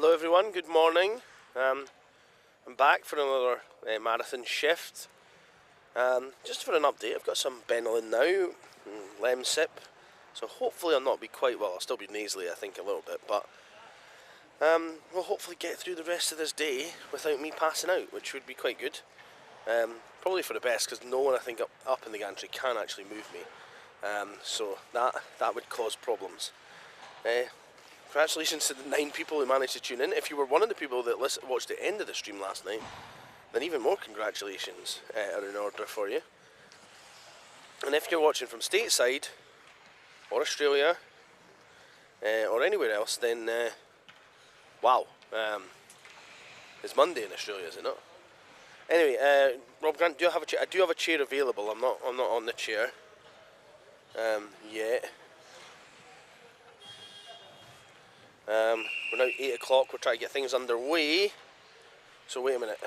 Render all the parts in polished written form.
Hello everyone, good morning. I'm back for another marathon shift. Just for an update, I've got some Benylin now, Lemsip, so hopefully I'll not be quite well. I'll still be nasally, I think, a little bit, but we'll hopefully get through the rest of this day without me passing out, which would be quite good. Probably for the best, because no one I think up in the gantry can actually move me, so that would cause problems. Congratulations to the 9 people who managed to tune in. If you were one of the people that watched the end of the stream last night, then even more congratulations are in order for you. And if you're watching from stateside, or Australia, or anywhere else, then wow, it's Monday in Australia, is it not? Anyway, Rob Grant, do you have a chair? I do have a chair available. I'm not on the chair yet. We're now 8 o'clock, we're trying to get things underway, so wait a minute.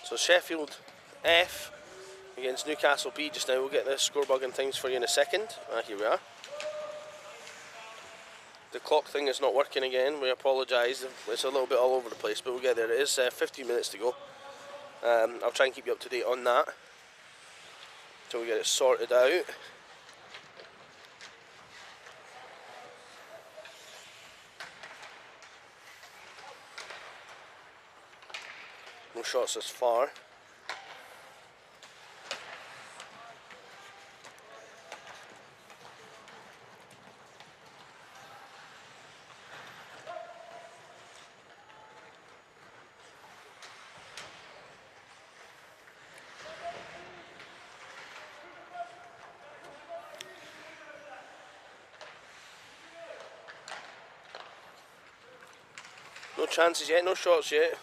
So Sheffield F against Newcastle B just now. We'll get the scorebug and things for you in a second. Here we are. The clock thing is not working again. We apologise. It's a little bit all over the place, but we'll get there. It is 15 minutes to go. I'll try and keep you up to date on that until we get it sorted out. No shots as far. No chances yet, no shots yet.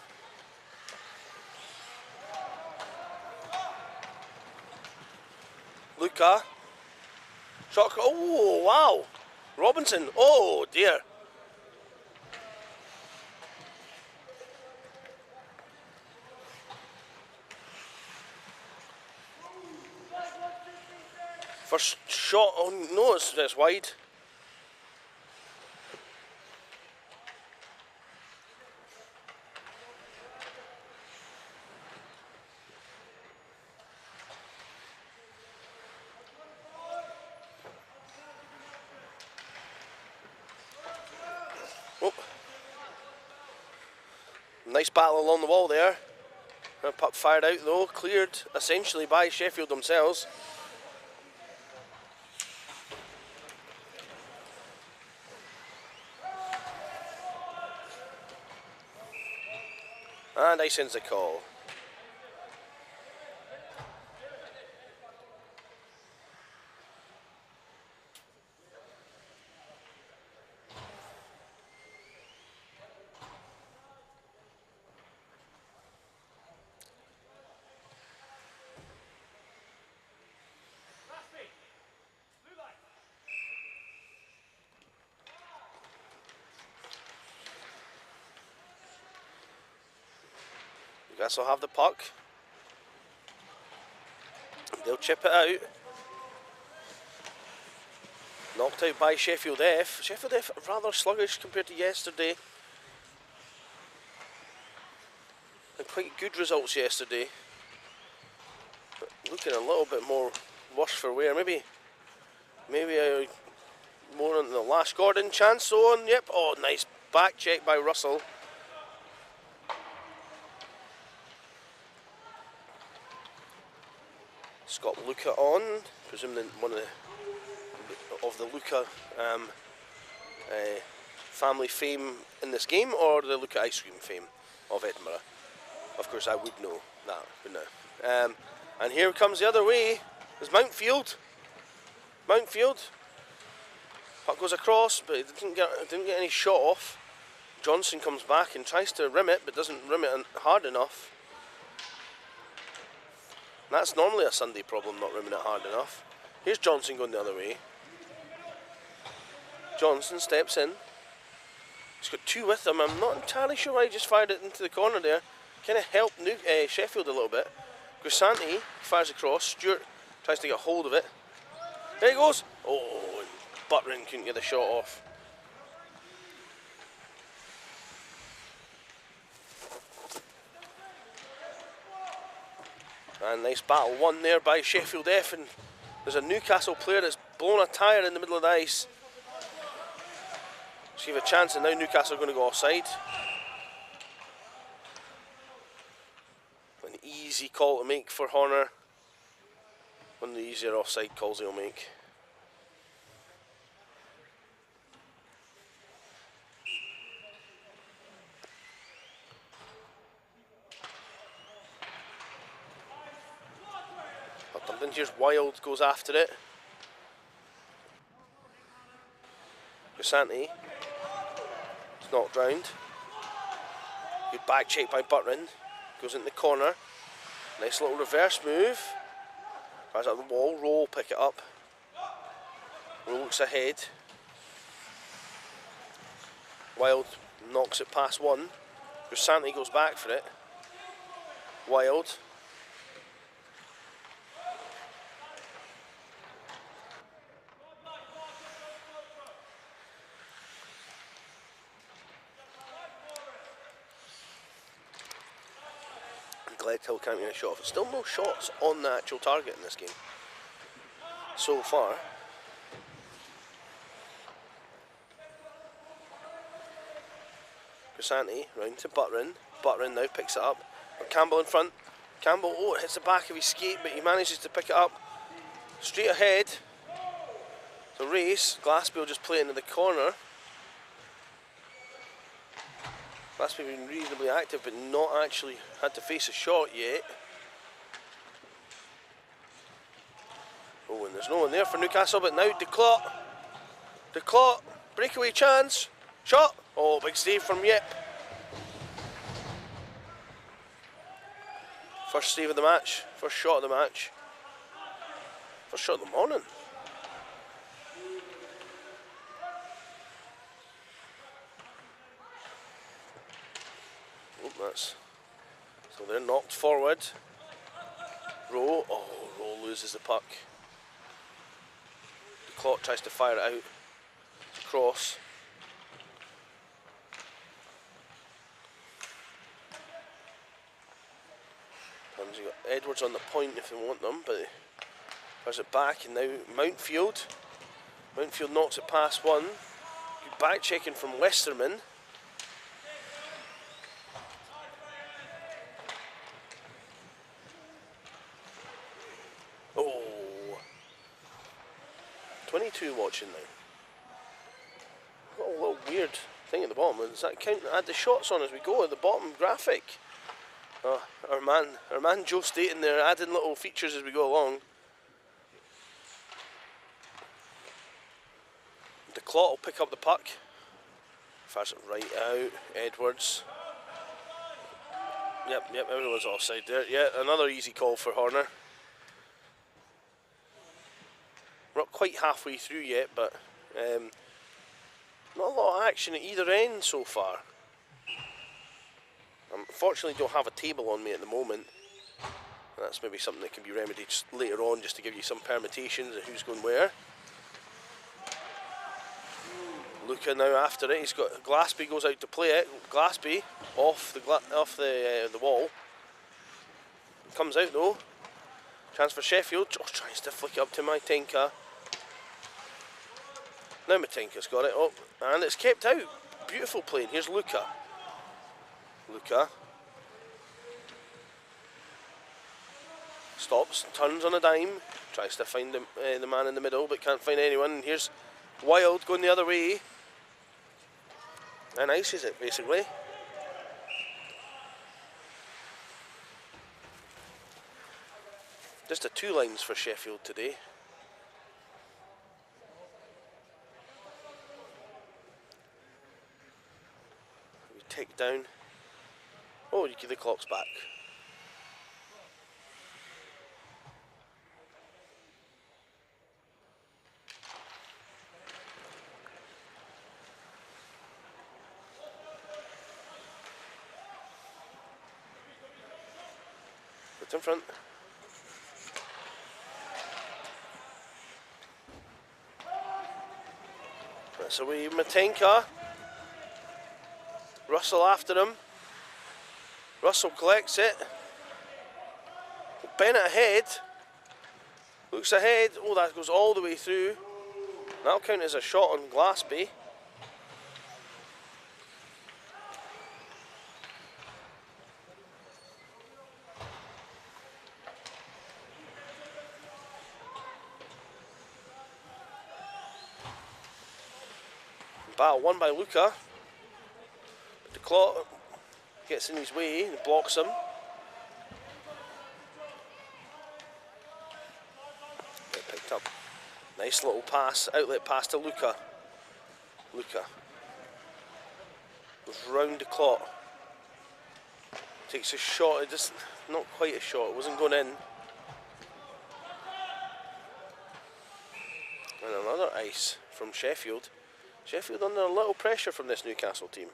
Luca. Shot. Oh, wow. Robinson. Oh, dear. First shot. Oh, no, it's wide. Oh. Nice battle along the wall there. Puck fired out though, cleared essentially by Sheffield themselves. And ice ends the call. Newcastle have the puck. They'll chip it out. Knocked out by Sheffield F. Sheffield F rather sluggish compared to yesterday. Had quite good results yesterday. But looking a little bit more worse for wear. Maybe more on the last Gordon chance on. Yep. Oh, nice back check by Russell. Got Luca on, presumably one of the Luca family fame in this game, or the Luca ice cream fame of Edinburgh. Of course, I would know that, wouldn't I? And here comes the other way. There's Mountfield. Puck goes across, but it didn't get any shot off. Johnson comes back and tries to rim it, but doesn't rim it hard enough. That's normally a Sunday problem, not rimming it hard enough. Here's Johnson going the other way. Johnson steps in. He's got two with him. I'm not entirely sure why he just fired it into the corner there. Kind of helped Sheffield a little bit. Grisanti fires across. Stewart tries to get hold of it. There he goes. Oh, and Buttering couldn't get the shot off. And nice battle won there by Sheffield F. And there's a Newcastle player that's blown a tyre in the middle of the ice. So you have a chance, and now Newcastle are going to go offside. An easy call to make for Horner. One of the easier offside calls he'll make. Then here's Wild, goes after it. Grisanti is knocked round. Good back check by Buttering. Goes in the corner. Nice little reverse move. Tries out the wall. Roll, pick it up. Roll looks ahead. Wild knocks it past one. Grisanti goes back for it. Wild. Gledhill can't get a shot. Still no shots on the actual target in this game so far. Grisanti round to Buttering. Buttering now picks it up. Campbell in front. Campbell, oh, it hits the back of his skate, but he manages to pick it up. Straight ahead. The race. Glaspie will just play it into the corner. Glaspie been reasonably active, but not actually had to face a shot yet. Oh, and there's no one there for Newcastle, but now Declot. Declot, breakaway chance. Shot. Oh, big save from Yip. First save of the match. First shot of the match. First shot of the morning. That's so they're knocked forward. Rowe, oh, Rowe loses the puck. The clock tries to fire it out. It's a cross. You've got Edwards on the point if they want them, but there's it back, and now Mountfield. Mountfield knocks it past one. Good back checking from Westerman. Oh, 22 watching now. Got a little weird thing at the bottom. Does that count? Add the shots on as we go at the bottom graphic. Our man Joe Staten there, adding little features as we go along. The Clot will pick up the puck. Fires it right out. Edwards. Yep, everyone's offside there. Yeah, another easy call for Horner. We're not quite halfway through yet, but not a lot of action at either end so far. Unfortunately, don't have a table on me at the moment. That's maybe something that can be remedied later on, just to give you some permutations of who's going where. Luca now after it. He's got Glaspie goes out to play it. Glaspie off the wall. Comes out though. Chance for Sheffield. Oh, tries to flick it up to Matenka. Now Matenka's got it. Oh, and it's kept out. Beautiful play. And here's Luca. Luca stops, turns on a dime, tries to find the man in the middle, but can't find anyone. And here's Wild going the other way, and ices it basically. Just the 2 lines for Sheffield today. We take down. Oh, you get the clock's back. Looked in front. That's away Matenka. Russell after him. Russell collects it. Bennett ahead. Looks ahead. Oh, that goes all the way through. That'll count as a shot on Glassby. Battle won by Luca. The clock gets in his way and blocks him. Get picked up. Nice little pass, outlet pass to Luca. Luca goes round the clock. Takes a shot, it just not quite a shot, it wasn't going in. And another ice from Sheffield. Sheffield under a little pressure from this Newcastle team.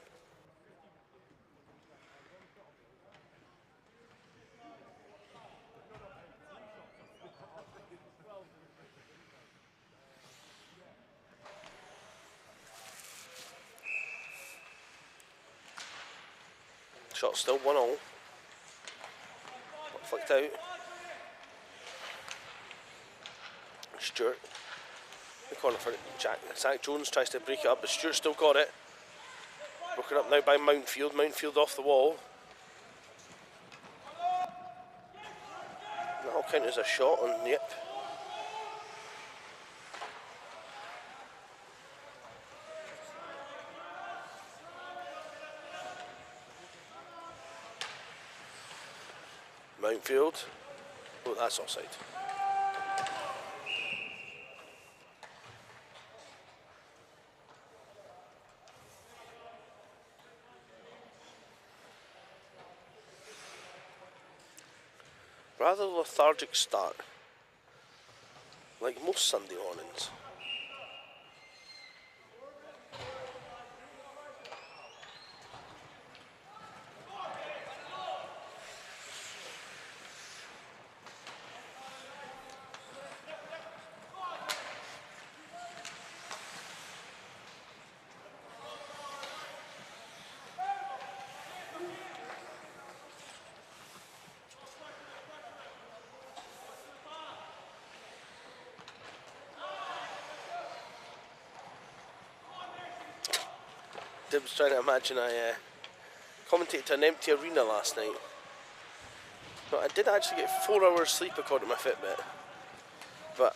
Shot still 1-0. Flicked out. Stewart. The corner for Zach Jones tries to break it up, but Stewart still got it. Broken up now by Mountfield. Mountfield off the wall. That'll count as a shot on Yip. Mountfield. Oh, that's offside. Rather lethargic start, like most Sunday mornings. I was trying to imagine I commentated to an empty arena last night. No, I did actually get 4 hours sleep according to my Fitbit, but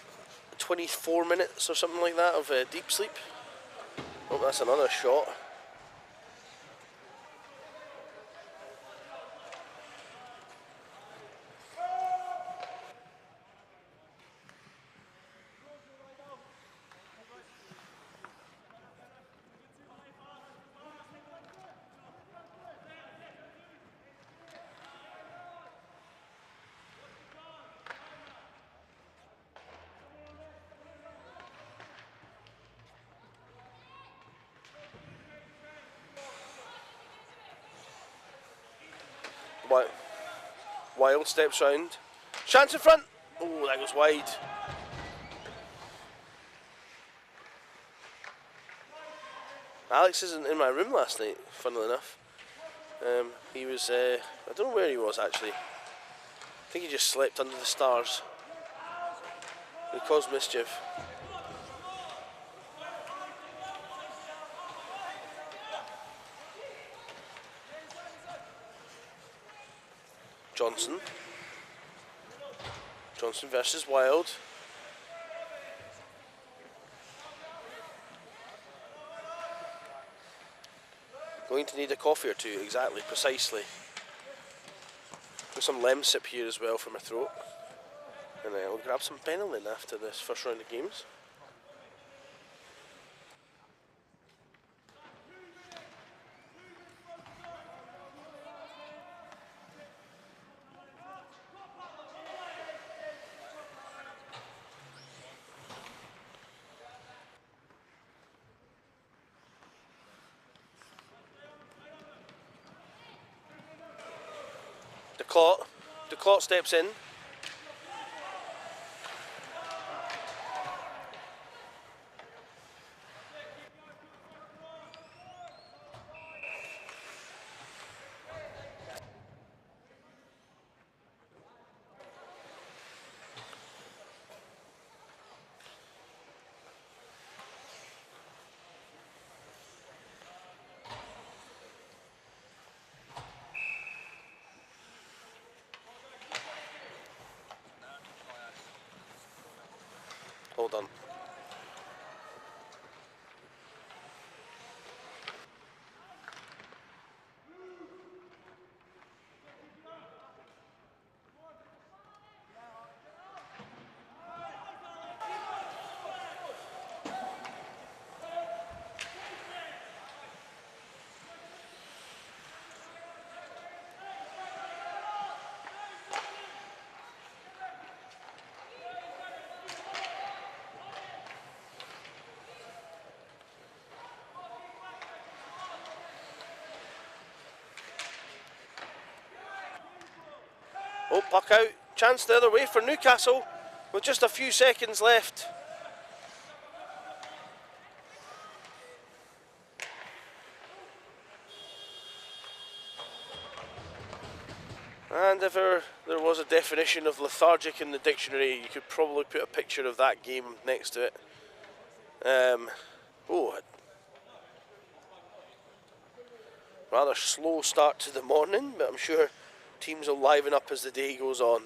24 minutes or something like that of deep sleep. Oh, that's another shot. Wild steps round. Chance in front. Oh, that goes wide. Alex isn't in my room last night, funnily enough. He was, I don't know where he was actually. I think he just slept under the stars. He caused mischief. Johnson versus Wild. Going to need a coffee or two, exactly, precisely. With some Lemsip here as well for my throat. And I'll grab some Benylin after this first round of games. Caught, The clock steps in. Hold on. Oh, puck out. Chance the other way for Newcastle with just a few seconds left. And if there was a definition of lethargic in the dictionary, you could probably put a picture of that game next to it. Rather slow start to the morning, but I'm sure teams will liven up as the day goes on.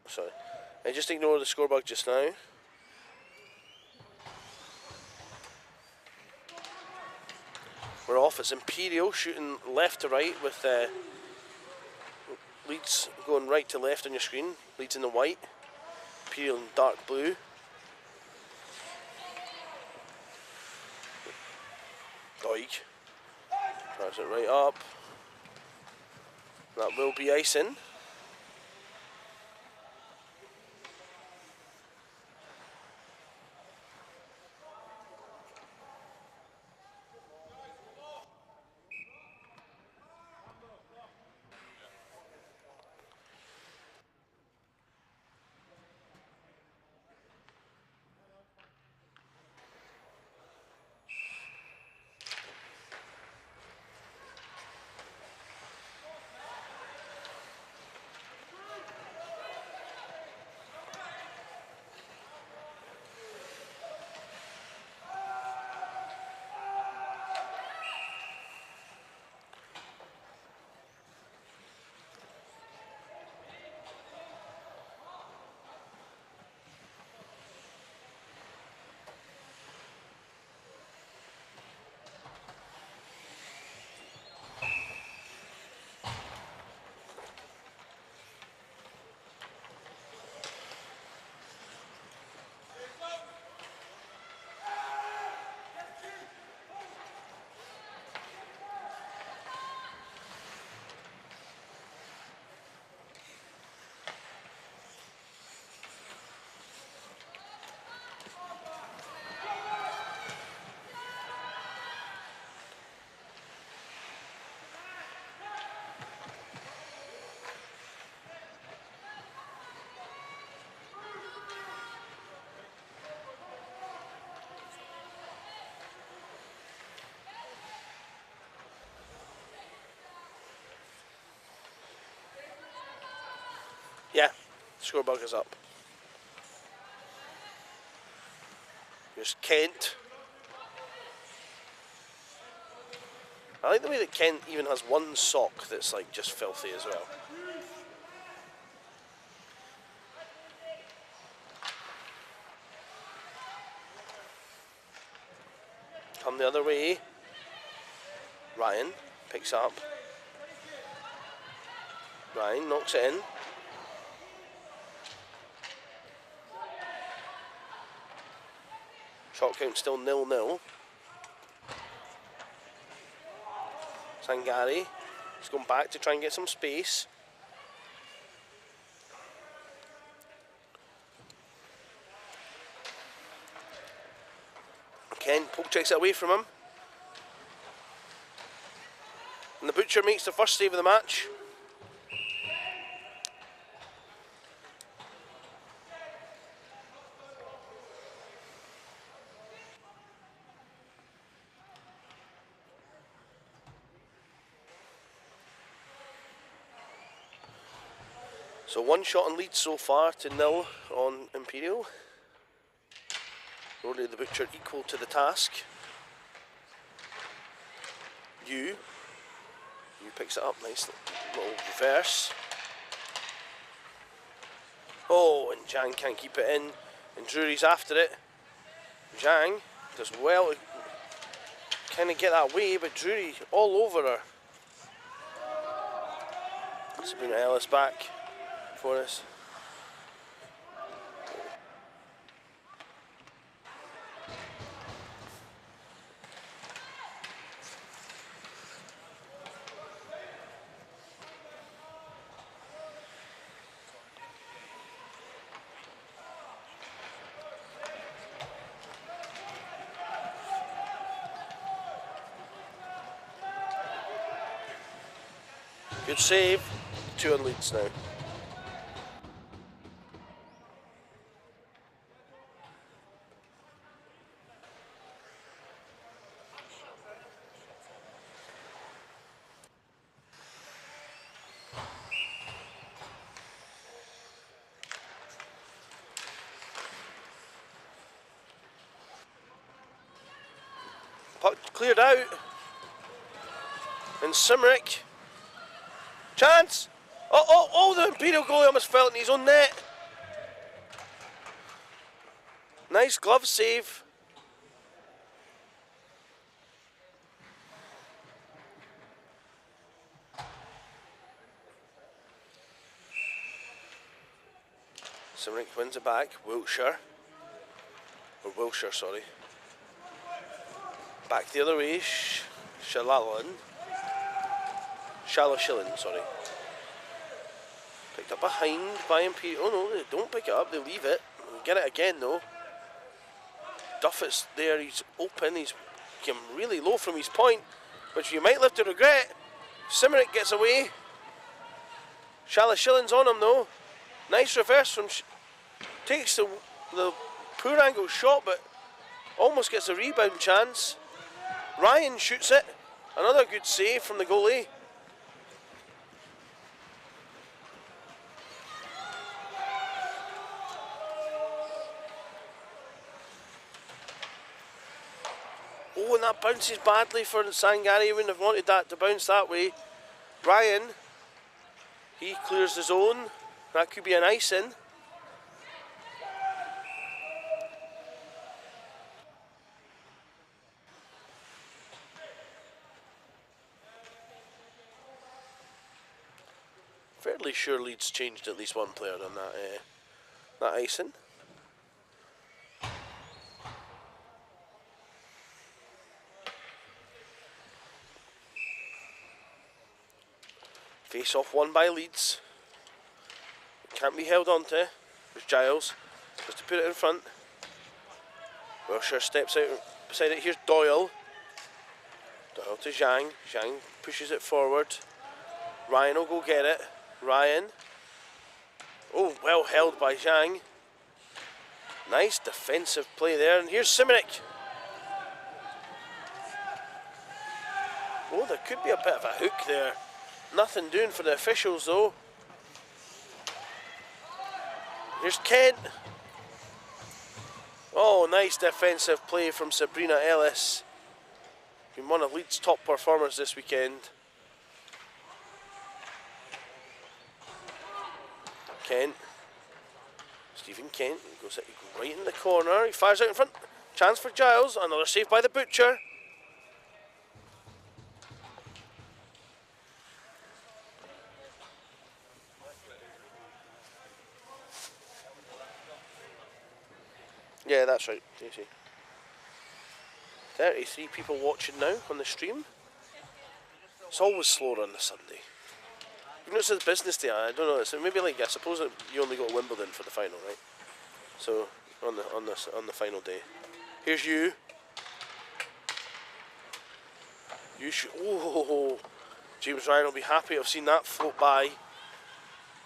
Sorry, I just ignore the score bug just now. We're off. It's Imperial shooting left to right with Leeds going right to left on your screen. Leeds in the white, Imperial in dark blue. Doig drives it right up. That will be icing. scorebug is up. Here's Kent. I like the way that Kent even has one sock that's like just filthy as well. Come the other way. Ryan picks up. Ryan knocks it in. Shot count still 0-0. Sangari. He's going back to try and get some space. Ken poke checks it away from him. And the Butcher makes the first save of the match. So one shot on lead so far to 0 on Imperial. Rodney the Butcher equal to the task. You picks it up, nice little reverse. Oh, and Zhang can't keep it in, and Drury's after it. Zhang does well to kind of get that way, but Drury all over her. Sabrina Ellis back for us. Good save. 2 on leads now. Puck cleared out. And Simrick. Chance! Oh, the Imperial goalie almost fell in his own net. Nice glove save. Simrick wins it back. Wiltshire, sorry. Back the other way. Shallowshillen, sorry. Picked up behind by Imperial. Oh no, they don't pick it up, they leave it. Get it again though. Duffett's there, he's open, he's came really low from his point, which you might live to regret. Simrick gets away. Shallowshillen's on him though. Nice reverse from takes the poor angle shot, but almost gets a rebound chance. Ryan shoots it. Another good save from the goalie. Oh, and that bounces badly for Sangari. He wouldn't have wanted that to bounce that way. Ryan, he clears the zone. That could be an icing. Fairly sure Leeds changed at least one player on that icing. Face off won by Leeds. Can't be held on to. There's Giles. Just to put it in front. Wilshire steps out beside it. Here's Doyle. Doyle to Zhang. Zhang pushes it forward. Ryan will go get it. Ryan. Oh, well held by Zhang. Nice defensive play there. And here's Simrick. Oh, there could be a bit of a hook there. Nothing doing for the officials though. Here's Kent. Oh, nice defensive play from Sabrina Ellis. Been one of Leeds' top performers this weekend. Kent. Stephen Kent goes right in the corner. He fires out in front. Chance for Giles. Another save by the Butcher. Yeah, that's right. 33 people watching now on the stream. It's always slower on the Sunday. Even though it's a business day, I don't know. It's maybe like, I suppose you only got Wimbledon for the final, right? So on the final day. Here's you. You should. Oh, James Ryan will be happy to have seen that float by.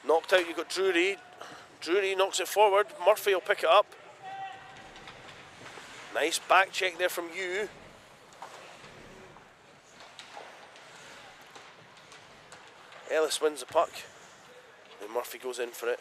Knocked out. You got Drury. Drury knocks it forward. Murphy will pick it up. Nice back check there from you. Ellis wins the puck. And Murphy goes in for it.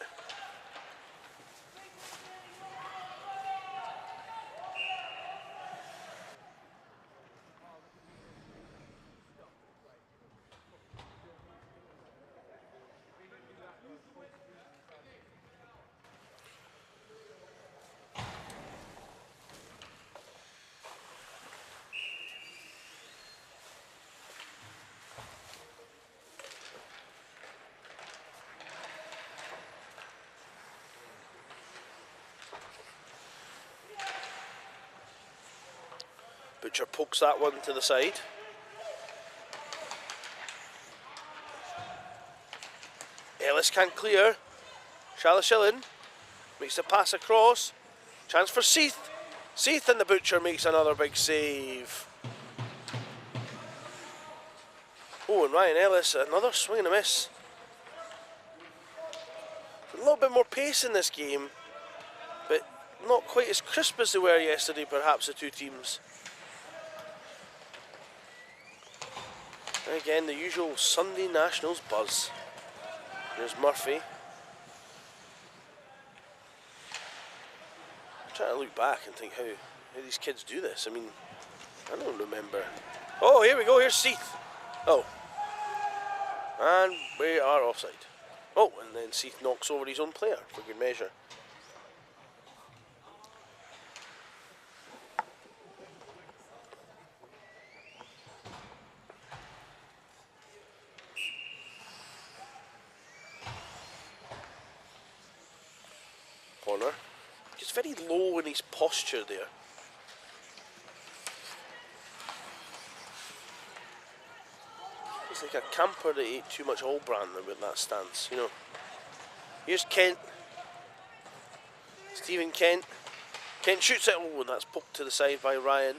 Butcher pokes that one to the side. Ellis can't clear. Shalashilin makes the pass across. Chance for Seath. Seath and the Butcher makes another big save. Oh, and Ryan Ellis, another swing and a miss. A little bit more pace in this game, but not quite as crisp as they were yesterday, perhaps, the two teams. And again, the usual Sunday Nationals buzz. There's Murphy. I'm trying to look back and think how these kids do this. I mean, I don't remember. Oh, here we go. Here's Seath. Oh. And we are offside. Oh, and then Seath knocks over his own player for good measure. Corner. He's very low in his posture there. He's like a camper that ate too much all brand with that stance, you know. Here's Kent. Stephen Kent. Kent shoots it. Oh, and that's poked to the side by Ryan.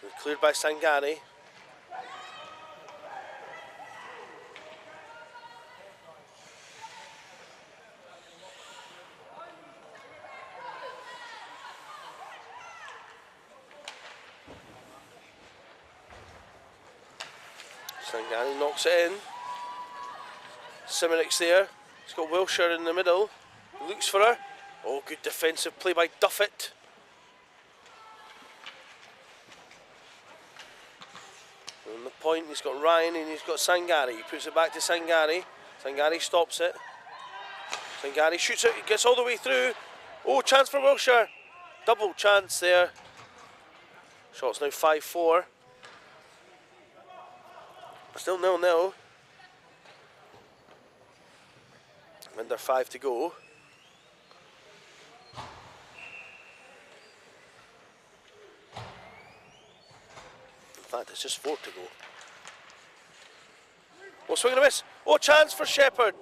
And cleared by Sangari. Sangani knocks it in. Simonic's there. He's got Wilshire in the middle. He looks for her. Oh, good defensive play by Duffett. On the point, he's got Ryan and he's got Sangari. He puts it back to Sangari. Sangari stops it. Sangari shoots it. He gets all the way through. Oh, chance for Wilshire. Double chance there. Shot's now 5-4. Still 0-0. Under 5 to go. In fact, it's just 4 to go. Oh, swing and a miss. Oh, chance for Shepherd.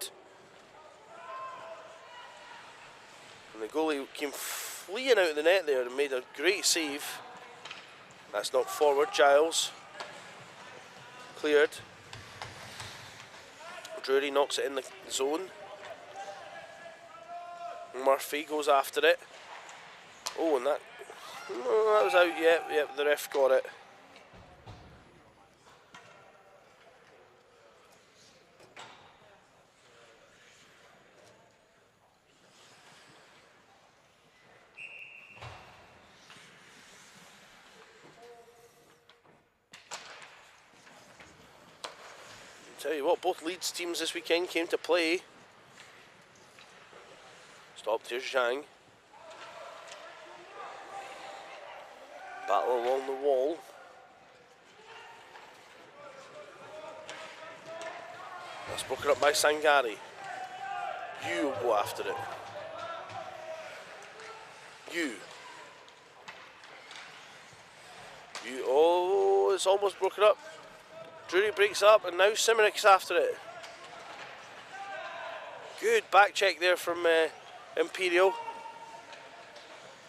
And the goalie came fleeing out of the net there and made a great save. That's knocked forward. Giles. Cleared. Drury knocks it in the zone. Murphy goes after it. Oh, and that was out. Yep, the ref got it. Tell you what, both Leeds teams this weekend came to play. Stopped, here's Zhang. Battle along the wall. That's broken up by Sangari. You will go after it. You. Oh, it's almost broken up. Drury breaks up and now Simonek's after it. Good back check there from Imperial.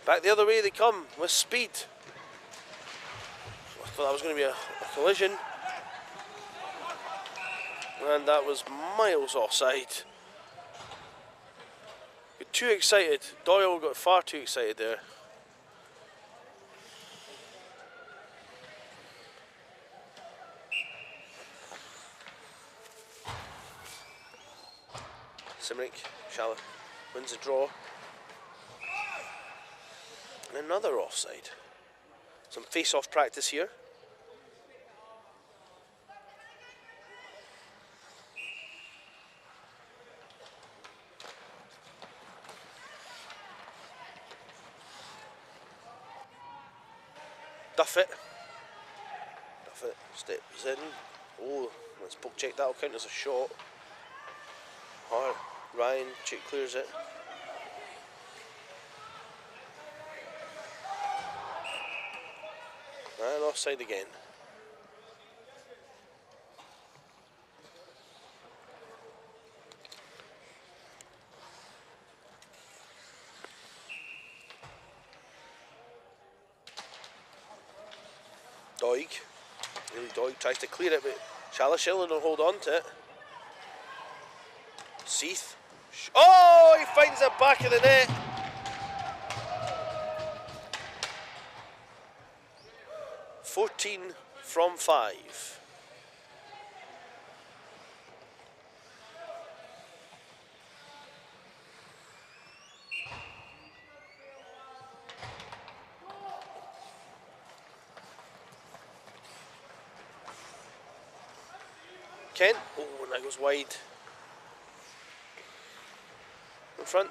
Back the other way they come with speed. I thought that was going to be a collision. And that was miles offside. Got too excited. Doyle got far too excited there. Simrick, Shallow, wins the draw. And another offside. Some face-off practice here. Duffett steps in. Oh, let's poke check, that'll count as a shot. Hard. Ryan clears it. And offside again. Doig. Really Doig tries to clear it, but Shalashillen will hold on to it. Seath. Oh, he finds the back of the net. "14 from 5. Kent. Oh, and that goes wide. In front.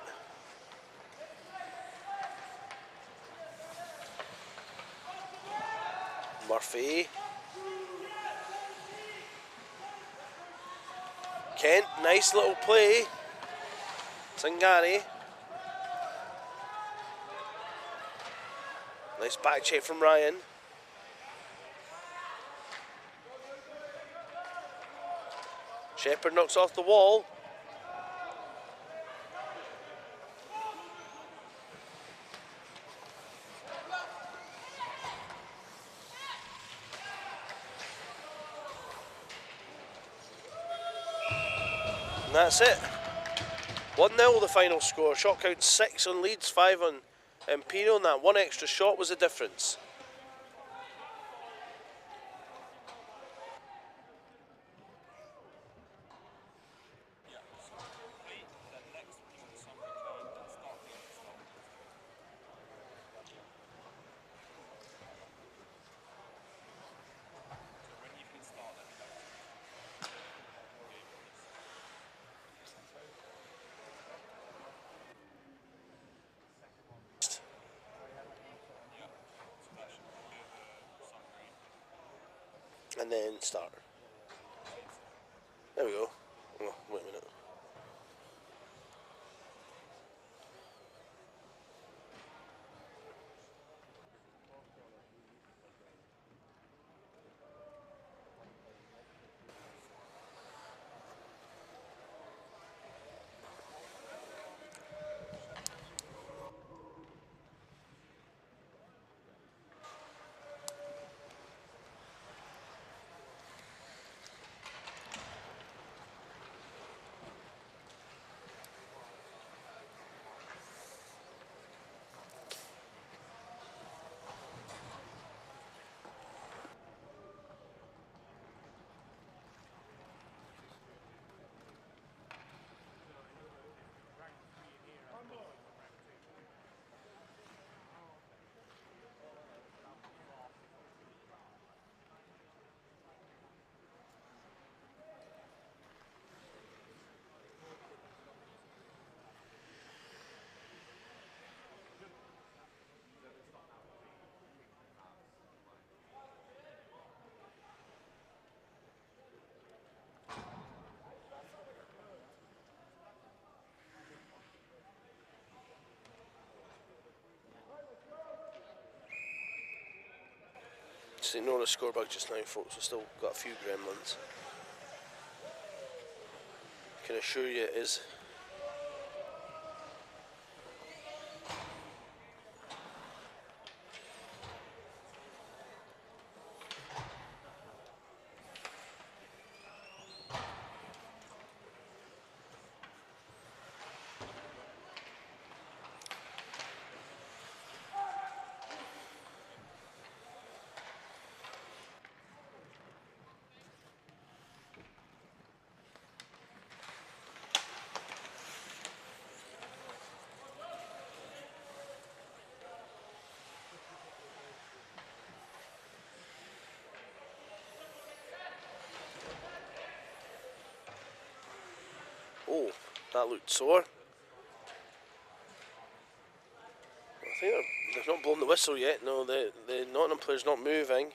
Murphy. Kent, nice little play. Sangari. Nice back check from Ryan. Shepherd knocks off the wall. And that's it. 1-0 the final score. Shot count 6 on Leeds, 5 on Imperial, and that one extra shot was the difference. And then start. There we go. Oh, wait a minute. Just ignore the score bug just now, folks. We've still got a few gremlins. I can assure you it is. Oh, that looked sore. I think they've not blown the whistle yet. No, the Nottingham player's not moving.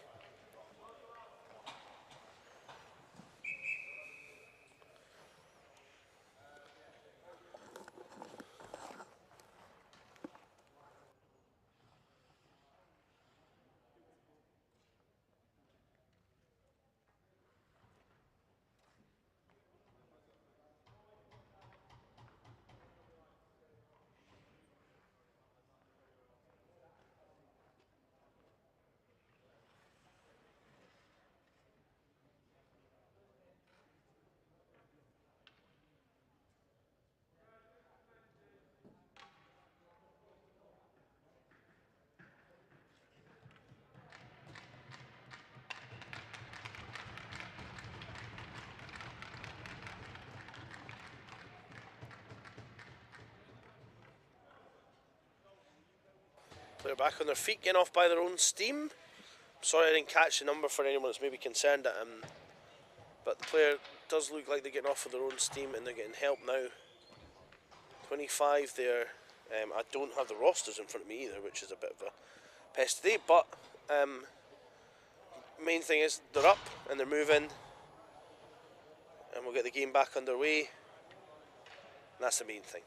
Player back on their feet, getting off by their own steam. Sorry I didn't catch the number for anyone that's maybe concerned at him. But the player does look like they're getting off of their own steam and they're getting help now. 25 there. I don't have the rosters in front of me either, which is a bit of a pest today. But main thing is they're up and they're moving. And we'll get the game back underway. And that's the main thing.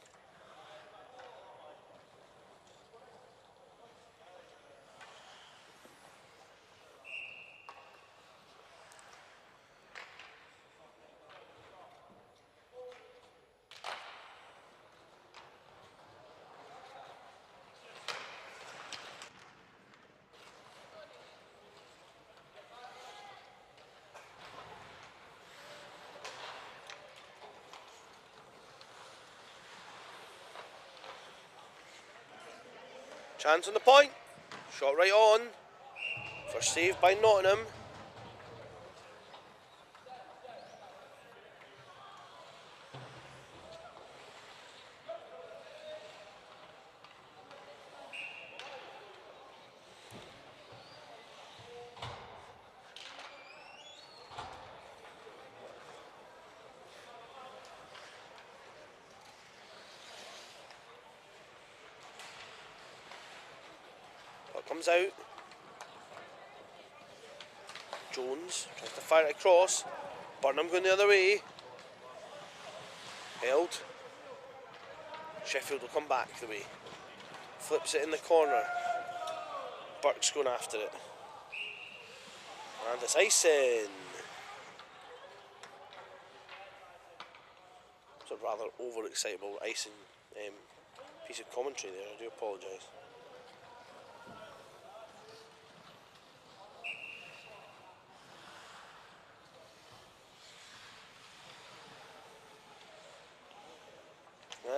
Chance on the point. Shot right on. First save by Nottingham. Comes out. Jones tries to fire it across. Burnham going the other way. Held. Sheffield will come back the way. Flips it in the corner. Burke's going after it. And it's icing. It's a rather over-excitable icing piece of commentary there. I do apologise.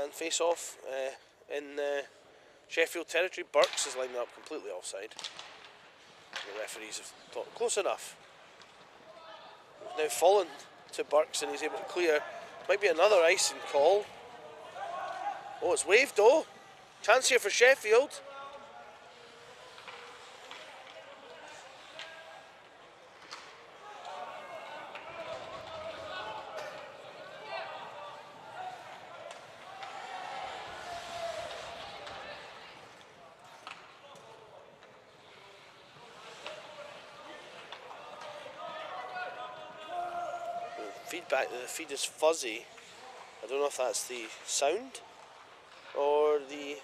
And face off in Sheffield territory. Burks is lining up completely offside. The referees have thought close enough. He's now fallen to Burks and he's able to clear. Might be another icing call. Oh, it's waved though. Chance here for Sheffield. Feedback, the feed is fuzzy. I don't know if that's the sound or the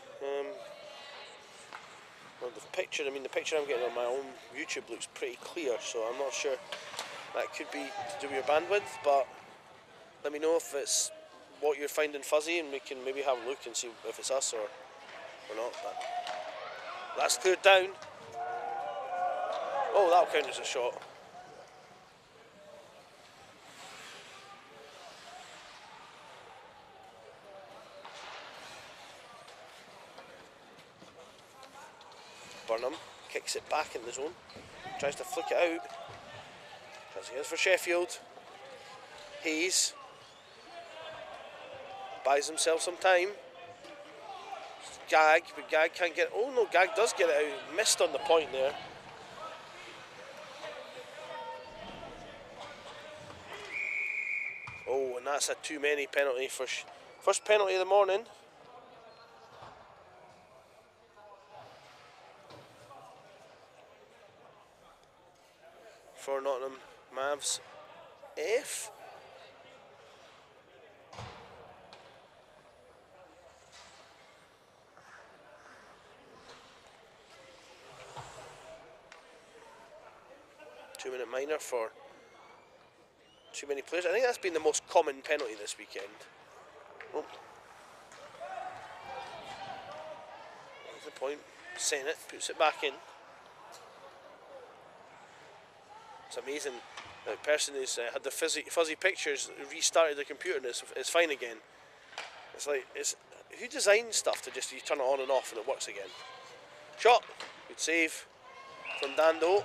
Well, the picture I'm getting on my own YouTube looks pretty clear, so I'm not sure. That could be to do with your bandwidth, but let me know if it's what you're finding fuzzy, and we can maybe have a look and see if it's us or not. But that's cleared down. Oh, that'll count as a shot. Burnham kicks it back in the zone, tries to flick it out. As he is for Sheffield. Hayes buys himself some time. Gag, but Gag can't get. Oh no, Gag does get it out. Missed on the point there. Oh, and that's a too many penalty for first penalty of the morning. For Nottingham Mavs F. Two-minute minor for too many players. I think that's been the most common penalty this weekend. Oh. That's the point. Setting it, puts it back in. It's amazing. The person who's had the fuzzy pictures restarted the computer and it's fine again. It's like, who designs stuff to just you turn it on and off and it works again? Shot! Good save from Dando.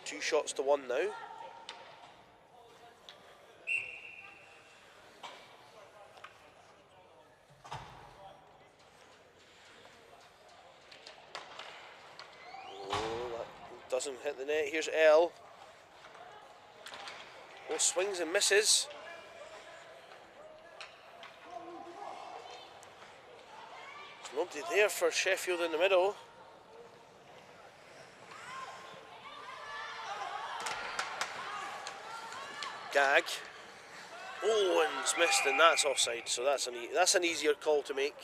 Two shots to one now. Doesn't hit the net. Here's L. Oh, swings and misses. There's nobody there for Sheffield in the middle. Gag. Oh, and it's missed, and that's offside. So that's an easier call to make.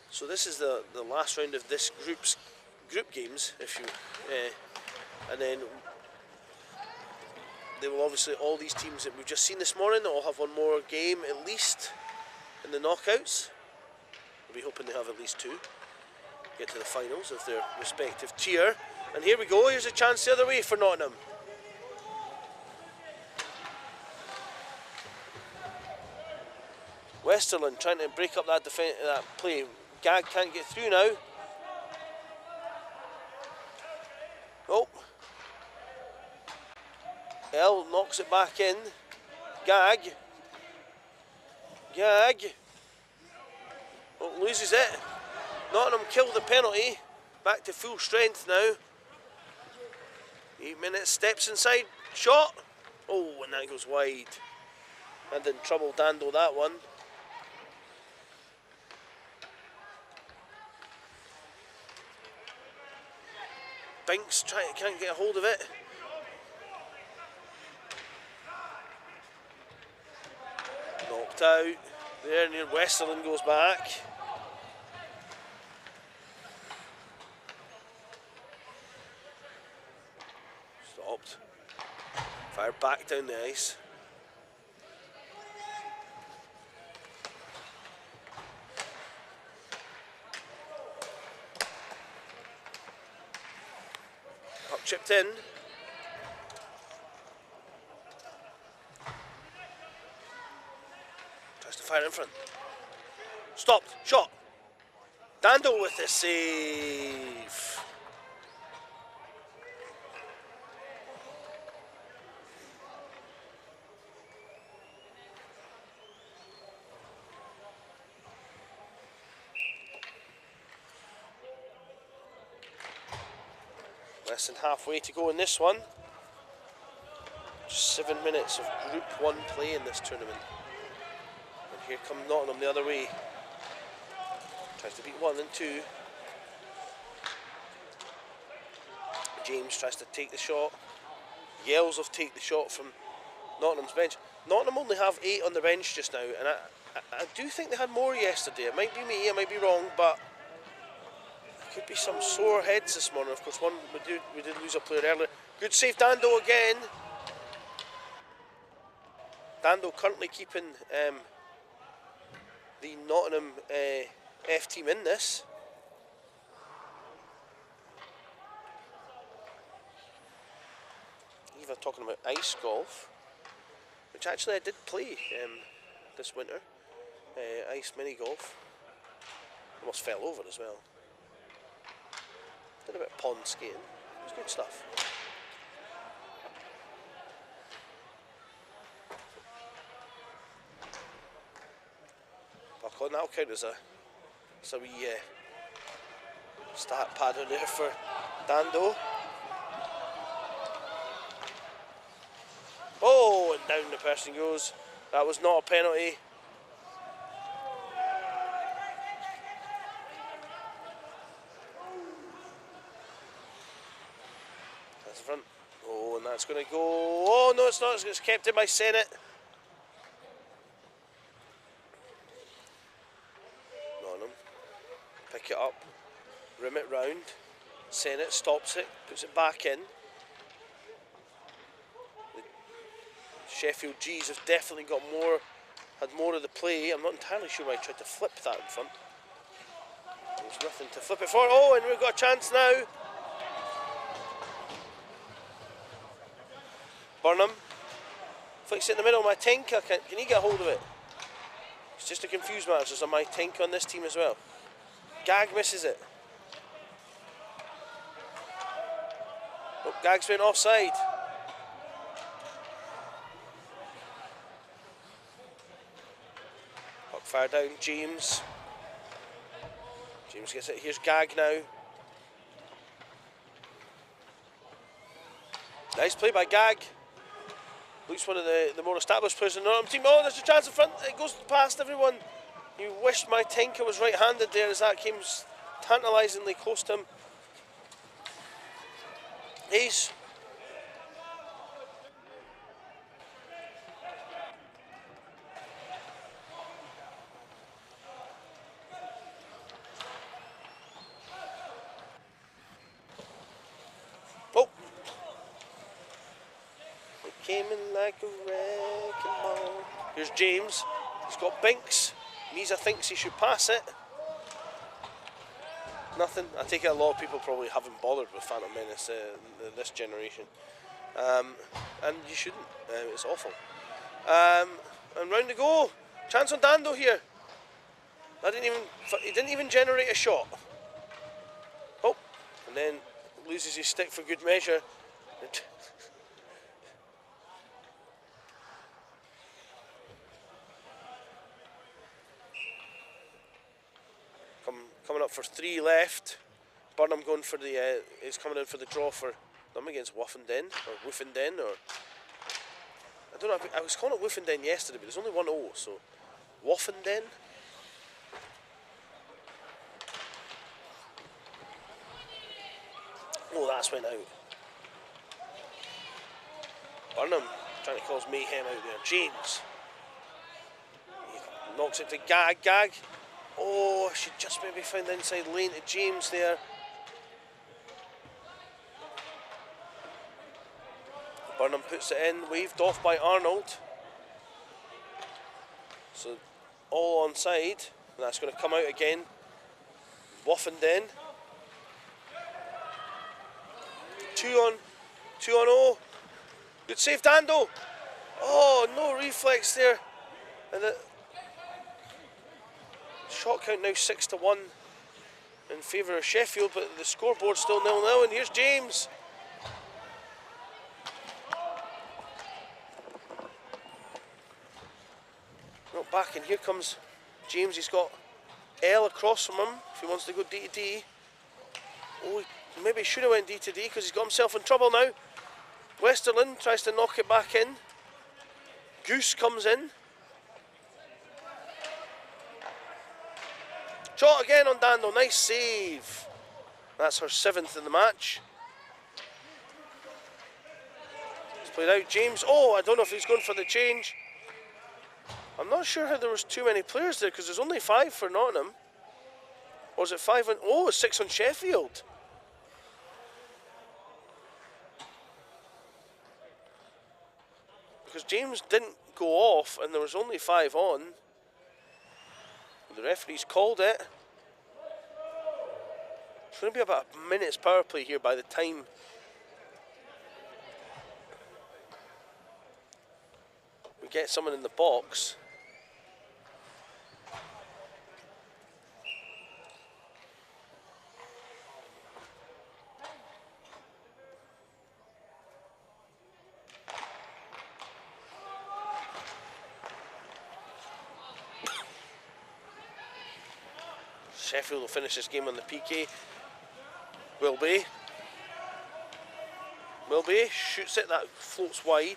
So this is the last round of this group games, if you, and then they will obviously, all these teams that we've just seen this morning, they'll have one more game at least in the knockouts. We'll be hoping they have at least two. Get to the finals of their respective tier. And here we go, here's a chance the other way for Nottingham. Westerland trying to break up that play. Gag can't get through now. Oh. L knocks it back in. Gag. Oh, loses it. Nottingham killed the penalty. Back to full strength now. 8 minutes, steps inside. Shot. Oh, and that goes wide. That didn't trouble Dando, that one. Binks can't get a hold of it. Knocked out. There near Westerland goes back. Stopped. Fired back down the ice. Puck chipped in. Tries to fire in front. Stopped. Shot. Dando with the save. Less than halfway to go in this one. Just 7 minutes of Group 1 play in this tournament. And here come Nottingham the other way. Tries to beat 1 and 2. James tries to take the shot. Yells of take the shot from Nottingham's bench. Nottingham only have 8 on the bench just now, and I do think they had more yesterday. It might be me, I might be wrong, but there could be some sore heads this morning. Of course, we did lose a player earlier. Good save, Dando again. Dando currently keeping the Nottingham F team in this. Eva talking about ice golf, which actually I did play this winter. Ice mini golf. Almost fell over as well. Did a bit of pond skating. It was good stuff. Buck on, that'll count as a wee start pad on there for Dando. Oh, and down the person goes. That was not a penalty. That's the front. Oh, and that's going to go. Oh, no, it's not. It's kept in by Sennett. Nottingham. Pick it up. Rim it round. Sennett stops it. Puts it back in. Sheffield G's have definitely had more of the play. I'm not entirely sure why I tried to flip that in front. There's nothing to flip it for. Oh, and we've got a chance now. Burnham flicks it in the middle. My Tinker, can he get a hold of it? It's just to confuse matters. There's a My Tinker on this team as well. Gag misses it. Oh, Gag's went offside. Fire down, James. James gets it. Here's Gag now. Nice play by Gag. Looks one of the more established players in the Nottingham team. Oh, there's a chance in front. It goes past everyone. You wished my Tinker was right-handed there, as that came tantalisingly close to him. Ace. Came in like a wrecking ball. Here's James. He's got Binks. Misa thinks he should pass it. Nothing. I take it a lot of people probably haven't bothered with Phantom Menace this generation. And you shouldn't. It's awful. And round to go. Chance on Dando here. He didn't even generate a shot. Oh, and then loses his stick for good measure. Coming up for 3 left. Burnham going for the is coming in for the draw for them against Woofenden or Woofenden, or I don't know. I was calling it Woofenden yesterday, but there's only one O, so Woofenden. Oh, that's went out. Burnham trying to cause mayhem out there. James. He knocks it to Gag. Gag. Oh, she just maybe found the inside lane to James there. Burnham puts it in, waved off by Arnold. So all onside, and that's going to come out again. Woofenden. 2 on 0. Good save, Dando. Oh, no reflex there. And the shot count now 6-1 in favour of Sheffield, but the scoreboard's still 0-0. And here's James. Not back, and here comes James. He's got L across from him if he wants to go D to D. Oh, he maybe should have went D to D because he's got himself in trouble now. Westerland tries to knock it back in. Goose comes in. Shot again on Dando. Nice save. That's her 7th in the match. It's played out. James. Oh, I don't know if he's going for the change. I'm not sure how there was too many players there because there's only 5 for Nottingham. Or was it 5 on... Oh, it's 6 on Sheffield. Because James didn't go off and there was only 5 on. The referee's called it. It's going to be about a minute's power play here by the time we get someone in the box. Sheffield will finish this game on the PK. Will be. Shoots it, that floats wide.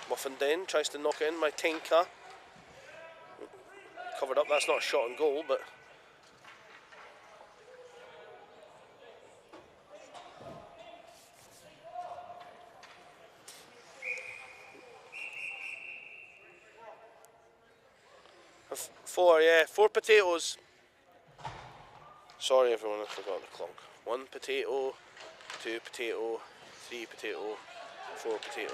Muffenden tries to knock it in. Tenka. Covered up, that's not a shot on goal, but... Four potatoes. Sorry everyone, I forgot the clock. 1 potato, 2 potato, 3 potato, 4 potato.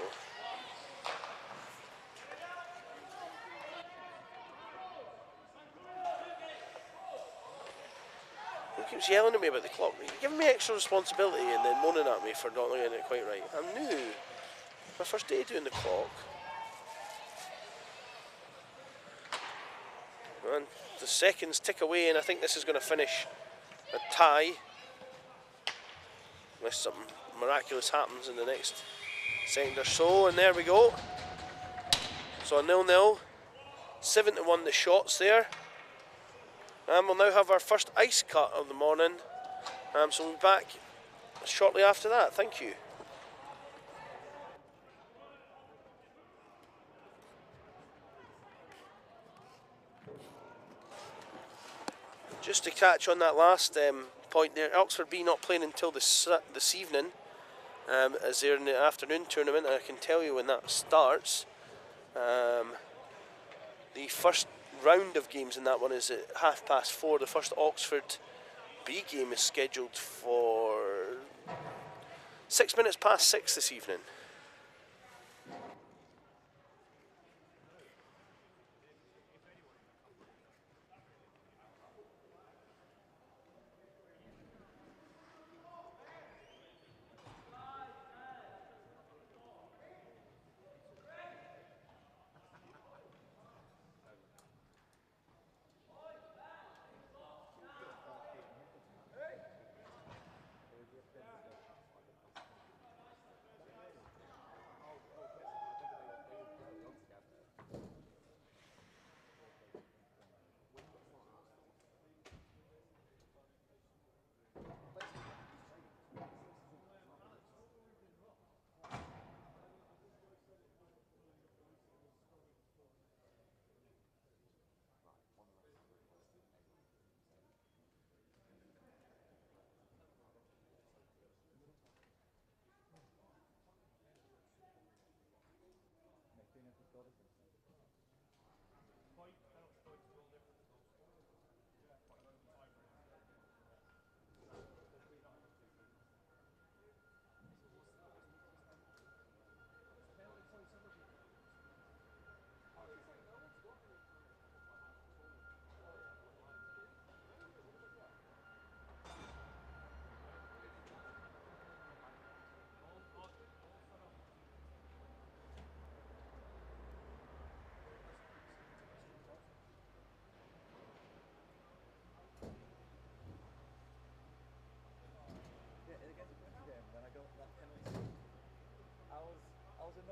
Who keeps yelling at me about the clock? You're giving me extra responsibility and then moaning at me for not getting it quite right. I'm new. My first day doing the clock. And the seconds tick away, and I think this is going to finish a tie. Unless something miraculous happens in the next second or so. And there we go. So a 0-0. 7-1 the shots there. And we'll now have our first ice cut of the morning. So we'll be back shortly after that. Thank you. Just to catch on that last point there, Oxford B not playing until this evening, as they're in the afternoon tournament, and I can tell you when that starts. The first round of games in that one is at 4:30. The first Oxford B game is scheduled for 6 minutes past 6 this evening.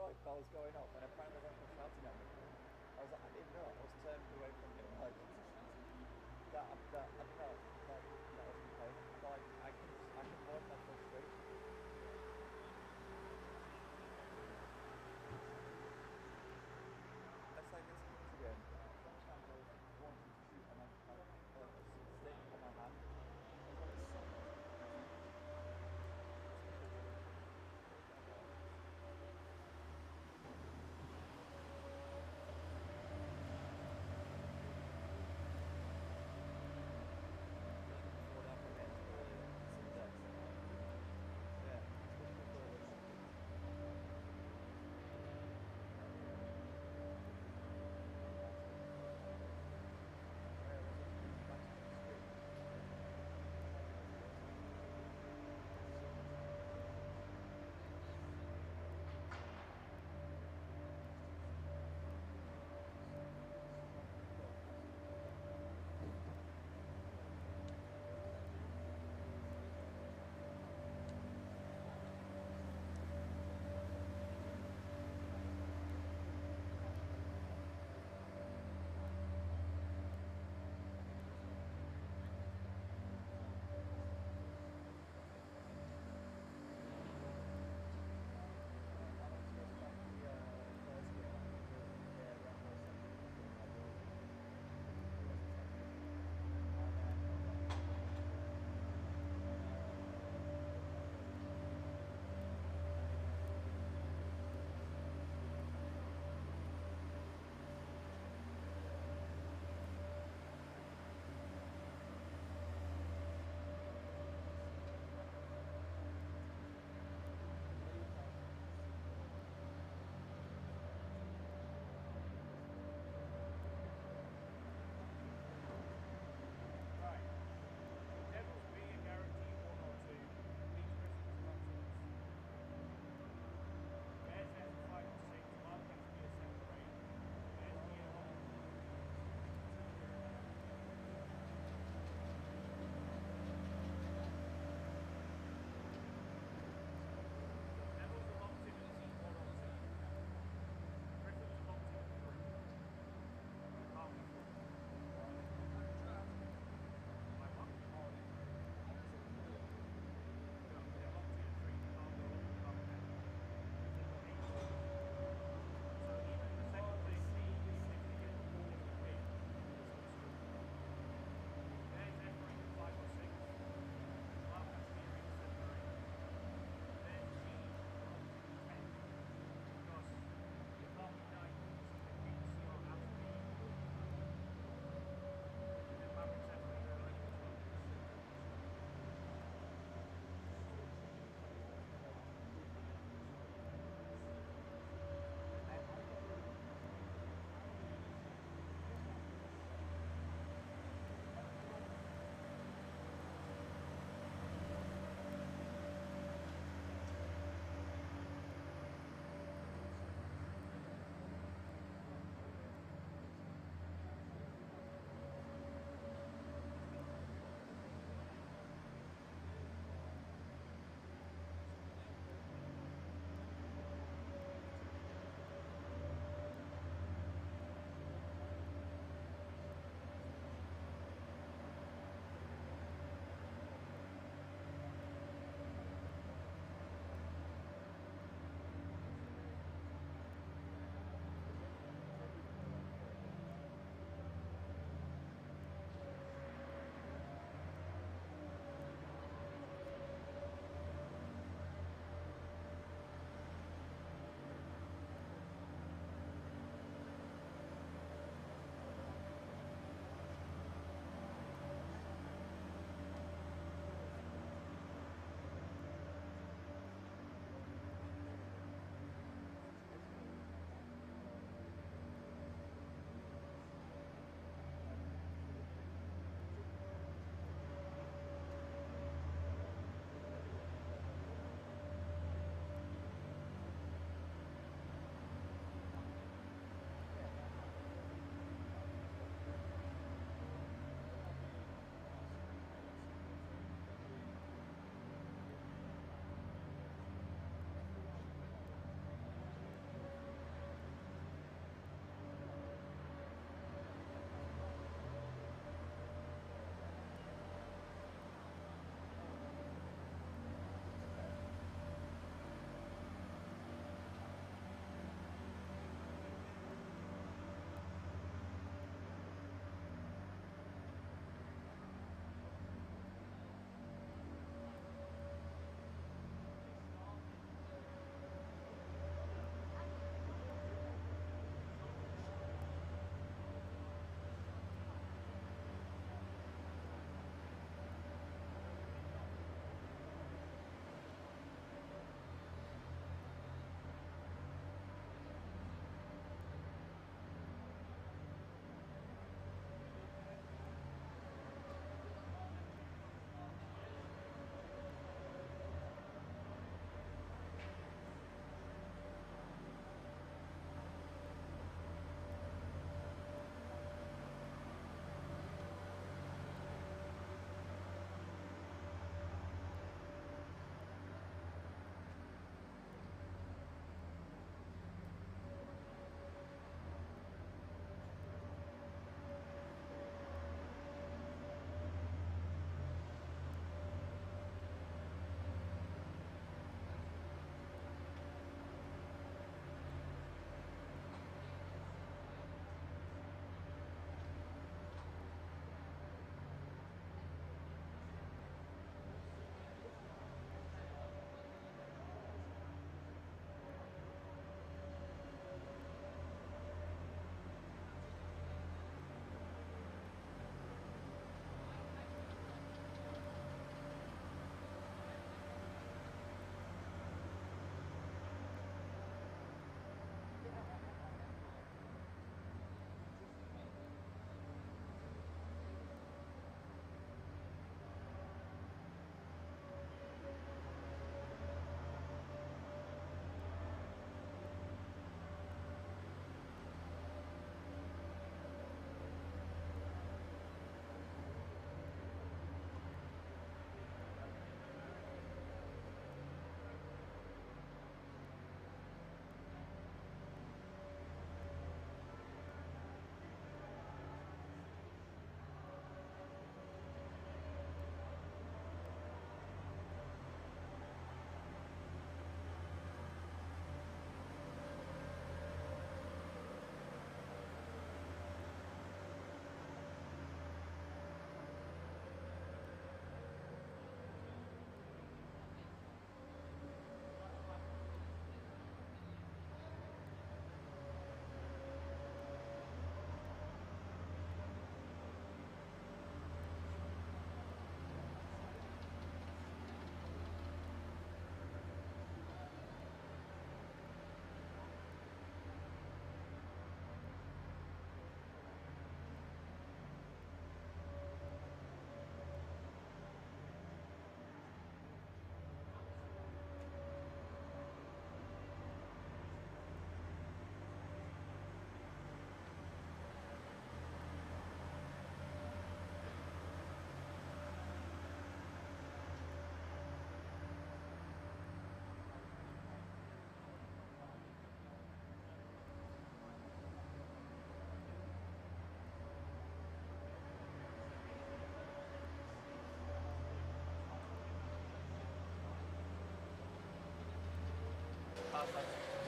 I was going off and apparently everyone was shouting at me. I was like, I didn't know. I was turned away from him like that. I didn't know that was the point. So I can voice my frustration. That's like this again. Sometimes I was wanting to shoot and I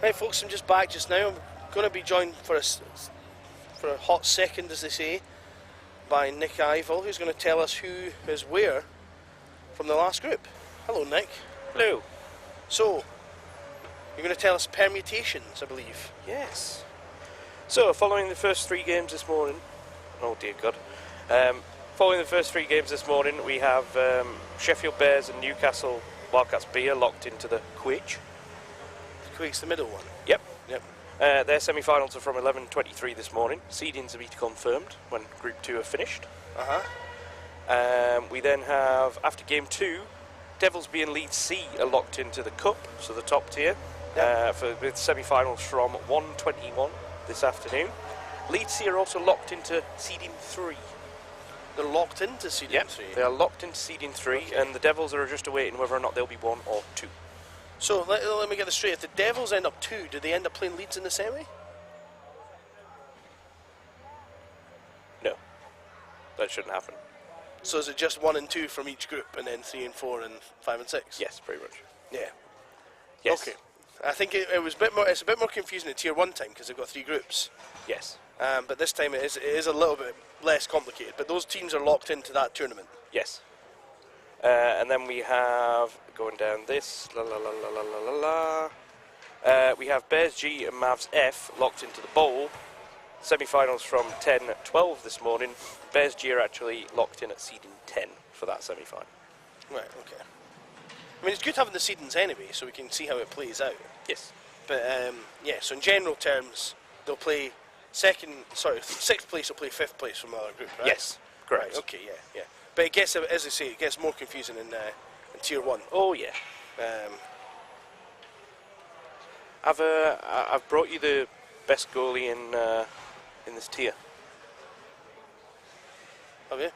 Right, folks, I'm just back just now. I'm going to be joined for a hot second, as they say, by Nick Ivel, who's going to tell us who is where from the last group. Hello, Nick. Hello. So, you're going to tell us permutations, I believe. Yes. So, following the first 3 games this morning, oh dear God, following the first 3 games this morning, we have Sheffield Bears and Newcastle Wildcats BUIHA locked into the Quich. The middle one. Yep. Yep. Their semi-finals are from 11:23 this morning. Seedings to be confirmed when Group 2 are finished. We then have, after Game 2, Devils B and Leeds C are locked into the Cup, so the top tier, with semi-finals from 1:21 this afternoon. Leeds C are also locked into Seeding 3. They're locked into Seeding 3? They are locked into Seeding 3, okay. And the Devils are just awaiting whether or not they'll be 1 or 2. So, let me get this straight. If the Devils end up 2, do they end up playing Leeds in the semi? No. That shouldn't happen. So is it just 1 and 2 from each group, and then 3 and 4 and 5 and 6? Yes, pretty much. Yeah. Yes. Okay. I think it was a bit more. It's a bit more confusing at Tier 1 time because they've got 3 groups. Yes. But this time it is a little bit less complicated. But those teams are locked into that tournament. Yes. And then we have, going down this, we have Bears G and Mavs F locked into the bowl. Semi-finals from 10:12 this morning. Bears G are actually locked in at seeding 10 for that semi-final. Right, okay. I mean, it's good having the seedings anyway, so we can see how it plays out. Yes. But, yeah, so in general terms, they'll play 6th place will play 5th place from the other group, right? Yes, correct. Right, okay, yeah. But it gets, as I say, it gets more confusing in Tier 1. Oh, yeah. I've brought you the best goalie in this tier. Have you?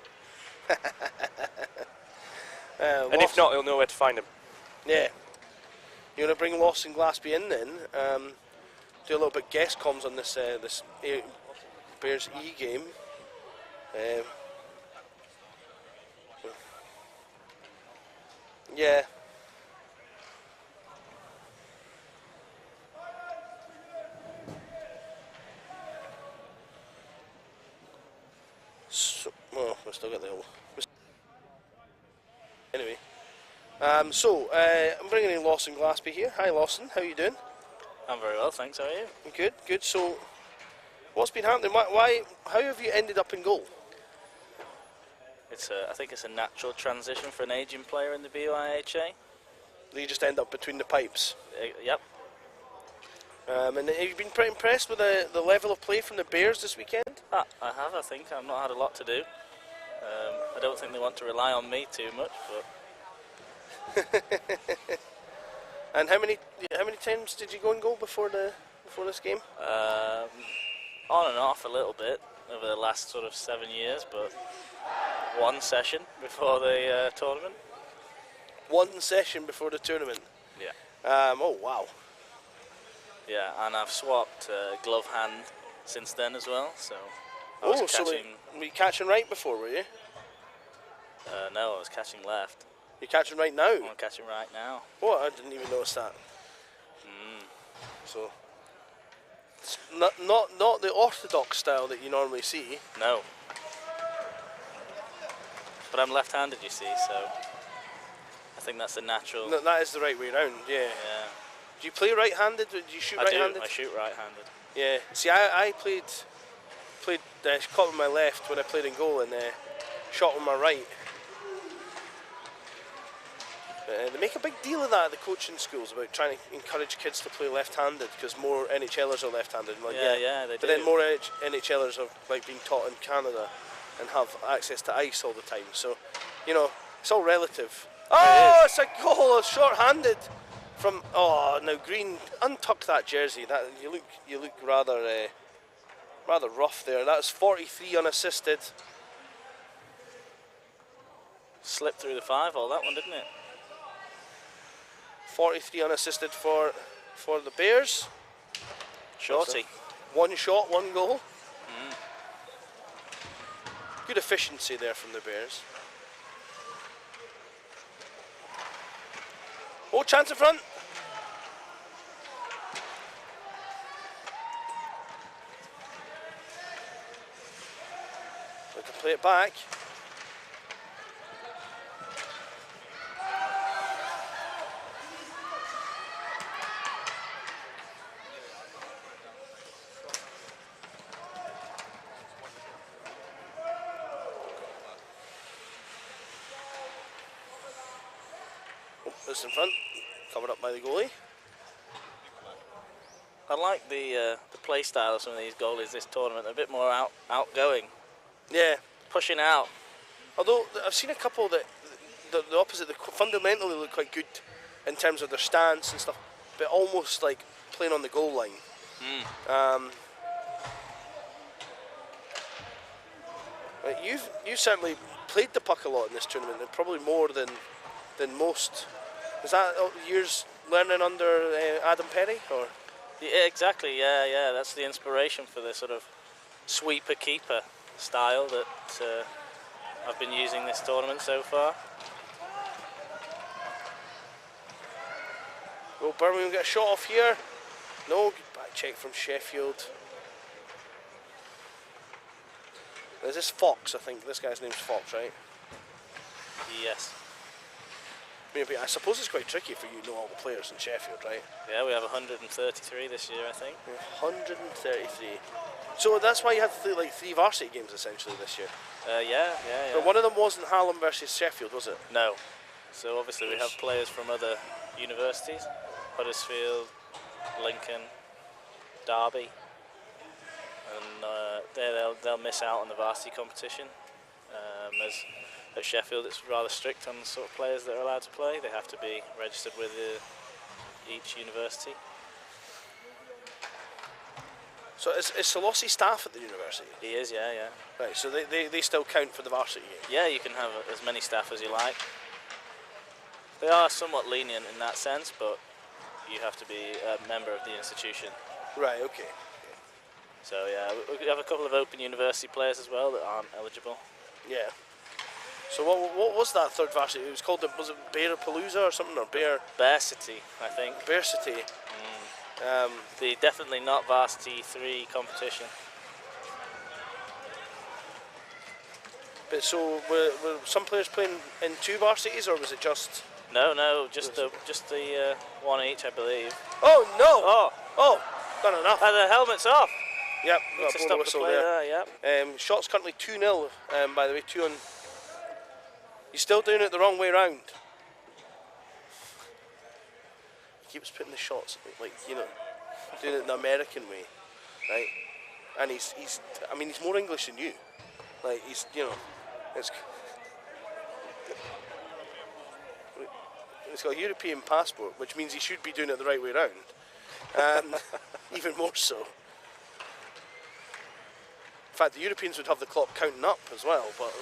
And if not, he'll know where to find him. Yeah. You want to bring Loss and Glasby in then? Do a little bit guest comms on this Bears E game. Yeah. So, well, we still got the old. Anyway, I'm bringing in Lawson Glasby here. Hi, Lawson. How are you doing? I'm very well, thanks. How are you? Good. So, what's been happening? How have you ended up in goal? I think it's a natural transition for an aging player in the BUIHA. You just end up between the pipes. Yep. And have you been pretty impressed with the level of play from the Bears this weekend? I have. I think I've not had a lot to do. I don't think they want to rely on me too much, but. And how many times did you go and goal before this game? On and off a little bit over the last sort of 7 years, but 1 session before the tournament. 1 session before the tournament. Yeah. Oh wow. Yeah, and I've swapped glove hand since then as well. So. So were you catching right before, were you? No, I was catching left. You're catching right now? I'm catching right now. What? I didn't even notice that. So, it's not the orthodox style that you normally see. No. But I'm left-handed, you see, so I think that's the natural. No, that is the right way around. Yeah. Yeah. Do you play right-handed? Do you shoot right-handed? I shoot right-handed. Yeah. See, I played caught with my left when I played in goal and shot with my right. They make a big deal of that at the coaching schools about trying to encourage kids to play left-handed because more NHLers are left-handed. Like, yeah, they do. But then more NHLers are like being taught in Canada and have access to ice all the time. So, it's all relative. Oh, it's a goal! It's short-handed from. Oh, now Green, untuck that jersey. That you look rather rough there. That was 43 unassisted. Slipped through the 5-hole, that one, didn't it? 43 unassisted for the Bears. Shorty. 1 shot, 1 goal. Good efficiency there from the Bears. Oh, chance in front. it back. Oh, it's in front, covered up by the goalie. I like the play style of some of these goalies this tournament. A bit more outgoing, Yeah. pushing out. Although I've seen a couple that the opposite, they fundamentally look quite good in terms of their stance and stuff, but almost like playing on the goal line. But you've certainly played the puck a lot in this tournament, and probably more than most. Is that years learning under Adam Perry, or? Yeah, exactly. Yeah. That's the inspiration for the sort of sweeper keeper style that I've been using this tournament so far. Will Birmingham get a shot off here? No, good back check from Sheffield. Is this Fox? I think this guy's name's Fox, right? Yes. I suppose it's quite tricky for you to know all the players in Sheffield, right? Yeah, we have 133 this year, I think. 133. So that's why you had like 3 varsity games essentially this year. Yeah. But one of them wasn't Hallam versus Sheffield, was it? No. So obviously we have players from other universities, Huddersfield, Lincoln, Derby, and they'll miss out on the varsity competition. As at Sheffield, it's rather strict on the sort of players that are allowed to play. They have to be registered with each university. So is Solossi staff at the university? He is, yeah. Right, so they still count for the varsity game? Yeah, you can have as many staff as you like. They are somewhat lenient in that sense, but you have to be a member of the institution. Right, okay. So yeah, we have a couple of open university players as well that aren't eligible. Yeah. So what was that third varsity? It was called, was it Bear Palooza or something, or Bear City, I think. Bear City. The definitely not varsity 3 competition. But so were some players playing in 2 varsities, or was it just? No, just the one each, I believe. Oh no! Oh, done enough. The helmet's off. Yep, Need got to a blow stop the the whistle play there. there. Yep. Shots currently 2-0. By the way, 2 on. He's still doing it the wrong way round. He keeps putting the shots like doing it the American way, right? And he's more English than you. Like he's he's got a European passport, which means he should be doing it the right way round. Even more so. In fact, the Europeans would have the clock counting up as well, but.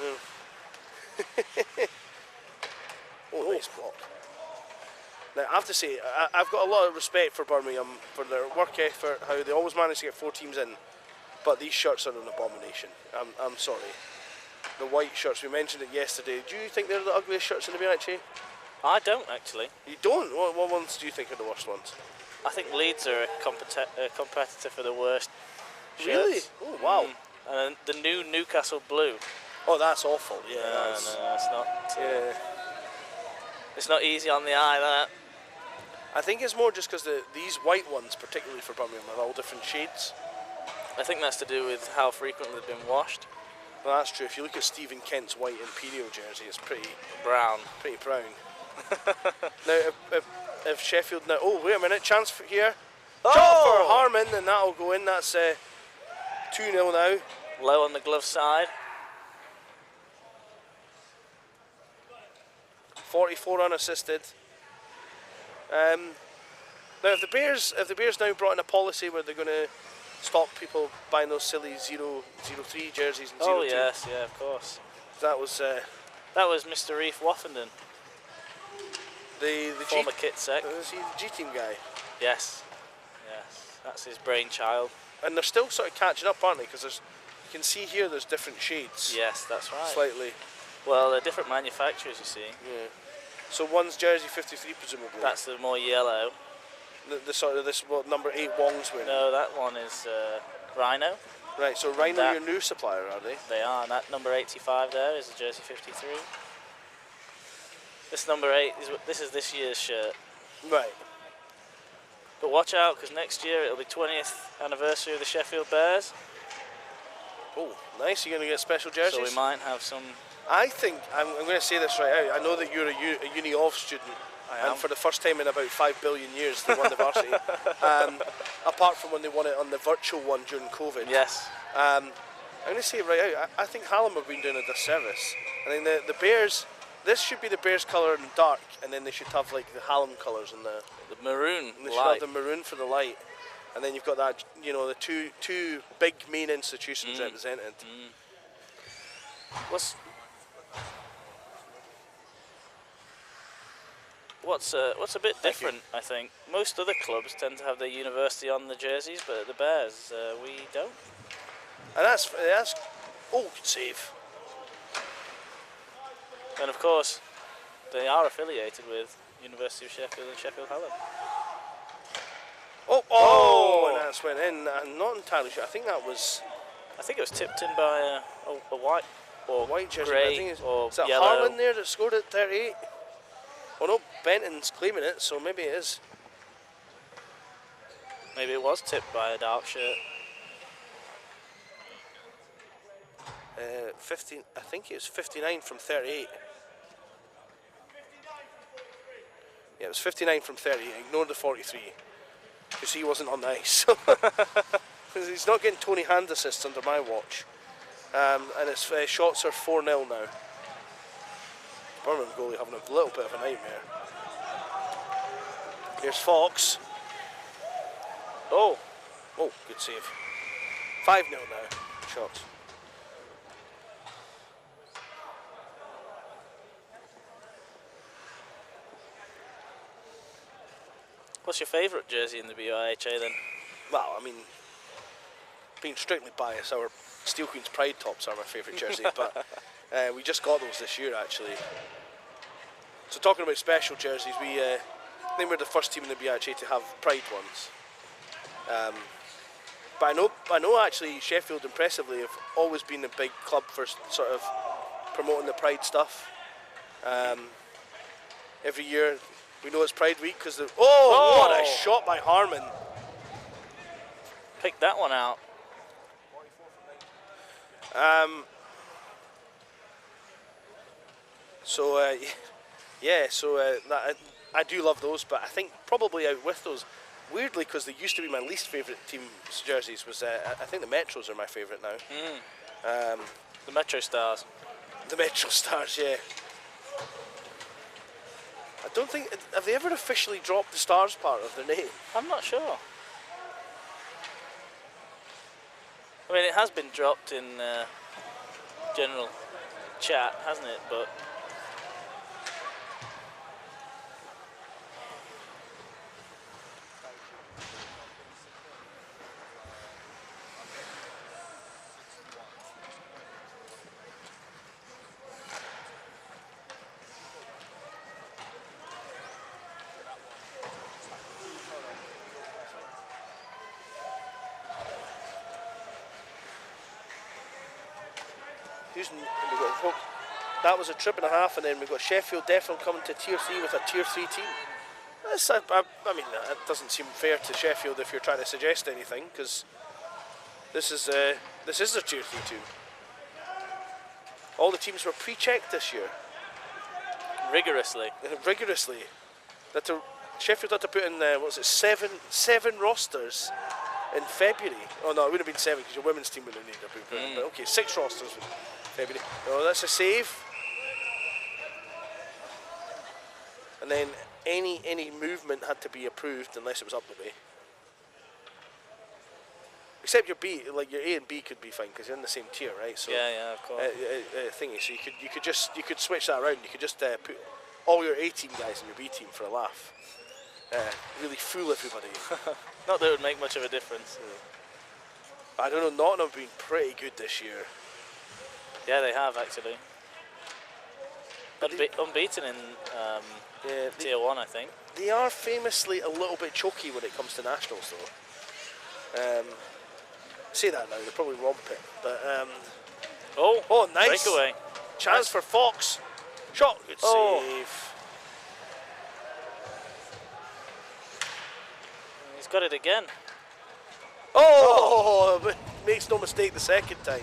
Oh, nice block. Now, I have to say, I've got a lot of respect for Birmingham, for their work effort, how they always manage to get 4 teams in, but these shirts are an abomination. I'm sorry. The white shirts, we mentioned it yesterday. Do you think they're the ugliest shirts in the BUIHA? I don't actually. You don't? What ones do you think are the worst ones? I think Leeds are a competitor for the worst shirts. Really? Oh, wow. And the new Newcastle blue. Oh, that's awful. Yeah, No, it's not. Yeah. It's not easy on the eye, that. I think it's more just because these white ones, particularly for Birmingham, have all different shades. I think that's to do with how frequently they've been washed. Well, that's true. If you look at Stephen Kent's white Imperial jersey, it's pretty Brown. brown. Now, if Sheffield now... Oh, wait a minute. Chance for here. Shot for Harmon, and that'll go in. That's 2-0 now. Low on the glove side. 44 unassisted. Now, if the Bears now brought in a policy where they're going to stop people buying those silly 0-3 jerseys and 0-2. Oh yes, yeah, of course. That was Mr. Reef Woffenden, the former kit sec. Is he the G team guy? Yes, that's his brainchild. And they're still sort of catching up, aren't they? Because you can see here there's different shades. Yes, that's right. Slightly. Well, they're different manufacturers, you see. Yeah. So one's jersey 53, presumably. That's the more yellow. The sort of this what number 8 Wong's wearing. No, that one is Rhino. Right, so Rhino that- your new supplier, are they? They are, and that number 85 there is a jersey 53. This number 8 is this year's shirt. Right. But watch out, because next year it'll be 20th anniversary of the Sheffield Bears. Oh, nice. You're going to get special jerseys? So we might have some. I think, I'm going to say this right out, I know that you're a Uni of student, and for the first time in about 5 billion years they won the varsity, apart from when they won it on the virtual one during COVID. Yes. I'm going to say it right out, I think Hallam have been doing a disservice. I think the Bears, this should be the Bears colour in dark, and then they should have like the Hallam colours in the maroon they should light. have the maroon for the light. And then you've got that, you know, the two big main institutions represented. What's a bit different, I think. Most other clubs tend to have their university on the jerseys, but at the Bears, we don't. And that's oh, good save. And of course, they are affiliated with University of Sheffield and Sheffield Hallam. Oh, and that's went in. I'm not entirely sure. I think that was. I think it was tipped in by a white or white jersey. grey I think or is that yellow. Harlan there that scored at 38? Oh no, Benton's claiming it, so maybe it is. Maybe it was tipped by a dark shirt. 15. I think it was 59 from 38. Yeah, it was 59 from 38. Ignore the 43. Because he wasn't on the ice. He's not getting Tony Hand assists under my watch. And his shots are 4-0 now. Birmingham goalie having a little bit of a nightmare. Here's Fox. Oh, good save. 5-0 now. Shots. What's your favourite jersey in the BUIHA then? Well, I mean, being strictly biased, our Steel Queen's Pride tops are my favourite jersey, but we just got those this year actually. So talking about special jerseys, I think we're the first team in the BUIHA to have Pride ones. But I know actually Sheffield impressively have always been a big club for sort of promoting the Pride stuff. Every year we know it's Pride Week because what a shot by Harmon. Pick that one out. I do love those, but I think probably out with those, weirdly, because they used to be my least favourite team's jerseys, was I think the Metros are my favourite now. The Metro Stars. The Metro Stars, yeah. I don't think, have they ever officially dropped the Stars part of their name? I'm not sure. I mean, it has been dropped in general chat, hasn't it? But that was a trip and a half, and then we've got Sheffield definitely coming to Tier 3 with a Tier 3 team. I mean, it doesn't seem fair to Sheffield if you're trying to suggest anything, because this is their Tier 3 team. All the teams were pre-checked this year. rigorously. Rigorously. Sheffield had to put in, seven rosters in February. Oh no, it would have been 7 because your women's team would have needed to put in. But okay, 6 rosters in February. Oh, that's a save. And then any movement had to be approved unless it was up the way. Except your B, like your A and B could be fine because you're in the same tier, right? So Yeah, of course. Thingy. So you could switch that around. You could just put all your A team guys in your B team for a laugh. Really fool everybody. Not that it would make much of a difference. I don't know. Nottingham have been pretty good this year. Yeah, they have actually. Unbeaten in Tier 1, I think. They are famously a little bit choky when it comes to nationals, though. Say that now, they probably romp it. But Oh, nice breakaway. chance for Fox. Shot, good save. He's got it again. Oh, makes no mistake the second time.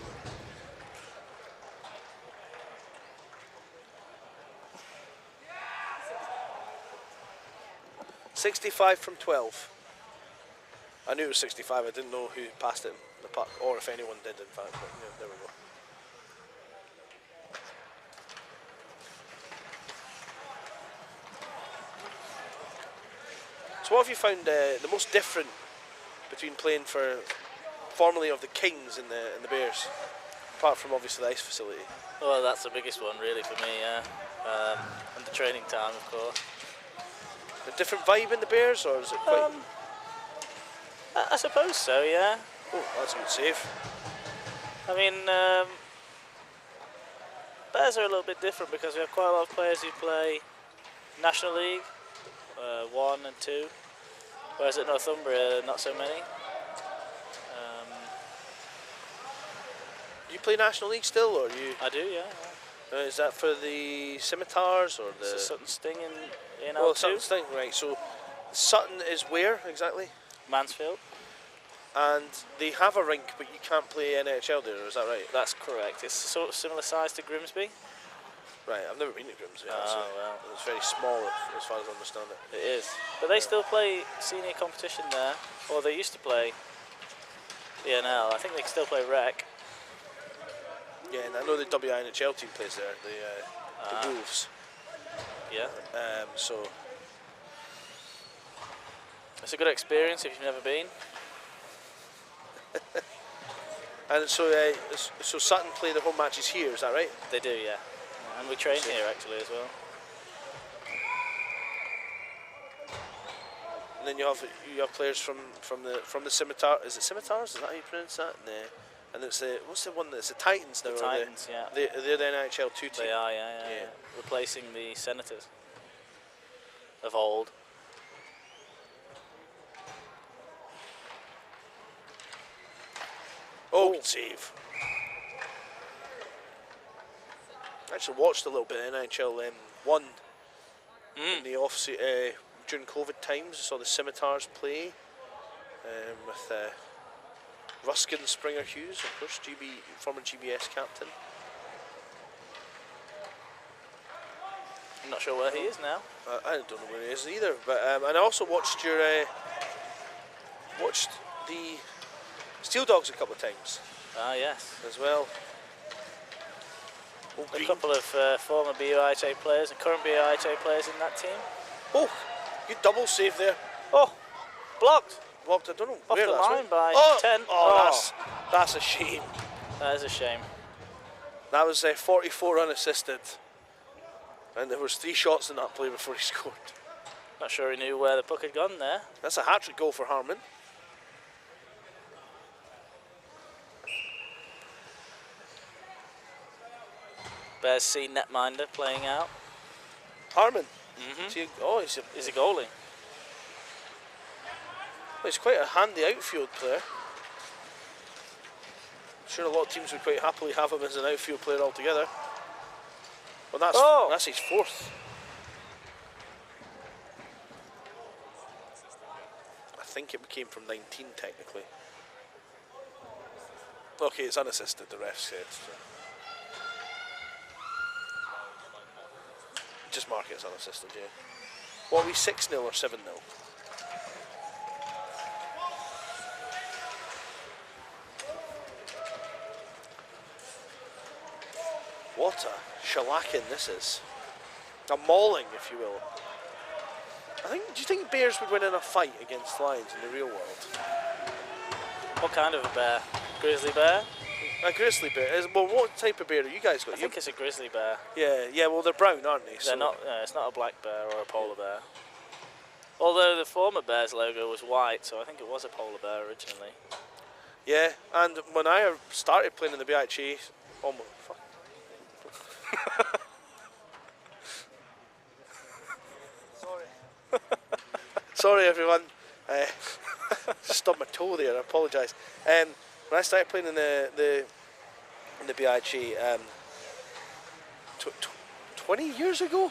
.65 from 12. I knew it was 65. I didn't know who passed it in the puck, or if anyone did, in fact. But yeah, there we go. So, what have you found the most different between playing for formerly of the Kings and the Bears, apart from obviously the ice facility? Well, that's the biggest one really for me, yeah. And the training time, of course. A different vibe in the Bears, or is it quite? I suppose so, yeah. Oh, that's a good save. I mean, Bears are a little bit different because we have quite a lot of players who play National League, 1 and 2, whereas at Northumbria, not so many. You play National League still, or you? I do, yeah. Is that for the Scimitars or It's the? a Sutton Sting in Well, R2. Sutton Sting, right? So Sutton is where exactly? Mansfield. And they have a rink, but you can't play NHL there. Is that right? That's correct. It's sort of similar size to Grimsby. Right. I've never been to Grimsby. Oh, well. It's very small, as far as I understand it. It is. But they still play senior competition there, or they used to play ENL. I think they still play rec. Yeah, and I know the WINHL team plays there, the Wolves. Yeah. So It's a good experience if you've never been. and so Sutton play their home matches here. Is that right? They do, yeah. And we train here actually as well. And then you have players from the Scimitar. Is it Scimitars? Is that how you pronounce that? And it's what's the one that's the Titans now? The Titans, yeah. They're the NHL 2 team. They are, yeah. Replacing the Senators of old. Oh, good save. I actually watched a little bit of NHL 1 in the during COVID times. I saw the Scimitars play with Ruskin Springer Hughes, of course, former GBS captain. I'm not sure where he is now. I don't know where he is either. But and I also watched watched the Steel Dogs a couple of times. Ah, yes. As well. A couple of former BUIHA players and current BUIHA players in that team. Oh, good double save there. Oh, blocked. Blocked. I don't know Off where the that's line by 10. Oh, that's a shame. That is a shame. That was 44 unassisted, and there was 3 shots in that play before he scored. Not sure he knew where the puck had gone there. That's a hat-trick goal for Harmon. Bears C netminder playing out. Harmon. Mm-hmm. He's a goalie. Well, he's quite a handy outfield player. I'm sure a lot of teams would quite happily have him as an outfield player altogether. Well, that's his 4th. I think it came from 19 technically. Okay, it's unassisted, the ref said. So. Just mark it as unassisted, yeah. What are we, 6-0 or 7-0? What a shellacking this is. A mauling, if you will. Do you think Bears would win in a fight against Lions in the real world? What kind of a bear? Grizzly bear? A grizzly bear. Well, what type of bear have you guys got? I think it's a grizzly bear. Yeah, well, they're brown, aren't they? They're not. It's not a black bear or a polar bear. Although the former Bears logo was white, so I think it was a polar bear originally. Yeah, and when I started playing in the BIHA, Sorry everyone, stubbed my toe there, I apologise. when I started playing in the BUIHA 20 years ago.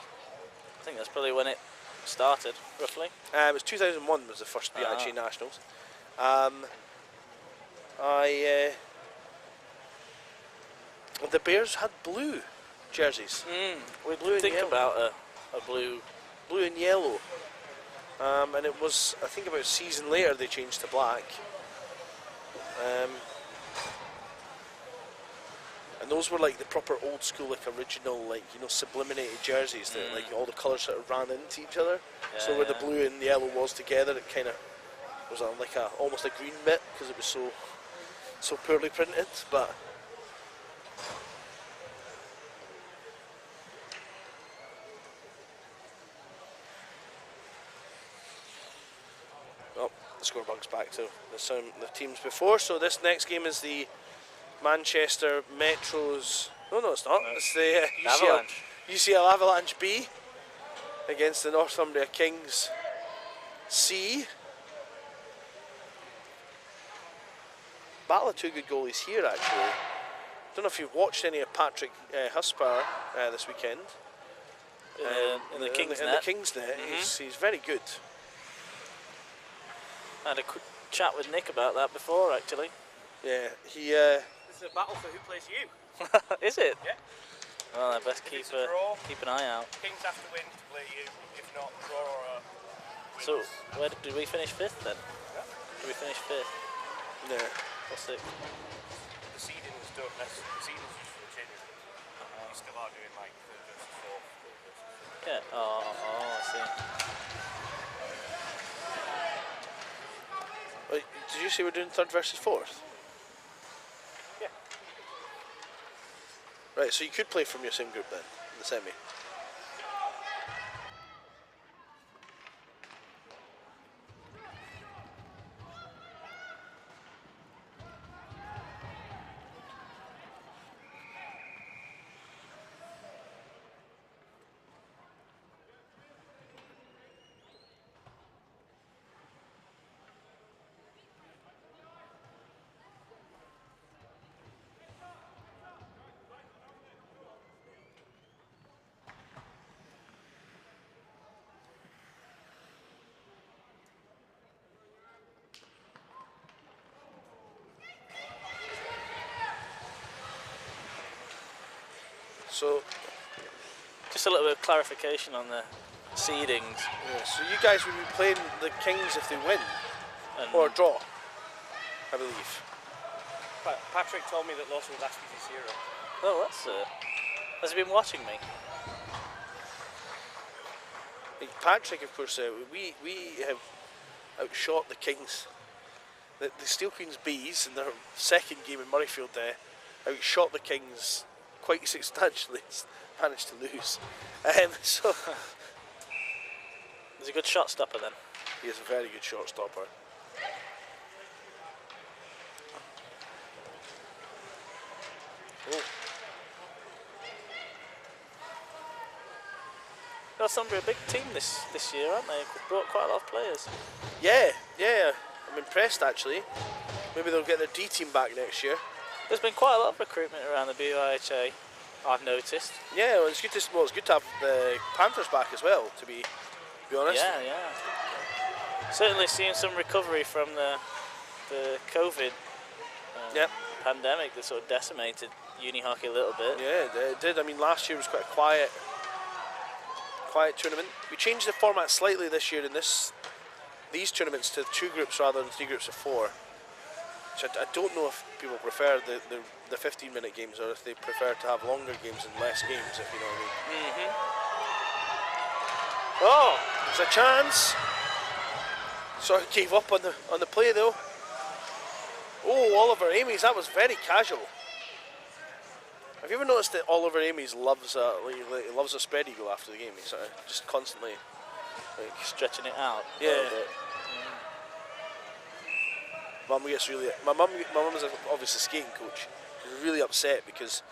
I think that's probably when it started, roughly. It was 2001 was the first BUIHA Nationals. The Bears had blue jerseys. We Blue and think yellow. about a blue. Blue and yellow. And it was, I think about a season later they changed to black. And those were like the proper old school, like original, like, you know, subliminated jerseys that like all the colours sort of ran into each other. Yeah, So where the yeah. blue and the yellow was together, it kind of was like a almost a green bit because it was so poorly printed. But oh, the scorebug's back to the teams before. So this next game is the Manchester Metros. No, it's not. It's the Avalanche. UCL Avalanche B against the Northumbria Kings C. Battle of two good goalies here, actually. Don't know if you've watched any of Patrick Huspower this weekend. In the King's in net. the King's net. He's very good. I had a quick chat with Nick about that before, actually. Yeah, he. This is a battle for who plays you. Is it? Yeah. Well, I best keep it's a draw, keep an eye out. Kings have to win to play you. If not, draw or win. So, where did we finish fifth then? Yeah. Did we finish fifth Yeah. or sixth? The seedings don't necessarily. The seedings usually change. You still are doing like third versus fourth. Yeah. Oh, I see. Wait, did you say we're doing third versus fourth? Yeah. Right, so you could play from your same group then, in the semi. So, Just a little bit of clarification on the seedings. yeah, so you guys will be playing the Kings if they win, And or draw, I believe. Patrick told me that Lawson was asking his hero. oh, that's has he been watching me? Like Patrick, of course, we have outshot the Kings. The Steel Queens Bees in their second game in Murrayfield outshot the Kings quite substantially. Managed to lose. So He's a good shot stopper then. he is a very good shot stopper. Oh. Northumbria a big team this year, aren't they? Brought quite a lot of players. Yeah, I'm impressed actually. Maybe they'll get their D team back next year. There's been quite a lot of recruitment around the BUIHA, I've noticed. Yeah, well, it's good to have the Panthers back as well. To be honest. Yeah. Certainly seeing some recovery from the COVID pandemic that sort of decimated uni hockey a little bit. Yeah, it did. I mean, last year was quite a quiet tournament. We changed the format slightly this year in these tournaments to 2 groups rather than 3 groups of 4. Which I don't know if people prefer the 15-minute games or if they prefer to have longer games and less games, if you know what I mean. Oh, there's a chance. Sort of gave up on the play though. Oh, Oliver Amies, that was very casual. Have you ever noticed that Oliver Amies loves a spread eagle after the game? He's sort of just constantly Stretching it out a Yeah. little bit. Mum gets really. My mum is obviously a skating coach. She's really upset because,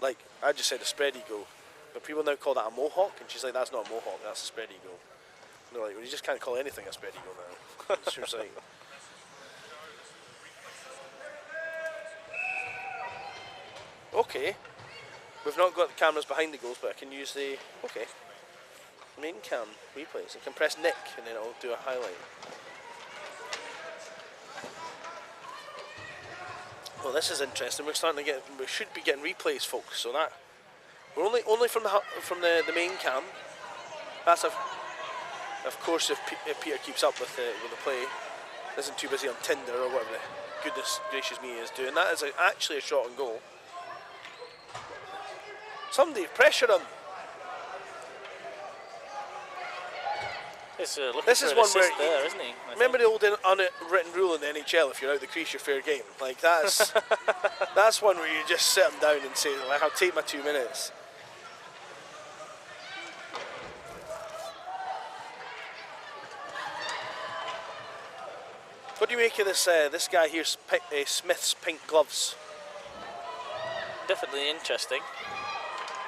like, I just said a spread eagle, but people now call that a mohawk, and she's like, "That's not a mohawk, that's a spread eagle." And they're like, "Well, you just can't call anything a spread eagle now." She was like, Okay. We've not got the cameras behind the goals, but I can use the... Okay. Main cam replays. I can press Nick and then it'll do a highlight. Well, this is interesting. We're starting to get... We should be getting replays, folks, so that... We're only from the main cam. That's of course if Peter keeps up with the play, isn't too busy on Tinder or whatever the goodness gracious me is doing. That is actually a shot on goal. Somebody pressure him. This is one where there, isn't he? Remember the old unwritten rule in the NHL: if you're out the crease, you're fair game. Like that's that's one where you just sit him down and say, like, "I'll take my 2 minutes." What do you make of this guy here, Smith's pink gloves? Definitely interesting.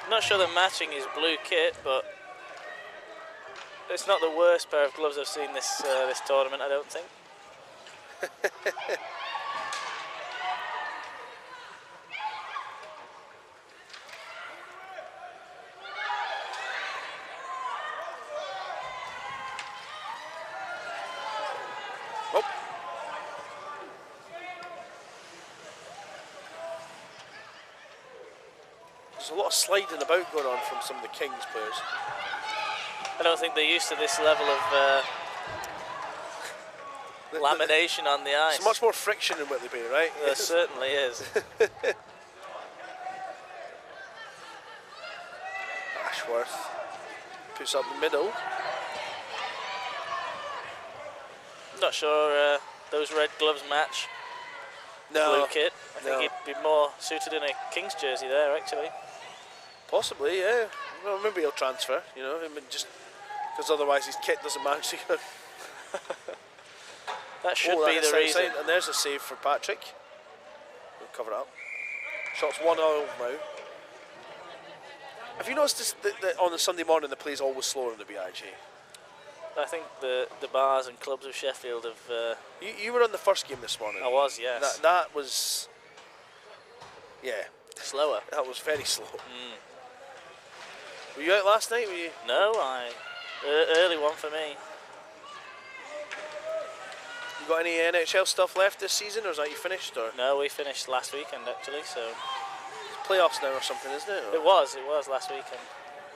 Not sure they're matching his blue kit, but it's not the worst pair of gloves I've seen this tournament, I don't think. Oh. There's a lot of sliding about going on from some of the Kings players. I don't think they're used to this level of lamination on the ice. It's much more friction in Whitley Bay, right? There certainly is. Ashworth puts up the middle. Not sure those red gloves match No. blue kit. I think he'd be more suited in a Kings jersey there, actually. Possibly, yeah. Well, maybe he'll transfer, you know, just because otherwise his kit doesn't match. That should be the reason. Outside, and there's a save for Patrick. We'll cover it up. Shots 1-0 now. Have you noticed this, that on a Sunday morning the play's always slower in the BIG? I think the bars and clubs of Sheffield have... You were on the first game this morning. I was, yes. That was... Yeah. Slower. That was very slow. Were you out last night? Were you? No, early one for me. You got any NHL stuff left this season, or is that you finished? Or No, we finished last weekend actually, so... It's playoffs now or something, isn't it? Or? It was last weekend.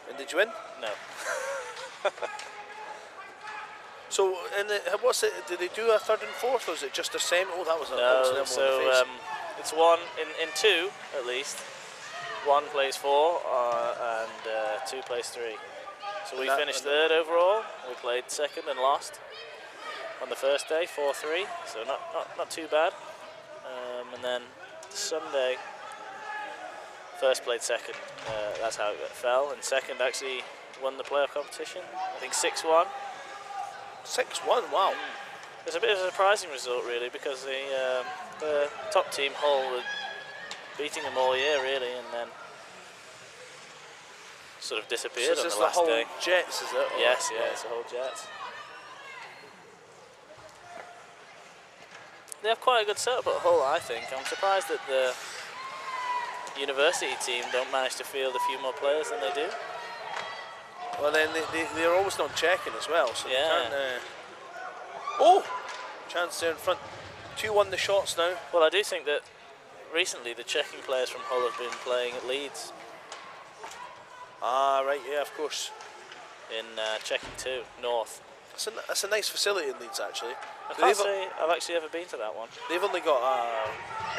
And did you win? No. So, what's it? Did they do a third and fourth, or was it just a semi? Oh, that was a No, so it's one in two at least. One plays 4 and 2 plays 3. So we finished third overall. We played second and lost on the first day, 4-3. So not too bad. And then Sunday, first played second. That's how it fell. And second actually won the playoff competition. I think 6-1. 6-1. Wow. It's a bit of a surprising result, really, because the top team, Hull, were beating them all year, really, and then sort of disappeared on the last whole day. Jets, is it? Yes, yeah, it's the whole Jets. They have quite a good setup at Hull, I think. I'm surprised that the university team don't manage to field a few more players than they do. Well, then they're always not checking as well, so Yeah. they can't... Oh! Chance there in front. 2-1 the shots now. Well, I do think that recently the checking players from Hull have been playing at Leeds Ah, right, yeah, of course. in checking 2, North. That's a nice facility in Leeds, actually. I can't say I've actually ever been to that one. They've only got a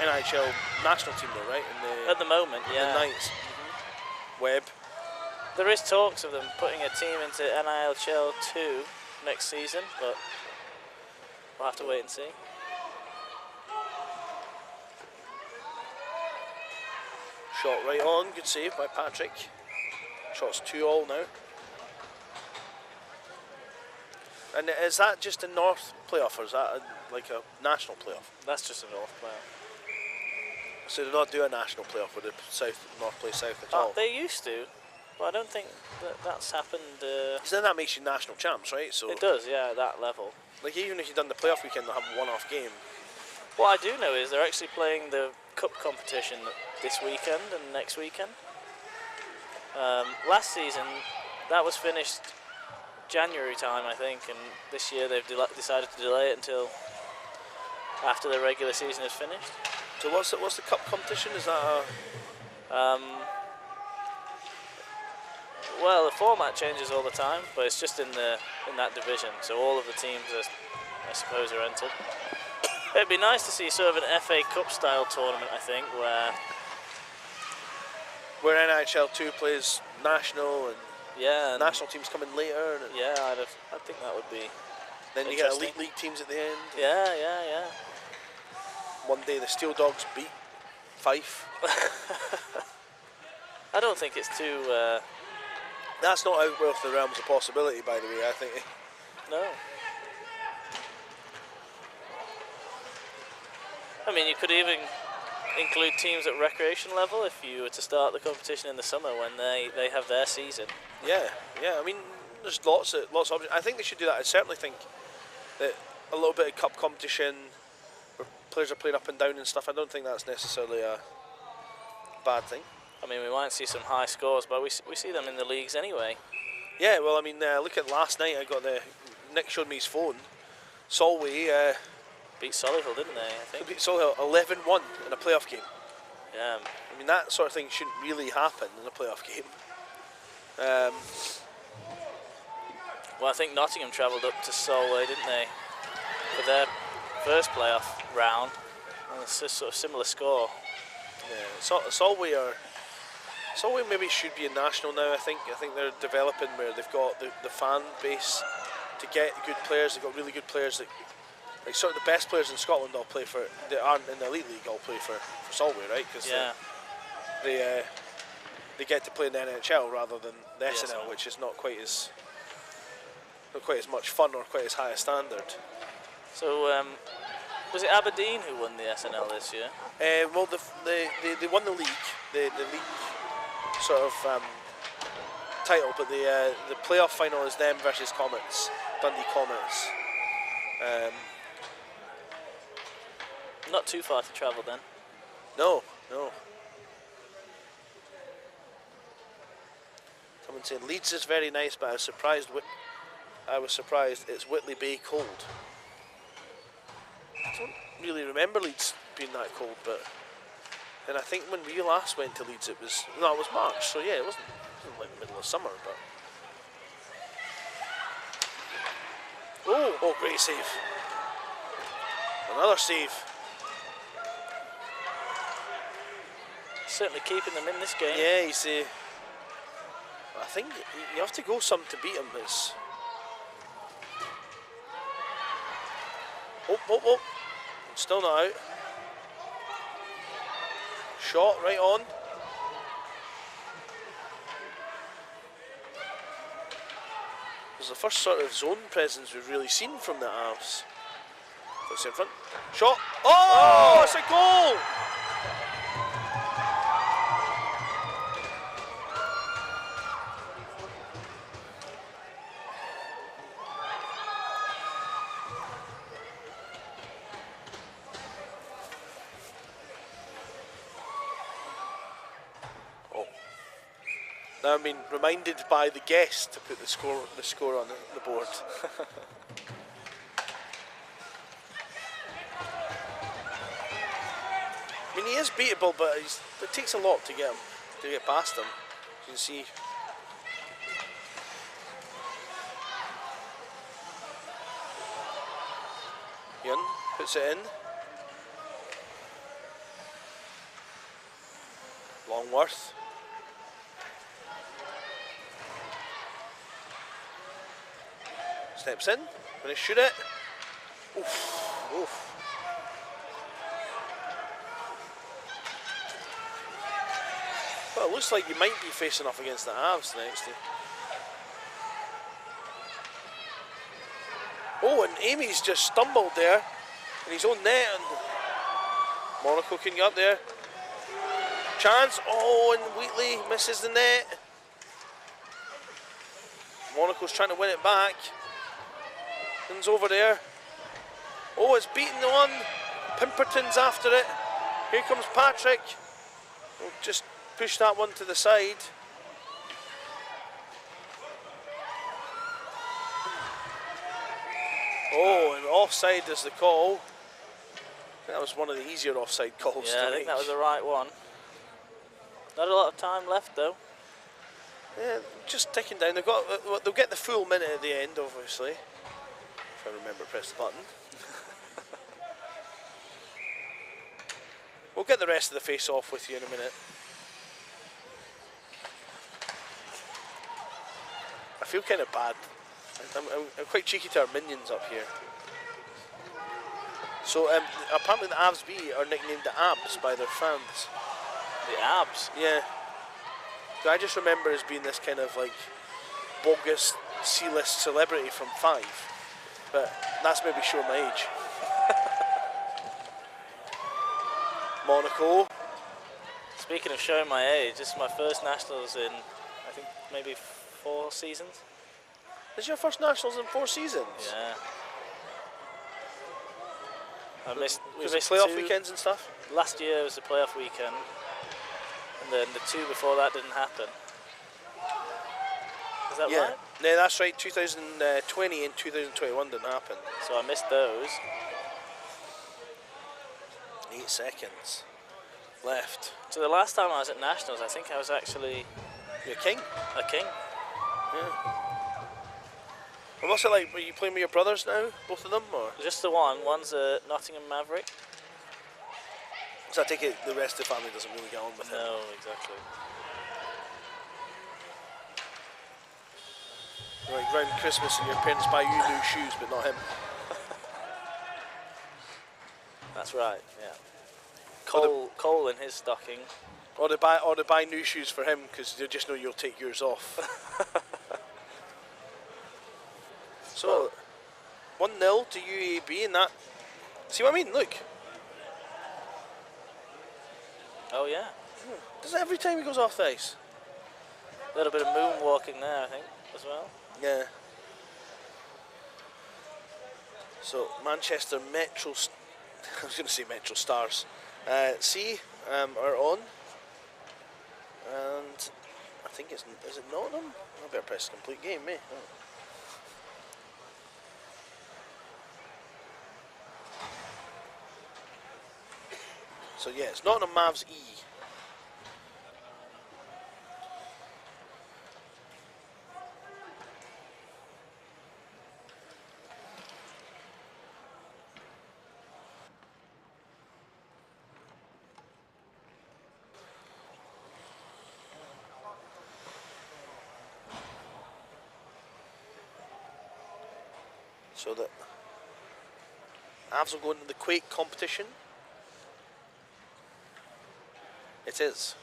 NHL national team though, right? At the moment, in yeah. the Knights. Webb. There is talks of them putting a team into NIHL 2 next season, but we'll have to wait and see. Shot right on, good save by Patrick. Shots 2-2 now. And is that just a North playoff, or is that like a national playoff? That's just a North player. So they don't do a national playoff where the North play South at all? They used to, but I don't think that's happened. Because then that makes you national champs, right? So it does, yeah, at that level. like even if you've done the playoff weekend, they'll have a one-off game. What I do know is they're actually playing the cup competition this weekend and next weekend. Last season, that was finished January time, I think, and this year they've decided to delay it until after the regular season is finished. So what's the cup competition? Is that Well, the format changes all the time, but it's just in that division, so all of the teams, I suppose, are entered. It'd be nice to see sort of an FA Cup style tournament, I think, where NHL 2 plays national and and national teams come in later? And yeah, I think that would be. then you get elite league teams at the end. Yeah. One day the Steel Dogs beat Fife. I don't think it's too. That's not out of the realms of possibility, by the way. I think. No. I mean, you could even include teams at recreation level if you were to start the competition in the summer when they have their season. Yeah. I mean, there's lots of options. I think they should do that. I certainly think that a little bit of cup competition where players are playing up and down and stuff. I don't think that's necessarily a bad thing. I mean, we might see some high scores, but we see them in the leagues anyway. Yeah. Well, I mean, look at last night. Nick showed me his phone. Solway Beat Solihull, didn't they? I think. beat Solihull 11-1 in a playoff game. Yeah. I mean, that sort of thing shouldn't really happen in a playoff game. Well, I think Nottingham travelled up to Solway, didn't they, for their first playoff round, and it's a sort of similar score. Yeah, Solway maybe should be a national now. I think they're developing where they've got the fan base to get good players. They've got really good players that. Like sort of the best players in Scotland all play for, that aren't in the elite league, all play for Solway, right? Because they get to play in the NHL rather than the SNL, which is not quite as much fun or quite as high a standard. So was it Aberdeen who won the SNL this year? Well, they won the league, the league sort of title, but the playoff final is them versus Comets, Dundee Comets. Not too far to travel then. No. Someone saying Leeds is very nice, but I was surprised it's Whitley Bay cold. I don't really remember Leeds being that cold, but and I think when we last went to Leeds it was March, so yeah, it wasn't like the middle of summer, but oh great save. Another save. Certainly keeping them in this game. Yeah, he's. I think you have to go some to beat him. It's. Oh! Still not out. Shot right on. It was the first sort of zone presence we've really seen from the Avs. Looks in front. Shot. Oh! It's a goal! Now I'm being reminded by the guest to put the score on the board. I mean, he is beatable, but it takes a lot to get past him. You can see. Yun puts it in. Longworth. Steps in, gonna shoot it. Oof. Well, it looks like you might be facing off against the Avs next. Oh, and Amy's just stumbled there in his own net, and Monaco couldn't get up there. Chance, oh, and Wheatley misses the net. Monaco's trying to win it back. Over there. Oh, it's beaten the one. Pimperton's after it. Here comes Patrick. We'll just push that one to the side. Oh, and offside is the call. That was one of the easier offside calls to Yeah, I make. think that was the right one. Not a lot of time left though. Yeah, just ticking down. They'll get the full minute at the end, obviously. If I remember, press the button. We'll get the rest of the face-off with you in a minute. I feel kind of bad. I'm quite cheeky to our minions up here. So apparently the Avs B are nicknamed the Abs by their fans. The abs. Yeah. So I just remember as being this kind of like bogus C-list celebrity from Five, but that's maybe showing my age. Monaco. Speaking of showing my age, this is my first Nationals in, I think, maybe 4 seasons. This is your first Nationals in 4 seasons? Yeah. I missed, we Was it missed playoff 2. weekends and stuff? Last year was the playoff weekend, and then the 2 before that didn't happen. Is that right? Yeah, that's right. 2020 and 2021 didn't happen. So I missed those. 8 seconds left. So the last time I was at Nationals, I think I was actually You're king. a king. Yeah. And what's it like? Are you playing with your brothers now? Both of them? Or? Just the one. One's a Nottingham Maverick. So I take it the rest of the family doesn't really get on with him. No, exactly. Like round Christmas and your parents buy you new shoes, but not him. That's right. Yeah. Cole in his stocking. Or they buy new shoes for him because they just know you'll take yours off. So 1-0 to UAB and that. See what I mean? Look. Oh yeah. Does it every time he goes off the ice? A little bit of moonwalking there, I think, as well. Yeah. So Manchester Metro, I was going to say Metro Stars, C are on, and I think is it Nottingham? I better press complete game, eh? Oh. So yeah, it's Nottingham Mavs E. So the Avs will go into the Quake competition. It is.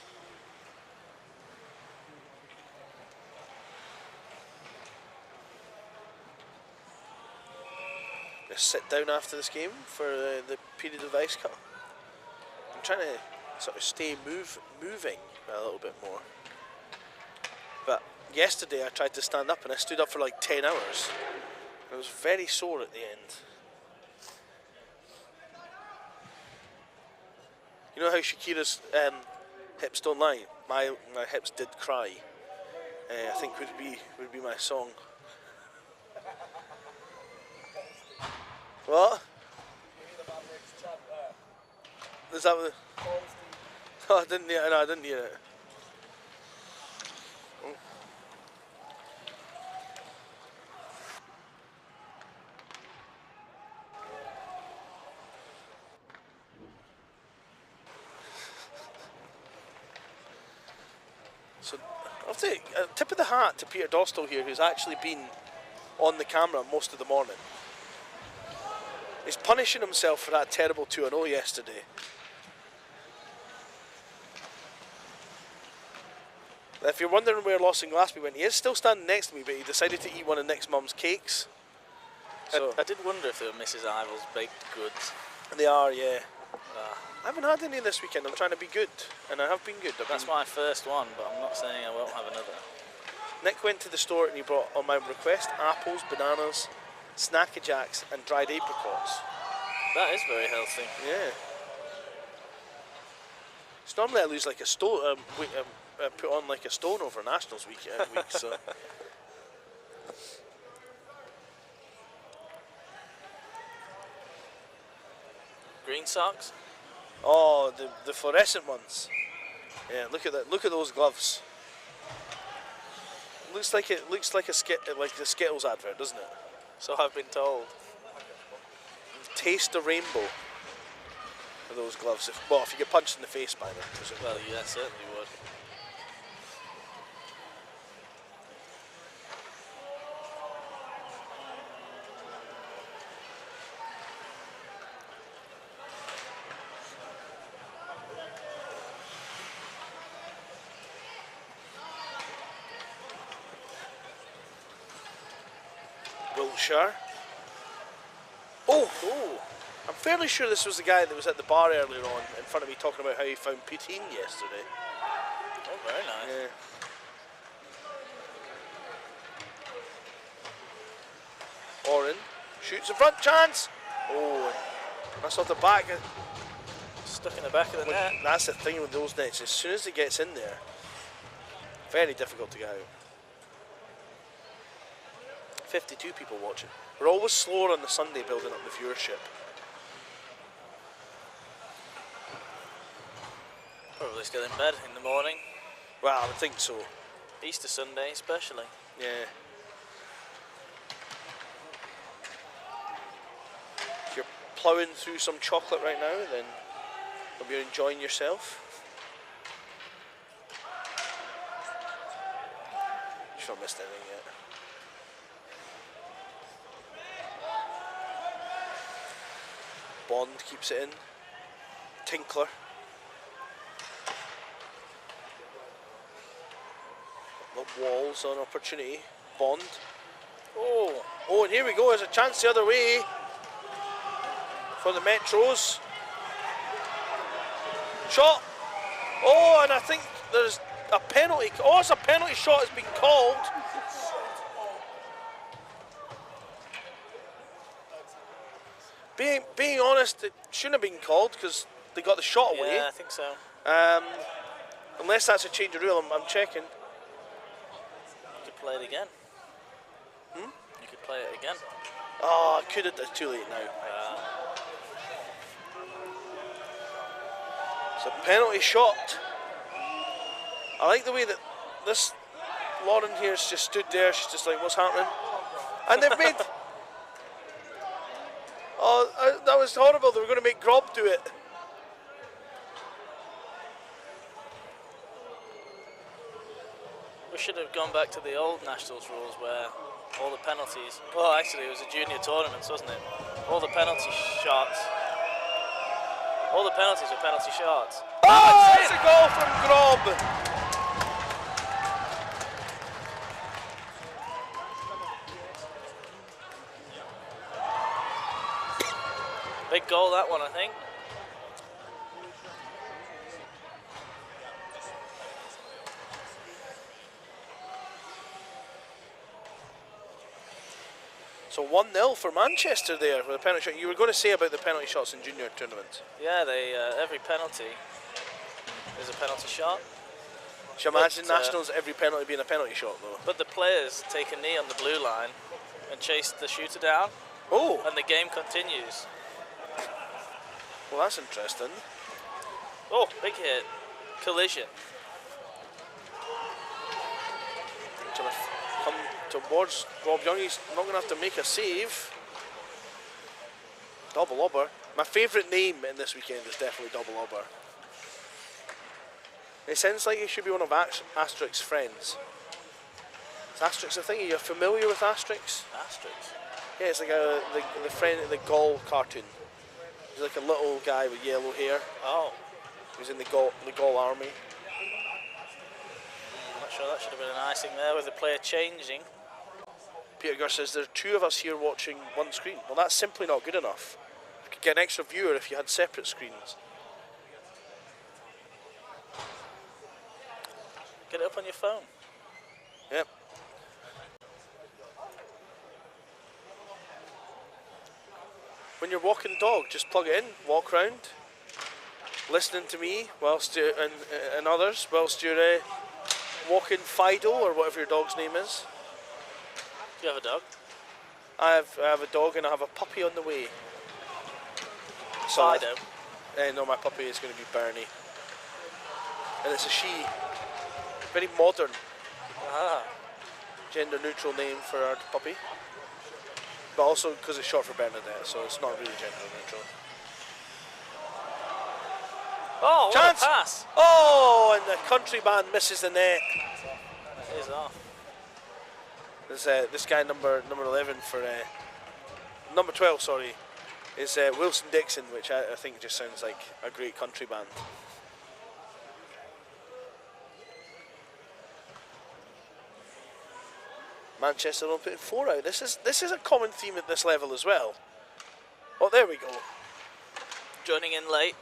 Just sit down after this game for the period of ice cut. I'm trying to sort of stay moving a little bit more. But yesterday I tried to stand up and I stood up for like 10 hours. I was very sore at the end. You know how Shakira's hips don't lie? My hips did cry. I think would be my song. What? Is that what? Oh, I didn't hear. No, I didn't hear it. Oh. So, I'll take a tip of the hat to Peter Dostal here, who's actually been on the camera most of the morning. He's punishing himself for that terrible 2-0 yesterday. If you're wondering where Lawson Glasby went, he is still standing next to me, but he decided to eat one of Nick's mum's cakes. So I did wonder if they were Mrs. Ivel's baked goods. they are, yeah. I haven't had any this weekend. I'm trying to be good, and I have been good. That's my first one, but I'm not saying I won't have another. Nick went to the store and he brought, on my request, apples, bananas, Snacky Jacks and dried apricots. That is very healthy. Yeah. So normally I lose like a stone, put on like a stone over Nationals week, so. Green socks. Oh, the fluorescent ones. Yeah, look at that. Look at those gloves. Looks like like the Skittles advert, doesn't it? So I've been told. Taste the rainbow. With those gloves. If you get punched in the face by them. Well, yeah, certainly would. Wiltshire. Oh! I'm fairly sure this was the guy that was at the bar earlier on in front of me talking about how he found poutine yesterday. Oh, very nice. Yeah. Oren shoots in front, chance! Oh, that's off the back. Stuck in the back of the net. That's the thing with those nets. As soon as it gets in there, very difficult to get out. 52 people watching. We're always slower on the Sunday building up the viewership. Probably still in bed in the morning. Well, I would think so. Easter Sunday especially. Yeah. If you're ploughing through some chocolate right now, then hope you're enjoying yourself. Just not missed anything yet. Bond keeps it in. Tinkler. The walls on opportunity. Bond. Oh, and here we go. There's a chance the other way for the Metros. Shot. Oh, and I think there's a penalty. Oh, it's a penalty shot has been called. Being honest, it shouldn't have been called because they got the shot away. Yeah, I think so. Unless that's a change of rule, I'm checking. You could play it again. You could play it again. Oh, I could have. It's too late now. It's a penalty shot. I like the way that this Lauren here's just stood there. She's just like, what's happening? And they've made. Oh, that was horrible. They were going to make Grob do it. We should have gone back to the old Nationals rules where all the penalties. Well, actually, it was a junior tournament, wasn't it? All the penalty shots. All the penalties were penalty shots. Oh, it's a goal from Grob. Big goal, that one, I think. So 1-0 for Manchester there for the penalty shot. You were going to say about the penalty shots in junior tournaments. Yeah, they every penalty is a penalty shot. Should you imagine Nationals every penalty being a penalty shot though? But the players take a knee on the blue line and chase the shooter down. Oh! And the game continues. Well, that's interesting. Oh, big hit. Collision. Trying to come towards Rob Young. He's not going to have to make a save. Double Obber. My favourite name in this weekend is definitely Double Obber. It sounds like he should be one of Asterix's friends. Is Asterix a thing? Are you familiar with Asterix? Asterix? Yeah, it's like the friend of the Gaul cartoon. He's like a little guy with yellow hair. Oh. He's in the Gaul army. I'm not sure, that should have been an icing there with the player changing. Peter Gur says there are two of us here watching one screen. Well, that's simply not good enough. You could get an extra viewer if you had separate screens. Get it up on your phone. Yep. when you're walking the dog, just plug it in, walk round, listening to me whilst you and others whilst you're walking Fido or whatever your dog's name is. Do you have a dog? I have a dog and I have a puppy on the way. So Fido. No, my puppy is going to be Bernie, and it's a she. Very modern, gender-neutral name for our puppy, but also because it's short for Bernadette, so it's not really gender-neutral. Oh, what Chance! a pass! Oh, and the country band misses the net. It is off. This guy number 11 for number 12, sorry, is Wilson Dixon, which I think just sounds like a great country band. Manchester are putting 4 out. This is a common theme at this level as well. Oh, there we go. Joining in late.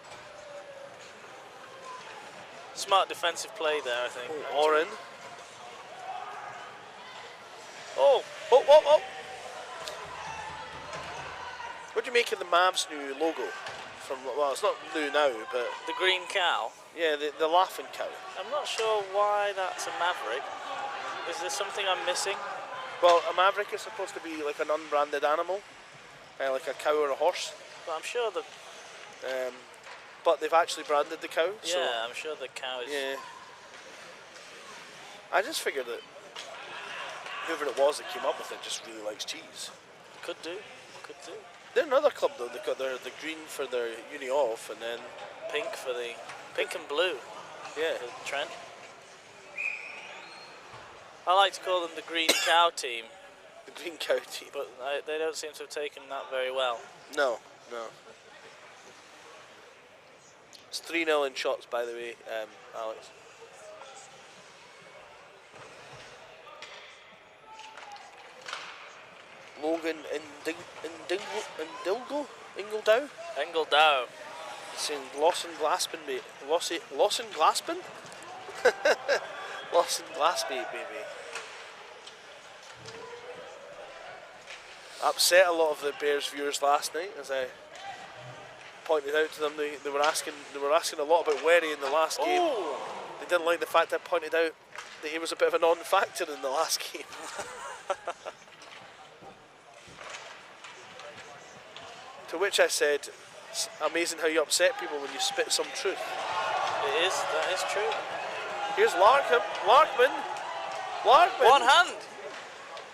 Smart defensive play there, I think. Oh, Oren. Oh! Oh! What do you make of the Mavs' new logo? Well, it's not new now, but The green cow. yeah, the laughing cow. I'm not sure why that's a maverick. Is there something I'm missing? Well, a maverick is supposed to be like an unbranded animal, like a cow or a horse. But I'm sure the But they've actually branded the cow. So, yeah, I'm sure the cow is. yeah. I just figured that whoever it was that came up with it just really likes cheese. Could do. They're another club though. They've got the green for their uni off, and then Pink for the pink and blue. yeah, For Trent. I like to call them the green cow team, the green cow team. but they don't seem to have taken that very well. No. It's 3-0 in shots, by the way, Alex. Logan Ingledow? Engledow. Saying Lawson Glaspin, mate. Lawson Glaspin? Lawson Glaspin, baby. Upset a lot of the Bears viewers last night, as I pointed out to them. They were asking a lot about Werry in the last game. Oh! They didn't like the fact I pointed out that he was a bit of a non-factor in the last game. To which I said, it's amazing how you upset people when you spit some truth. It is. That is true. Here's Larkman. One hand.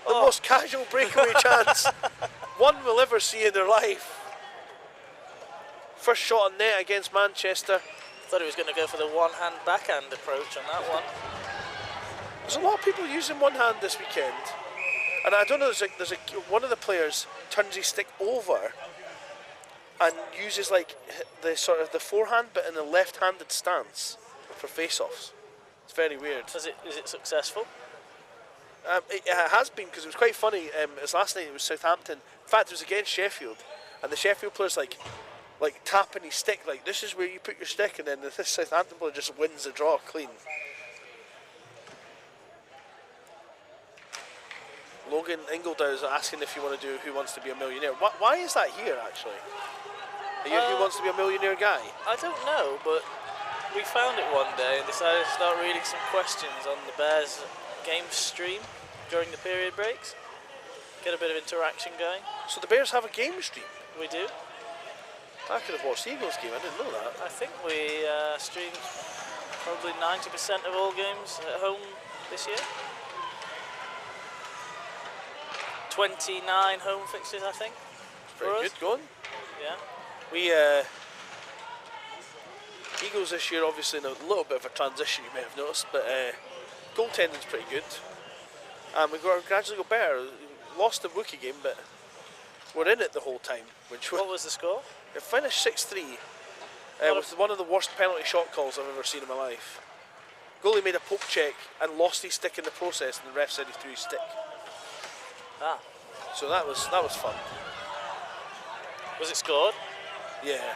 The most casual breakaway chance one will ever see in their life. First shot on net against Manchester. Thought he was going to go for the one-hand backhand approach on that one. There's a lot of people using one hand this weekend, and I don't know. There's one of the players turns his stick over and uses like the sort of the forehand, but in a left-handed stance for face-offs. It's very weird. Is it successful? It has been, because it was quite funny. It was last night. It was Southampton. In fact, it was against Sheffield, and the Sheffield player's like tapping his stick, like this is where you put your stick, and then this Southampton player just wins the draw clean. Logan Ingledow is asking if you want to do Who Wants to Be a Millionaire. Why is that here, actually? Are you a Who Wants to Be a Millionaire guy? I don't know, but we found it one day and decided to start reading some questions on the Bears game stream during the period breaks. Get a bit of interaction going. So the Bears have a game stream? We do. I could have watched the Eagles game, I didn't know that. I think we streamed probably 90% of all games at home this year. 29 home fixtures, I think. Pretty good going. Yeah. We Eagles this year obviously in a little bit of a transition, you may have noticed, but goaltending's pretty good. And we gradually got better. Lost the Wookiee game, but we're in it the whole time. What was the score? It finished 6-3 with one of the worst penalty shot calls I've ever seen in my life. Goalie made a poke check and lost his stick in the process, and the ref said he threw his stick. Ah. So that was fun. Was it scored? Yeah.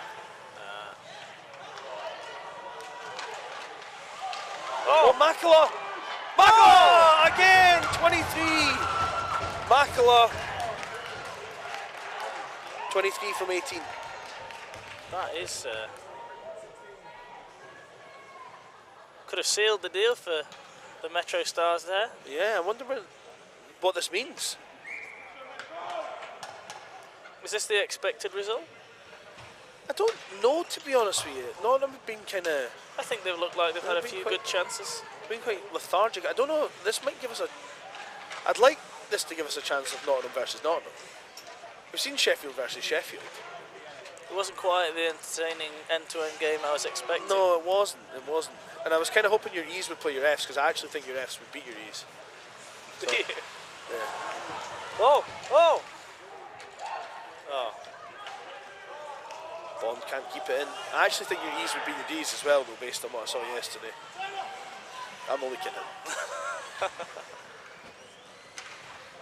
Oh, Makela! Makela again, 23. Makela 23 from 18. That is... could have sealed the deal for the Metro Stars there. Yeah, I wonder what this means. Is this the expected result? I don't know, to be honest with you. None of them have been kind of... I think they've looked like they've had a They've been few quite- good chances. been quite lethargic. I don't know, this might give us a... I'd like this to give us a chance of Nottingham versus Nottingham. We've seen Sheffield versus Sheffield. It wasn't quite the entertaining end-to-end game I was expecting. No, it wasn't. It wasn't. And I was kind of hoping your E's would play your F's, because I actually think your F's would beat your E's. So, yeah. Oh! Oh! Oh. Bond can't keep it in. I actually think your E's would beat your D's as well, though, based on what I saw yesterday. I'm only kidding.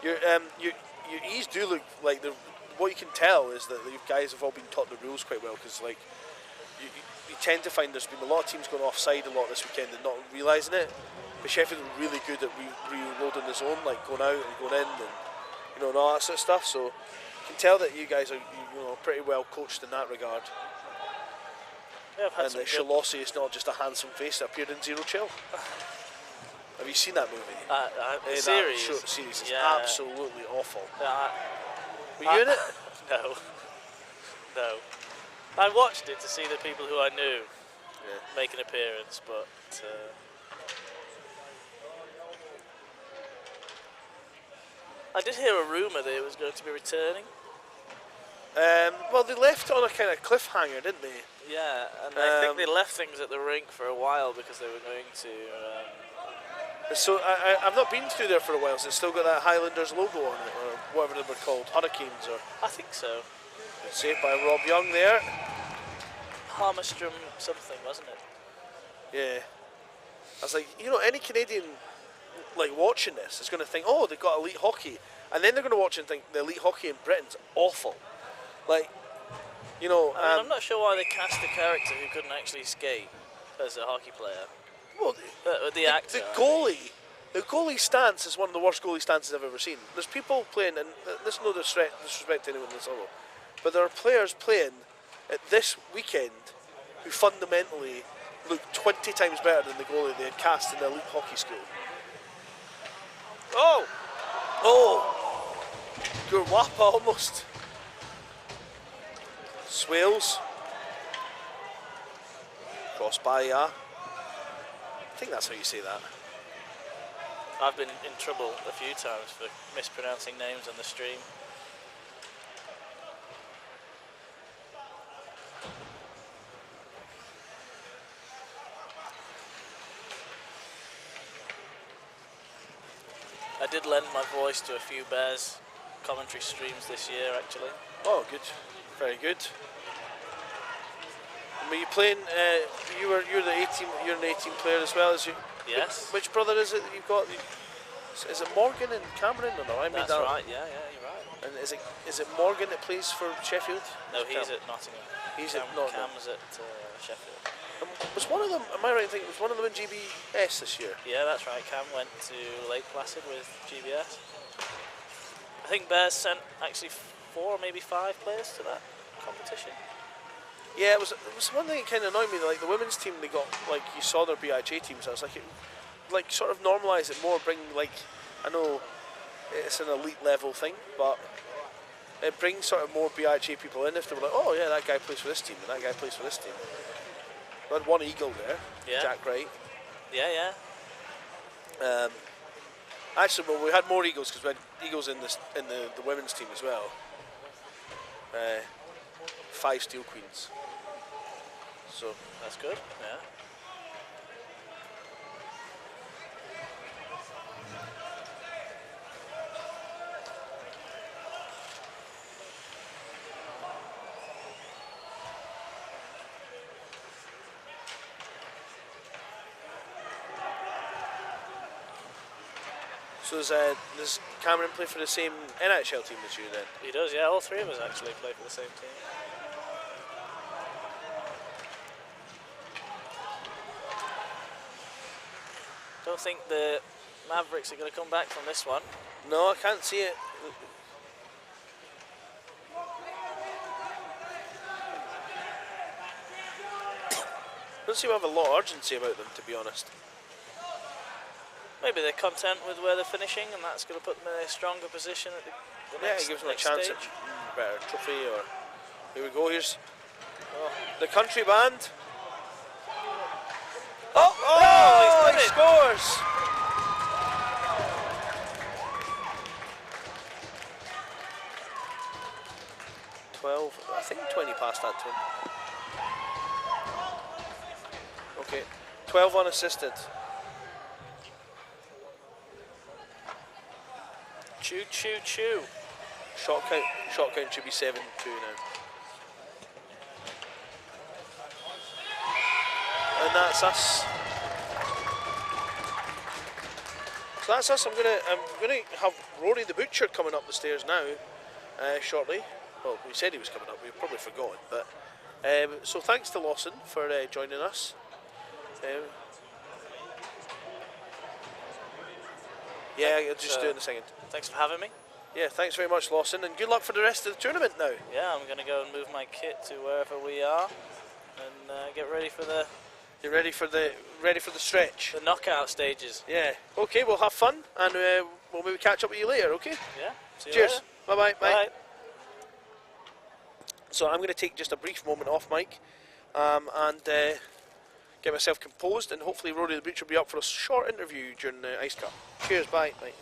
Your E's do look like they're... What you can tell is that you guys have all been taught the rules quite well, because like you tend to find there's been a lot of teams going offside a lot this weekend and not realising it. But Sheffield are really good at reloading the zone, like going out and going in, and all that sort of stuff. So you can tell that you guys are pretty well coached in that regard. Yeah, I've had And some that good... Shalossi is not just a handsome face that appeared in Zero Chill. Have you seen that movie? the That series? series is Yeah. absolutely awful. Yeah, Were you in it? No. No. I watched it to see the people who I knew make an appearance, but... I did hear a rumour that it was going to be returning. Well, they left it on a kind of cliffhanger, didn't they? Yeah, and I think they left things at the rink for a while because they were going to... So I've not been through there for a while, so it's still got that Highlanders logo on it, or whatever they were called, Hurricanes, or I think so. saved by Rob Young there. Harmastrom something, wasn't it? Yeah. I was like, any Canadian like watching this is going to think, oh, they've got elite hockey, and then they're going to watch and think the elite hockey in Britain's awful. Like, I'm not sure why they cast a character who couldn't actually skate as a hockey player. well, The actor. The goalie stance is one of the worst goalie stances I've ever seen. There's people playing, and there's no disrespect to anyone in this level, but there are players playing at this weekend who fundamentally look 20 times better than the goalie they had cast in the elite hockey school. Oh! Gurwapa almost. Swales. Cross BUIHA. I think that's how you say that. I've been in trouble a few times for mispronouncing names on the stream. I did lend my voice to a few Bears commentary streams this year, actually. Oh, good. Very good. Were you playing? You're the 18. You're an 18 player as well as you. Yes. Which brother is it that you've got? Is it Morgan and Cameron? Or no, I made That's that. right. Yeah, you're right. And is it Morgan that plays for Sheffield? No, he's at Nottingham. He's at Nottingham. Cam's at Sheffield. Was one of them? Am I right in thinking was one of them in GBS this year? Yeah, that's right. Cam went to Lake Placid with GBS. I think Bears sent actually 4 or maybe 5 players to that competition. Yeah, it was one thing that kind of annoyed me. Like the women's team, they got like you saw their BIJ teams. I was like, sort of normalise it more. Bring like, I know it's an elite level thing, but it brings sort of more BIJ people in. If they were like, oh yeah, that guy plays for this team and that guy plays for this team. We had one Eagle there, Yeah. Jack Wright. Yeah. Actually, well, we had more Eagles because we had Eagles in the women's team as well. 5 Steel Queens. So That's good. Yeah. So does Cameron play for the same NHL team as you then? He does, yeah. All 3 of us actually play for the same team. Don't think the Mavericks are going to come back from this one. No, I can't see it. Don't seem to have a lot of urgency about them, to be honest. Maybe they're content with where they're finishing, and that's going to put them in a stronger position at the Yeah, next, it gives them a next chance stage. at better trophy. Or here we go. Here's the country band. Oh, he scores! I think 20 past that to him. Okay, 12 unassisted. Choo, choo, choo. Shot count should be 7-2 now. And that's us. So that's us. I'm gonna have Rory the Butcher coming up the stairs now, shortly. Well, we said he was coming up. We've probably forgotten, but so thanks to Lawson for joining us. Yeah, I'll just do it in a second. Thanks for having me. Yeah, thanks very much, Lawson, and good luck for the rest of the tournament now. Yeah, I'm going to go and move my kit to wherever we are and get ready for the You're ready for the stretch. knockout stages. Yeah. Okay, we'll have fun, and we'll maybe catch up with you later. Okay. Yeah. See you Cheers. later. Bye-bye. Bye. Bye. So I'm going to take just a brief moment off mic, and get myself composed, and hopefully Rory the Butcher will be up for a short interview during the Ice Cup. Cheers. Bye. Bye.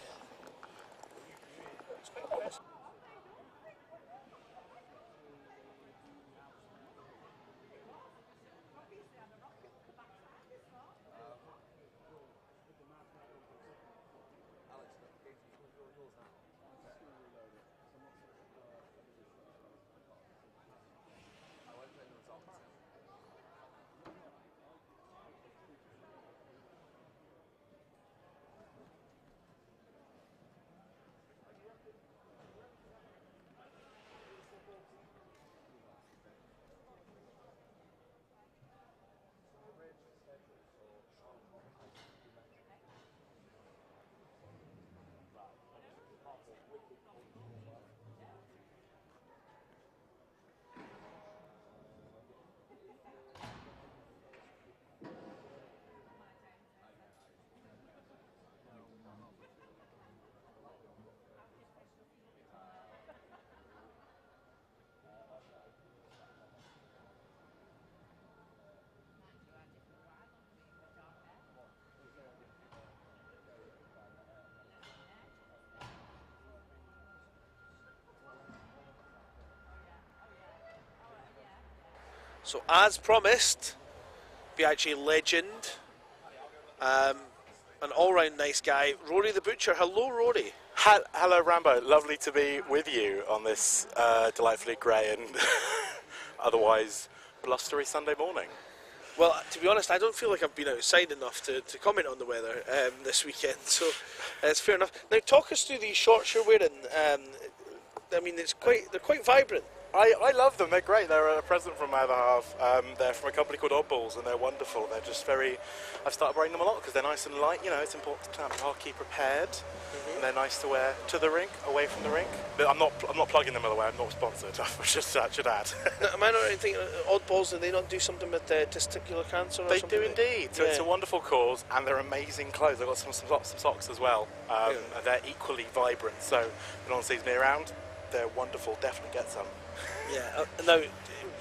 So as promised, BUIHA legend, an all-round nice guy, Rory the Butcher. Hello, Rory. Hello, Rambo. Lovely to be with you on this delightfully grey and otherwise blustery Sunday morning. Well, to be honest, I don't feel like I've been outside enough to comment on the weather this weekend, so it's fair enough. Now, talk us through these shorts you're wearing. I mean, they're quite vibrant. I love them. They're great. They're a present from my other half. They're from a company called Oddballs, and they're wonderful. They're just very... I've started wearing them a lot because they're nice and light. You know, it's important to have hockey prepared. And they're nice to wear to the rink, away from the rink. But I'm not plugging them, by the way. I'm not sponsored. I should add. Am I not right thinking Oddballs, do they not do something with testicular cancer or They something? do indeed. So Yeah. it's a wonderful cause, and they're amazing clothes. I've got some socks as well. And they're equally vibrant. So if anyone sees me around, they're wonderful. Definitely get some. Yeah. Now,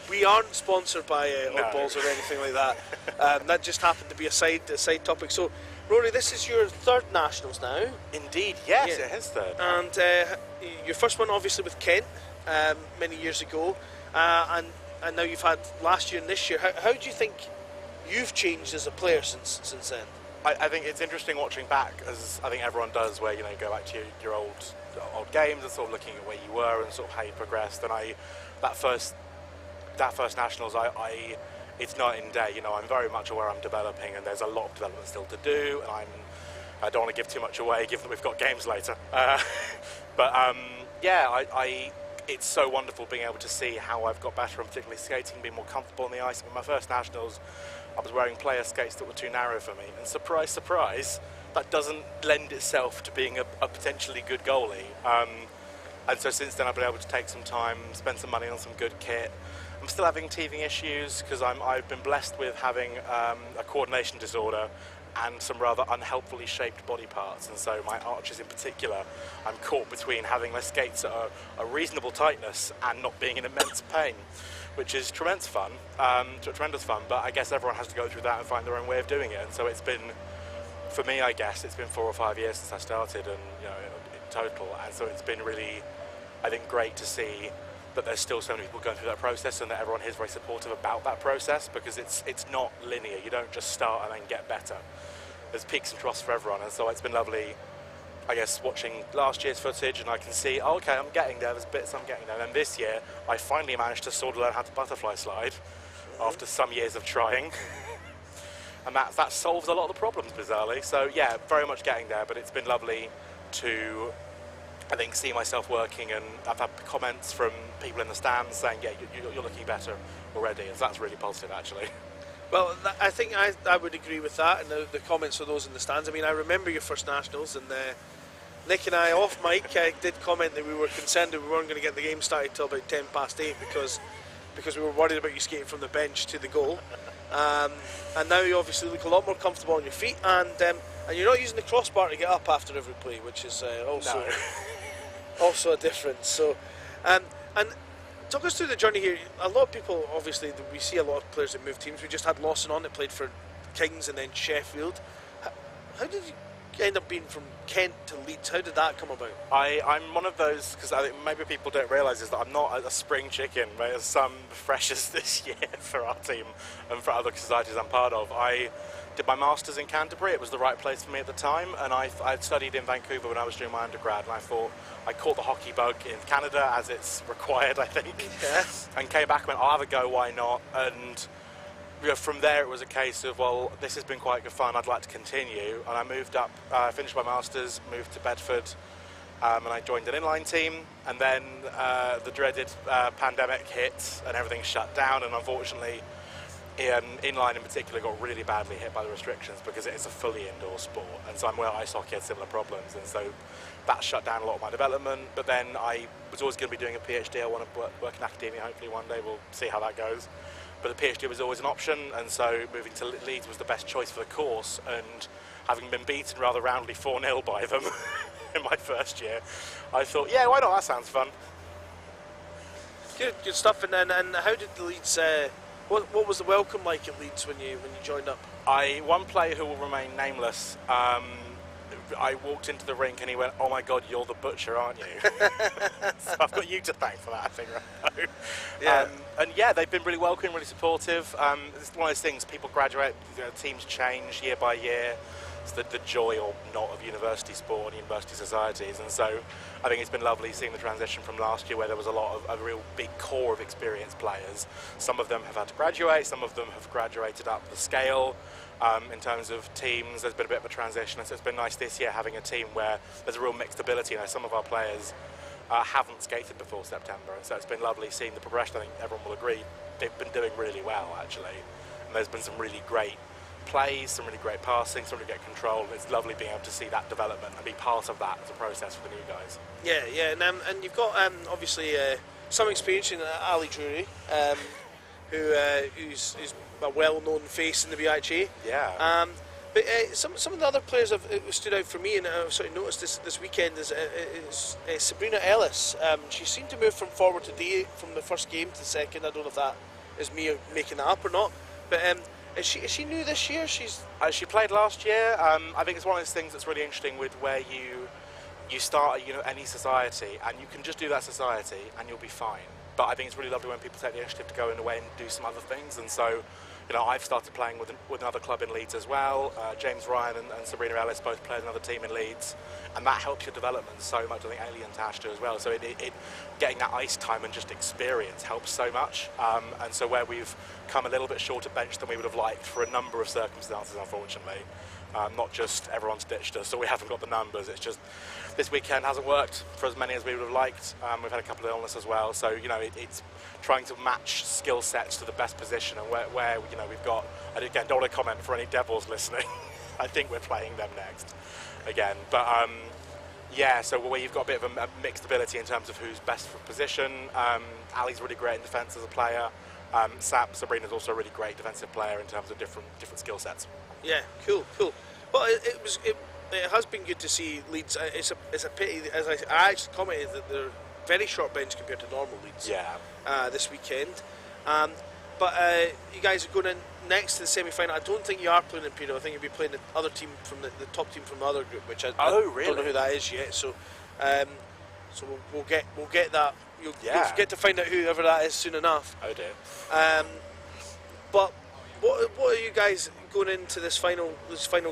we aren't sponsored by No. Oddballs or anything like that. That just happened to be a side topic. So, Rory, this is your third nationals now, Indeed, yes, Yeah. it is third. and your first one obviously with Kent many years ago, and now you've had last year and this year. How do you think you've changed as a player since then? I think it's interesting watching back, as I think everyone does, where you go back to your old games and sort of looking at where you were and sort of how you progressed. And that first nationals, it's night and day. I'm very much aware I'm developing, and there's a lot of development still to do. And I don't want to give too much away, given that we've got games later. It's so wonderful being able to see how I've got better, and particularly skating, being more comfortable on the ice. In my first nationals, I was wearing player skates that were too narrow for me, and surprise, surprise, that doesn't lend itself to being a potentially good goalie. And so since then I've been able to take some time, spend some money on some good kit, I'm still having teething issues because I've been blessed with having a coordination disorder and some rather unhelpfully shaped body parts, and so my arches in particular, I'm caught between having my skates at a reasonable tightness and not being in immense pain, which is tremendous fun, but I guess everyone has to go through that and find their own way of doing it, and so it's been, for me I guess, it's been 4 or 5 years since I started, and in total, and so it's been really, I think, great to see that there's still so many people going through that process and that everyone is very supportive about that process, because it's not linear. You don't just start and then get better. There's peaks and troughs for everyone, and so it's been lovely, I guess, watching last year's footage, and I can see, oh, okay, I'm getting there, there's bits I'm getting there. And then this year, I finally managed to sort of learn how to butterfly slide after some years of trying. And that solves a lot of the problems, bizarrely. So yeah, very much getting there, but it's been lovely to, I think, see myself working, and I've had comments from people in the stands saying, yeah, you're looking better already, and so that's really positive, actually. Well, I think I would agree with that, and the comments of those in the stands. I mean, I remember your first nationals, and Nick and I, off mic, did comment that we were concerned that we weren't going to get the game started till about 8:10 because we were worried about you skating from the bench to the goal. And now you obviously look a lot more comfortable on your feet, and you're not using the crossbar to get up after every play, which is also a difference. So, and talk us through the journey here. A lot of people, obviously, we see a lot of players that move teams. We just had Lawson on that played for Kings and then Sheffield. How did you end up being from Kent to Leeds? How did that come about? I'm one of those, because I think maybe people don't realise, is that I'm not a spring chicken. There's some freshers this year for our team and for other societies I'm part of. I did my Masters in Canterbury. It was the right place for me at the time, and I'd studied in Vancouver when I was doing my undergrad, and I thought I caught the hockey bug in Canada, as it's required, I think. Yes. And came back and went, I'll have a go, why not? And from there it was a case of, well, this has been quite good fun, I'd like to continue. And I moved up, finished my Masters, moved to Bedford, and I joined an inline team. And then the dreaded pandemic hit and everything shut down, and unfortunately inline in particular got really badly hit by the restrictions because it is a fully indoor sport, and so I'm where ice hockey had similar problems, and so that shut down a lot of my development. But then I was always going to be doing a PhD. I want to work in academia, hopefully one day. We'll see how that goes, but the PhD was always an option, and so moving to Leeds was the best choice for the course. And having been beaten rather roundly 4-0 by them in my first year, I thought, yeah, why not, that sounds fun. Good stuff. And how did the Leeds? What was the welcome like at Leeds when you joined up? One player who will remain nameless, I walked into the rink and he went, oh my god, you're the butcher, aren't you? So I've got you to thank for that, I think. Yeah. And yeah, they've been really welcoming, really supportive. It's one of those things, people graduate, teams change year by year. It's the joy or not of university sport and university societies, and so I think it's been lovely seeing the transition from last year, where there was a lot of a real big core of experienced players. Some of them have had to graduate, some of them have graduated up the scale. In terms of teams, there's been a bit of a transition, and so it's been nice this year having a team where there's a real mixed ability. Some of our players haven't skated before September, and so it's been lovely seeing the progression. I think everyone will agree they've been doing really well, actually, and there's been some really great plays, some really great passing, some really great control. It's lovely being able to see that development and be part of that as a process for the new guys. Yeah, and you've got obviously some experience in Ali Drury, who's a well-known face in the BUIHA. Yeah. But some of the other players have stood out for me, and I've sort of noticed this weekend is Sabrina Ellis. She seemed to move from forward today from the first game to the second. I don't know if that is me making that up or not, but is she new this year? She played last year. I think it's one of those things that's really interesting with where you start any society, and you can just do that society and you'll be fine. But I think it's really lovely when people take the initiative to go in away and do some other things, and so I've started playing with another club in Leeds as well. James Ryan and Sabrina Ellis both played another team in Leeds, and that helps your development so much. I think Ailey and Tash do as well. So it getting that ice time and just experience helps so much. And so where we've come a little bit short at bench than we would have liked for a number of circumstances, unfortunately. Not just everyone's ditched us, so we haven't got the numbers. It's just this weekend hasn't worked for as many as we would have liked. We've had a couple of illnesses as well, so it's trying to match skill sets to the best position, and where we've got. And again, don't want to comment for any Devils listening. I think we're playing them next again, but yeah. So where you've got a bit of a mixed ability in terms of who's best for position. Ali's really great in defence as a player. Sabrina's also a really great defensive player in terms of different skill sets. Yeah, cool. Well, it has been good to see Leeds. It's a pity, as I actually commented, that they're very short bench compared to normal Leeds. Yeah. This weekend. But you guys are going in next to the semi-final. I don't think you are playing Imperial. I think you'll be playing the other team from the top team from the other group, which I really? don't know who that is yet. So, so we'll get that. You'll get to find out whoever that is soon enough. Oh dear. But what are you guys going into this final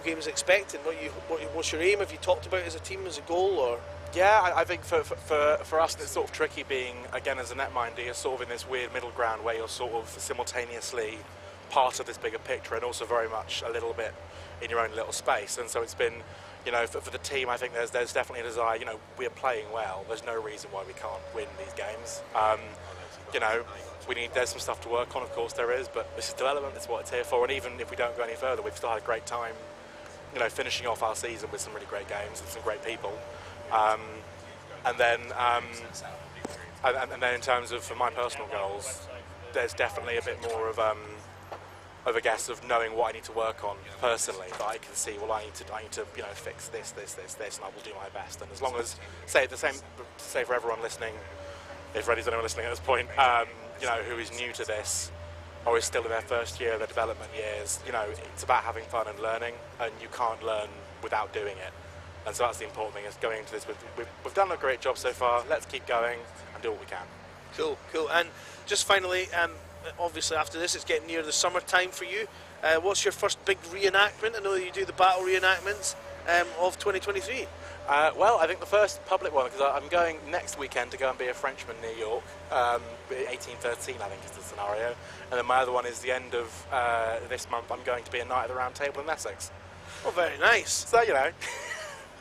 games expecting? What's your aim? Have you talked about it as a team, as a goal, or? Yeah, I think for us it's sort of tricky being, again, as a netminder, you're sort of in this weird middle ground where you're sort of simultaneously part of this bigger picture and also very much a little bit in your own little space. And so it's been, you know, for the team, I think there's definitely a desire, you know, we're playing well, there's no reason why we can't win these games. You know, there's some stuff to work on, of course there is, but this is development, it's what it's here for. And even if we don't go any further, we've still had a great time, you know, finishing off our season with some really great games and some great people. And then in terms of for my personal goals, there's definitely a bit more of a guess of knowing what I need to work on personally. That I can see, well, I need to you know, fix this, and I will do my best. And as long as say for everyone listening, if Reddy's anyone listening at this point, you know, who is new to this or is still in their first year of their development years, you know, it's about having fun and learning, and you can't learn without doing it. And so that's the important thing, is going into this. We've done a great job so far. Let's keep going and do what we can. Cool. And just finally, obviously after this, it's getting near the summertime for you. What's your first big reenactment? I know you do the battle reenactments of 2023. Well, I think the first public one, because I'm going next weekend to go and be a Frenchman near York. 1813, I think, is the scenario. And then my other one is the end of this month. I'm going to be a Knight of the Round Table in Essex. Oh, very nice. So, you know,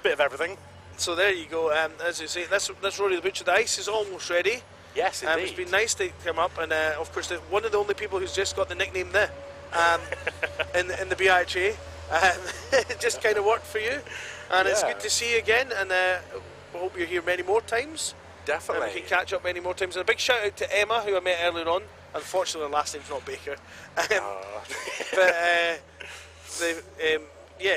bit of everything. So there you go. As you say, that's Rory the Butcher. The ice is almost ready. Yes, indeed. It's been nice to come up, and of course, one of the only people who's just got the nickname there in the BUIHA. It just kind of worked for you, and it's good to see you again. And we hope you're here many more times. Definitely. We can catch up many more times. And a big shout out to Emma, who I met earlier on. Unfortunately, her last name's not Baker.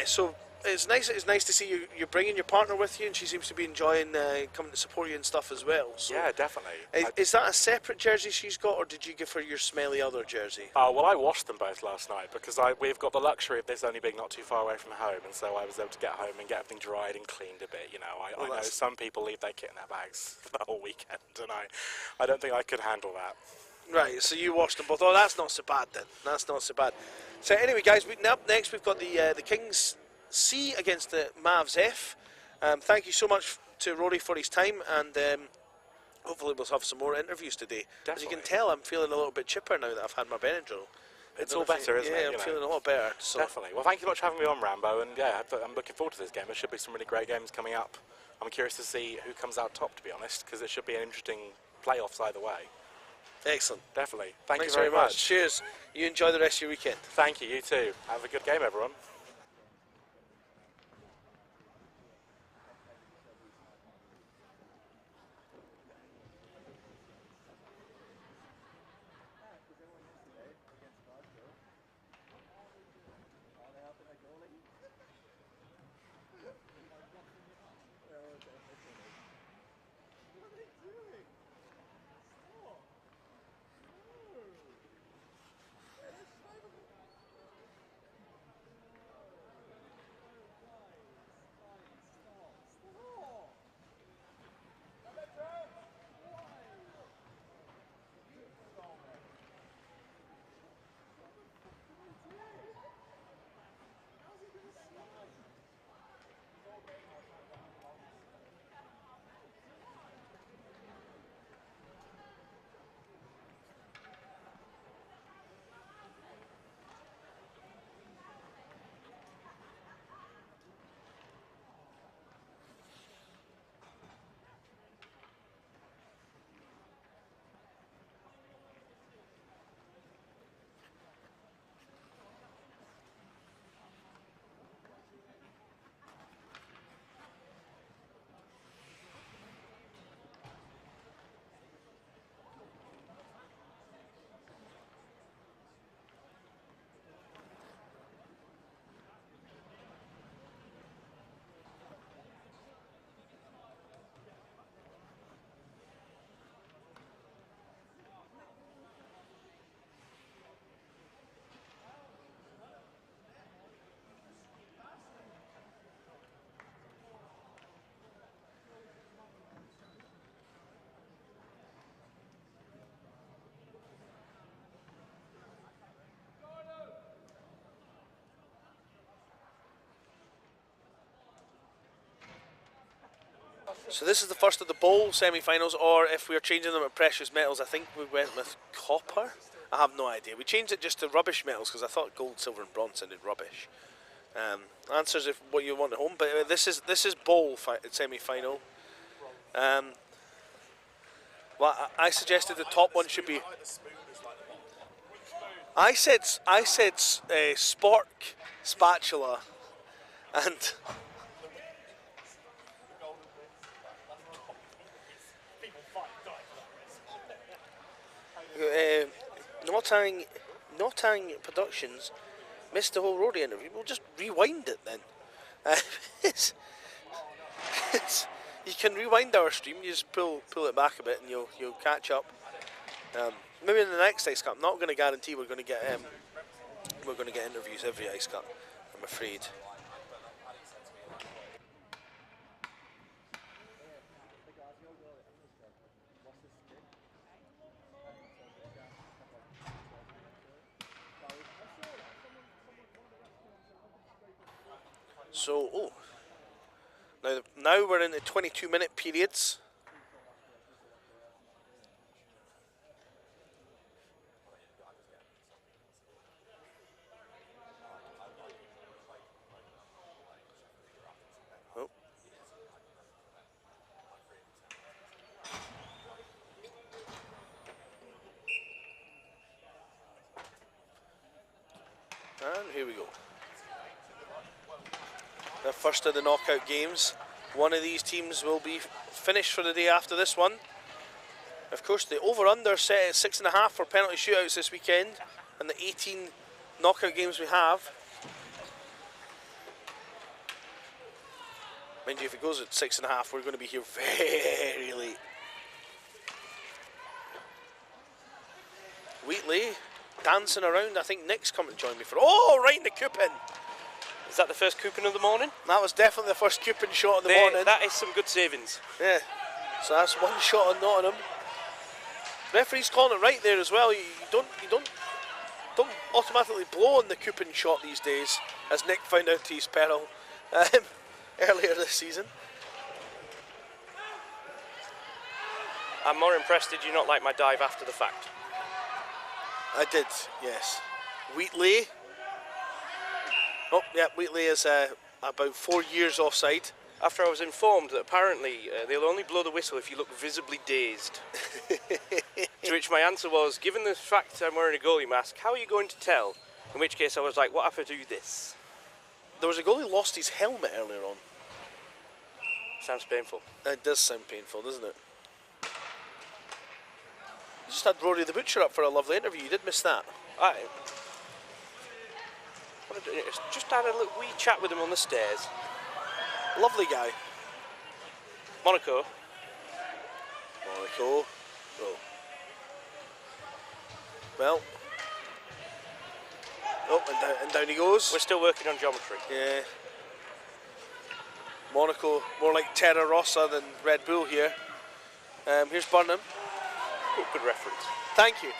So it's nice to see you're bringing your partner with you, and she seems to be enjoying coming to support you and stuff as well. So yeah, definitely. Is that a separate jersey she's got, or did you give her your smelly other jersey? Well, I washed them both last night because we've got the luxury of this only being not too far away from home, and so I was able to get home and get everything dried and cleaned a bit. You know, I know some people leave their kit in their bags for the whole weekend, and I don't think I could handle that. Right, so you washed them both. Oh, that's not so bad then. That's not so bad. So anyway, guys, up next we've got the Kings C against the Mavs F. Thank you so much to Rory for his time, and hopefully we'll have some more interviews today. Definitely. As you can tell, I'm feeling a little bit chipper now that I've had my Benadryl. It's all better, isn't it? Yeah, I'm feeling a lot better. So. Definitely. Well, thank you so much for having me on, Rambo, and yeah, I'm looking forward to this game. There should be some really great games coming up. I'm curious to see who comes out top, to be honest, because it should be an interesting playoffs either way. Excellent. Definitely. Thanks you very much. Cheers. You enjoy the rest of your weekend. Thank you. You too. Have a good game, everyone. So this is the first of the bowl semi-finals, or if we are changing them at precious metals, I think we went with copper. I have no idea. We changed it just to rubbish metals because I thought gold, silver, and bronze sounded rubbish. Answers if what you want at home, but this is bowl semi-final. Well, I suggested the top one should be. I said spork spatula, and Notang Productions missed the whole roadie interview. We'll just rewind it then. You can rewind our stream. You just pull it back a bit, and you'll catch up. Maybe in the next Ice Cup. I'm not going to guarantee we're going to get interviews every Ice Cup, I'm afraid. So, now we're in the 22-minute periods. Oh. And here we go. The first of the knockout games. One of these teams will be finished for the day after this one. Of course, the over-under set at 6.5 for penalty shootouts this weekend, and the 18 knockout games we have. Mind you, if it goes at 6.5, we're going to be here very late. Wheatley dancing around. I think Nick's coming to join me for. Oh, right in the coupon. Is that the first coupon of the morning? That was definitely the first coupon shot of the morning. That is some good savings. Yeah. So that's one shot on Nottingham. Referee's calling it right there as well. You don't automatically blow on the coupon shot these days, as Nick found out to his peril earlier this season. I'm more impressed. Did you not like my dive after the fact? I did, yes. Wheatley. Oh, yeah, Wheatley is about 4 years offside. After I was informed that apparently they'll only blow the whistle if you look visibly dazed. To which my answer was, given the fact I'm wearing a goalie mask, how are you going to tell? In which case I was like, what if I do this? There was a goalie who lost his helmet earlier on. Sounds painful. It does sound painful, doesn't it? You just had Rory the Butcher up for a lovely interview. You did miss that. I just had a little wee chat with him on the stairs. Lovely guy. Monaco. Oh. Well. Oh, and down he goes. We're still working on geometry. Yeah. Monaco, more like Terra Rossa than Red Bull here. Here's Burnham. Good reference. Thank you.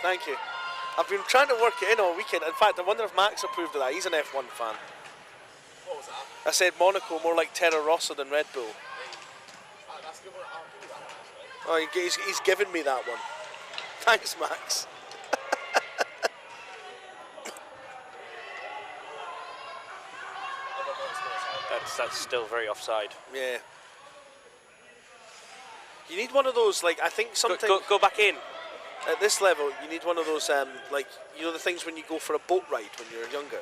I've been trying to work it in all weekend. In fact, I wonder if Max approved of that. He's an F1 fan. What was that? I said Monaco, more like Terra Rossa than Red Bull. That's a good one. I'll do that Oh, one, he's given me that one. Thanks, Max. That's still very offside. Yeah. You need one of those, like, I think sometimes... Go back in. At this level, you need one of those, like, you know the things when you go for a boat ride when you're younger?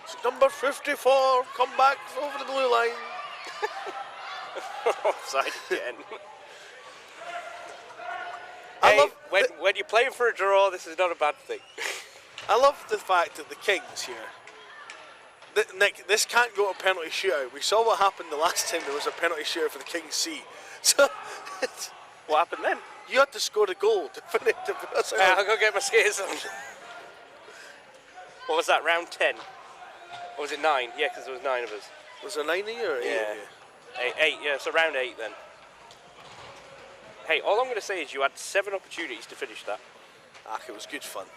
So, number 54, come back over the blue line. Offside again. Hey, when you're playing for a draw, this is not a bad thing. I love the fact that the Kings here... Nick, this can't go to penalty shootout. We saw what happened the last time there was a penalty shootout for the Kings C. So, what happened then? You had to score a goal to finish the bus out. I'll go get my skates on. What was that, round 10? Or was it 9? Yeah, because there was 9 of us. Was there 9 of you or 8 of you? 8, yeah, so round 8 then. Hey, all I'm going to say is you had 7 opportunities to finish that. It was good fun.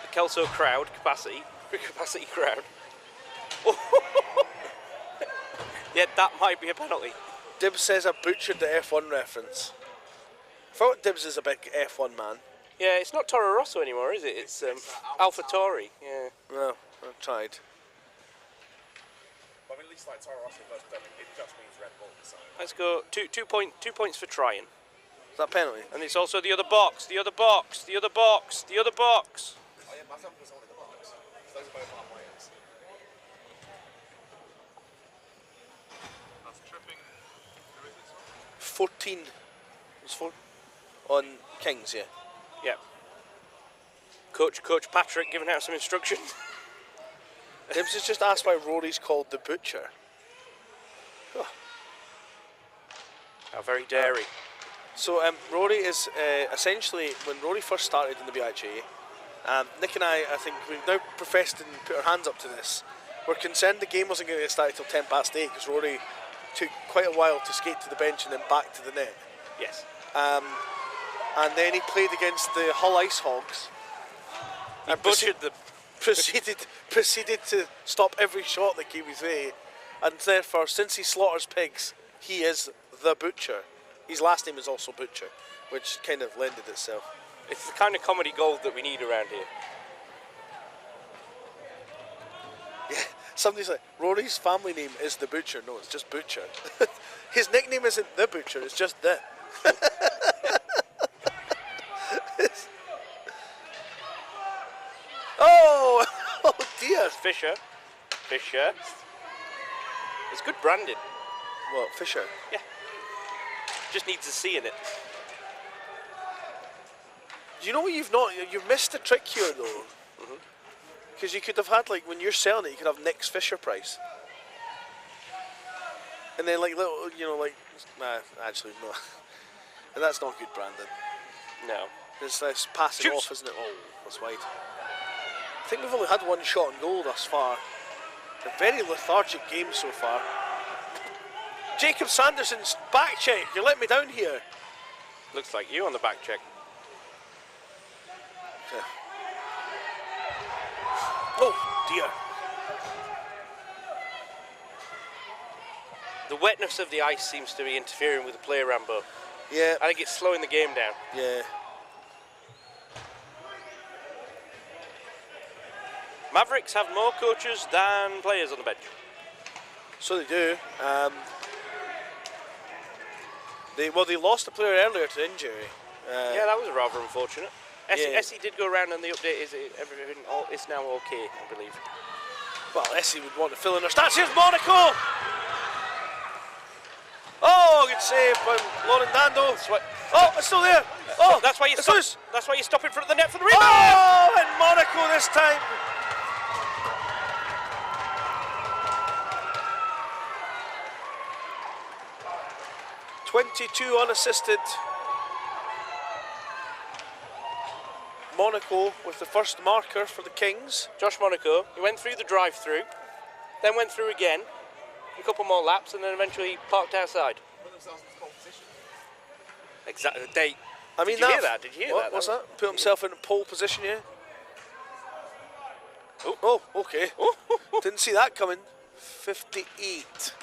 The Kelso crowd, capacity crowd. Yeah, that might be a penalty. Dibs says I butchered the F1 reference. I thought Dibs is a big F1 man. Yeah, it's not Toro Rosso anymore, is it? It's Alpha Tauri. Yeah. No, I've tried. But at least like Toro Rosso first done it just means Red Bull. So. Let's go 2 points for trying. Is that a penalty? And it's also the other box, the other box, the other box, the other box. Oh yeah, myself was on in the box. So those are both halfway ends. That's tripping. Who is this one? 14. It's 4 on Kings, yeah. Yeah. Coach Patrick giving out some instruction. Dibs has just asked why Rory's called the Butcher. Oh. How very daring. So Rory is essentially, when Rory first started in the BUIHA, Nick and I think we've now professed and put our hands up to this. We're concerned the game wasn't going to get started till 8 because Rory took quite a while to skate to the bench and then back to the net. Yes. And then he played against the Hull Ice Hogs. He butchered the... proceeded to stop every shot that came his way, and therefore, since he slaughters pigs, he is the Butcher. His last name is also Butcher, which kind of lended itself. It's the kind of comedy gold that we need around here. Yeah, somebody's like, Rory's family name is the Butcher. No, it's just Butcher. His nickname isn't the Butcher, it's just the. Oh, oh dear. Fisher. It's good branding. What, Fisher? Yeah. Just needs a C in it. Do you know what you've missed the trick here though? Because you could have had, like, when you're selling it, you could have Nick's Fisher price. And then, like, little, you know, like, nah, actually, no. And that's not good branding. No. It's passing Shoots. off, isn't it? Oh, that's wide. I think we've only had one shot on goal thus far. A very lethargic game so far. Jacob Sanderson's back check. You let me down here. Looks like you on the back check. Okay. Oh dear. The wetness of the ice seems to be interfering with the play, Rambo. Yeah. I think it's slowing the game down. Yeah. Mavericks have more coaches than players on the bench. So they do. They lost a player earlier to injury. Yeah, that was rather unfortunate. Yeah. Essie did go around and the update is everything is now okay, I believe. Well, Essie would want to fill in her stats. Here's Monaco! Oh, good save by Lauren Dando. Oh, it's still there. Oh, that's why you it's stop. loose. That's why you stop in front of the net for the rebound. Oh, and Monaco this time. .22 unassisted. Monaco with the first marker for the Kings. Josh Monaco, he went through the drive-through, then went through again, a couple more laps, and then eventually parked outside. Put themselves in pole position. Exactly. They. I mean, Did you hear that? Did you hear that? What's that? Put himself in a pole position, yeah. Oh, okay. Didn't see that coming. 58.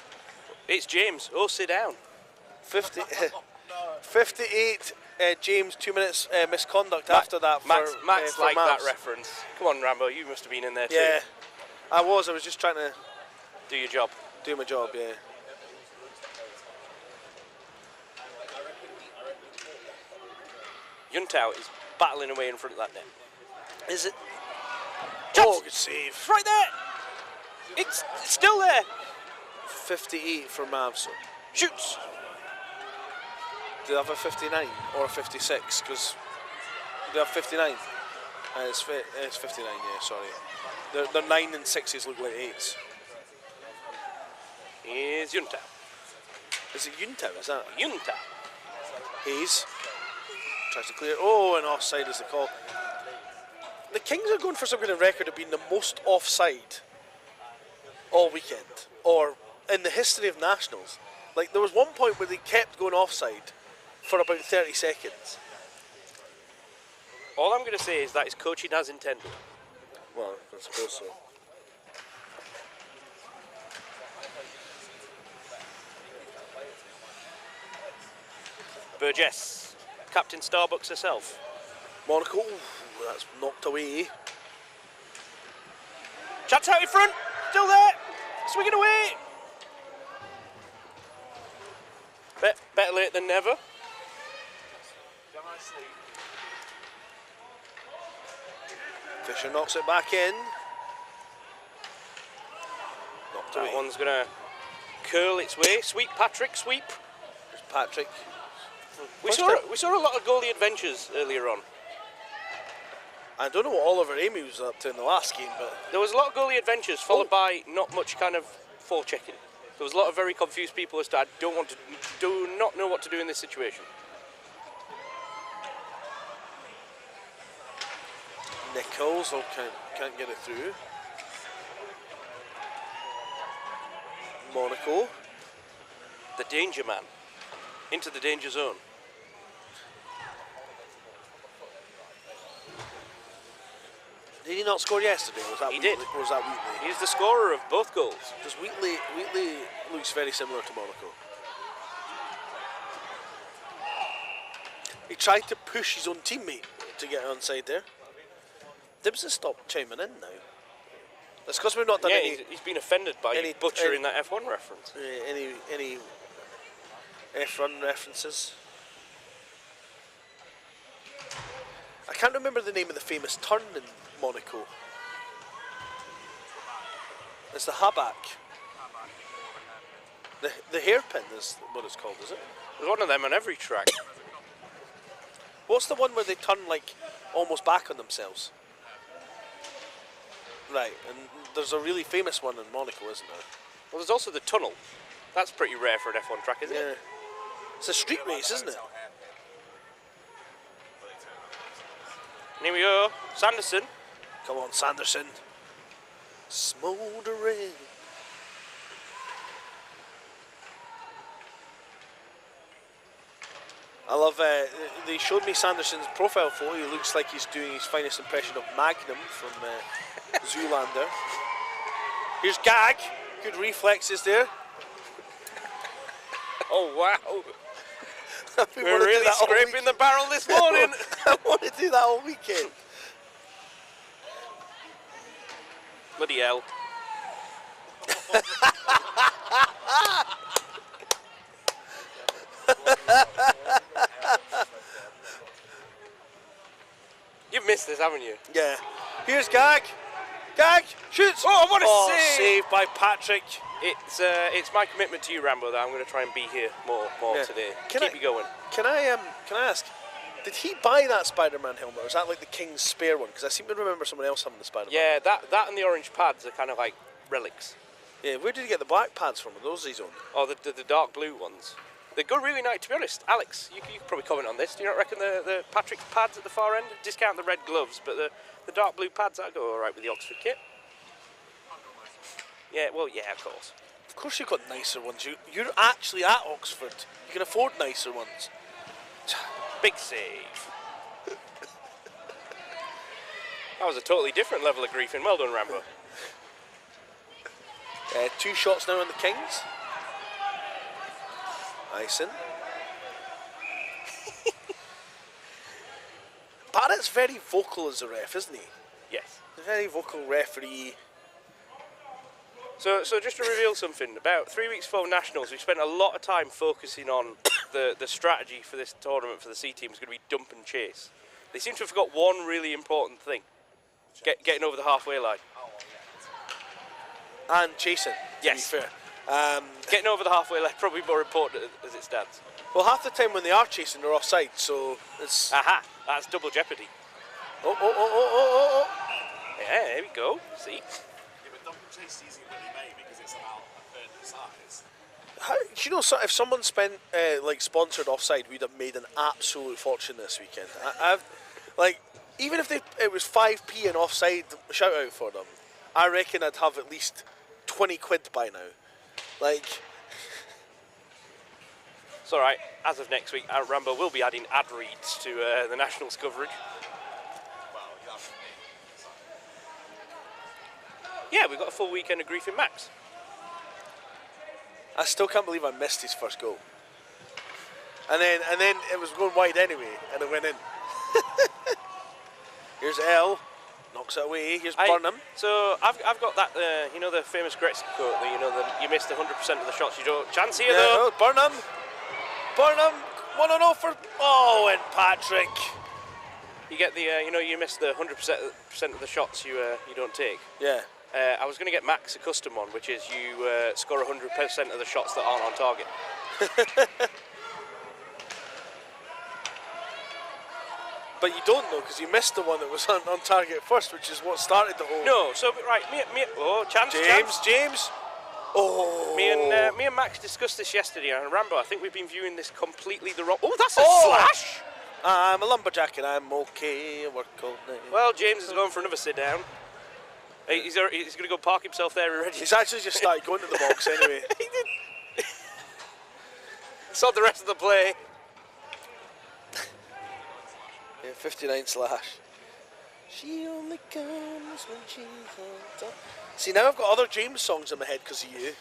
It's James. Oh, sit down. 50, 58. James, 2 minutes misconduct after that. Max for liked that Mavs. reference. Come on, Rambo. You must have been in there too. Yeah, I was just trying to Do your job. do my job. Yeah. Yuntao is battling away in front of that net. Is it? Chops. Oh, good save. It's right there. It's still there. 58 for Mavs. Shoots. Do they have a 59 or a 56? Because they have 59. It's 59. Yeah, sorry. Their 9 and 6s look like 8s. Here's Yuntao. Is it Yuntao? Is that Yuntao. Hayes? Tries to clear. Oh, and offside is the call. The Kings are going for some kind of record of being the most offside all weekend, or in the history of nationals. Like, there was one point where they kept going offside for about 30 seconds. All I'm going to say is that his coaching as intended. Well, I suppose so. Burgess, Captain Starbucks herself. Monaco, that's knocked away. Chats out in front, still there, swinging away. Better late than never. Fisher knocks it back in. Knocked away. That one's going to curl its way. Sweep, Patrick, sweep. There's Patrick. We saw a lot of goalie adventures earlier on. I don't know what Oliver Amy was up to in the last game, but There was a lot of goalie adventures followed by not much kind of forechecking. There was a lot of very confused people as to do not know what to do in this situation. Nichols can't get it through. Monaco. The danger man. Into the danger zone. Did he not score yesterday? Or was that He Wheatley? did. Or was that Wheatley? He's the scorer of both goals. Because Wheatley looks very similar to Monaco. He tried to push his own teammate to get onside there. Dibs has stopped chiming in now. That's because we've not done He's been offended by any- butchering that F1 reference. any F1 references. I can't remember the name of the famous turn in Monaco. It's the Habak. The hairpin is what it's called, is it? There's one of them on every track. What's the one where they turn like almost back on themselves? Right, and there's a really famous one in Monaco, isn't there? Well, there's also the tunnel. That's pretty rare for an F1 track, isn't it? It's a street race, isn't it? And here we go. Sanderson. Come on, Sanderson. Smouldering. I love, they showed me Sanderson's profile photo. He looks like he's doing his finest impression of Magnum from Zoolander. Here's Gag. Good reflexes there. Oh, wow. We We're wanna do really that all scraping the barrel this morning. I want to do that all weekend. Bloody hell. You've missed this, haven't you? Yeah. Here's Gag. Gag shoots. Oh, what a save! Save by Patrick. It's my commitment to you, Rambo, that I'm going to try and be here more Yeah. today. Can Keep I- me going. Can I ask? Did he buy that Spider-Man helmet, or is that like the King's spare one? Because I seem to remember someone else having the Spider-Man. Yeah, that and the orange pads are kind of like relics. Yeah. Where did he get the black pads from? Are those his own? Oh, the dark blue ones. They go really nice, to be honest. Alex, you could probably comment on this. Do you not reckon the Patrick's pads at the far end? Discount the red gloves, but the dark blue pads, that go all right with the Oxford kit. Yeah, well, yeah, of course. Of course, you've got nicer ones. You're actually at Oxford. You can afford nicer ones. Big save. That was a totally different level of griefing. Well done, Rambo. 2 shots now on the Kings. Icing. Barrett's very vocal as a ref, isn't he? Yes. He's a very vocal referee. So just to reveal something, about 3 weeks before Nationals, we spent a lot of time focusing on the strategy for this tournament for the C team is going to be dump and chase. They seem to have forgot one really important thing. Getting over the halfway line. And chasing, Yes. to be fair. Getting over the halfway line probably more important as it stands. Well, half the time when they are chasing, they're offside, so it's... Aha, that's double jeopardy. Oh. Yeah, there we go. See? Yeah, but double chase is easy when you make because it's about a third the size. How, do you know, if someone spent, like, sponsored offside, we'd have made an absolute fortune this weekend. Even if it was 5p an offside shout out for them, I reckon I'd have at least 20 quid by now. Like, It's all right. As of next week, Rambo will be adding ad reads to the Nationals coverage. Well, you have me. Yeah, we've got a full weekend of griefing Max. I still can't believe I missed his first goal. And then it was going wide anyway, and it went in. Here's L, knocks it away. Here's Burnham. So I've got that, you know, the famous Gretzky quote that, you know, that you missed 100% of the shots you don't. Chance here though. Burnham, 1-0 for. Oh, and Patrick. You get the, you know, you missed the 100% of the shots you don't take. Yeah. I was going to get Max a custom one, which is you score 100% of the shots that aren't on target. But you don't know because you missed the one that was on target first, which is what started the whole. No, so right, chance. James. Oh. Me and Max discussed this yesterday, and Rambo, I think we've been viewing this completely the wrong. Oh, that's a slash. I'm a lumberjack and I'm okay. I work all day. Well, James is going for another sit down. He's going to go park himself there already. He's actually just started going to the box anyway. He did. Saw the rest of the play. Yeah, 59 slash. She only comes when she's on top. See, now I've got other James songs in my head because of you.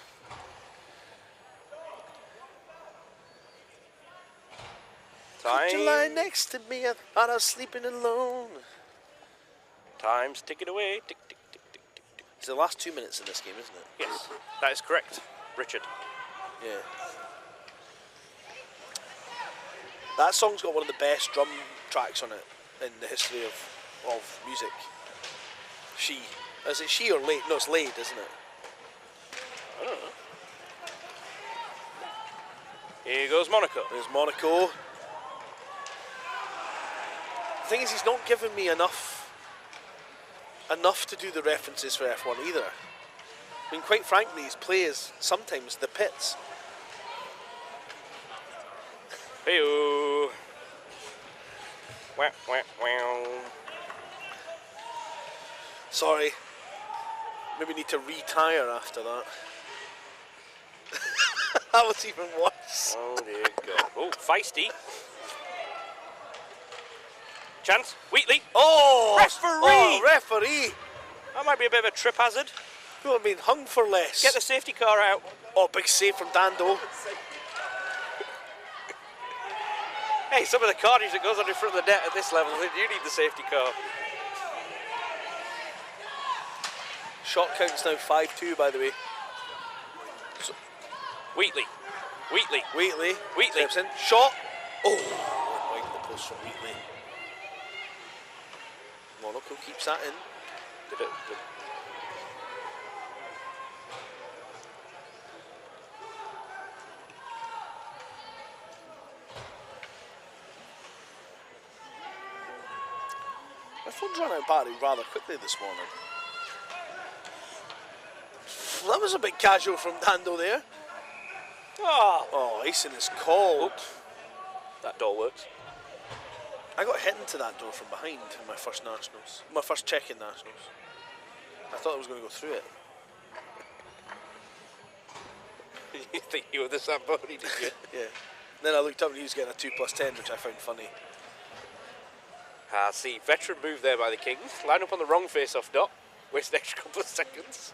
Could you lie next to me? I thought I was sleeping alone. Time's ticking away. Tick, tick, tick, tick, tick, tick. It's the last 2 minutes in this game, isn't it? Yes, that is correct, Richard. Yeah. That song's got one of the best drum tracks on it in the history of music. She. Is it she or Lade? No, it's Lade, isn't it? I don't know. Here goes Monaco. There's Monaco. The thing is, he's not giving me enough to do the references for F1 either. I mean, quite frankly, his play is sometimes the pits. Hey-oh. Wah, wah, wah. Sorry. Maybe need to retire after that. That was even worse. Oh dear God. Oh, feisty. Chance. Wheatley. Oh! Referee! Oh, referee! That might be a bit of a trip hazard. You know what I mean? Hung for less. Get the safety car out. Oh, big save from Dando. Hey, some of the carnage that goes on in front of the net at this level, you need the safety car. Shot count's now 5-2, by the way. So, Wheatley. Wheatley. Steps in. Shot. Oh, went wide the post from Wheatley. Monaco keeps that in. Did it? My phone's run out of battery rather quickly this morning. That was a bit casual from Dando there. Oh, icing is cold. That door works. I got hit into that door from behind in my first nationals. My first check-in nationals. I thought I was going to go through it. You think you were the Zamboni, did you? Yeah. Then I looked up and he was getting a 2+10, which I found funny. See, veteran move there by the Kings. Line up on the wrong face-off dot. Waste an extra couple of seconds.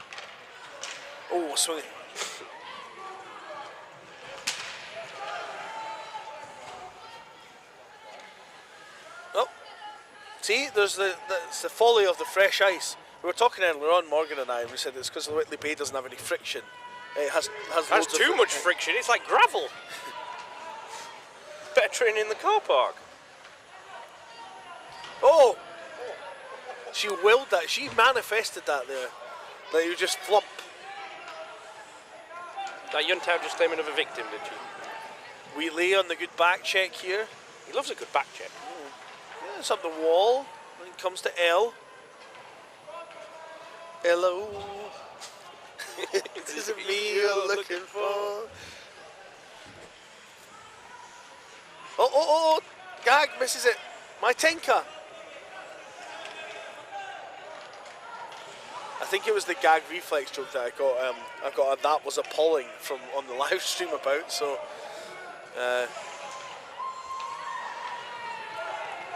Oh, swinging. Oh. See, there's it's the folly of the fresh ice. We were talking earlier on, Morgan and I, and we said it's because the Whitley Bay doesn't have any friction. It has too much friction. It's like gravel. Better train in the car park. Oh! She willed that. She manifested that there. That you just flump. That Yuntown just claiming of a victim, did she? Wheatley on the good back check here. He loves a good back check. Yeah, it's up the wall. When it comes to L. Hello. Is it me you're looking for? Oh. Gag misses it. My Tenka. I think it was the gag reflex joke that I got. That was appalling from on the live stream about. So,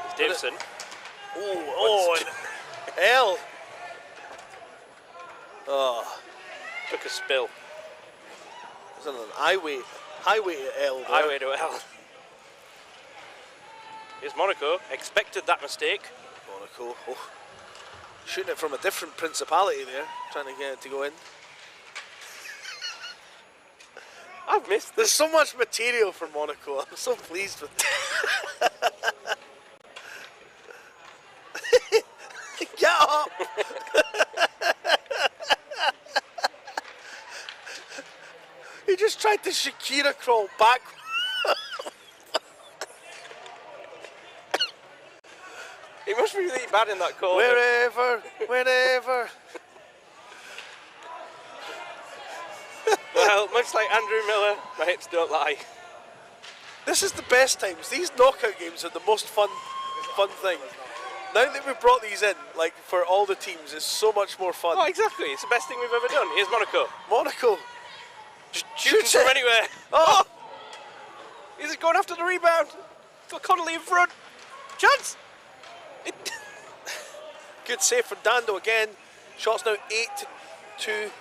it's Davison. And L. Oh, Took a spill. it's on an highway to L. There. Highway to L. Here's Monaco. Expected that mistake. Monaco, shooting it from a different principality there, trying to get it to go in. I've missed There's so much material for Monaco. I'm so pleased with it. Get up! He just tried to Shakira crawl back. He must be really bad in that corner. Wherever. Well, much like Andrew Miller, my hips don't lie. This is the best times. These knockout games are the most fun thing. Now that we've brought these in, like for all the teams, it's so much more fun. Oh, exactly. It's the best thing we've ever done. Here's Monaco. Monaco. Just shooting from anywhere. Oh! He's going after the rebound. Got Connolly in front. Chance! Good save from Dando again. Shots now 8-2.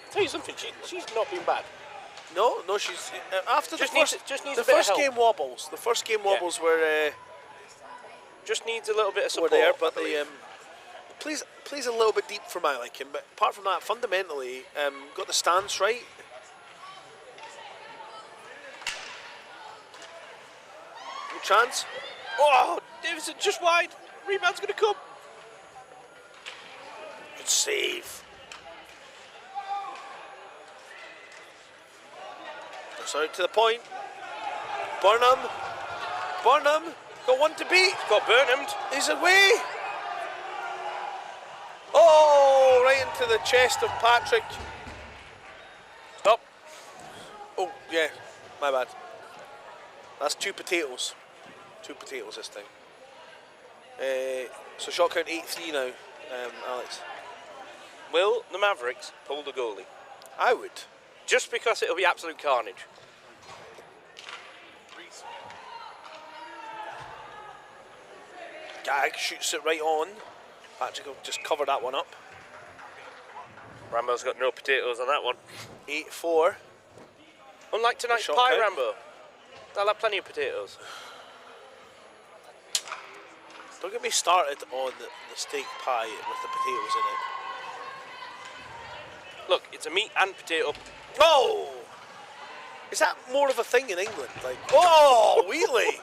Tell you something, she's not been bad. No, she's after Just the needs first. a The bit of first help. game wobbles. The first game wobbles were Just needs a little bit of were support. there, but I believe. the plays a little bit deep for my liking. But apart from that, fundamentally, got the stance right. Good chance. Oh, Davison just wide. Rebound's going to come. Good save. That's out to the point. Burnham got one to beat. Got Burnham. He's away. Oh, right into the chest of Patrick. Stop. Oh, yeah, my bad. That's 2 potatoes. 2 potatoes this time. So shot count 8-3 now, Alex. Will the Mavericks pull the goalie? I would. Just because it'll be absolute carnage. Gag shoots it right on. Patrick will just cover that one up. Rambo's got no potatoes on that one. 8-4. Unlike tonight's Shot pie, count. Rambo. They'll have plenty of potatoes. Don't get me started on the steak pie with the potatoes in it. Look, it's a meat and potato. Oh! Is that more of a thing in England? Like, oh, Wheatley!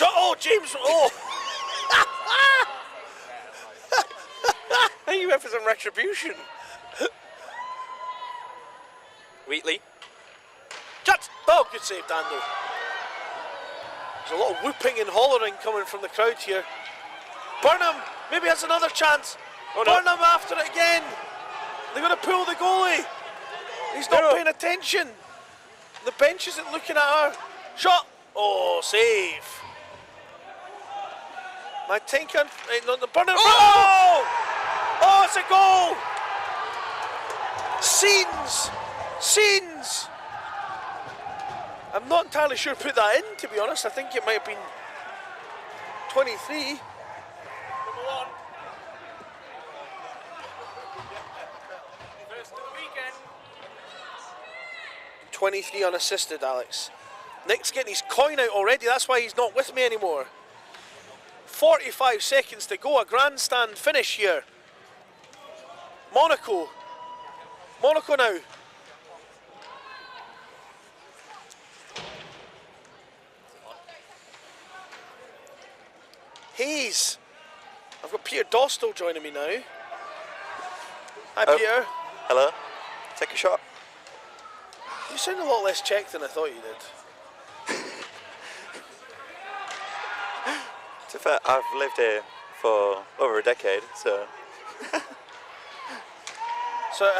Oh, James! Oh! I think you went for some retribution. Wheatley. Shot! Oh, good save, Dando. There's a lot of whooping and hollering coming from the crowd here. Burnham maybe has another chance. Oh, no. Burnham after it again. They're going to pull the goalie. He's not paying attention. The bench isn't looking at her. Shot. Oh, save. My Tinker. The Burnham. Oh! Oh, it's a goal. Scenes. I'm not entirely sure who put that in, to be honest. I think it might have been 23. Number 1. First of the weekend. 23 unassisted, Alex. Nick's getting his coin out already. That's why he's not with me anymore. 45 seconds to go. A grandstand finish here. Monaco now. Hayes. I've got Peter Dostal joining me now. Hi, Peter. Hello. Take a shot. You sound a lot less Czech than I thought you did. To be fair, I've lived here for over a decade, so. So,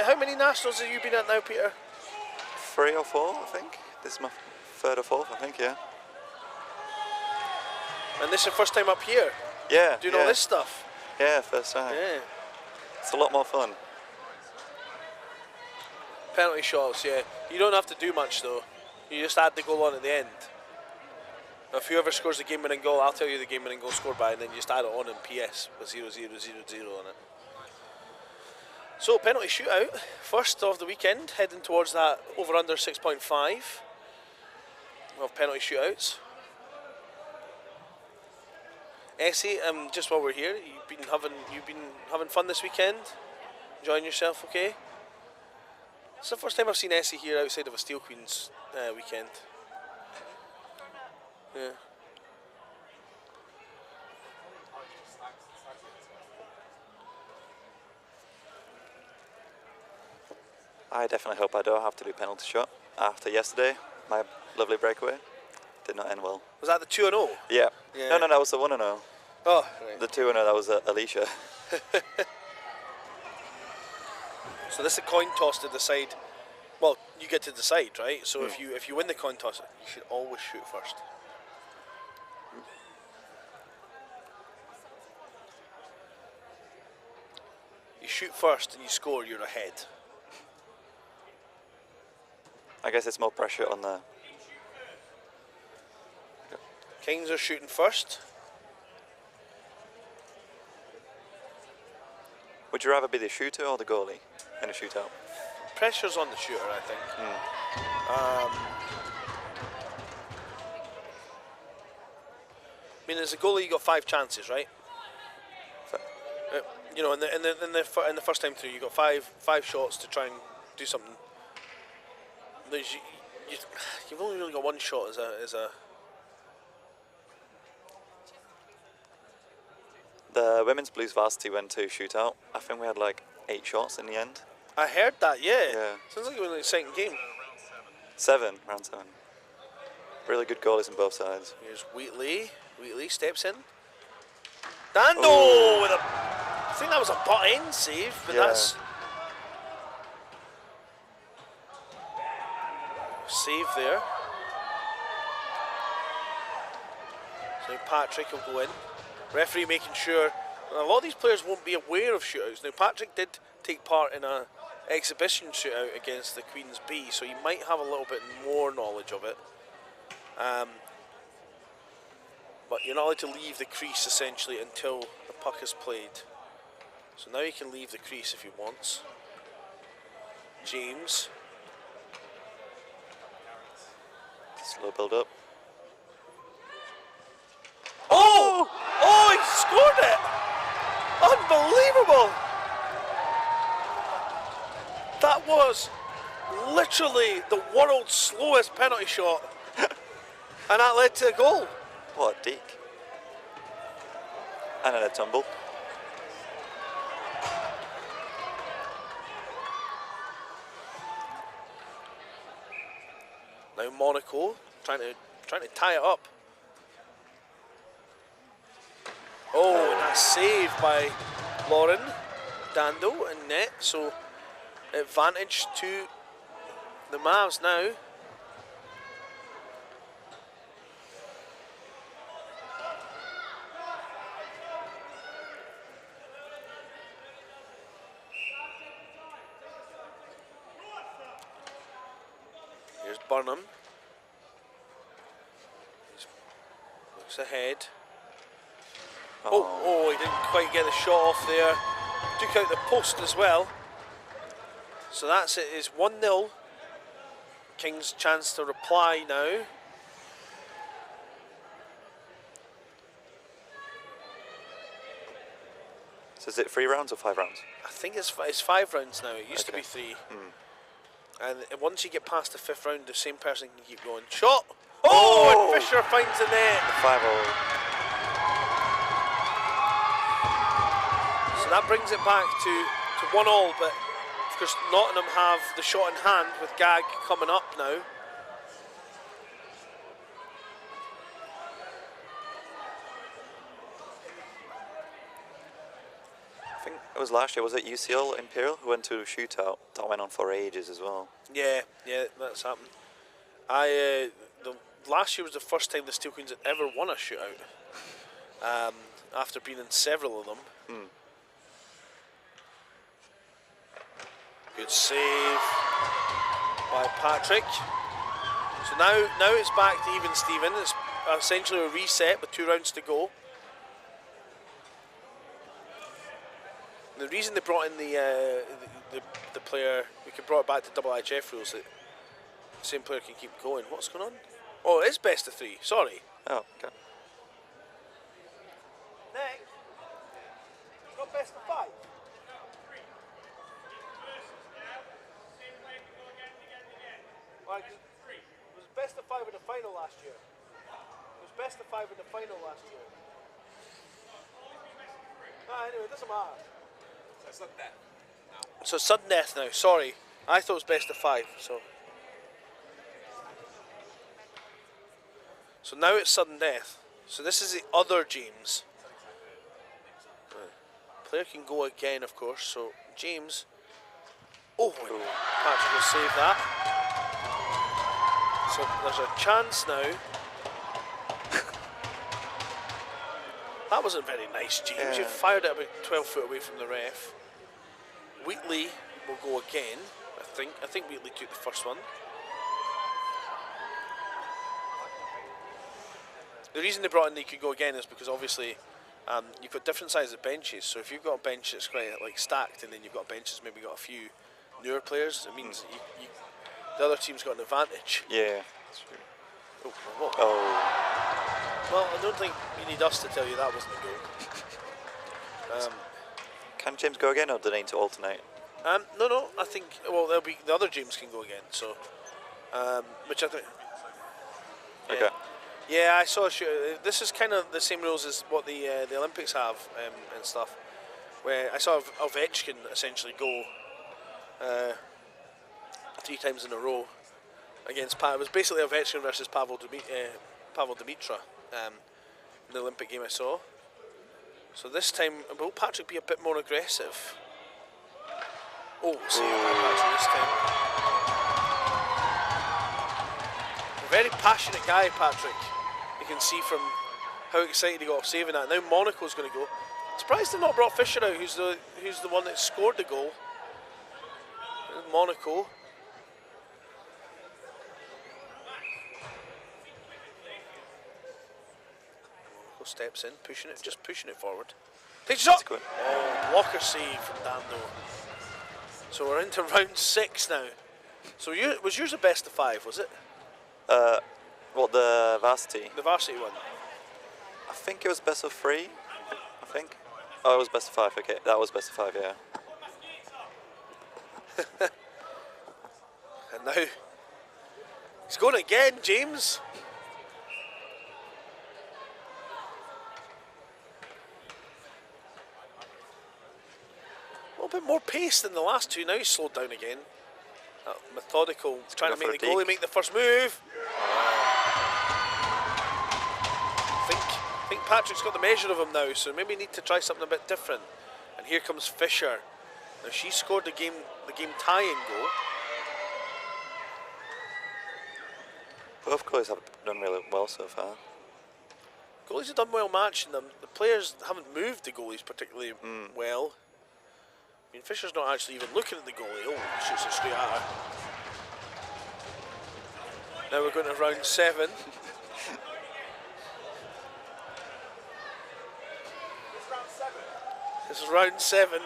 how many nationals have you been at now, Peter? 3 or 4, I think. This is my 3rd or 4th, I think, yeah. And this is your first time up here, Yeah. doing all this stuff. Yeah, first time. Yeah. It's a lot more fun. Penalty shots, yeah. You don't have to do much though. You just add the goal on at the end. Now, if whoever scores the game-winning goal, I'll tell you the game-winning goal scored by, and then you just add it on in PS with 0-0-0-0 on it. So, penalty shootout, first of the weekend, heading towards that over-under 6.5. of penalty shootouts. Essie, just while we're here, you've been having fun this weekend, enjoying yourself, okay? It's the first time I've seen Essie here outside of a Steel Queens weekend. Yeah. I definitely hope I don't have to do penalty shot after yesterday. My lovely breakaway did not end well. Was that the 2-0? Yeah. Yeah. No, that was the 1-0. Oh, right. The 2-0, that was Alicia. So this is a coin toss to decide. Well, you get to decide, right? So if you win the coin toss, you should always shoot first. You shoot first and you score, you're ahead. I guess it's more pressure on the... Kings are shooting first. Would you rather be the shooter or the goalie in a shootout? Pressure's on the shooter, I think. I mean, as a goalie, you got 5 chances, right? You know, in the first time through, you got five shots to try and do something. You've only really got 1 shot as a. The women's blues varsity went to shootout. I think we had like 8 shots in the end. I heard that, yeah. Yeah. Sounds like it was an exciting game. Round 7. Really good goalies on both sides. Here's Wheatley. Wheatley steps in. Dando with a. I think that was a butt end save, but that's. Save there. So Patrick will go in. Referee making sure. A lot of these players won't be aware of shootouts. Now Patrick did take part in a exhibition shootout against the Queen's B, so he might have a little bit more knowledge of it. But you're not allowed to leave the crease essentially until the puck is played. So now he can leave the crease if he wants. James. Slow build up. Oh! Oh, he scored it! Unbelievable! That was literally the world's slowest penalty shot. And that led to a goal. What a deke. And then a tumble. Now Monaco trying to tie it up. Oh, and that's saved by Lauren Dando and net. So advantage to the Mavs now. Here's Burnham. He looks ahead. Oh, he didn't quite get the shot off there. Took out the post as well. So that's it, it's 1-0. King's chance to reply now. So is it 3 rounds or 5 rounds? I think it's 5 rounds now. It used to be 3. And once you get past the 5th round, the same person can keep going. Shot! Oh, and Fisher finds the net. 5-0. So that brings it back to 1-1, but of course Nottingham have the shot in hand with Gag coming up now. I think it was last year, was it UCL Imperial who went to a shootout? That went on for ages as well. Yeah, that's happened. Last year was the first time the Steel Queens had ever won a shootout. After being in several of them. Good save by Patrick. So now it's back to even Steven. It's essentially a reset with 2 rounds to go. The reason they brought in the player, we could brought it back to double IHF rules, that the same player can keep going. What's going on? Oh, it is best of 3. Sorry. Oh, okay. Nick, it's not best of 5. Well, it was best of 5 in the final last year. It was best of 5 in the final last year. Anyway, it doesn't matter. So it's not that. So sudden death now. Sorry, I thought it was best of 5. So now it's sudden death. So this is the other James. Player can go again, of course. So James. Oh, Patrick will save that. So there's a chance now. That wasn't very nice, James. Yeah. You fired it about 12 foot away from the ref. Wheatley will go again, I think. I think Wheatley took the first one. The reason they brought in you could go again is because obviously you've got different sizes of benches. So if you've got a bench that's quite like stacked, and then you've got benches maybe got a few newer players, it means that the other team's got an advantage. Yeah, that's true. Oh, what? Oh, Well, I don't think you need us to tell you that wasn't a goal. can James go again, or do they need to alternate? No. I think there'll be the other James can go again. So, which I think. Yeah. Okay. Yeah, I saw. This is kind of the same rules as what the Olympics have and stuff. Where I saw Ovechkin essentially go 3 times in a row against It was basically Ovechkin versus Pavel Dimitra in the Olympic game I saw. So this time, will Patrick be a bit more aggressive? Oh, see Patrick this time. A very passionate guy, Patrick. You can see from how excited he got off saving that. Now Monaco's going to go. Surprised they've not brought Fisher out, who's the one that scored the goal. Monaco. Steps in, just pushing it forward. Takes a shot! Oh, blocker save from Dando. So we're into round 6 now. So was yours a best of 5, was it? What, the varsity? The varsity one. I think it was best of 3. I think. Oh, it was best of 5. Okay, that was best of 5. Yeah. And now he's going again, James. A little bit more pace than the last 2. Now he's slowed down again. Methodical, trying to make the goalie make the first move. I think Patrick's got the measure of him now, so maybe need to try something a bit different. And here comes Fisher. Now she scored the game tying goal. Both goalies have done really well so far. Goalies have done well matching them. The players haven't moved the goalies particularly well. I mean, Fisher's not actually even looking at the goalie. Oh, he shoots it straight at her. Now we're going to round 7. This is round 7.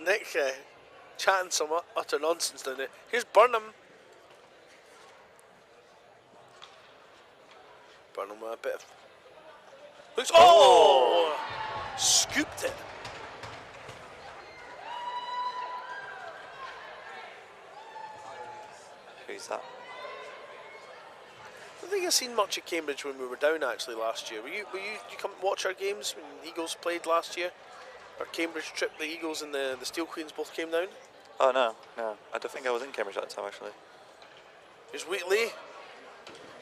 Nick chatting some utter nonsense down there. Here's Burnham. Burnham with a bit of... Looks... Oh! Scooped it. Who's that? I don't think I've seen much of Cambridge when we were down actually last year. Did you come watch our games when the Eagles played last year? Our Cambridge trip, the Eagles and the Steel Queens both came down. Oh no. I don't think I was in Cambridge at that time actually. Here's Wheatley.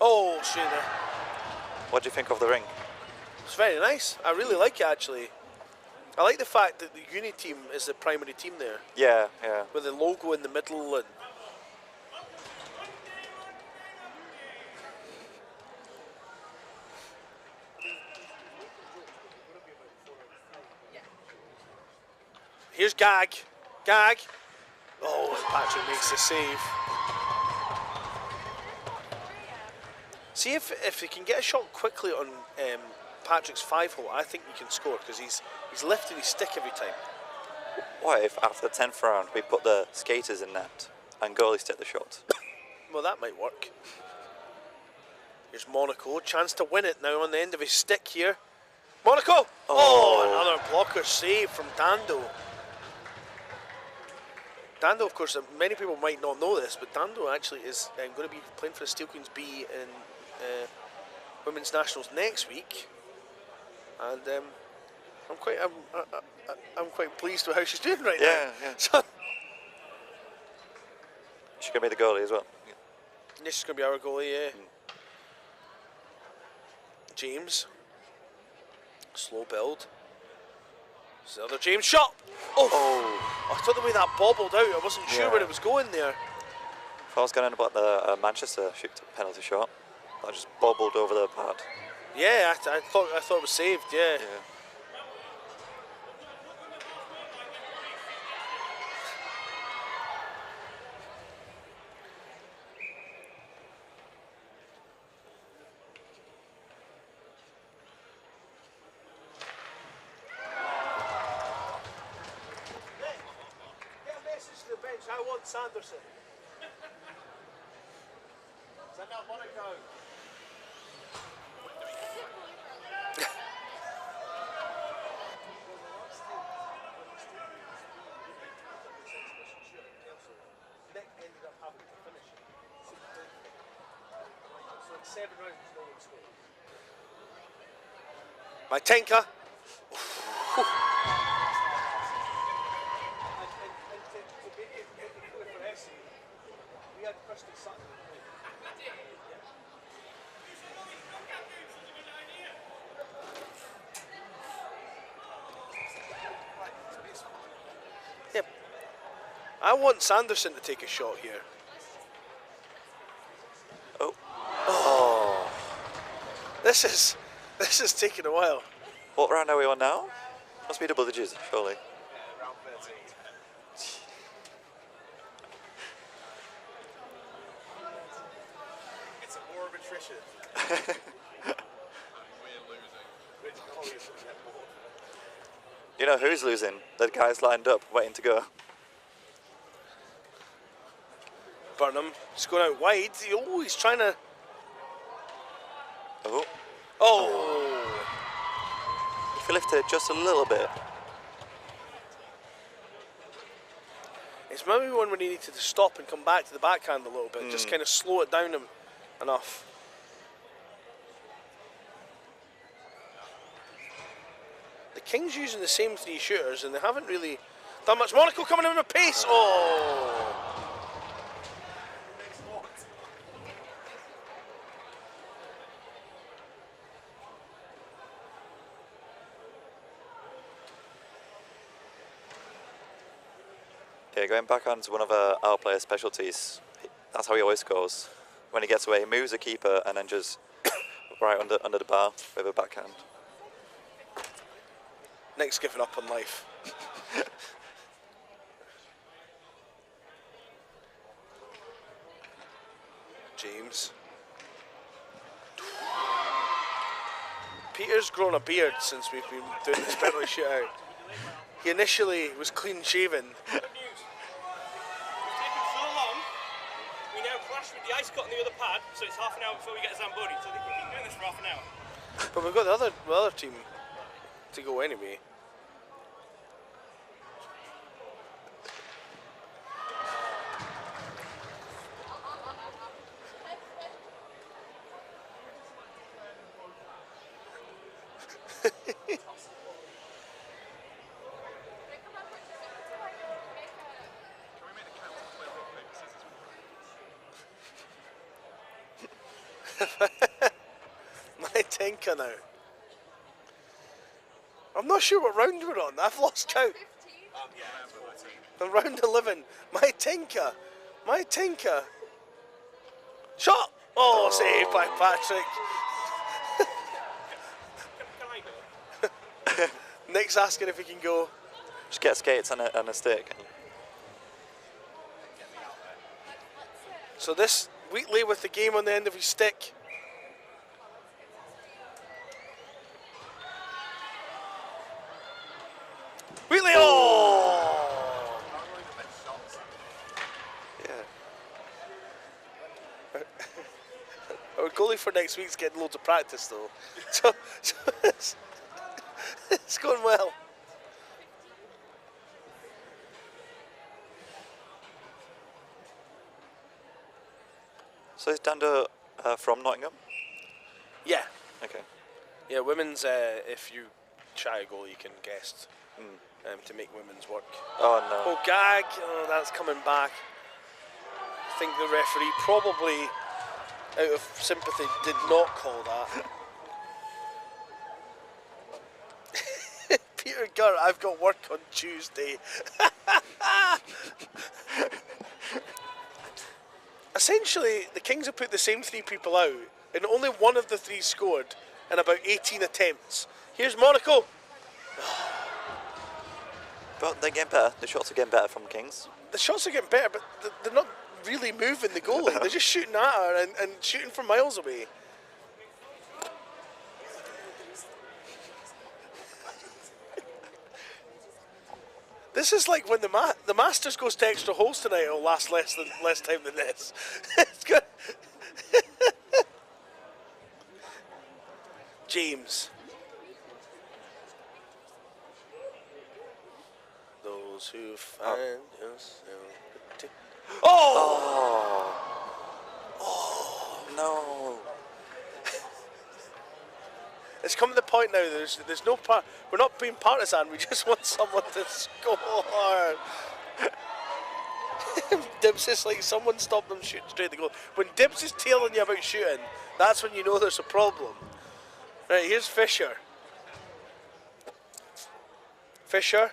Oh, Shana. What do you think of the ring? It's very nice. I really like it actually. I like the fact that the uni team is the primary team there. Yeah. With the logo in the middle and... Here's Gag. Oh, Patrick makes the save. See if he can get a shot quickly on Patrick's 5-hole, I think he can score because he's lifting his stick every time. What if after the 10th round we put the skaters in net and goalies take the shots? Well, that might work. Here's Monaco, chance to win it now on the end of his stick here. Monaco! Oh, another blocker save from Dando. Dando, of course, many people might not know this, but Dando actually is going to be playing for the Steel Queens B in Women's Nationals next week, and I'm quite pleased with how she's doing right now. Yeah. So, She's going to be the goalie as well. this is going to be our goalie, yeah. James. Slow build. This is the other James shot. Oh, I thought the way that bobbled out, I wasn't sure where it was going there. If I was going to about the Manchester penalty shot, I just bobbled over the pad. Yeah, I thought it was saved. Yeah. I want Sanderson. Is that not Monaco? Nick ended up having to finish it. So in 7 rounds, no one scored. My Tenka. We had Christy Sutton. Yep. I want Sanderson to take a shot here. Oh. This is taking a while. What round are we on now? Must be double digits, surely. Round 13. It's a war of attrition. We're losing. You know who's losing? The guys lined up, waiting to go. Burnham, he's going out wide. He's trying to. Oh. If he lifted it just a little bit. It's maybe one where he needed to stop and come back to the backhand a little bit, just kind of slow it down enough. The Kings using the same 3 shooters and they haven't really done much. Monaco coming in with pace. Oh. Yeah, going back on to one of our players' specialties, that's how he always scores. When he gets away, he moves the keeper and then just right under the bar with a backhand. Nick's given up on life. James. Peter's grown a beard since we've been doing this penalty shootout. He initially was clean shaven. Good news. We've taken so long, we now clash with the ice cut on the other pad, so it's half an hour before we get a Zamboni, so they can keep doing this for half an hour. But we've got the other team to go anyway. My Tenka now. I'm not sure what round we're on. I've lost count. On round 11. My Tenka. My Tenka. Shot! Oh, saved by Patrick. Can I go? Nick's asking if he can go. Just get skates and a stick. So this Wheatley with the game on the end of his stick. Wheatley, oh! Yeah. Our goalie for next week's getting loads of practice though, so it's going well. So is Dando from Nottingham? Yeah, Okay. yeah. Women's, if you try a goal, you can guest to make women's work. Oh no. Oh, gag! Oh, that's coming back. I think the referee probably, out of sympathy, did not call that. Peter Gurt, I've got work on Tuesday. Essentially, the Kings have put the same 3 people out, and only one of the 3 scored in about 18 attempts. Here's Monaco. But they're getting better. The shots are getting better from Kings. The shots are getting better, but they're not really moving the goalie. They're just shooting at her and shooting from miles away. This is like when the Masters goes to extra holes tonight. It'll last less time than this. It's good. James. Those who find yourself. Oh! No. It's come to the point now. There's no part. We're not being partisan. We just want someone to score. Dibs is like someone stop them shooting straight to goal. When Dibs is telling you about shooting, that's when you know there's a problem. Right, here's Fisher. Fisher.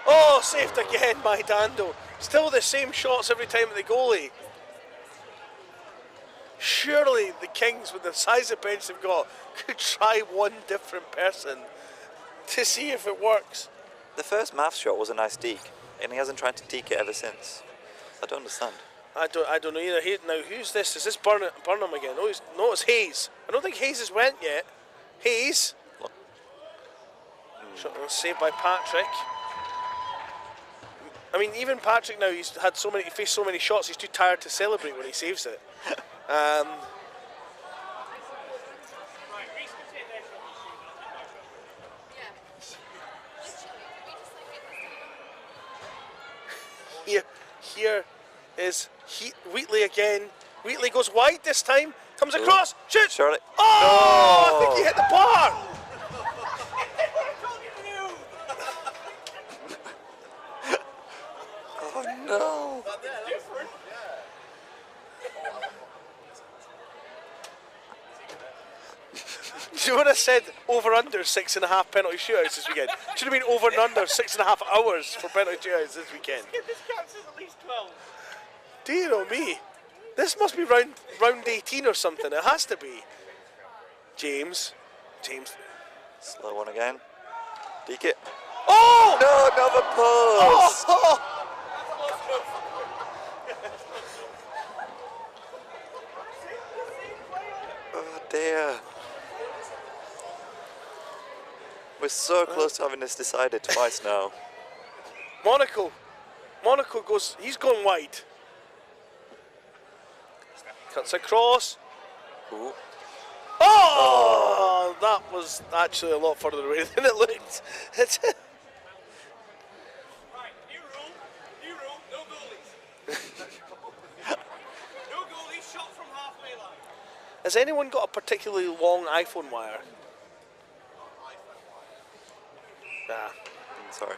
Oh, saved again by Dando. Still the same shots every time at the goalie. Surely the Kings, with the size of bench they've got, could try one different person to see if it works. The first math shot was a nice deke, and he hasn't tried to deke it ever since. I don't understand. I don't know either. Now, who's this? Is this Burnham again? No, it's Hayes. I don't think Hayes has went yet. Hayes. Saved by Patrick. I mean, even Patrick now, he faced so many shots, he's too tired to celebrate when he saves it. Here is Wheatley again. Wheatley goes wide this time. Comes across. Shoots. Charlotte. Oh! No. I think he hit the bar. Oh no. Do you want to said over under 6.5 penalty shootouts this weekend? Should have been over and under 6.5 hours for penalty shootouts this weekend. This counts as at least 12. Do you know me? This must be round 18 or something. It has to be. James. Slow one again. Deke it. Oh! No, another post. Oh! Oh dear. We're so close to having this decided twice now. Monaco goes, he's gone wide. Cuts across. Ooh. Oh! That was actually a lot further away than it looked. New rule, no goalies. No goalies shot from halfway line. Has anyone got a particularly long iPhone wire? Nah. Sorry.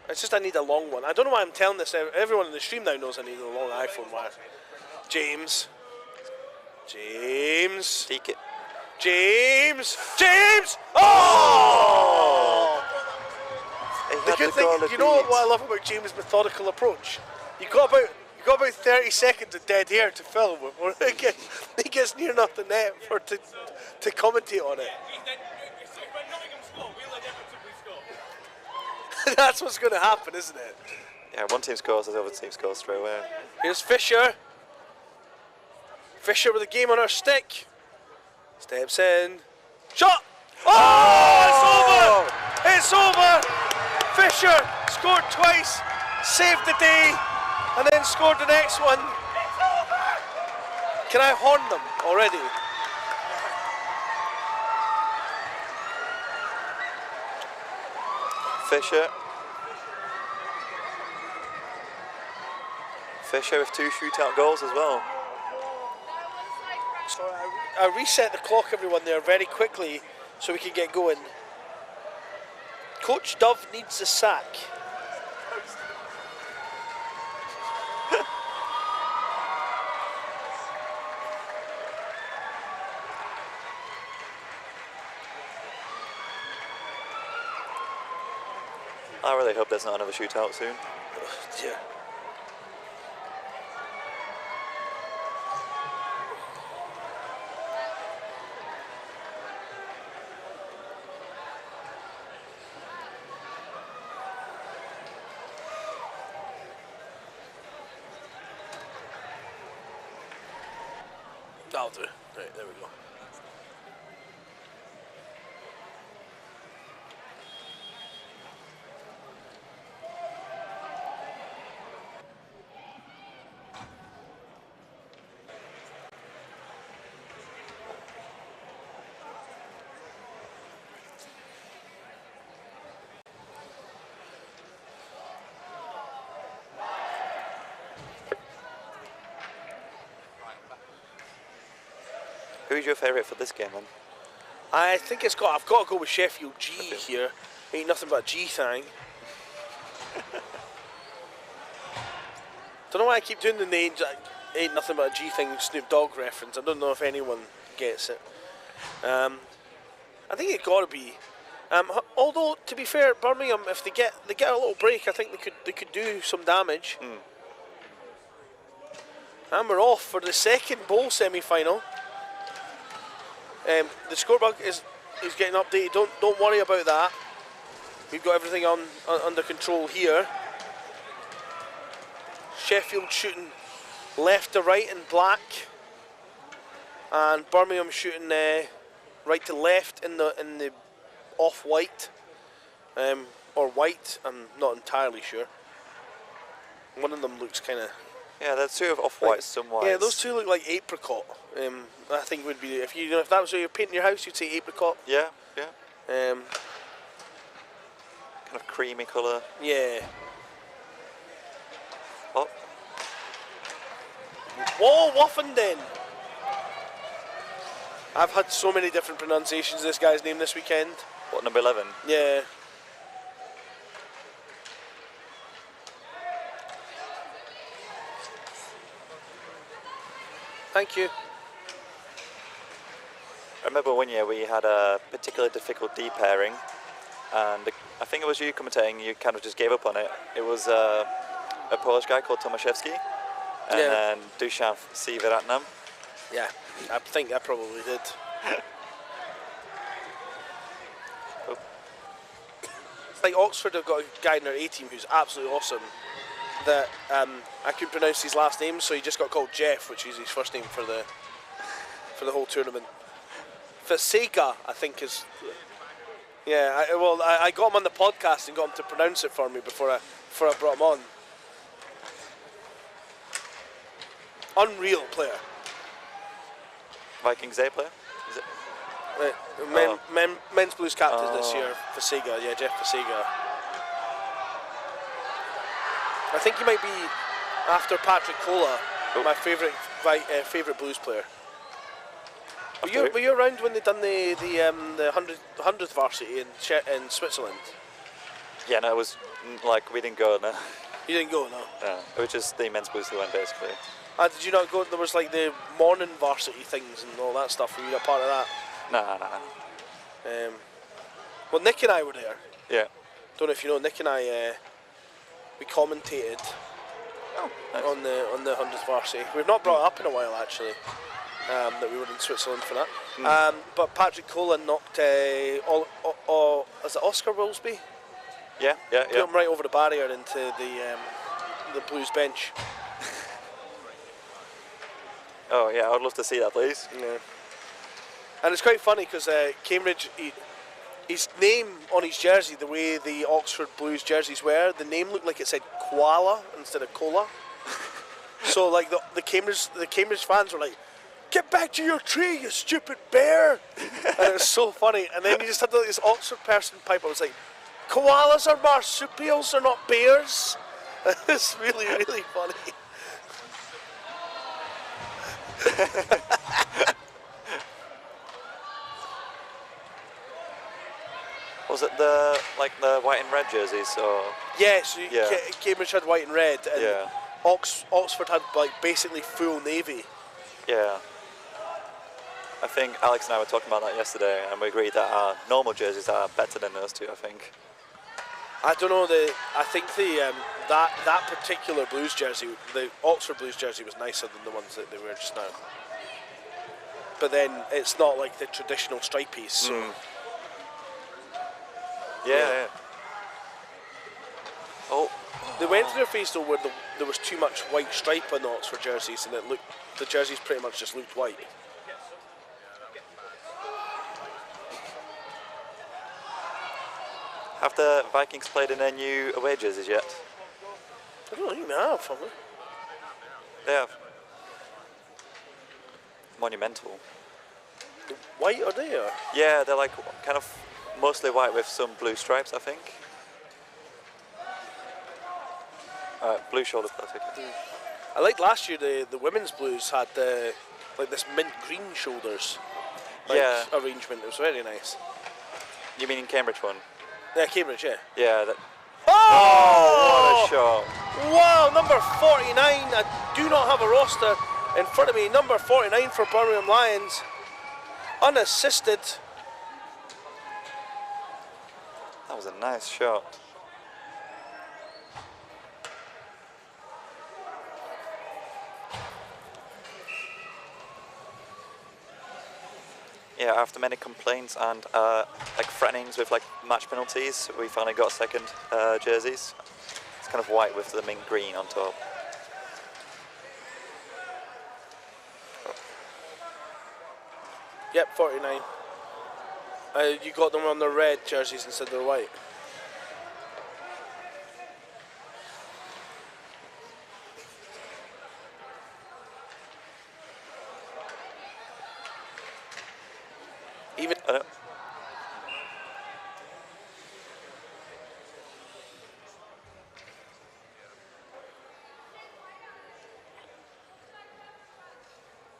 It's just I need a long one. I don't know why I'm telling this. Everyone in the stream now knows I need a long iPhone wire. James. Deke it. James! Oh! He The had good the thing, goal you know beat. what I love about James' methodical approach? You got about 30 seconds of dead air to fill with. He gets near enough the net to commentate on it. When Nottingham score, we'll inevitably score. That's what's going to happen, isn't it? Yeah, one team scores, the other team scores straight away. Here's Fisher. Fisher with the game on her stick. Steps in. Shot! Oh! It's over! It's over! Fisher scored twice, saved the day, and then scored the next one. Can I horn them already? Fisher with 2 shootout goals as well. So I reset the clock, everyone, there very quickly so we can get going. Coach Dove needs a sack. I really hope there's not another shootout soon. Oh, dear. That'll do. Right, there we go. Who's your favourite for this game then? I think I've got to go with Sheffield G here. Ain't nothing but a G thing. Don't know why I keep doing the names. Ain't nothing but a G thing Snoop Dogg reference. I don't know if anyone gets it. I think it got to be. Although to be fair, Birmingham, if they get a little break, I think they could do some damage. And we're off for the second bowl semi-final. The scorebug is getting updated. Don't worry about that. We've got everything under control here. Sheffield shooting left to right in black, and Birmingham shooting right to left in the off-white or white. I'm not entirely sure. One of them looks kind of. Yeah, there's 2 of off-white, some white. Yeah, those 2 look like apricot. I think would be if that was how you're painting your house, you'd say apricot. Yeah, yeah. Kind of creamy colour. Yeah. Oh. Whoa, Woffenden! I've had so many different pronunciations of this guy's name this weekend. What, number 11? Yeah. Thank you. I remember one year we had a particularly difficult D pairing, and I think it was you commentating, you kind of just gave up on it. It was a Polish guy called Tomaszewski, and then Dusan Siveratnam. Yeah, I think I probably did. Oh. Like Oxford have got a guy in their A team who's absolutely awesome. That I couldn't pronounce his last name, so he just got called Jeff, which is his first name for the whole tournament. Fasega, I think is. Yeah, I got him on the podcast and got him to pronounce it for me before I brought him on. Unreal player. Vikings A player? Is it? Men's Blues captain this year, Fasega. Yeah, Jeff Fasega. I think he might be, after Patrick Cola, my favourite Blues player. Were you around when they done the 100th varsity in Switzerland? Yeah, no, it was like we didn't go. No. You didn't go, no. No, it was just the men's Blues who went basically. Did you not go? There was like the morning varsity things and all that stuff. Were you a part of that? No. Well, Nick and I were there. Yeah. Don't know if you know, Nick and I we commentated nice. on the 100th varsity. We've not brought it up in a while actually. That we were in Switzerland for that. But Patrick Cola knocked is it Oscar Wilsby? Yeah. Put him right over the barrier into the Blues bench. Oh yeah, I'd love to see that, please. Yeah. And it's quite funny because Cambridge, his name on his jersey, the way the Oxford Blues jerseys were, the name looked like it said koala instead of cola. So like the Cambridge fans were like, "Get back to your tree, you stupid bear!" And it was so funny. And then you just had this Oxford person pipe. I was like, "Koalas are marsupials, they're not bears." It's really, really funny. Was it the white and red jerseys or? Yes, Yeah. Cambridge had white and red, and Yeah. Oxford had like basically full navy. Yeah. I think Alex and I were talking about that yesterday, and we agreed that our normal jerseys are better than those two. I think. I don't know. I think that particular Blues jersey, the Oxford Blues jersey, was nicer than the ones that they wear just now. But then it's not like the traditional stripies. So Yeah. Oh. they went through a phase though where there was too much white stripe on the Oxford jerseys, and the jerseys pretty much just looked white. Have the Vikings played in their new away jerseys yet? I don't think they have, have They have. Monumental. they? White are they? Or? Yeah, they're like kind of mostly white with some blue stripes, I think. Blue shoulder plastic. I liked last year the women's Blues had like this mint green shoulders. Yeah. Arrangement. It was very nice. You mean in Cambridge one? Yeah, Cambridge, yeah. Yeah. Oh! What a shot! Wow, number 49. I do not have a roster in front of me. Number 49 for Birmingham Lions. Unassisted. That was a nice shot. Yeah, after many complaints and like threatenings with like match penalties, we finally got second jerseys. It's kind of white with the mint green on top. Yep, 49. You got them on the red jerseys instead of the white. Even I don't-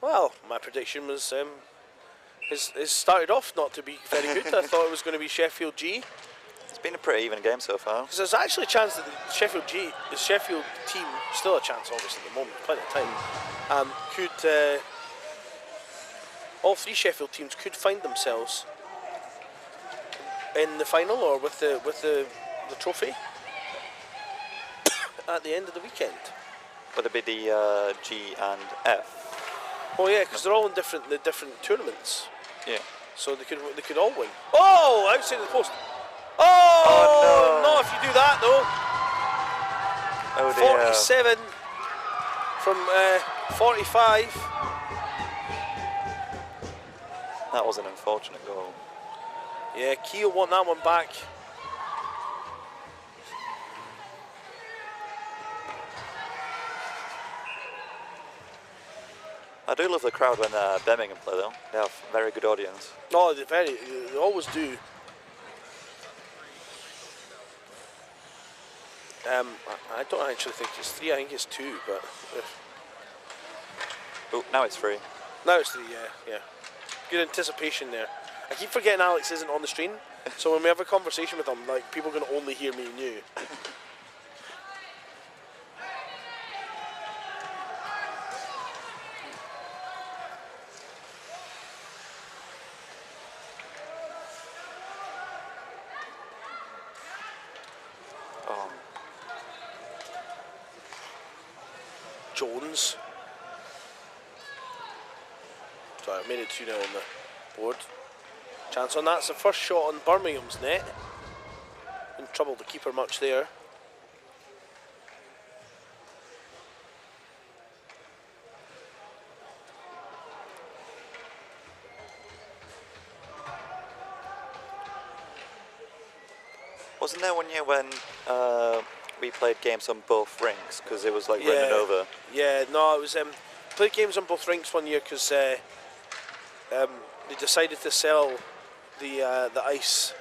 well, my prediction was it started off not to be very good. I thought it was going to be Sheffield G. It's been a pretty even game so far. Because there's actually a chance that the Sheffield team, still a chance obviously at the moment, plenty of time, could all three Sheffield teams could find themselves in the final or with the trophy at the end of the weekend. Would it be the G and F? Oh yeah, because they're all in the different tournaments, Yeah. so they could all win. Oh, outside of the post. Oh, no. not if you do that though. Oh dear. 47 from 45. That was an unfortunate goal. Yeah, Kiel won that one back. I do love the crowd when Birmingham play though. They have very good audience. No, they always do. I don't actually think it's 3. I think it's 2. But Oh, now it's free. now it's 3. Yeah. Good anticipation there. I keep forgetting Alex isn't on the stream, so when we have a conversation with him, like people are going to only hear me and you. Oh, Jones. Sorry, I made it 2-0 on the board. Chance on that's the first shot on Birmingham's net. In trouble to keep her much there. Wasn't there one year when we played games on both rinks because it was like running over? Yeah, no, it was played games on both rinks one year because they decided to sell the ice.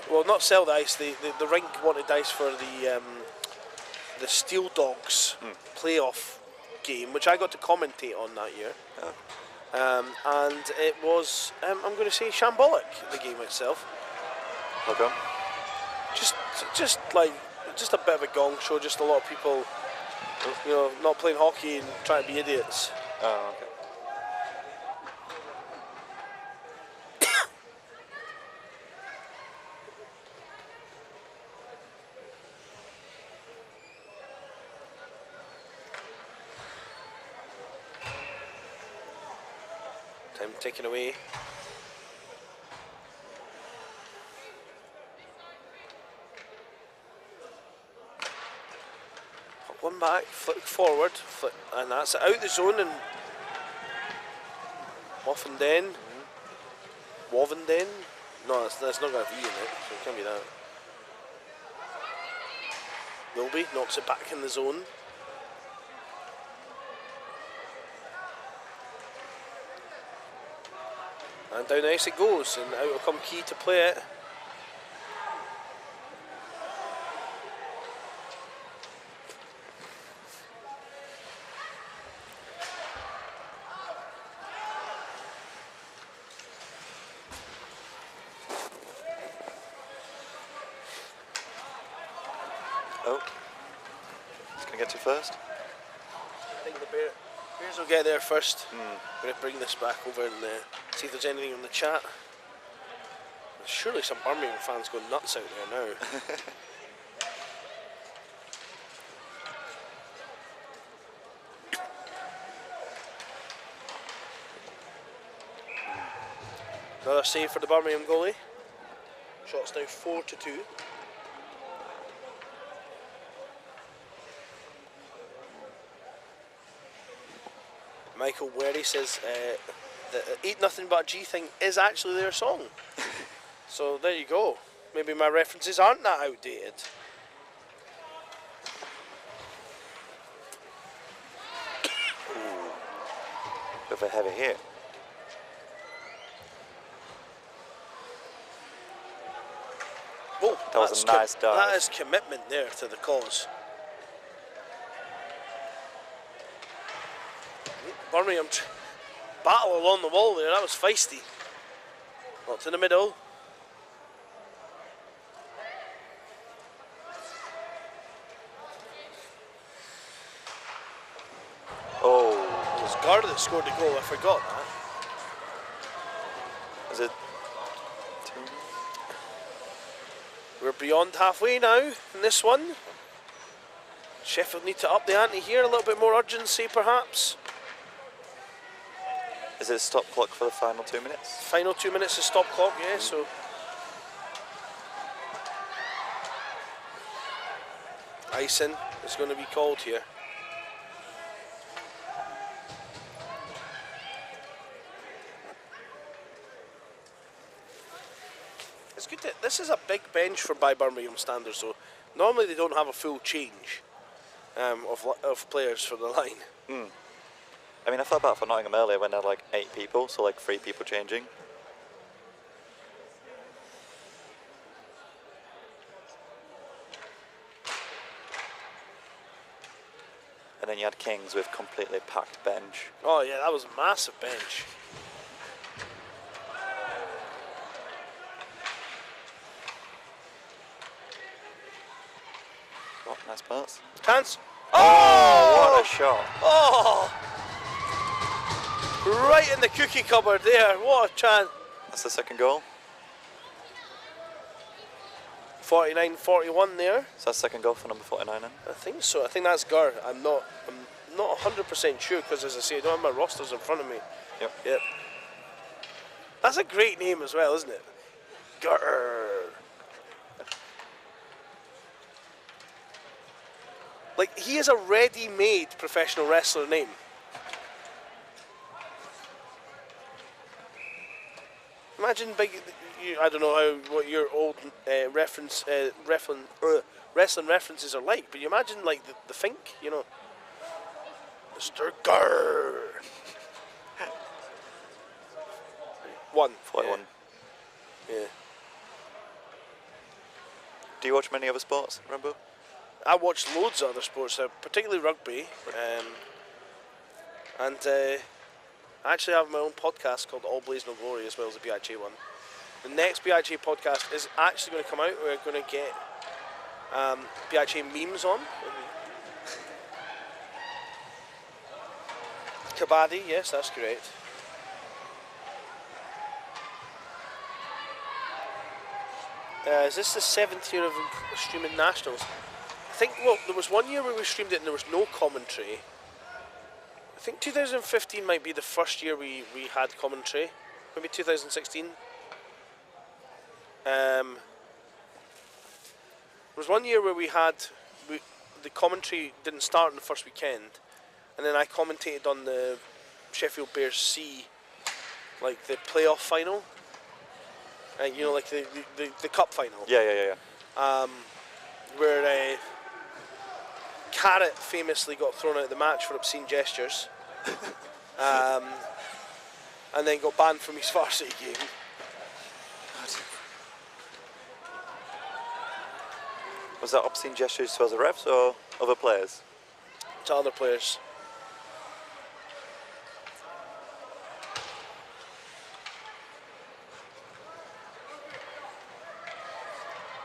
Well, not sell the ice. The rink wanted ice for the Steel Dogs playoff game, which I got to commentate on that year. And it was, I'm going to say, shambolic, the game itself. Okay. Just a bit of a gong show, just a lot of people, you know, not playing hockey and trying to be idiots. Oh, okay. Time taken away. One back, flick forward, flick, and that's it out the zone and Woffenden. Wovenden? No, that's not got a V in it, so it can't be that. Wilby knocks it back in the zone. And down the ice it goes, and out will come Key to play it. Oh. It's going to get to first. I think the Bears will get there first. I'm going to bring this back over and see if there's anything in the chat. Surely some Birmingham fans go nuts out there now. Another save for the Birmingham goalie. Shots now 4-2. Michael Werry says the Ain't Nothing But a G thing is actually their song. So there you go. Maybe my references aren't that outdated. Bit of a heavy hit. Oh, That was a nice dive. That is commitment there to the cause. Birmingham battle along the wall there, that was feisty. Not in the middle. Oh. It was Gar that scored the goal, I forgot that. Is it 2? We're beyond halfway now in this one. Sheffield need to up the ante here, a little bit more urgency perhaps. Is it stop clock for the final 2 minutes? Final 2 minutes of stop clock, yeah, so. Icing is going to be called here. It's good that this is a big bench for by Birmingham standards, so normally they don't have a full change of players for the line. I mean, I felt bad for Nottingham earlier when there were like 8 people, so like 3 people changing. And then you had Kings with completely packed bench. Oh yeah, that was a massive bench. Oh, nice pass. Chance. Oh, what a shot. Oh! Right in the cookie cupboard there. What a chance. That's the second goal. 49-41 there. So that's second goal for number 49 then? I think so. I think that's Gar. I'm not 100% sure because, as I say, I don't have my rosters in front of me. Yep. That's a great name as well, isn't it? Gar. Like, he is a ready-made professional wrestler name. Imagine big, I don't know what your old wrestling references are like, but you imagine like the Fink, you know, Mr. Gurr. 41. Yeah. Do you watch many other sports, Rambo? I watch loads of other sports, particularly rugby, and I actually have my own podcast called All Blaze No Glory as well as the BIHA one. The next BIHA podcast is actually going to come out. We're going to get BIHA memes on. Kabaddi, yes, that's correct. Is this the 7th year of streaming nationals? I think, well, there was one year where we streamed it and there was no commentary. I think 2015 might be the first year we had commentary. Maybe 2016. There was one year where the commentary didn't start on the first weekend, and then I commentated on the Sheffield Bears C, like the playoff final. You know, like the cup final. Yeah. Where Carrot famously got thrown out of the match for obscene gestures. And then got banned from his varsity game. Was that obscene gestures to other refs or other players? To other players.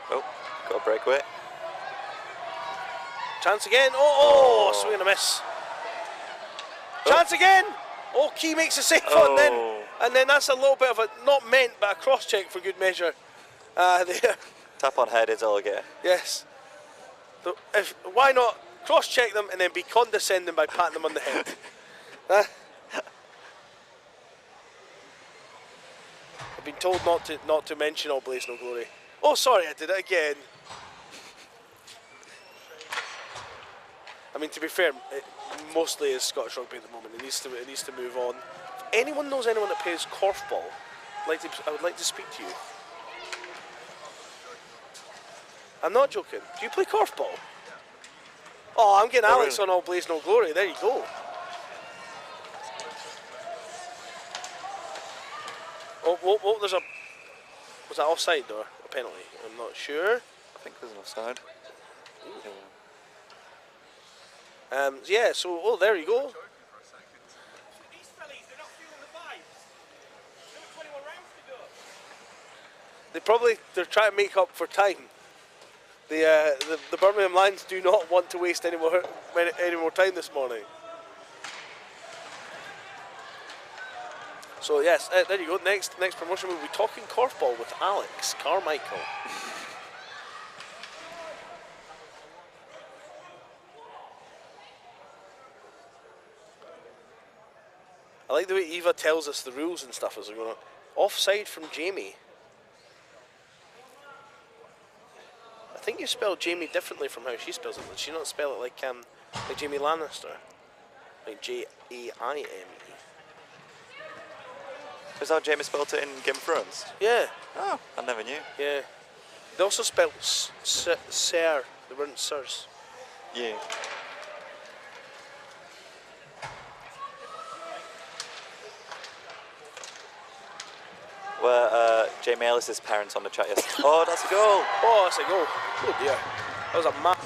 Oh, got a breakaway. Chance again. Oh, swing and a miss. Chance again. Oh, Key makes a save on and then that's a little bit of a, not meant, but a cross-check for good measure. There. Tap on head is all I get. Yes. So why not cross-check them and then be condescending by patting them on the head? I've been told not to mention All Blaze No Glory. Oh, sorry, I did it again. I mean, to be fair, it mostly is Scottish rugby at the moment. It needs to move on. If anyone knows anyone that plays korfball, I would like to speak to you. I'm not joking. Do you play korfball? Oh, I'm getting Alex on All Blaze No Glory. There you go. Oh, was that offside or a penalty? I'm not sure. I think there's an offside. Yeah, so, there you go. These fellas, they're not feeling the vibes. There were 21 rounds to go. They're trying to make up for time. The Birmingham Lions do not want to waste any more time this morning. So yes, there you go. Next promotion, we'll be talking korfball with Alex Carmichael. I like the way Eva tells us the rules and stuff as we're going on. Offside from Jamie. I think you spell Jamie differently from how she spells it. Does she not spell it like Jamie Lannister? Like Jaime. Is that how Jamie spelled it in Game of Thrones? Yeah. Oh, I never knew. Yeah. They also spelled Sir. They weren't Sirs. Yeah. Were Jamie Ellis's parents on the chat yesterday? Oh, that's a goal! Oh, that's a goal. Oh dear. That was a mad.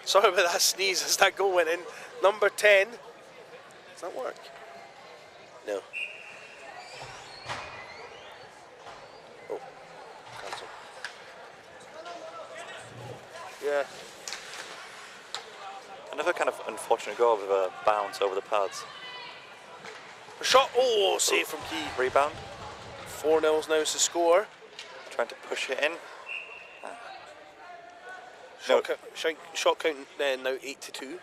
Sorry about that sneeze as that goal went in. Number 10. Does that work? No. Oh. Cancel. Yeah. Another kind of unfortunate goal with a bounce over the pads. A shot. Oh, save from Key. Rebound. 4-0 now is the score. Trying to push it in. Shot count now 8-2.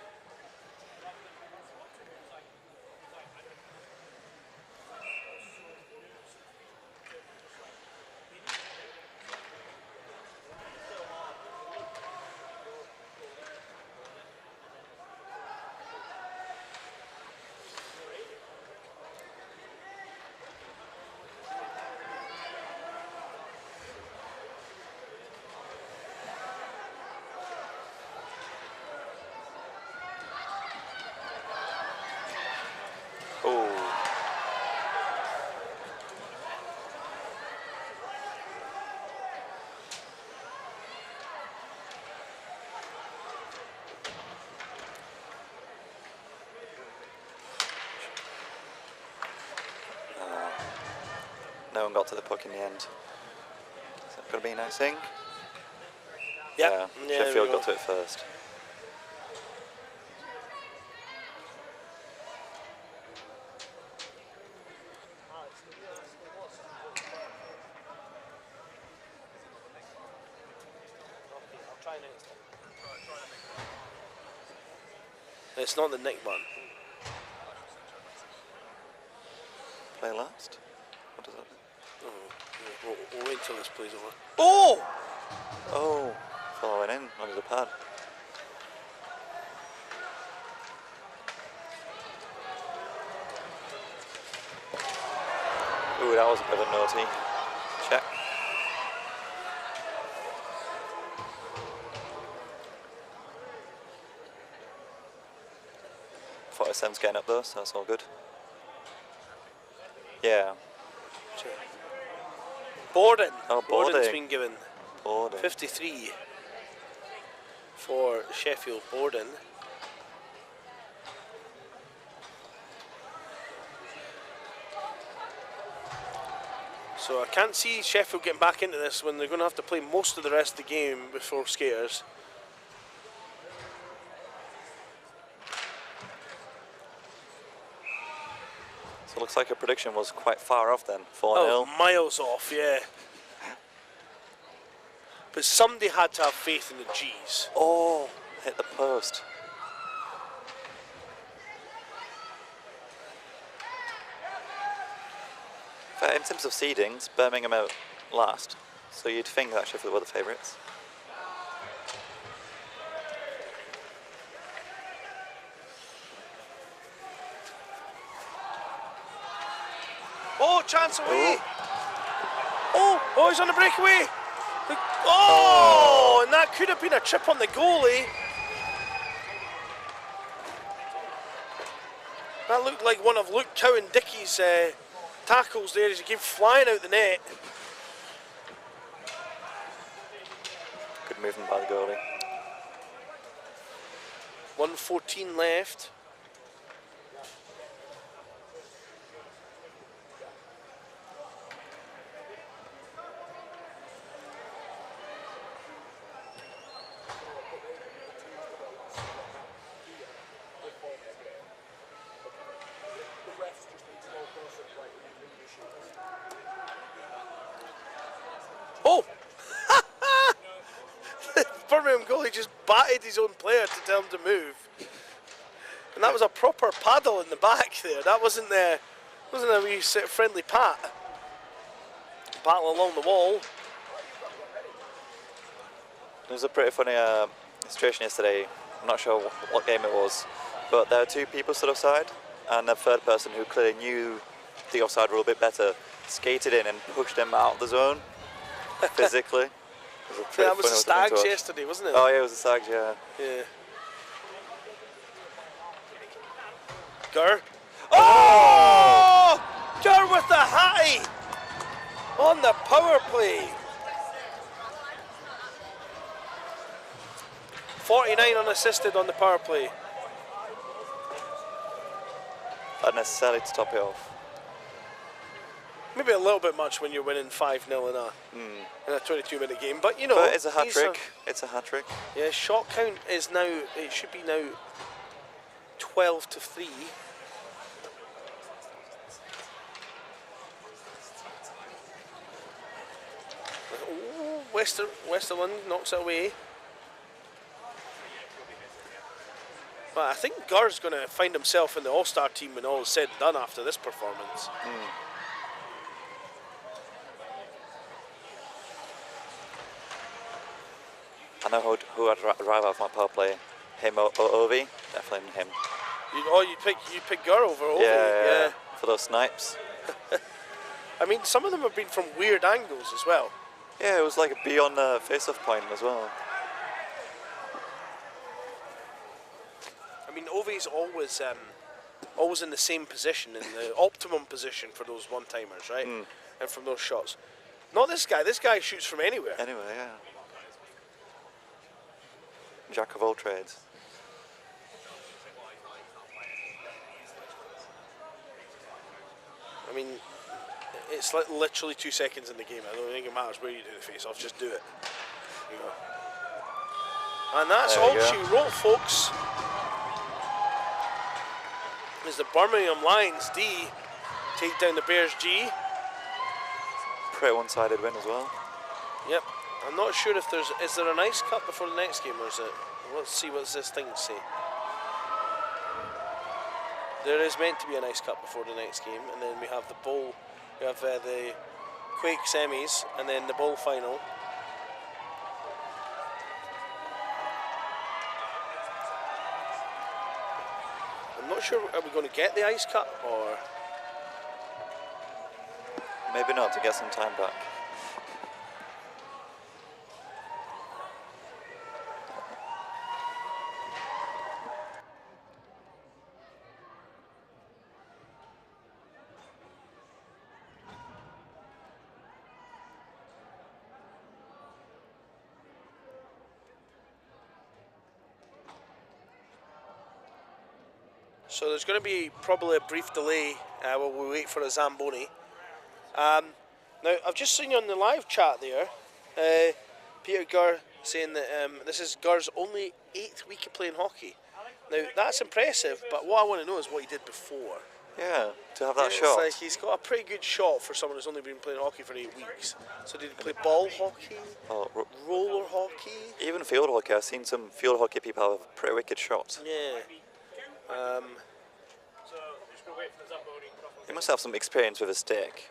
no one got to the puck in the end. Is that going to be a nice thing? Yep. Yeah, Sheffield got to it first. It's not the Nick one. Play last? What does that mean? We'll wait until this plays over. Oh! Oh, following in under the pad. Ooh, that was a bit of a naughty check. Sam's getting up though, so that's all good. Yeah. Borden. Oh, Borden's Borden. been given Borden. 53 for Sheffield. Borden. So I can't see Sheffield getting back into this when they're going to have to play most of the rest of the game before skaters. So it looks like your prediction was quite far off then, 4-0. Oh, miles off, yeah. But somebody had to have faith in the G's. Oh, hit the post. But in terms of seedings, Birmingham out last, so you'd think that Sheffield were the favourites. Oh, chance away! Oh, he's on the breakaway! Oh, and that could have been a chip on the goalie. That looked like one of Luke Cowan-Dickey's tackles there as he came flying out the net. Good movement by the goalie. 1:14 left. Oh! Birmingham goalie just batted his own player to tell him to move. And that was a proper paddle in the back there. That wasn't a wee friendly pat. Battle along the wall. There was a pretty funny situation yesterday. I'm not sure what game it was, but there were two people stood offside, and the third person who clearly knew the offside rule a bit better skated in and pushed him out of the zone physically. That was the Stags yesterday, wasn't it? Oh yeah, it was the Stags, yeah. Yeah. Gurr. Oh! Gurr with the hattie on the power play. 49 unassisted on the power play. Unnecessarily to top it off. Maybe a little bit much when you're winning 5-0 in a 22-minute game, but you know. But it's a hat trick. It's a hat trick. Yeah, shot count is now, it should be now 12-3. Oh, Westerland knocks it away. But I think Gurr's going to find himself in the All-Star team when all is said and done after this performance. I know who I'd rather have my power play. Him or Ovi? Definitely him. You'd pick Gurr over Ovi? Yeah. For those snipes. I mean, some of them have been from weird angles as well. Yeah, it was like a beyond the face-off point as well. I mean, Ovi's always in the same position, in the optimum position for those one-timers, right? And from those shots. Not this guy. This guy shoots from anywhere. Anyway, yeah. Jack of all trades. I mean, it's like literally 2 seconds in the game. I don't think it matters where you do the face-off, just do it. You know. And that's all she wrote, folks. As the Birmingham Lions D take down the Bears G. Pretty one-sided win as well. Yep. I'm not sure if is there an ice cut before the next game, or is it? Let's see what this thing say. There is meant to be an ice cut before the next game, and then we have the bowl. We have the Quake semis, and then the bowl final. I'm not sure. Are we going to get the ice cut, or Maybe not, to get some time back. so there's going to be probably a brief delay while we wait for a Zamboni. Now, I've just seen you on the live chat there, Peter Gurr saying that this is Gurr's only 8th week of playing hockey. Now, that's impressive, but what I want to know is what he did before. Yeah, to have that It's shot. like he's got a pretty good shot for someone who's only been playing hockey for 8 weeks. So did he play ball hockey, roller hockey? Even field hockey. I've seen some field hockey people have pretty wicked shots. Yeah. He must have some experience with a stick.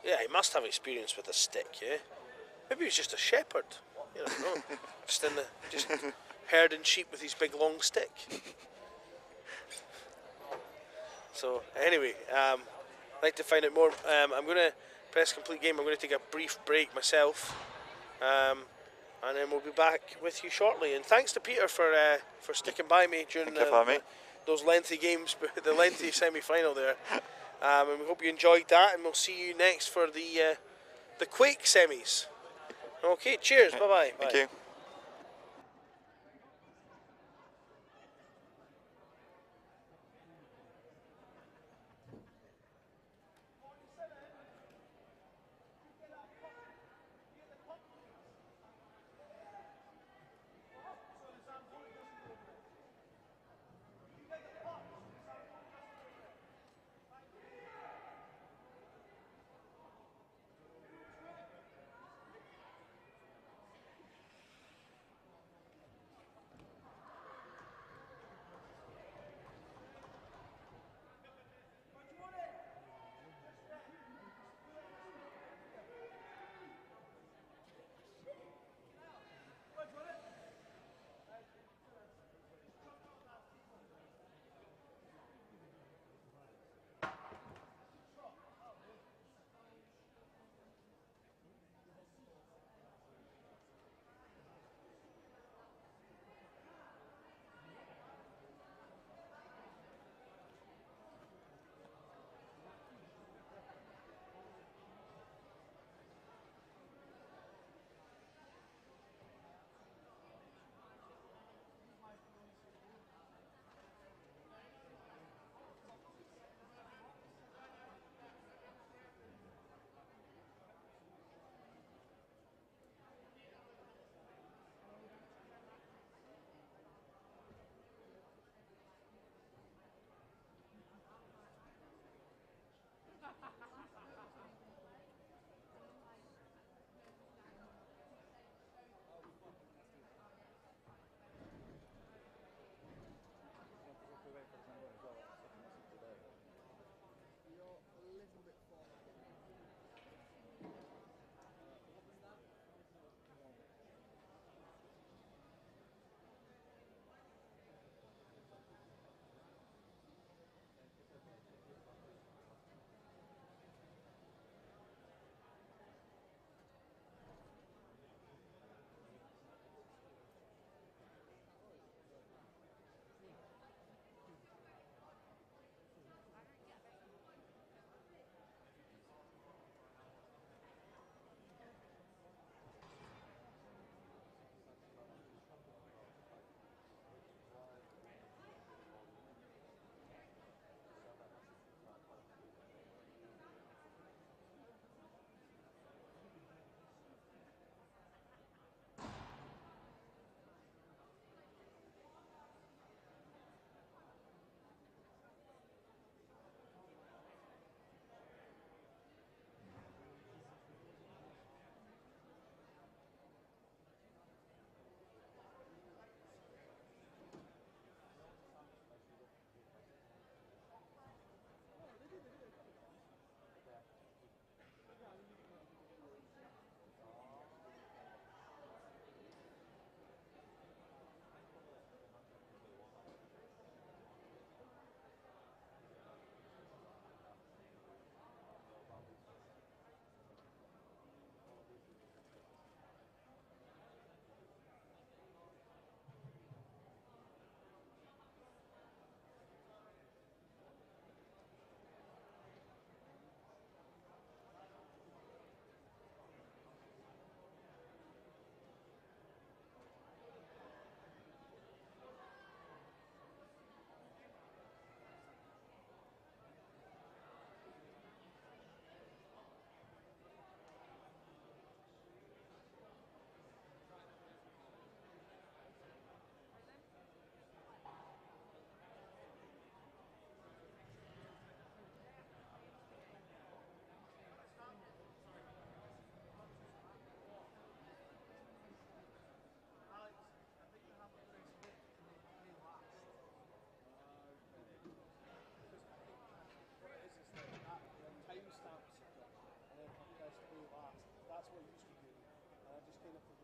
Yeah, he must have experience with a stick, yeah? Maybe he's just a shepherd. You don't know. just herding sheep with his big long stick. So, anyway, I'd like to find out more. I'm going to press complete game. I'm going to take a brief break myself. And then we'll be back with you shortly. And thanks to Peter for sticking by me during those lengthy games, the lengthy semi-final there. And we hope you enjoyed that, and we'll see you next for the Quake semis. Okay, cheers, bye-bye. Thank you.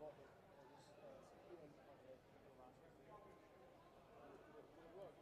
what it was doing on the last year. Would it work?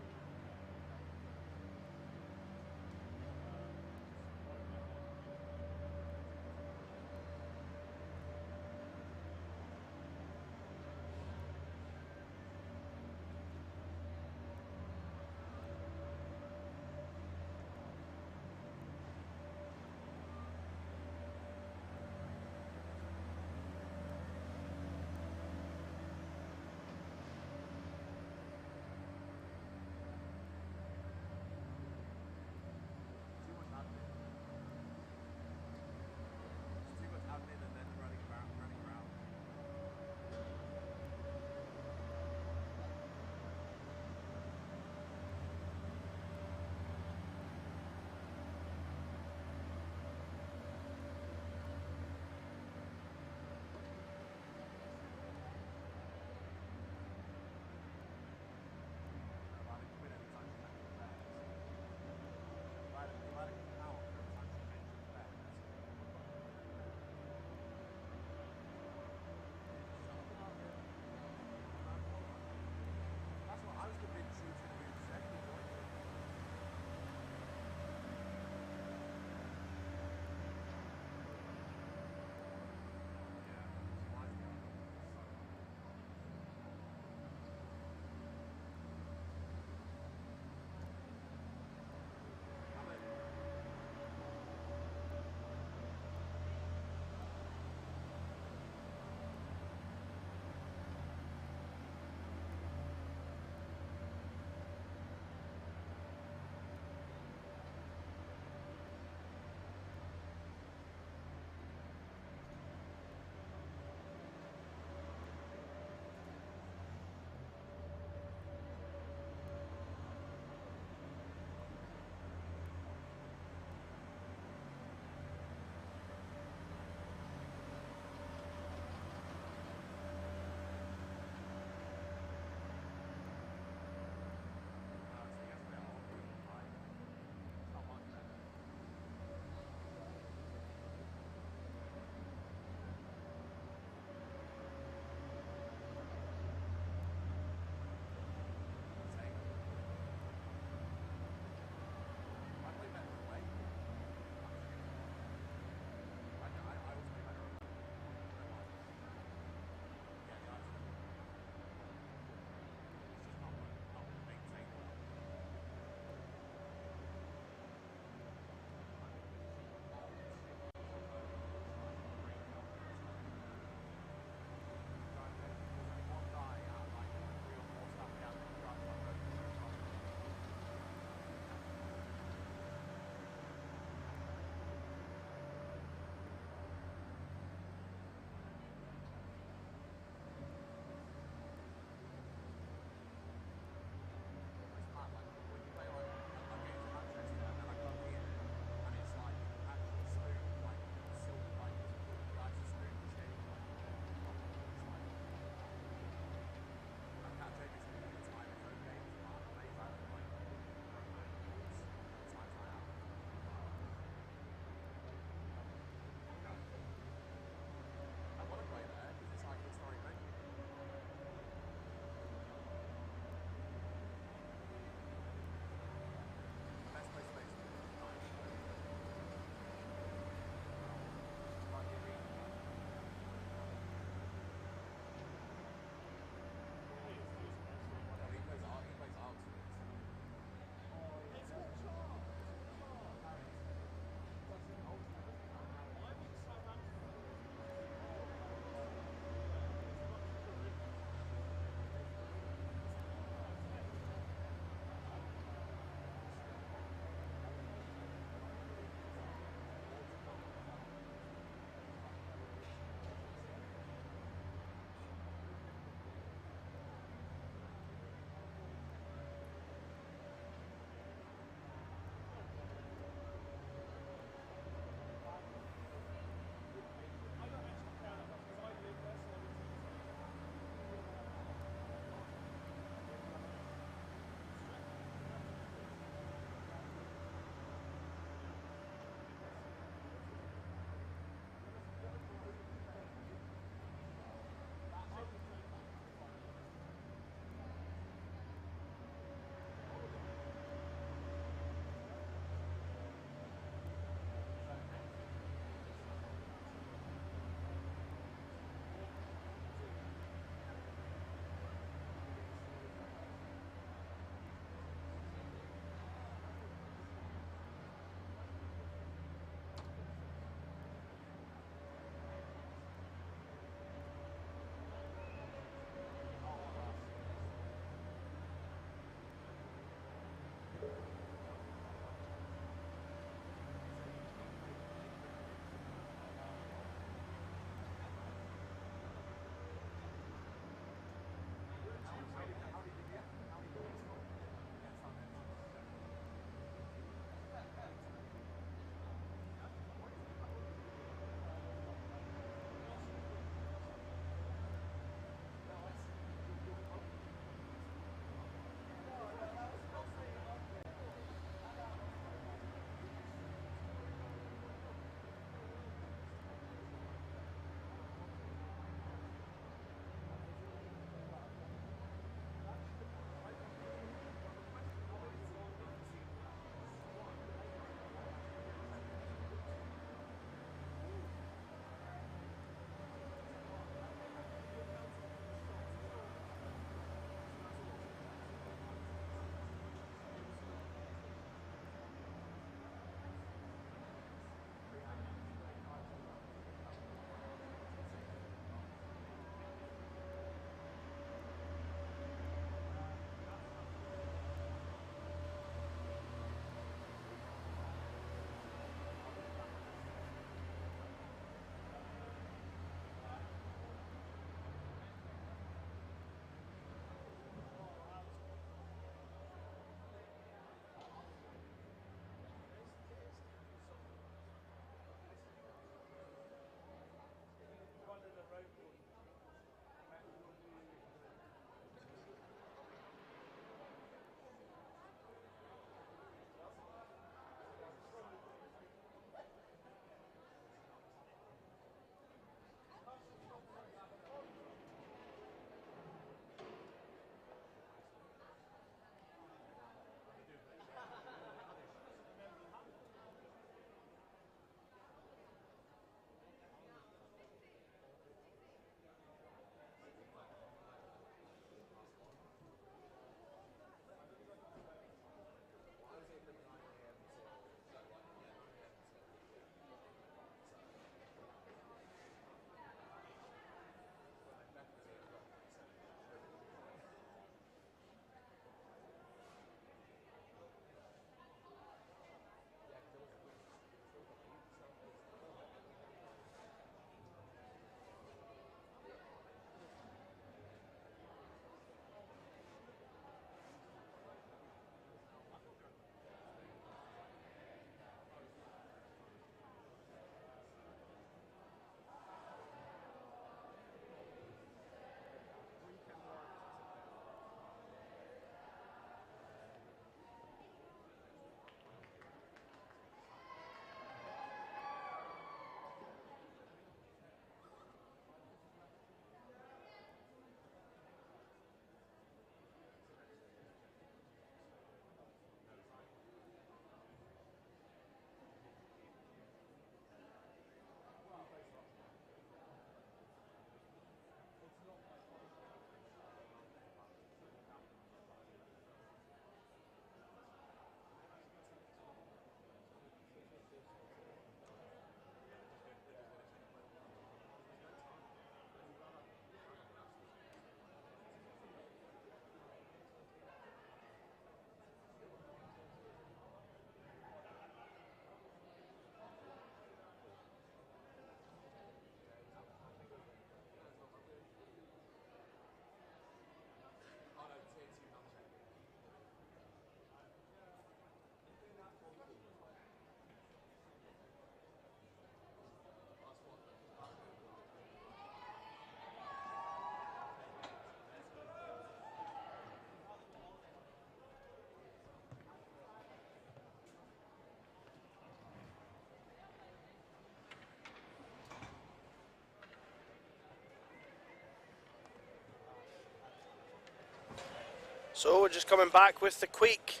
So we're just coming back with the Quake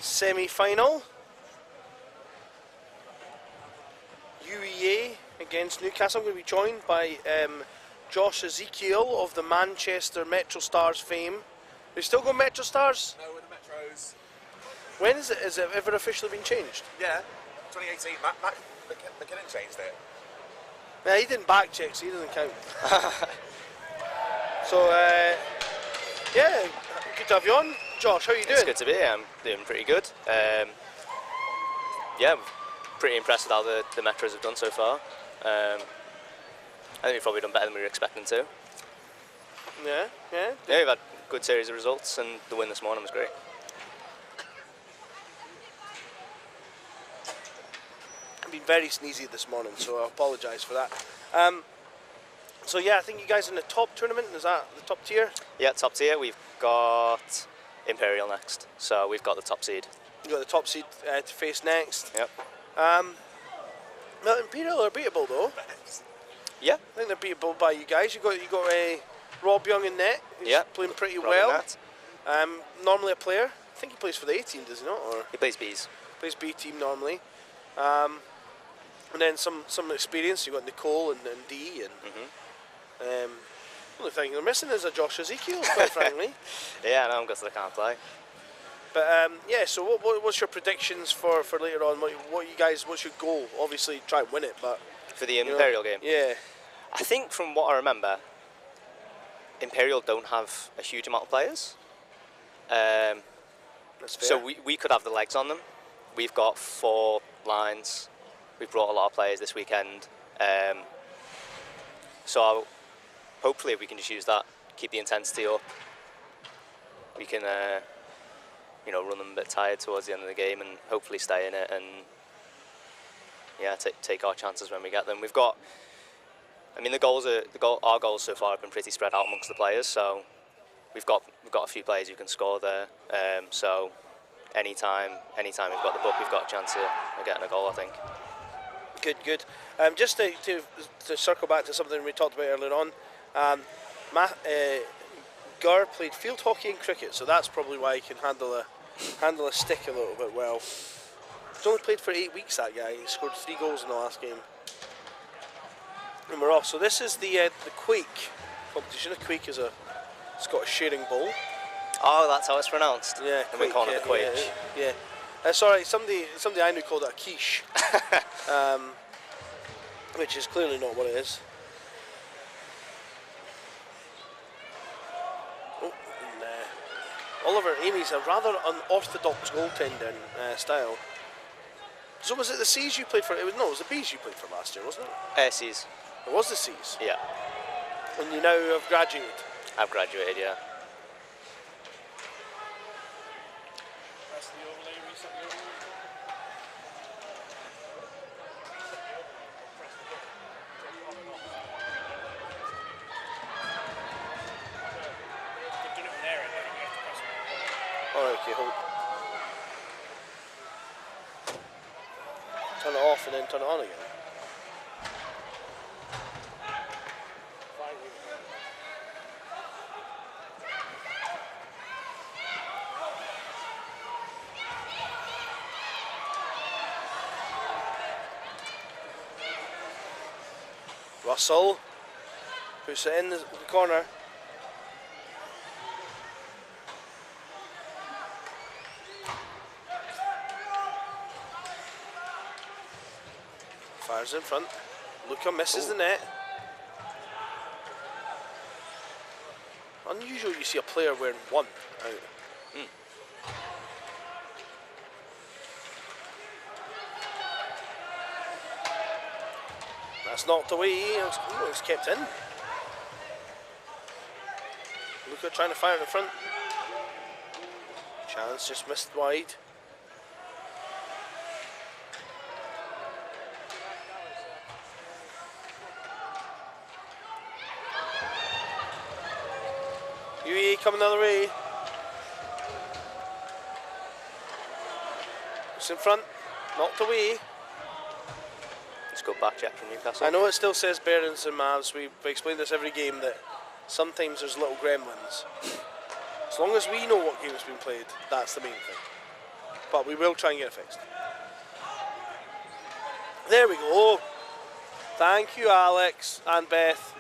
semi-final. UEA against Newcastle. I'm going to be joined by Josh Ezekiel of the Manchester Metro Stars fame. They still go Metro Stars? No, we're the Metros. When is it? Has it ever officially been changed? Yeah, 2018. Matt McKinnon changed it. Yeah, he didn't back check, so he doesn't count. So, yeah, good to have you on. Josh, how are you doing? It's good to be here. I'm doing pretty good. Yeah, I'm pretty impressed with how the Metros have done so far. I think we've probably done better than we were expecting to. Yeah. Yeah, we've had a good series of results, and the win this morning was great. I've been very sneezy this morning, so I apologise for that. So yeah, I think you guys are in the top tournament. Is that the top tier? Yeah, top tier. We've got Imperial next, so we've got the top seed. You got the top seed to face next. Yep. Well, Imperial are beatable though. Yeah. I think they're beatable by you guys. You got Rob Young in net. He's playing pretty Rob well. in Normally a player. I think he plays for the A team, does he not? Or He plays Bs. plays B team normally. And then some experience. You got Nicole and D and. The only thing they're missing is a Josh Ezekiel, quite frankly. Yeah, no, because they can't play. But yeah, so what's your predictions for later on? What's your goal? Obviously, try and win it, but For the Imperial game? Yeah. I think from what I remember, Imperial don't have a huge amount of players. That's fair. So we could have the legs on them. We've got 4 lines. We've brought a lot of players this weekend. So hopefully we can just use that, keep the intensity up. We can, run them a bit tired towards the end of the game and hopefully stay in it and, yeah, take our chances when we get them. We've got, our goals so far have been pretty spread out amongst the players, so we've got a few players who can score there. So anytime we've got the book, we've got a chance of getting a goal, I think. Good. Just to circle back to something we talked about earlier on, Gur played field hockey and cricket, so that's probably why he can handle a stick a little bit well. He's only played for 8 weeks, that guy. He scored 3 goals in the last game. And we're off. So this is the Quake competition. The Quake is a Scottish shearing bowl. Oh, that's how it's pronounced? Yeah, And we call it the Quake. Yeah. Sorry, somebody I knew called it a quiche, which is clearly not what it is. Oh, and, Oliver Amy's a rather unorthodox goaltending style. So was it the C's you played for? It was the B's you played for last year, wasn't it? C's. It was the C's. Yeah. And you now have graduated. I've graduated, yeah. Alright, okay, hold. Turn it off and then turn it on again. Russell puts it in the corner. Fires in front. Luca misses the net. Unusual you see a player wearing 1 out. That's knocked away. It's kept in. Luca trying to fire in front. Chance just missed wide. UE coming the other way. It's in front. Knocked away. Let's go back check from Newcastle. I know it still says Barons and Mavs. We explain this every game that sometimes there's little gremlins. As long as we know what game's been played, that's the main thing. But we will try and get it fixed. There we go. Thank you, Alex and Beth.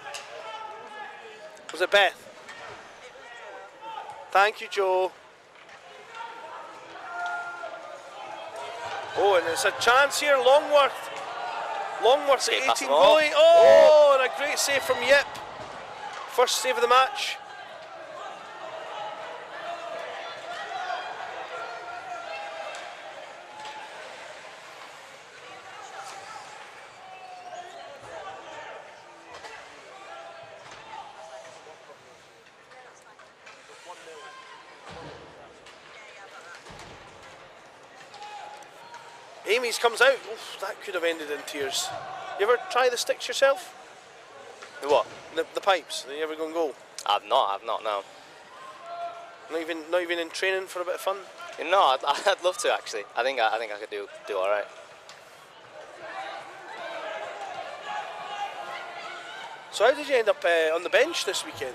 Was it Beth? Thank you, Joe. Oh, and it's a chance here, Longworth. Longworth's at 18 volley. Oh, and a great save from Yip. First save of the match. Amy's comes out. Oof, that could have ended in tears. You ever try the sticks yourself? The what? The pipes. Are you ever going to go? I've not, no. Not even in training for a bit of fun? No, I'd love to actually. I think I could do all right. So how did you end up on the bench this weekend?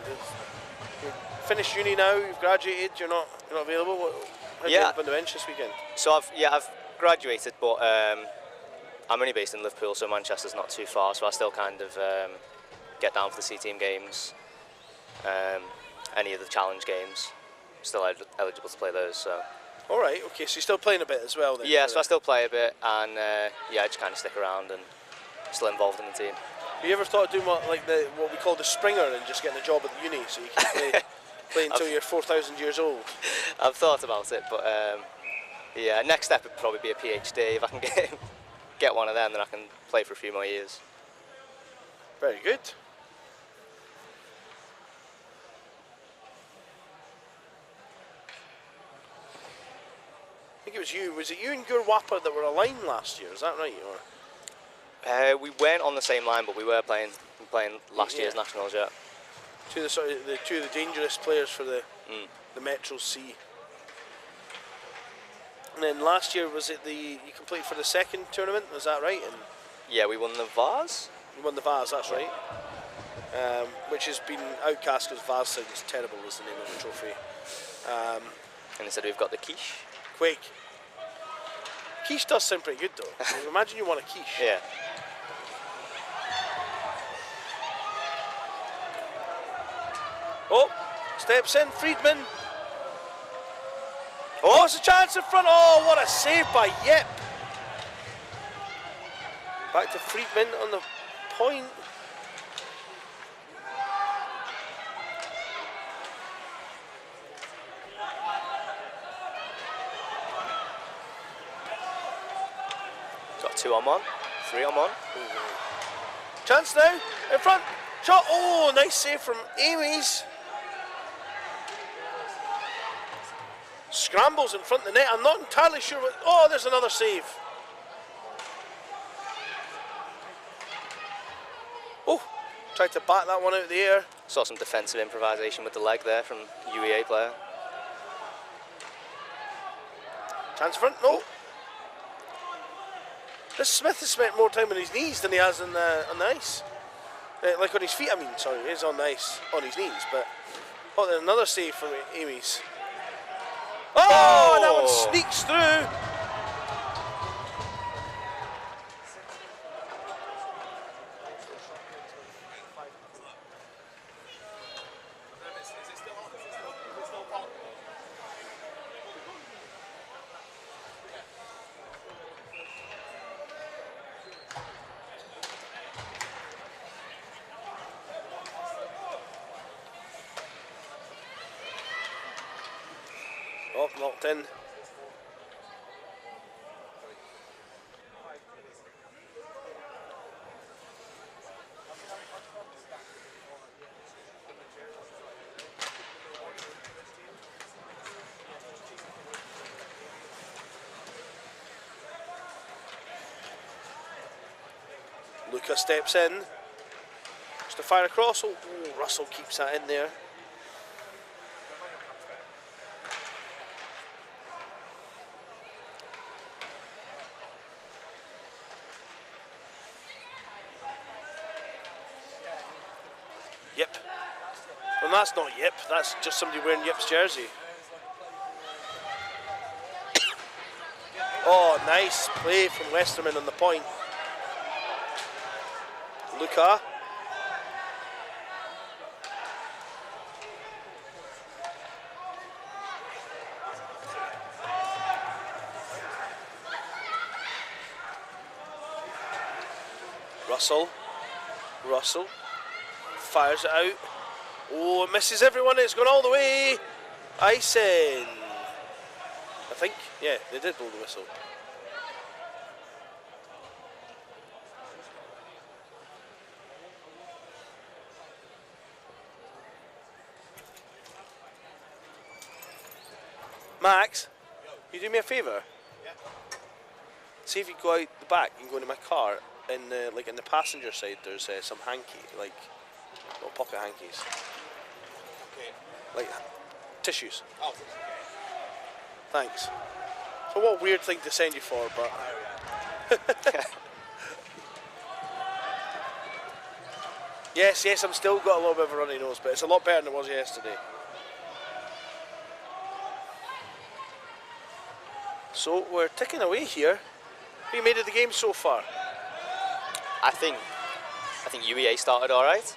You finished uni now. You've graduated. You're not available. How did you end up on the bench this weekend? So I've graduated, but I'm only based in Liverpool, so Manchester's not too far. So I still kind of get down for the C-team games, any of the challenge games. Still eligible to play those. So. All right. Okay. So you're still playing a bit as well then? Yeah. So I still play a bit, and I just kind of stick around and still involved in the team. Have you ever thought of doing what we call the Springer and just getting a job at the uni so you can play until you're 4,000 years old? I've thought about it, but next step would probably be a PhD. If I can get one of them, then I can play for a few more years. Very good. I think it was you. Was it you and Gur Wapper that were aligned last year? Is that right? Or? We weren't on the same line, but we were playing last year's nationals. Yeah. Two of the dangerous players for the Metro C. And then last year was it you completed for the second tournament? Was that right? And yeah, we won the Vase. You won the Vase. That's right. Which has been outcast because Vase sounds terrible was the name of the trophy. And instead we've got the Quiche. Quake. Quiche does sound pretty good though. Imagine you won a quiche. Yeah. Oh, steps in, Friedman. Oh, it's a chance in front. Oh, what a save by Yip. Back to Friedman on the point. Got 2 on 1, 3 on 1. Chance now, in front. Shot. Oh, nice save from Amy's. Scrambles in front of the net. I'm not entirely sure what. Oh, there's another save. Oh, tried to bat that one out of the air. Saw some defensive improvisation with the leg there from UEA player. Chance front. No. This Smith has spent more time on his knees than he has on the ice. Like on his feet, I mean. Sorry, he is on the ice on his knees. But oh, there's another save from Amy's. Oh, and that one sneaks through. Oh, knocked in. Luca steps in. Just to fire across. Oh, Russell keeps that in there. Well, that's not Yip. That's just somebody wearing Yip's jersey. Oh, nice play from Westerman on the point. Luca. Russell fires it out. Oh, it misses everyone. It's gone all the way. Icing. I think, yeah, they did blow the whistle. Max, you do me a favour? Yeah. See if you go out the back and go into my car. In the, like in the passenger side, there's some hanky, like little pocket hankies, Okay. like tissues. Oh, Thanks. So what a weird thing to send you for, but yes, I'm still got a little bit of a runny nose, but it's a lot better than it was yesterday. So we're ticking away here. What have you made of the game so far? I think UEA started all right.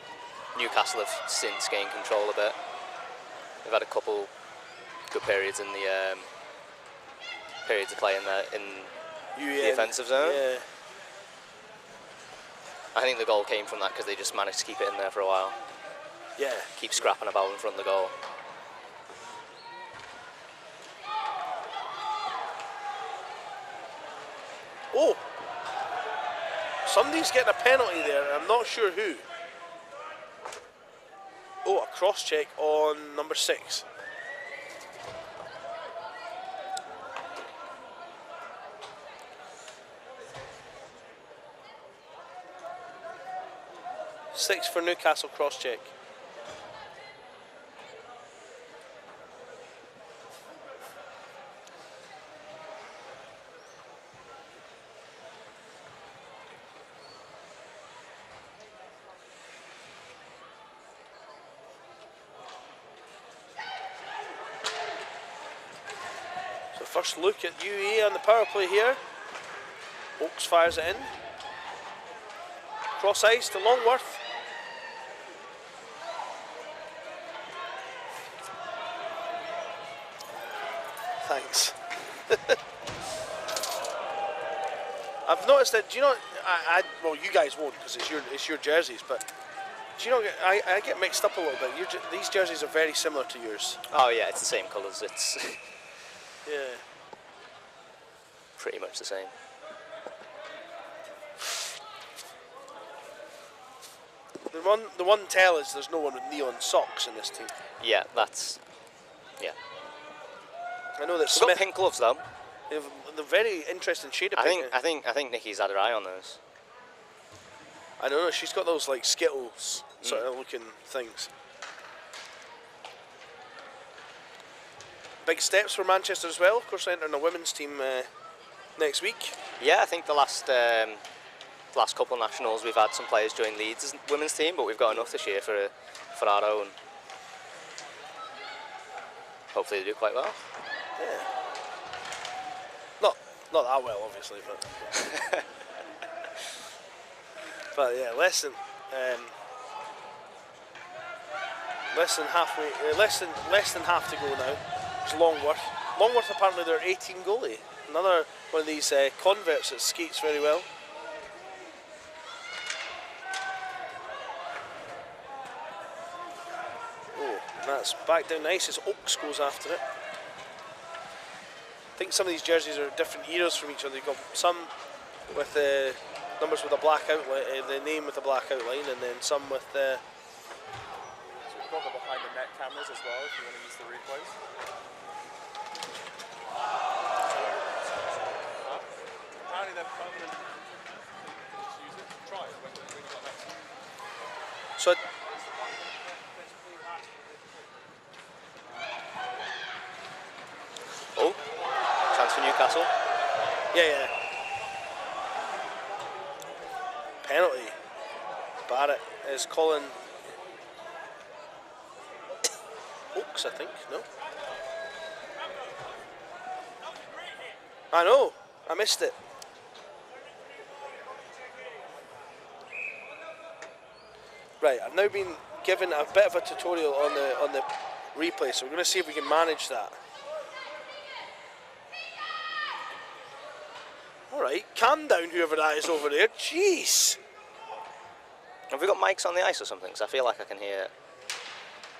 Newcastle have since gained control a bit. They've had a couple good periods in the periods of play in the offensive zone. Yeah. I think the goal came from that because they just managed to keep it in there for a while. Yeah. Keep scrapping about in front of the goal. Oh! Somebody's getting a penalty there, and I'm not sure who. Oh, a cross check on number 6. Six for Newcastle, cross check. So first look at UE on the power play here. Oakes fires it in. Cross ice to Longworth. Thanks. I've noticed that. Do you know? Well, you guys won't because it's your jerseys. But do you know? I get mixed up a little bit. These jerseys are very similar to yours. Oh yeah, it's the same colours. It's Yeah. pretty much the same. The one tell is there's no one with neon socks in this team. Yeah, that's yeah. I know that We've got Smith. pink gloves though. They have a very interesting shade of I pink. think Nikki's had her eye on those. I don't know. She's got those like Skittles sort of looking things. Big steps for Manchester as well. Of course, entering a women's team next week. Yeah, I think the last couple of nationals we've had some players join Leeds' women's team, but we've got enough this year for our own. Hopefully they do quite well. Yeah. Not that well, obviously, but but yeah, less than halfway, less than half to go now. It's Longworth. Longworth apparently their 18 goalie. Another one of these converts that skates very well. Oh, that's back down nice as Oakes goes after it. I think some of these jerseys are different eras from each other. You've got some with numbers with a black outline, the name with a black outline, and then some with. So we've got the behind the net cameras as well if you want to use the replays. Apparently they're permanent. Just use it. Try it when you got that. So. Oh, chance for Newcastle. Yeah. Penalty. Barrett is calling. box, I think. No? I know. I missed it. Right, I've now been given a bit of a tutorial on the replay, so we're going to see if we can manage that. Alright, calm down whoever that is over there. Jeez! Have we got mics on the ice or something? Because I feel like I can hear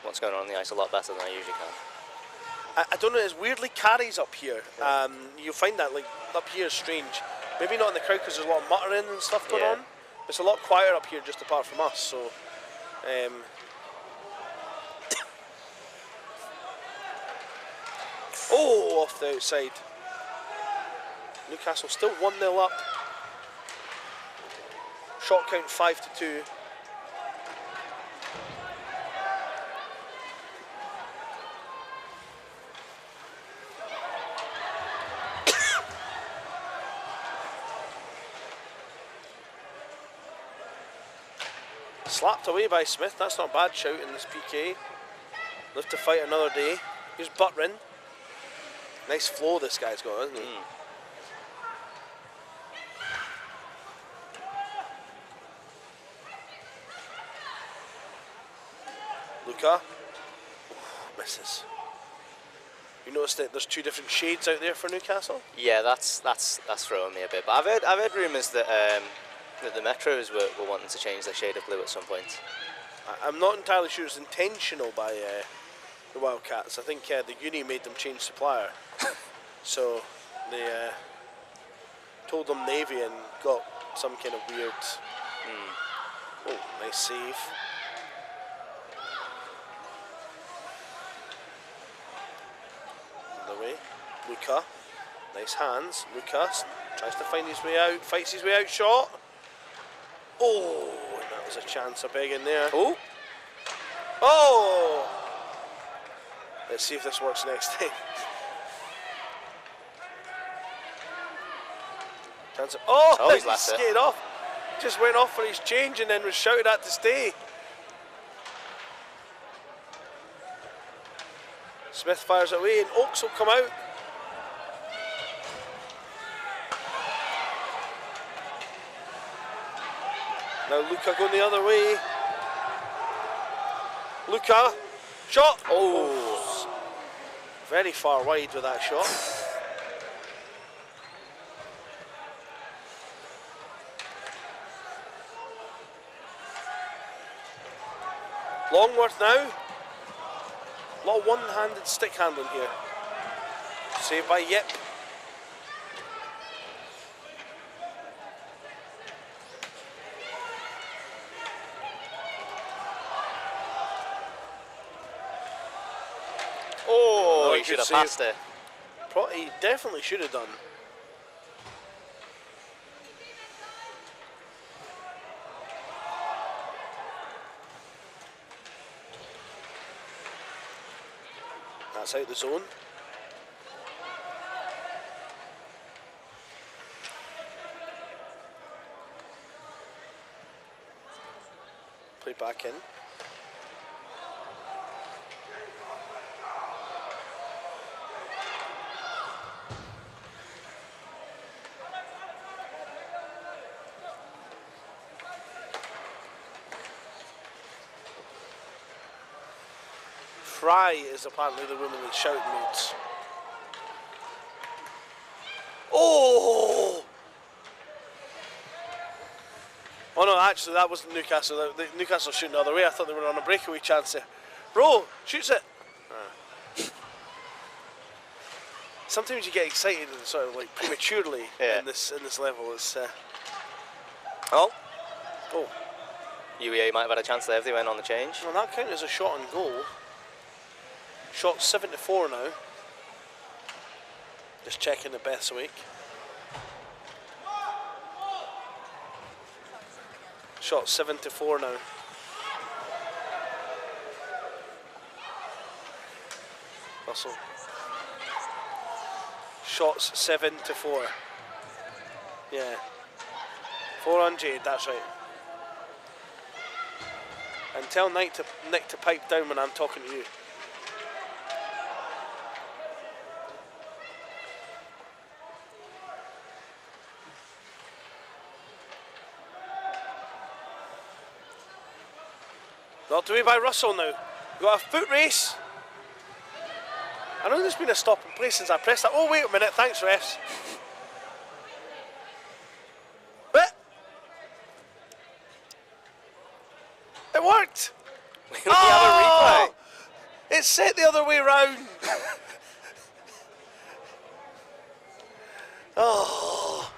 what's going on the ice a lot better than I usually can. I don't know, it weirdly carries up here. You'll find that like up here is strange. Maybe not in the crowd because there's a lot of muttering and stuff going on. It's a lot quieter up here just apart from us, so... oh, off the outside. Newcastle still 1-0 up. Shot count 5-2. Slapped away by Smith. That's not a bad shout in this PK. Live to fight another day. Here's Buttrin. Nice flow this guy's got, hasn't he? Luca. Misses. You noticed that there's two different shades out there for Newcastle? Yeah, that's throwing me a bit. But I've heard rumours that that the Metros were wanting to change their shade of blue at some point. I'm not entirely sure it's intentional by the Wildcats. I think the uni made them change supplier. So they told them Navy and got some kind of weird... Oh, nice save. The way. Luca. Nice hands. Luca tries to find his way out, fights his way out, shot. Oh, and that was a chance of begging there. Oh! Oh! Let's see if this works next time. Chance of, oh, he's he left it. skated off. Just went off for his change and then was shouted at to stay. Smith fires it away and Oakes will come out. Now Luca going the other way. Luca, shot! Oh, very far wide with that shot. Longworth now. A lot of one-handed stick handling here. Saved by Yip. Oh, he should have passed it. He definitely should have done. That's out the zone. Play back in. Fry is apparently the woman with shouting moods. Oh! Oh no, actually that wasn't Newcastle. Newcastle shooting the other way. I thought they were on a breakaway chance there. Rowe shoots it. Sometimes you get excited and sort of like prematurely in this level. It's oh. UEA might have had a chance there if they went on the change. Well, that counted as a shot on goal. Shot 7-4 now. Just checking the Beth's week. Shot 7-4 now. Russell. Shots 7-4. Yeah. 4 on Jade, that's right. And tell Nick to pipe down when I'm talking to you. Knocked away by Russell now. We've got a foot race. I know there's been a stop in place since I pressed that. Oh, wait a minute. Thanks, refs. But it worked. We have a replay. It's set the other way round. Oh.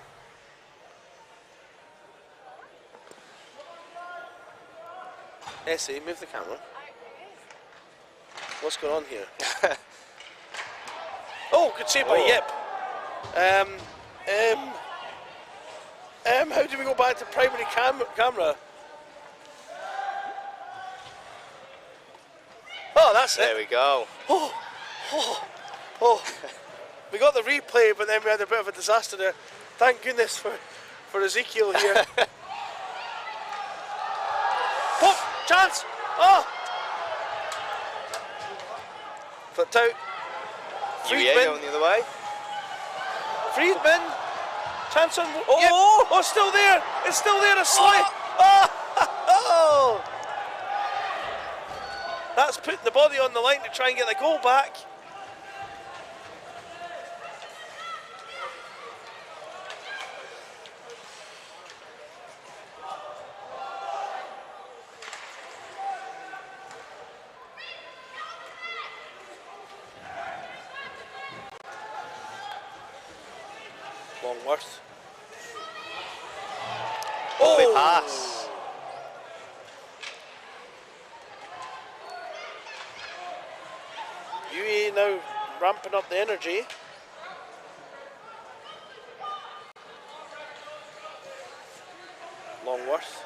Essie, move the camera. What's going on here? Oh, good save by Yip. How do we go back to primary camera? Oh, that's There it. we go. Oh. We got the replay, but then we had a bit of a disaster there. Thank goodness for Ezekiel here. Oh, chance! Oh! Flipped out. BUIHA going the other way. Friedman. Chance on. Oh! Yep. Oh, still there. It's still there. A slide. Oh! That's putting the body on the line to try and get the goal back. Longworth. Lovely pass. BUIHA now ramping up the energy. Longworth.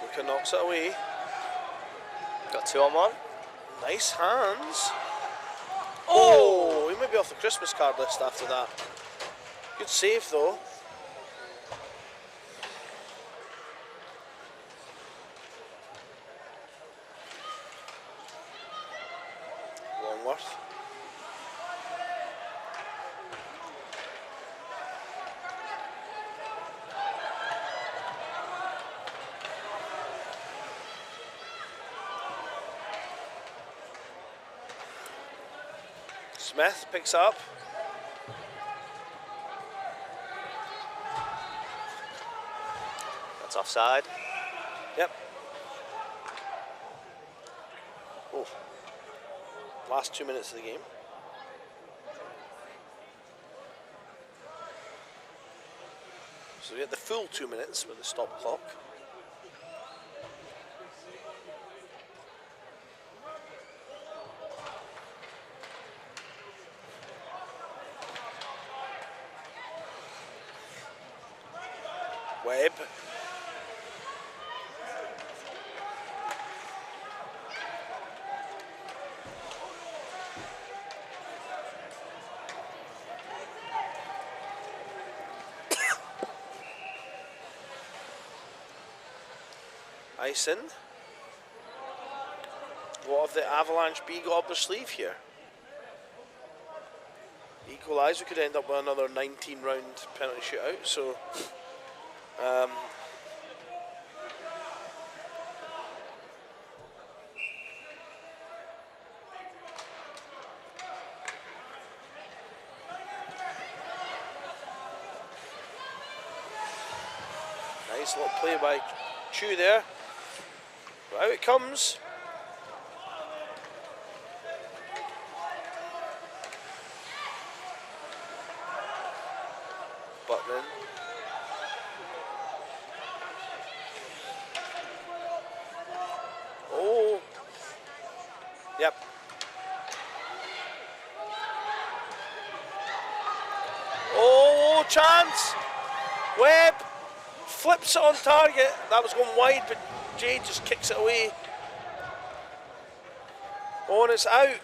Luca knocks it away. Got 2 on 1. Nice hands. Oh, he might be off the Christmas card list after that. Good save though. Longworth. Smith picks up. That's offside. Yep. Oh. Last 2 minutes of the game. So we get the full 2 minutes with the stop clock. Webb. Ison. What have the Avalanche B got up their sleeve here? Equalise, we could end up with another 19 round penalty shootout, so nice little play by Chu there. Out it comes. Button. Oh. Yep. Oh, chance. Webb flips it on target. That was going wide, but Jade just kicks it away. Oh, and it's out.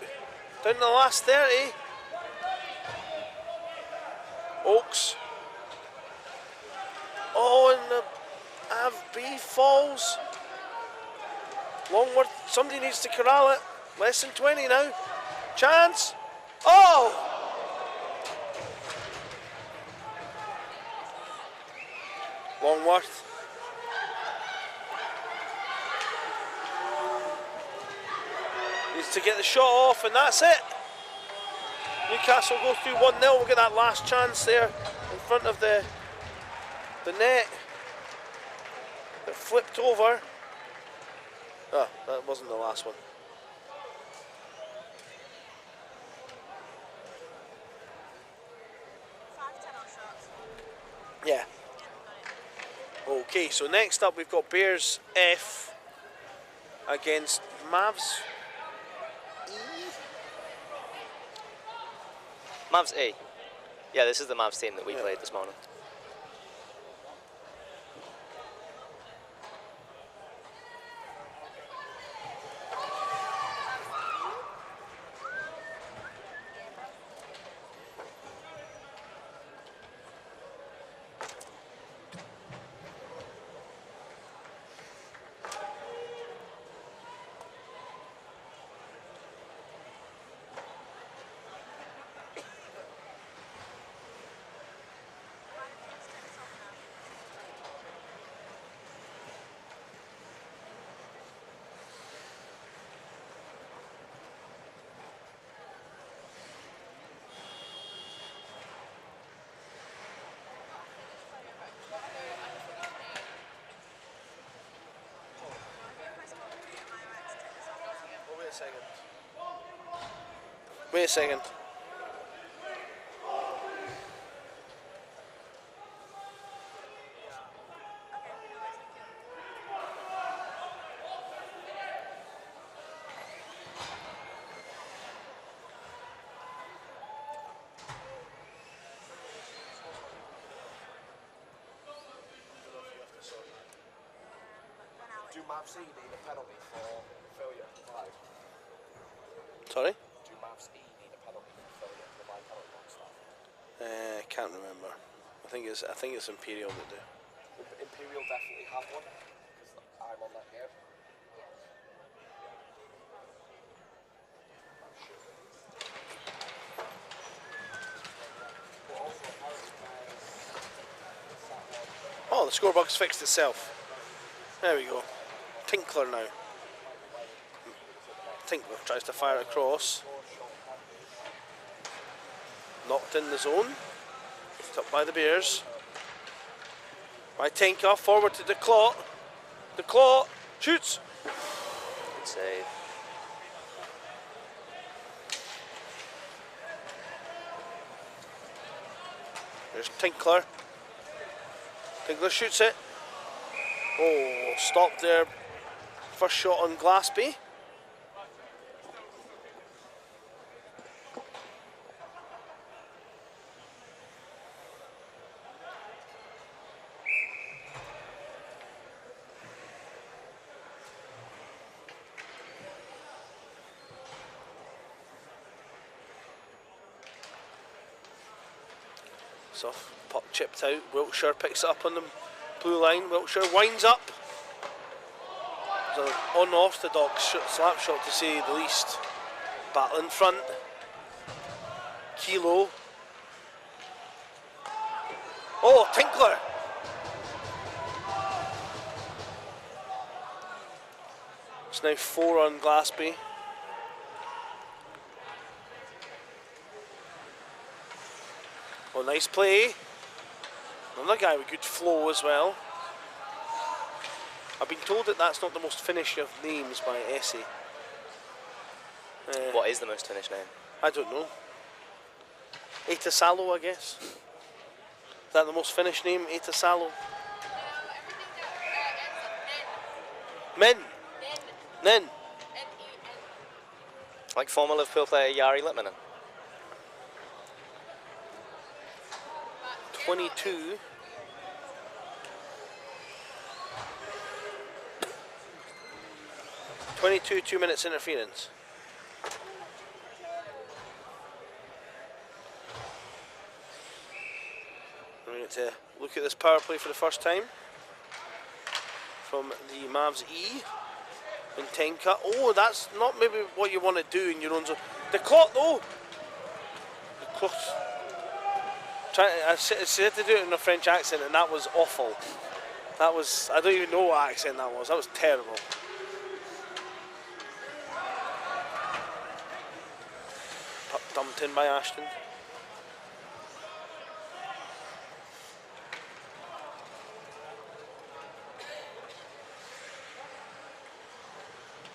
Down to the last 30. Oaks. Oh, and the AV falls. Longworth, somebody needs to corral it. Less than 20 now. Chance. Oh! Longworth. Needs to get the shot off, and that's it. Newcastle go through 1-0. We'll get that last chance there in front of the net. It flipped over. Oh, that wasn't the last one. Yeah. Okay, so next up we've got Bears F against Mavs E. Mavs E. Yeah, this is the Mavs team that we played this morning. Wait a second. Do Mavs E need a penalty for failure to provide? Sorry? Do Mavs E need a penalty for failure to provide penalty box stuff? Can't remember. I think it's Imperial that do. Imperial definitely have one, because I'm on that game. Oh, the scorebox fixed itself. There we go. Tinkler now. Tinkler tries to fire across. Knocked in the zone. Picked up by the Bears. By Tinker, forward to the Claw. The Claw shoots. Good save. There's Tinkler. Tinkler shoots it. Oh, stopped there. First shot on Glaspie. So, puck chipped out. Wiltshire picks it up on the blue line. Wiltshire winds up. There's an unorthodox slap shot to say the least. Battle in front. Kilo. Oh, Tinkler! It's now 4 on Glaspie. Oh, nice play. Another guy with good flow as well. I've been told that that's not the most finished of names by Essie. What is the most finished name? I don't know. Eta Salo, I guess. Is that the most finished name? Eta Salo? Men. Nen. Like former Liverpool player Jari Litmanen. 22. (22) 2 minutes interference. I'm going to look at this power play for the first time from the Mavs E and Tenka. Oh, that's not maybe what you want to do in your own zone. The clock though. The clock. I said to do it in a French accent, and that was awful. That was, I don't even know what accent that was. That was terrible. Dumped in by Ashton.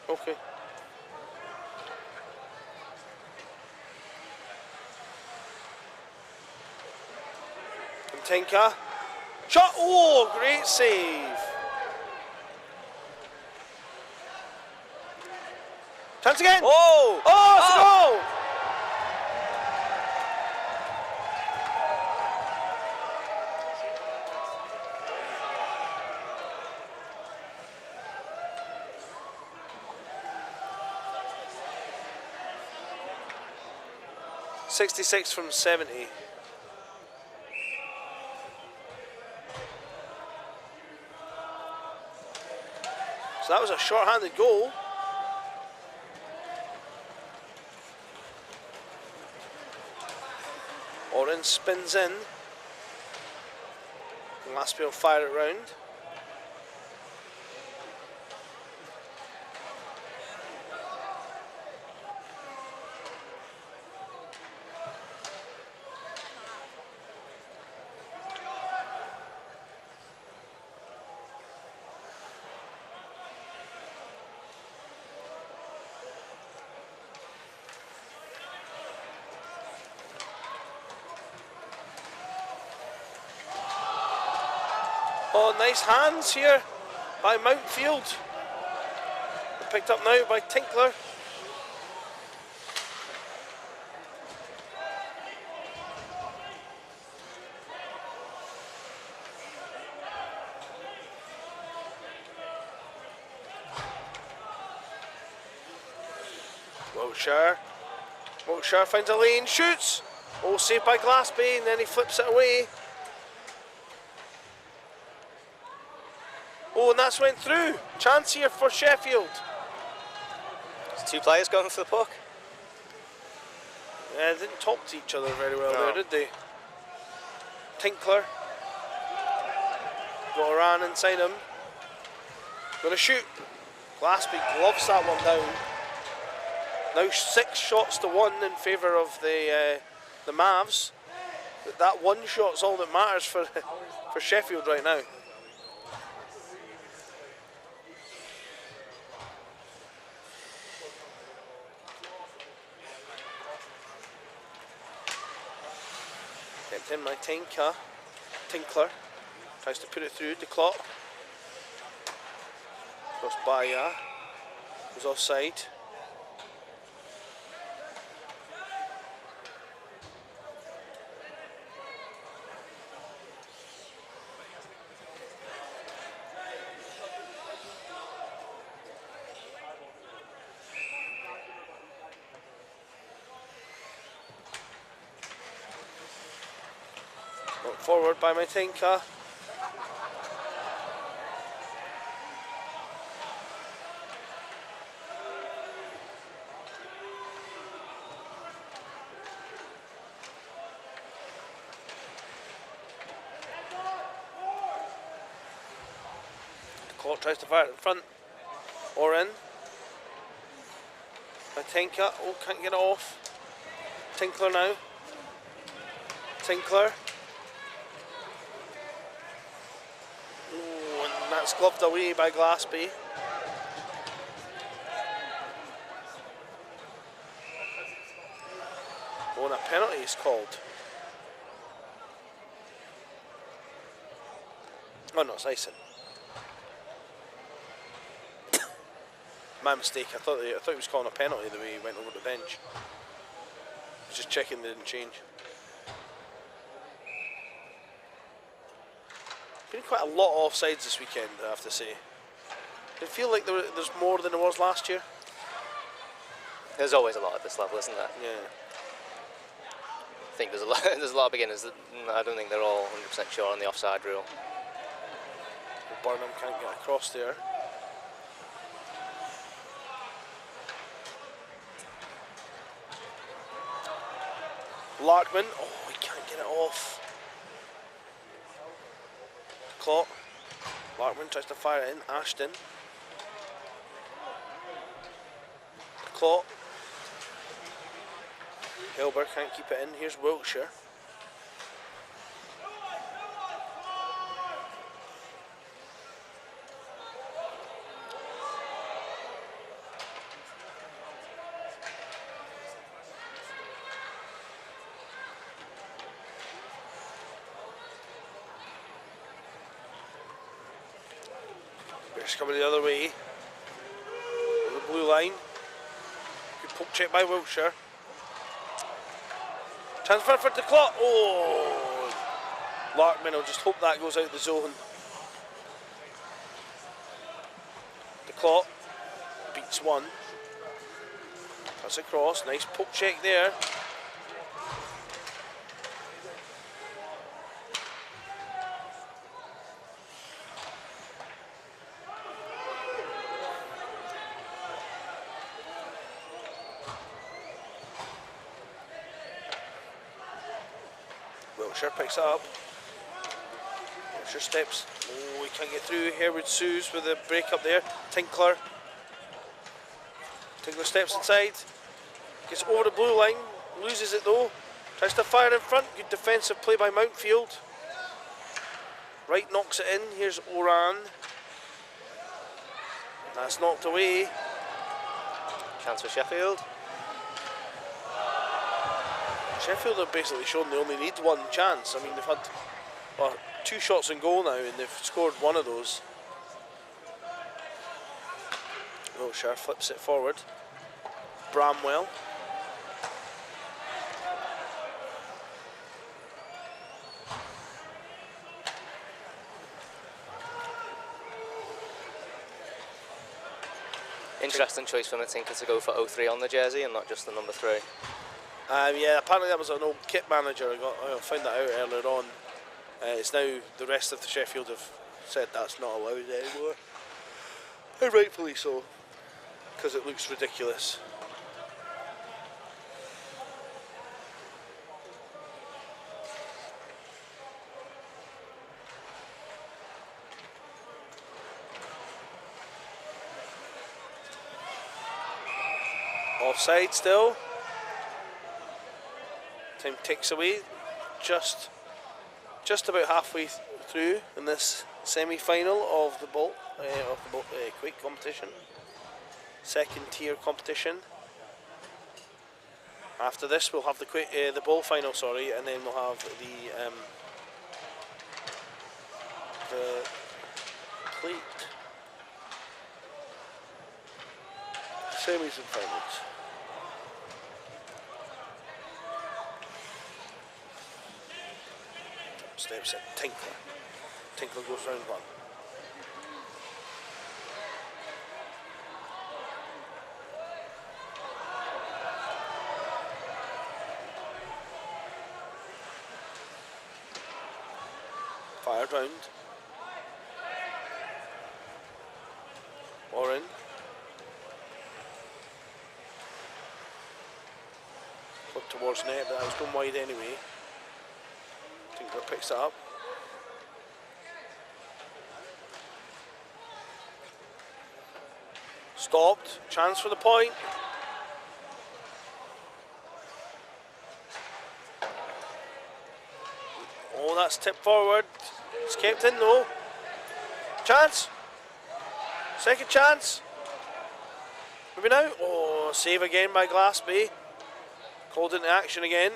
Okay. And Tinka. Shot! Oh, great save. Chance again! Oh! Oh, it's a goal! .66 from 70. So that was a short-handed goal. Oren spins in. Gillespie will fire it round. Oh, nice hands here by Mountfield. Picked up now by Tinkler. Wiltshire finds a lane, shoots. Oh, saved by Glassby, and then he flips it away. Oh, and that's went through. Chance here for Sheffield. There's two players going for the puck. Yeah, they didn't talk to each other very well No. there, did they? Tinkler. Got Iran inside him. Gonna shoot. Glassby gloves that one down. Now 6 shots to 1 in favour of the Mavs. But that one shot's all that matters for for Sheffield right now. Kept in by Tinkler. Tries to put it through the clock. Cross BUIHA. Was offside. Forward by Matinka. Clock tries to fire it in front or in. Matinka, oh, can't get it off. Tinkler now. Tinkler. Oh, and that's gloved away by Glassby. Oh, and a penalty is called. Oh no, it's icing. My mistake. I thought he was calling a penalty the way he went over the bench. Just checking they didn't change. Been quite a lot of offsides this weekend, I have to say. I feel like there's more than there was last year. There's always a lot at this level, isn't there? Yeah. I think there's a lot of beginners that I don't think they're all 100% sure on the offside rule. Burnham can't get across there. Larkman, oh, he can't get it off. Clock. Larkman tries to fire it in. Ashton. Clock. Hilber can't keep it in. Here's Wiltshire. Bears coming the other way. On the blue line. Good poke check by Wiltshire. Transfer for the clock. Oh! Larkman will just hope that goes out the zone. The clock beats one. That's across. Nice poke check there. Wiltshire picks it up. Wiltshire steps. Oh, he can't get through. Harewood Sues with a break up there. Tinkler. Tinkler steps inside. Gets over the blue line. Loses it though. Tries to fire in front. Good defensive play by Mountfield. Wright knocks it in. Here's Oran. That's knocked away. Chance for Sheffield. Sheffield have basically shown they only need one chance. I mean, they've had 2 shots on goal now and they've scored one of those. Wiltshire flips it forward. Bramwell. Interesting choice from Matinka to go for 03 on the jersey and not just the number 3. Yeah, apparently that was an old kit manager. I found that out earlier on. It's now the rest of the Sheffield have said that's not allowed anymore. And rightfully so, because it looks ridiculous. Offside still. Time ticks away. Just about halfway through in this semi-final of the quick competition, second tier competition. After this, we'll have the bowl final, sorry, and then we'll have the plate semis and finals. Steps in, Tinkler. Tinkler goes round one. Fired round. Warren. Flip towards net, but that was going wide anyway. Tinkler picks it up. Stopped. Chance for the point. Oh, that's tipped forward. It's kept in though. Chance. Second chance. Maybe now. Oh, save again by Glassby. Called into action again.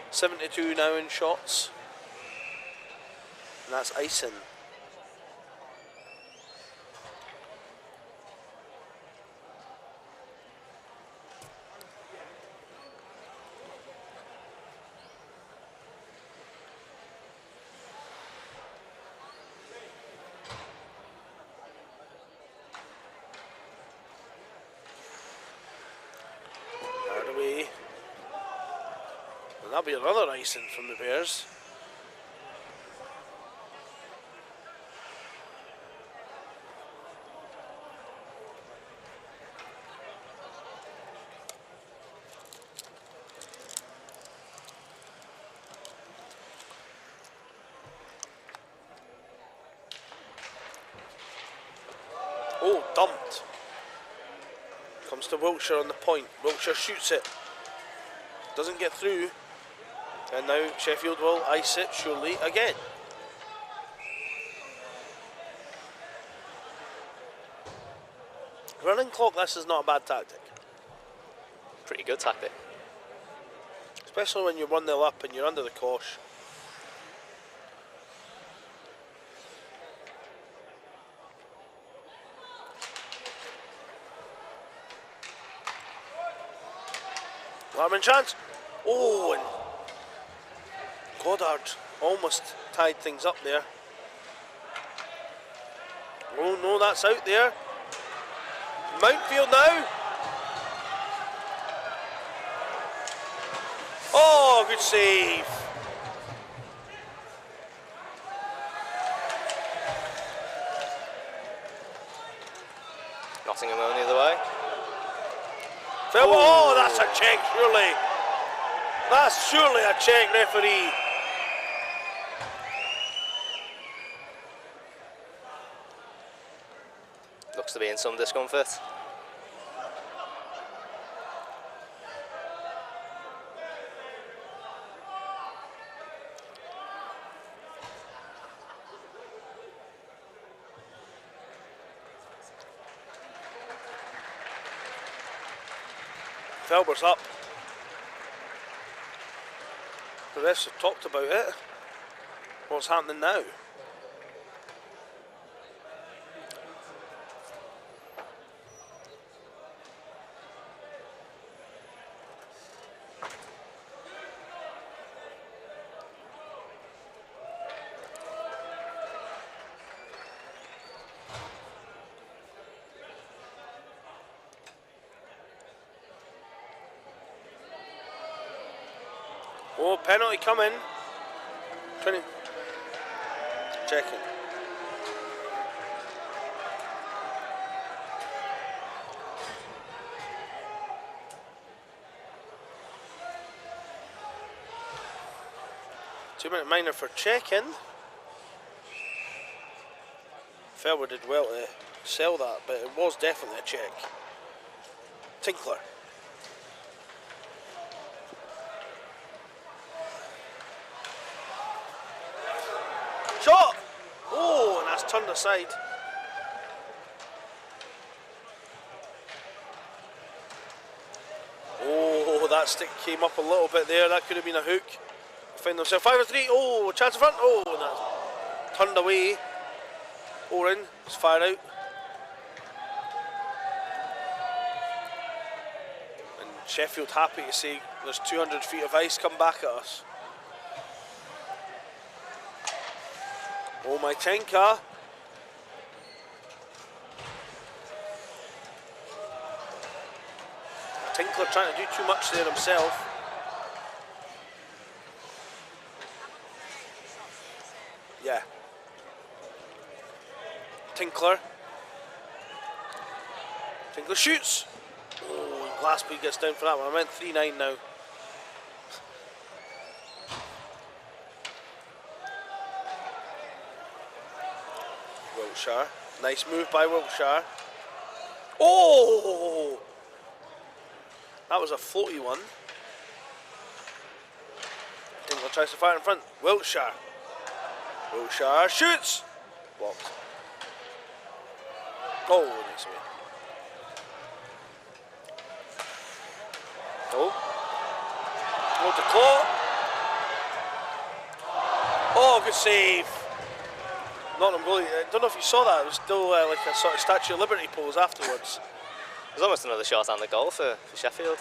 72 now in shots. And that's icing. Away. And that'll be another icing from the Bears. Oh, dumped. Comes to Wiltshire on the point. Wiltshire shoots it. Doesn't get through. And now Sheffield will ice it surely again. Running clock, this is not a bad tactic. Pretty good tactic. Especially when you're 1-0 up and you're under the cosh. Larman chance. Oh, and Goddard almost tied things up there. Oh no, that's out there. Mountfield now. Oh, good save. Nottingham going the other way. Oh, that's a check, surely. That's surely a check, referee. Looks to be in some discomfort. Felber's up. The rest have talked about it. What's happening now? Oh, penalty coming. 20. Checking. Two-minute minor for checking. Felber did well to sell that, but it was definitely a check. Tinkler. Shot! Oh, and that's turned aside. Oh, that stick came up a little bit there. That could have been a hook. Find themselves 5-3. Oh, chance in front. Oh, and that's turned away. Oren is fired out. And Sheffield happy to see there's 200 feet of ice come back at us. Oh, my Tenka. Tinkler trying to do too much there himself. Yeah. Tinkler. Tinkler shoots. Oh, Glassby gets down for that one. I meant 3-9 now. Wiltshire. Nice move by Wiltshire. Oh! That was a floaty one. Tinkler tries to fire in front. Wiltshire. Wiltshire shoots. Blocked. Oh, nice way. Oh. Oh, to claw. Oh, good save. Nottingham goalie. I don't know if you saw that. It was still like a sort of Statue of Liberty pose afterwards. It was almost another shot on the goal for Sheffield.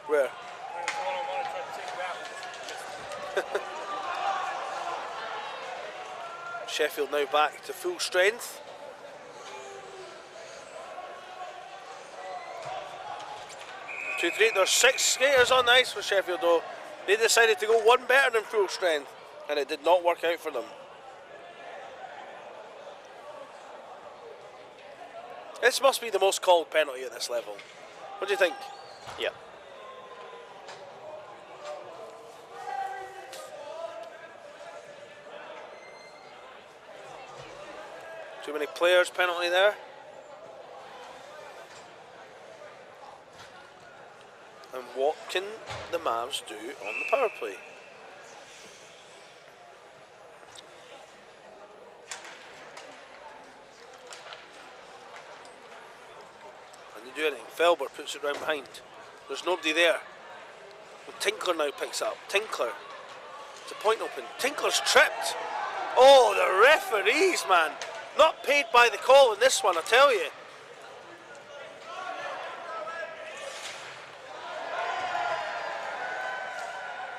Where? Sheffield now back to full strength. There's 6 skaters on the ice for Sheffield though. They decided to go one better than full strength and it did not work out for them. This must be the most called penalty at this level. What do you think? Yeah. Too many players, penalty there. And what can the Mavs do on the power play? And they do anything. Felber puts it round behind. There's nobody there. Well, Tinkler now picks up. Tinkler. It's a point open. Tinkler's tripped. Oh, the referees, man. Not paid by the call in this one, I tell you.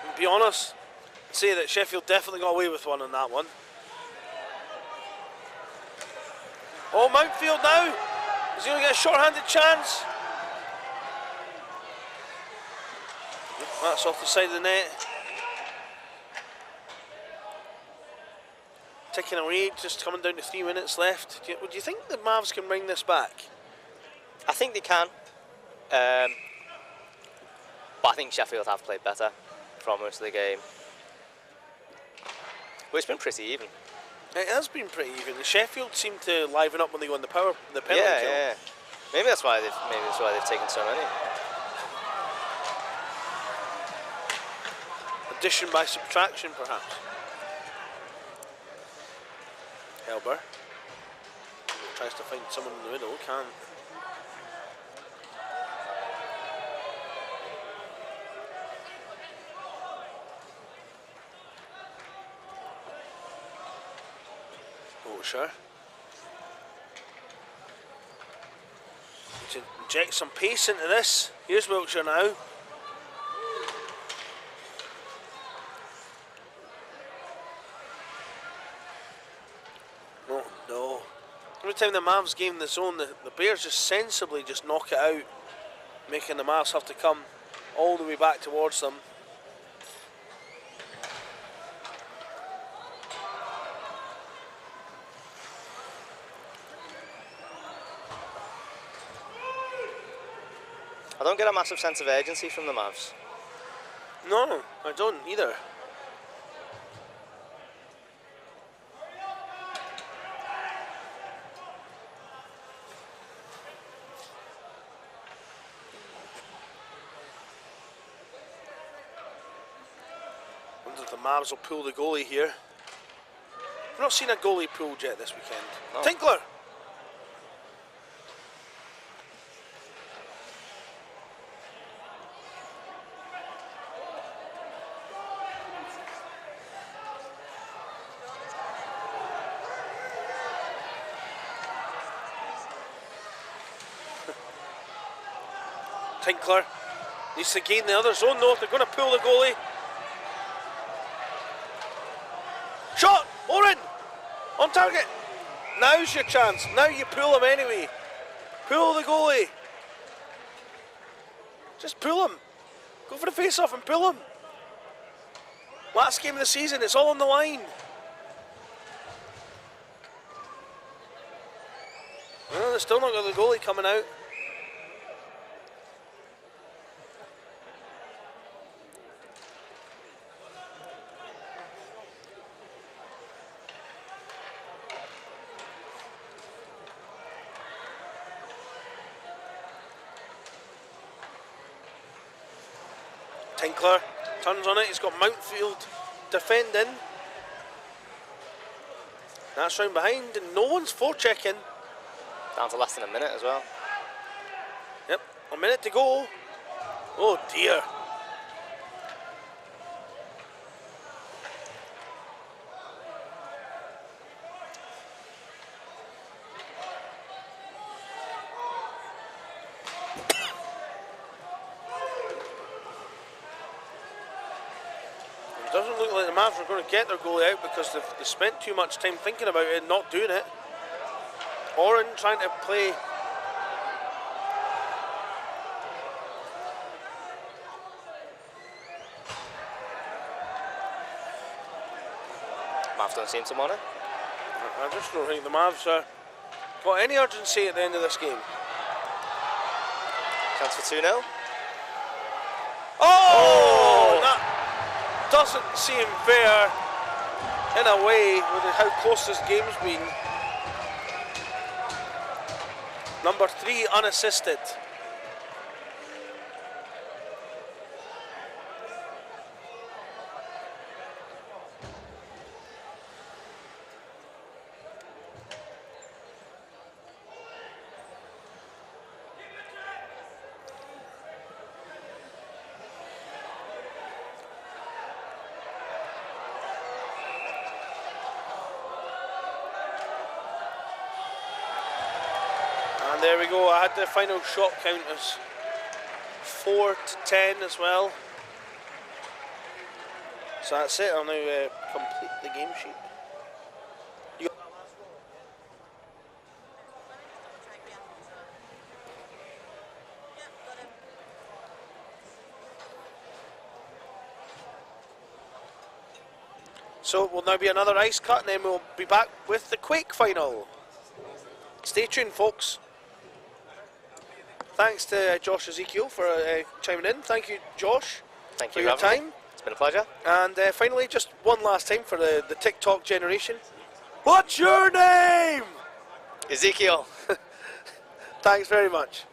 And be honest, I'd say that Sheffield definitely got away with one on that one. Oh, Mountfield now. Is he going to get a short-handed chance? That's off the side of the net. Ticking away, just coming down to 3 minutes left. Do you think the Mavs can bring this back? I think they can. But I think Sheffield have played better for most of the game. Well, it's been pretty even. It has been pretty even. The Sheffield seemed to liven up when they go on the penalty kill. Yeah. Maybe that's why they've taken so many. Addition by subtraction, perhaps. Helber tries to find someone in the middle. Can. Wiltshire. To inject some pace into this. Here's Wiltshire now. Oh no. Every time the Mavs gain the zone, the Bears just sensibly just knock it out, making the Mavs have to come all the way back towards them. I don't get a massive sense of urgency from the Mavs. No, I don't either. Wonder if the Mavs will pull the goalie here. I've not seen a goalie pulled yet this weekend. No. Tinkler! Tinkler needs to gain the other zone though. They're going to pull the goalie. Shot! Oren! On target! Now's your chance. Now you pull him anyway. Pull the goalie. Just pull him. Go for the face-off and pull him. Last game of the season, it's all on the line. Well, they're still not got the goalie coming out. Tinkler turns on it, he's got Mountfield defending. That's round behind and no one's forechecking. Down to less than a minute as well. Yep, a minute to go. Oh dear. It doesn't look like the Mavs are going to get their goalie out because they've spent too much time thinking about it and not doing it. Oren trying to play. Mavs don't seem to want it. I just don't think the Mavs got any urgency at the end of this game. Chance for 2-0. Oh! That doesn't seem fair in a way with how close this game's been. Number 3 unassisted. And there we go. I had the final shot count as 4-10 as well. So that's it. I'll now complete the game sheet. You So it will now be another ice cut, and then we'll be back with the Quake final. Stay tuned, folks. Thanks to Josh Ezekiel for chiming in. Thank you, Josh, Thank for you your for having time. me. It's been a pleasure. And finally, just one last time for the TikTok generation. What's your name? Ezekiel. Thanks very much.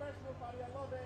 professional, buddy. I love it.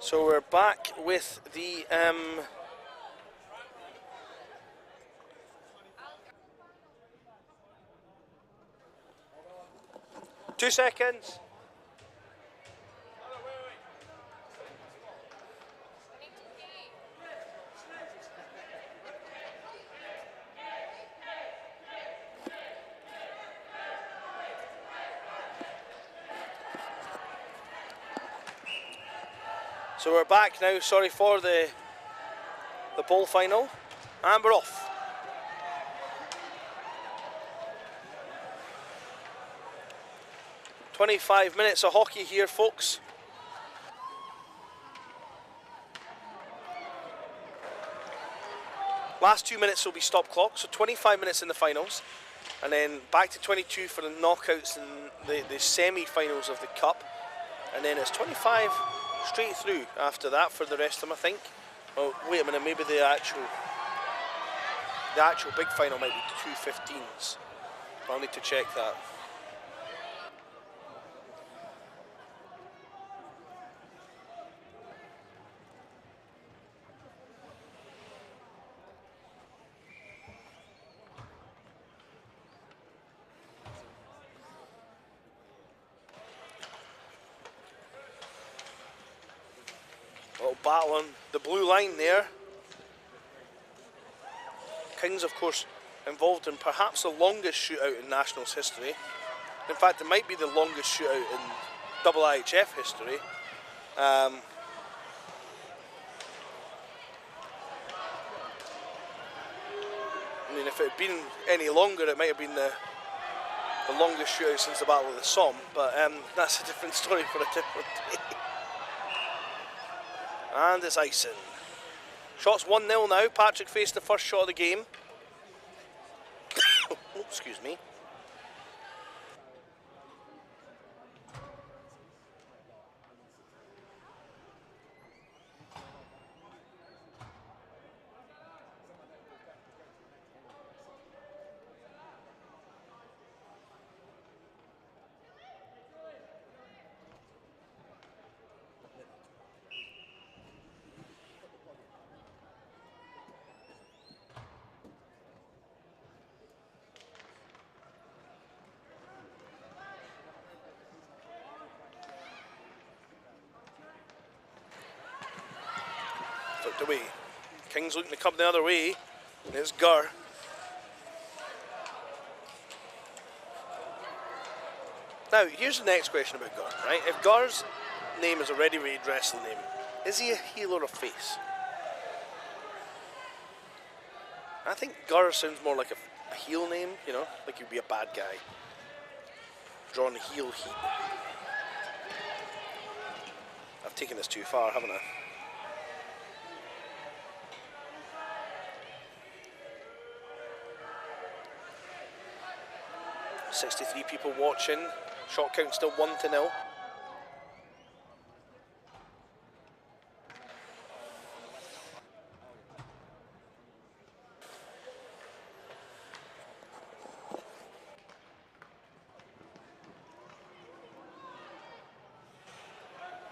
So we're back with the 2 seconds. So we're back now, sorry for the ball final, and we're off. "25 minutes of hockey here, folks. Last 2 minutes will be stop clock, so 25 minutes in the finals, and then back to 22 for the knockouts and the semi-finals of the cup, and then it's 25 straight through after that for the rest of them, I think. Oh, wait a minute, maybe the actual big final might be 2:15s. I'll need to check that. Little battle on the blue line there. Kings, of course, involved in perhaps the longest shootout in Nationals history. In fact, it might be the longest shootout in IIHF history. I mean, if it had been any longer, it might have been the longest shootout since the Battle of the Somme, but that's a different story for a different day. And it's icing. Shots 1-0 now. Patrick faced the first shot of the game. Oh, excuse me. Flipped away. King's looking to come the other way. There's Gur. Now, here's the next question about Gur, right? If Gur's name is a ready-made wrestling name, is he a heel or a face? I think Gur sounds more like a heel name, you know, like he'd be a bad guy. Drawing heel heat. I've taken this too far, haven't I? .63 people watching. Shot count still 1-0.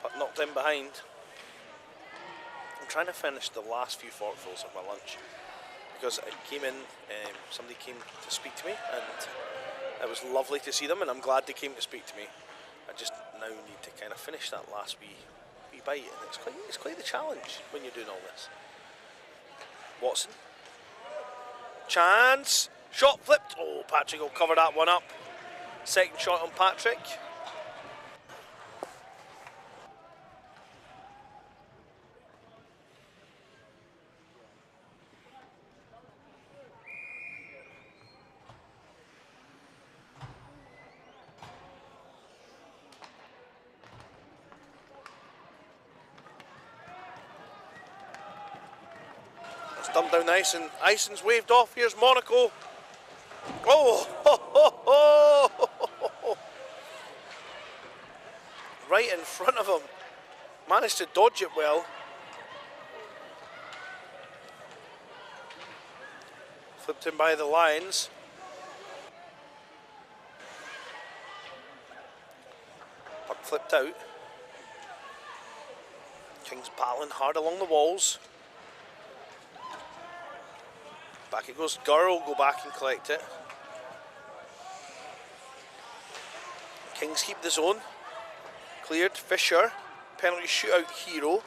But knocked in behind. I'm trying to finish the last few forkfuls of my lunch because I came in, somebody came to speak to me, and it was lovely to see them, and I'm glad they came to speak to me. I just now need to kind of finish that last wee bite, and it's quite the challenge when you're doing all this. Watson. Chance. Shot flipped. Oh, Patrick will cover that one up. Second shot on Patrick. Dumped down Ison. Ison's waved off. Here's Monaco. Oh! Ho, ho, ho. Right in front of him. Managed to dodge it well. Flipped him by the lines. Puck flipped out. King's battling hard along the walls. Back it goes. Gur will go back and collect it. Kings keep the zone. Cleared. Fisher. Penalty shootout hero.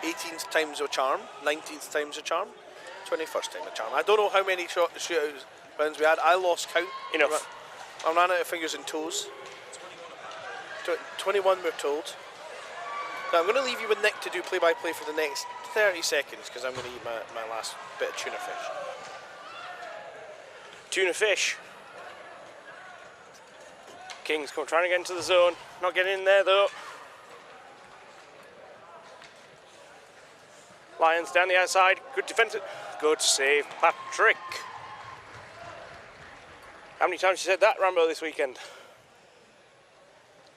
18th time's a charm. 19th time's a charm. 21st time a charm. I don't know how many shootout rounds we had. I lost count. Enough. I ran out of fingers and toes. 21 we're told. Now I'm going to leave you with Nick to do play-by-play for the next 30 seconds because I'm going to eat my last bit of tuna fish. Tuna fish. Kings trying to get into the zone. Not getting in there though. Lions down the outside. Good defence. Good save, Patrick. How many times you said that, Rambo, this weekend?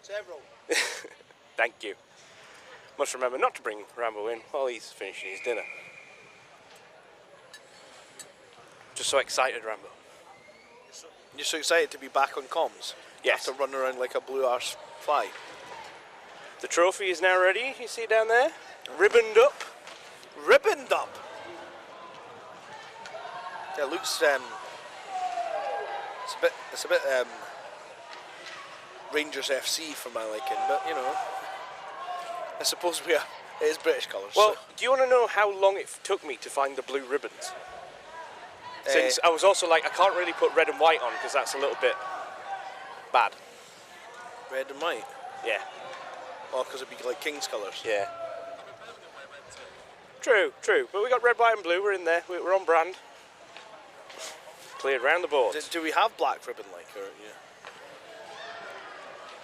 Several. Thank you. Must remember not to bring Rambo in while he's finishing his dinner. Just so excited, Rambo. You're so excited to be back on comms? Yes. After running around like a blue arse fly. The trophy is now ready, you see down there? Ribboned up. Ribboned up! Yeah, it looks, it's a bit Rangers FC for my liking, but you know, I suppose it is British colours. Well, so. do you want to know how long it took me to find the blue ribbons? Since I was also like, I can't really put red and white on because that's a little bit bad. Red and white? Yeah. Oh, because it'd be like King's colours. Yeah. True, true. But we got red, white and blue, we're in there, we're on brand. Cleared round the board. Do we have black ribbon like, or, yeah?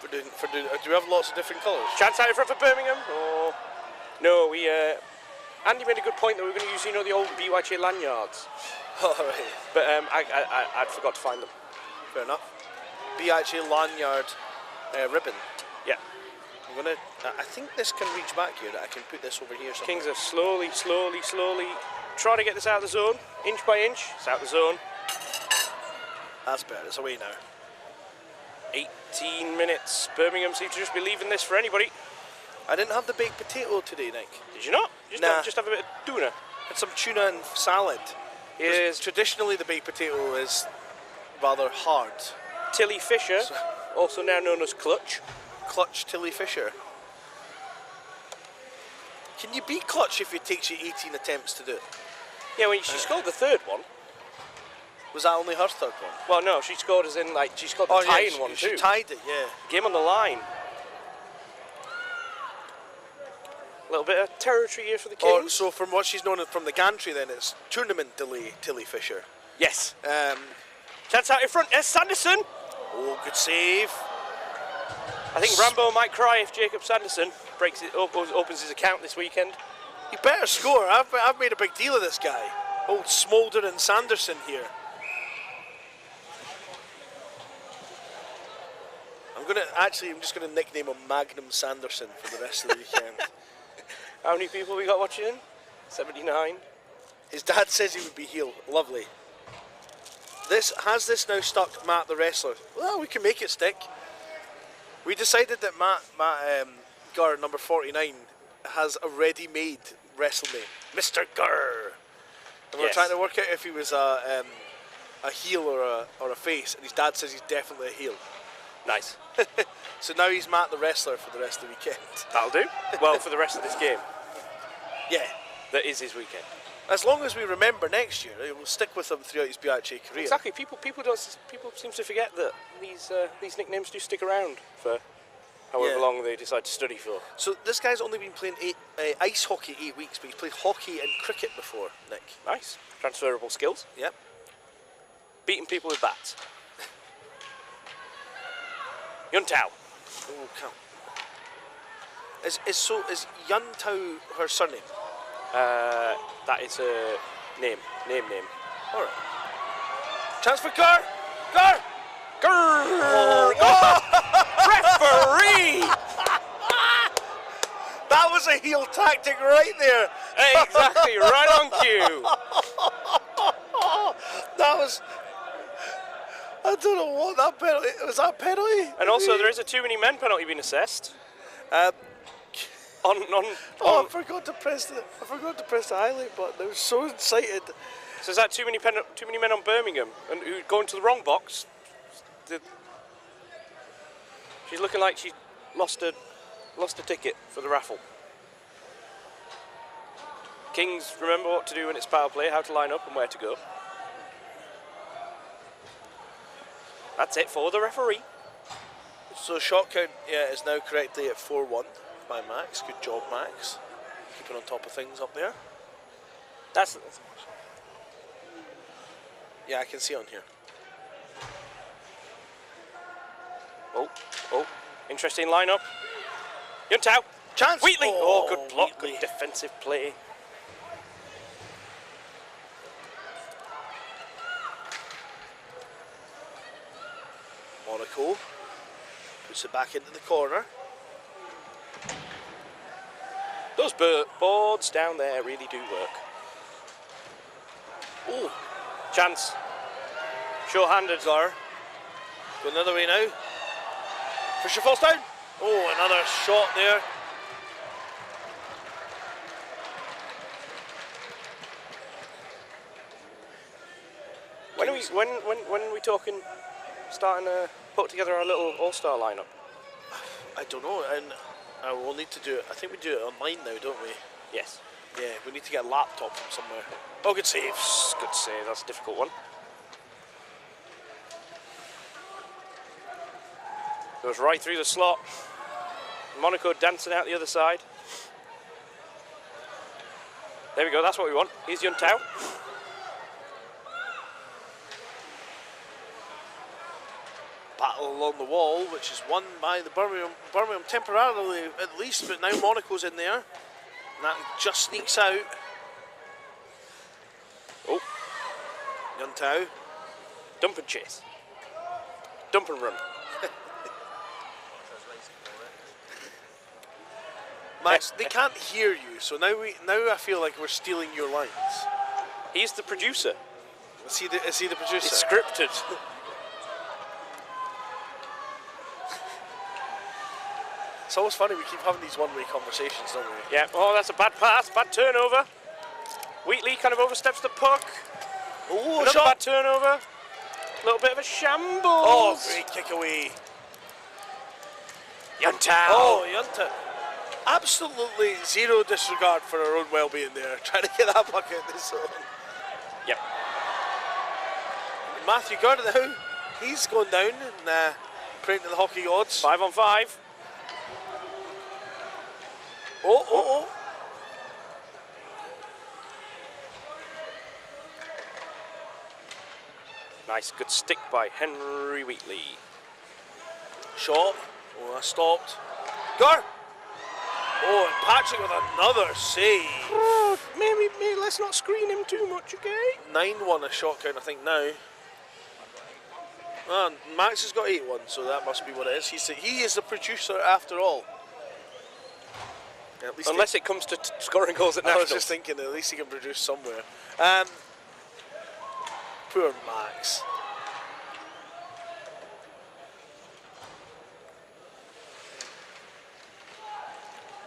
Do we have lots of different colours? Chance out in front for Birmingham. Oh, no, Andy made a good point that we were going to use, you know, the old BUIHA lanyards. All right. But I'd forgot to find them. Fair enough. BUIHA lanyard ribbon. Yeah. I think this can reach back here. That I can put this over here somewhere. Kings are slowly trying to get this out of the zone, inch by inch. It's out of the zone. That's better. It's away now. 18 minutes. Birmingham seem to just be leaving this for anybody. I didn't have the baked potato today, Nick. Did you not? Just have a bit of tuna. Had some tuna and salad. Yes. Traditionally, the baked potato is rather hard. Tilly Fisher, also now known as Clutch. Clutch Tilly Fisher. Can you beat Clutch if it takes you 18 attempts to do it? Yeah, well, she scored the third one. Was that only her third one? Well, no, she scored as in, like, she scored the tying one too. She tied it, yeah. Game on the line. A little bit of territory here for the Kings. Oh, so from what she's known from the gantry then, it's tournament delay Tilly Fisher. Yes. Chance out in front, there's Sanderson. Oh, good save. I think Rambo might cry if Jacob Sanderson opens his account this weekend. He better score. I've made a big deal of this guy. Old Smolder and Sanderson here. I'm just gonna nickname him Magnum Sanderson for the rest of the weekend. How many people we got watching? 79. His dad says he would be heel. Lovely. Has this now stuck Matt the wrestler? Well, we can make it stick. We decided that Matt Gurr, number 49, has a ready-made wrestle name, Mr. Gurr. And we're trying to work out if he was a heel or a face, and his dad says he's definitely a heel. Nice. So now he's Matt the wrestler for the rest of the weekend. That'll do. Well, for the rest of this game. Yeah. That is his weekend. As long as we remember next year, it will stick with him throughout his BUIHA career. Exactly. People seem to forget that these nicknames do stick around for however long they decide to study for. So this guy's only been playing ice hockey 8 weeks, but he's played hockey and cricket before, Nick. Nice. Transferable skills. Yep. Beating people with bats. Yun Tao. Oh, count. Is Yun Tao her surname? That is a name. All right. Chance for Gurr. Gurr. Gurr. Oh. Referee. That was a heel tactic right there. Exactly, right on cue. That was. I don't know what that penalty was. That penalty. And also, there is a too many men penalty being assessed. I I forgot to press the highlight button. I was so excited. So is that too many men on Birmingham and who go into the wrong box? She's looking like she lost a ticket for the raffle. Kings remember what to do when it's power play, how to line up and where to go. That's it for the referee. So shot count is now correctly at 4-1 by Max. Good job, Max. Keeping on top of things up there. That's yeah, I can see on here. Oh, interesting lineup. Yun Tao. Chance. Wheatley. Oh, good block. Wheatley. Good defensive play. Monaco puts it back into the corner. Those boards down there really do work. Oh, Chance. Short-handed. Gurr. Go another way now. Fisher falls down. Oh, another shot there. When are we talking starting to put together our little all-star lineup? I don't know, and we'll need to do it. I think we do it online now, don't we? Yes. Yeah, we need to get a laptop from somewhere. Oh, good save. Good save. That's a difficult one. Goes right through the slot. Monaco dancing out the other side. There we go. That's what we want. Here's Yun Tao. Battle along the wall, which is won by the Birmingham temporarily at least, but now Monaco's in there. And that just sneaks out. Oh. Yuntao. Dump and chase. Dump and run. Max, they can't hear you, so now I feel like we're stealing your lines. He's the producer. Is he the producer? It's scripted. It's always funny, we keep having these one-way conversations, don't we? Yeah, oh, that's a bad pass, bad turnover. Wheatley kind of oversteps the puck. Oh, another shot! bad turnover. A little bit of a shambles. Oh, great kick away. Yuntao. Oh, Yuntao. Absolutely zero disregard for our own well-being there, trying to get that puck out the zone. Yep. Matthew Gurr now, he's going down and praying to the hockey gods. 5 on 5. Oh. Nice, good stick by Henry Wheatley. Shot. Oh, that stopped. Gurr! Oh, and Patrick with another save. Oh, maybe let's not screen him too much, okay? 9-1 a shot count, I think, now. And Max has got 8-1, so that must be what it is. He is the producer after all. At least unless it comes to scoring goals at I nationals. was just thinking, at least he can produce somewhere. Poor Max.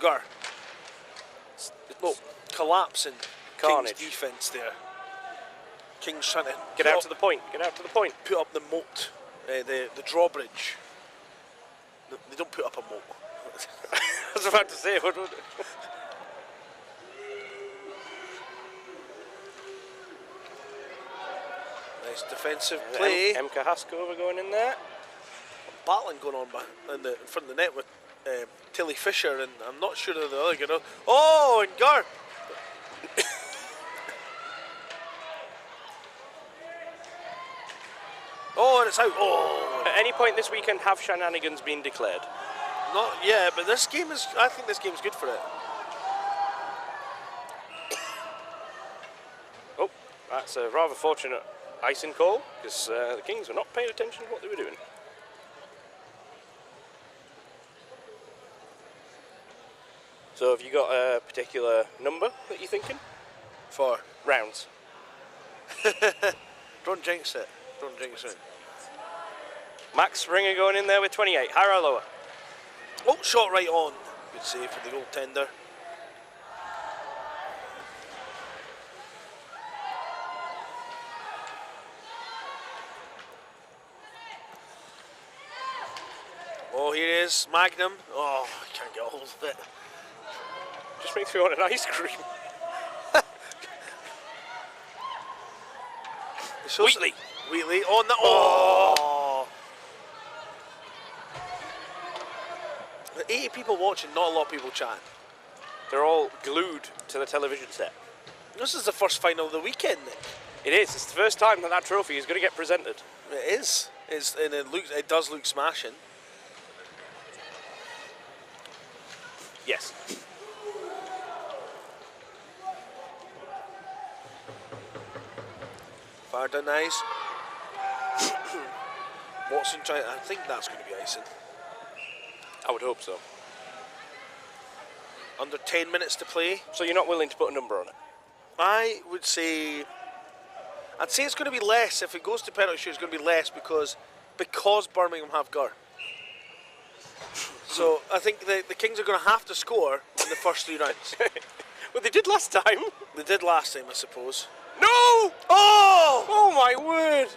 Gar. No, collapsing Carnage. King's defence there. King's trying to Get out to the point. Get out to the point. put up the moat, the drawbridge. They don't put up a moat. I was about to say, what would Nice defensive play. M. Carrasco going in there. Battling going on in front of the net with Tilly Fisher, and I'm not sure of the other guy. Oh, and Gar. Oh, and it's out. Oh. At any point this weekend, have shenanigans been declared? Not yet, but this game is. I think this game's good for it. Oh, that's a rather fortunate icing call, because the Kings were not paying attention to what they were doing. So have you got a particular number that you're thinking? For Rounds. don't jinx it. Don't jinx it. Max Ringer going in there with 28. Higher or lower? Oh, shot right on. Good save for the goaltender. Oh, here it is, Magnum. Oh, I can't get a hold of it. Just makes me want an ice cream. Wheatley. Wheatley on the. Oh! 80 people watching, not a lot of people chatting. They're all glued to the television set. This is the first final of the weekend, Nick. It is. It's the first time that trophy is going to get presented. It is. And it does look smashing. Yes. Fire down the ice. Watson trying. I think that's going to be icing. I would hope so. Under 10 minutes to play. So you're not willing to put a number on it? I would say. I'd say it's going to be less. If it goes to penalty shoot, it's going to be less because Birmingham have Gar. So I think the Kings are going to have to score in the first 3 rounds. Well, they did last time. They did last time, I suppose. No! Oh! Oh my word!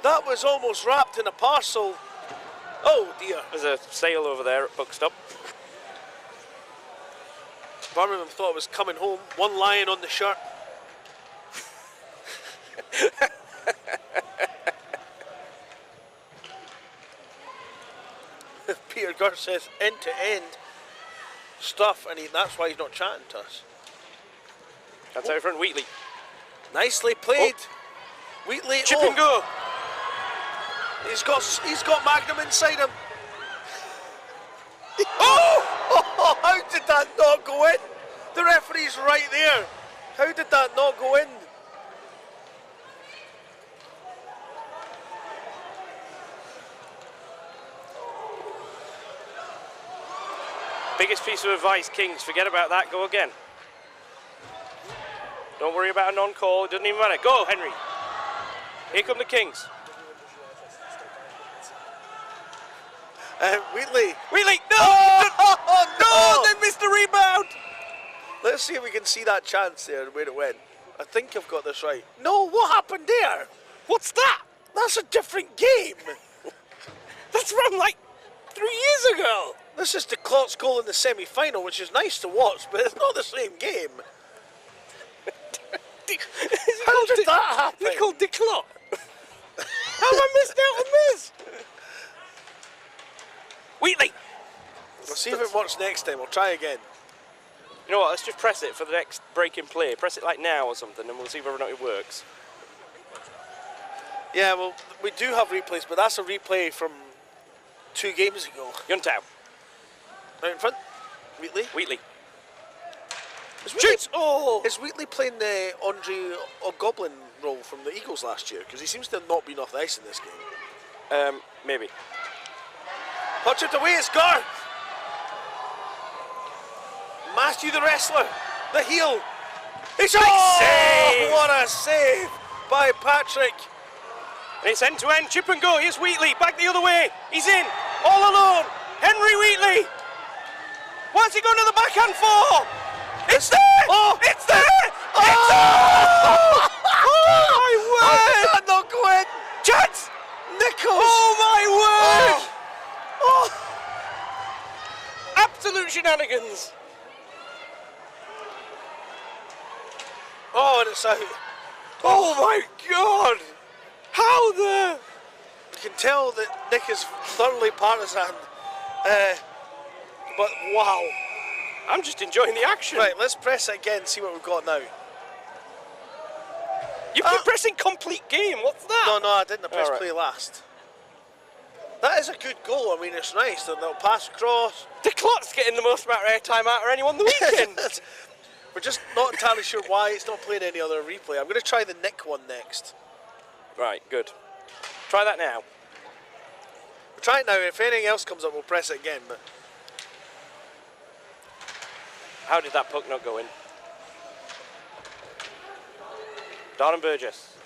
That was almost wrapped in a parcel. Oh dear. There's a sail over there at puck stop. Birmingham thought it was coming home. One lion on the shirt. Peter Gurr says end-to-end stuff, and that's why he's not chatting to us. That's out front, Wheatley. Nicely played. Wheatley. Chip and go. He's got Magnum inside him. Oh! How did that not go in? The referee's right there. How did that not go in? Biggest piece of advice, Kings, forget about that, go again. Don't worry about a non-call, it doesn't even matter. Go, Henry. Here come the Kings. Wheatley. Wheatley, no! Oh, no! They missed the rebound! Let's see if we can see that chance there and where it went. I think I've got this right. No, what happened there? What's that? That's a different game. That's from like 3 years ago. This is the Clot's goal in the semi-final, which is nice to watch, but it's not the same game. How did that happen? They called Dick Clot. How have I missed out on this? Wheatley. We'll see if it works next time. We'll try again. You know what, let's just press it for the next break in play. Press it like now or something and we'll see whether or not it works. Yeah, well, we do have replays, but that's a replay from 2 games ago. Yuntao. Out in front. Wheatley. Wheatley. Shoots! Oh! Is Wheatley playing the Andre Goblin role from the Eagles last year? Because he seems to have not been off the ice in this game. Maybe. Punch it away, it's Gar! Matthew the wrestler, the heel. It's save! What a save by Patrick. And it's end to end, chip and go. Here's Wheatley, back the other way. He's in, all alone. Henry Wheatley. What's he going to the backhand for? It's there! Oh! It's there! Oh! It's there! Oh my word! How did that not go in? Chance! Nichols! Oh my word! Oh! Absolute shenanigans. Oh, and it's out. Oh my god! How the... You can tell that Nick is thoroughly partisan. But wow. I'm just enjoying the action. Right, let's press it again and see what we've got now. You've been pressing complete game, what's that? No, I didn't. I pressed Alright. play last. That is a good goal. I mean, it's nice. The little pass across. The clock's getting the most amount of airtime out of anyone the weekend. We're just not entirely sure why it's not playing any other replay. I'm going to try the Nick one next. Right, good. Try that now. We'll try it now. If anything else comes up, we'll press it again. But How did that puck not go in? Darren Burgess.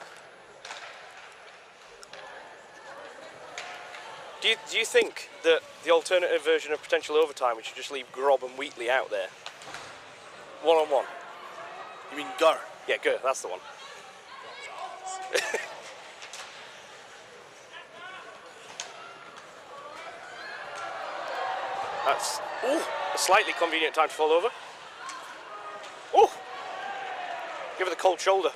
Do you think that the alternative version of potential overtime, we should just leave Grob and Wheatley out there? One-on-one. you mean Gur? Yeah, good, that's the one. That's a slightly convenient time to fall over. Oh! Give her the cold shoulder.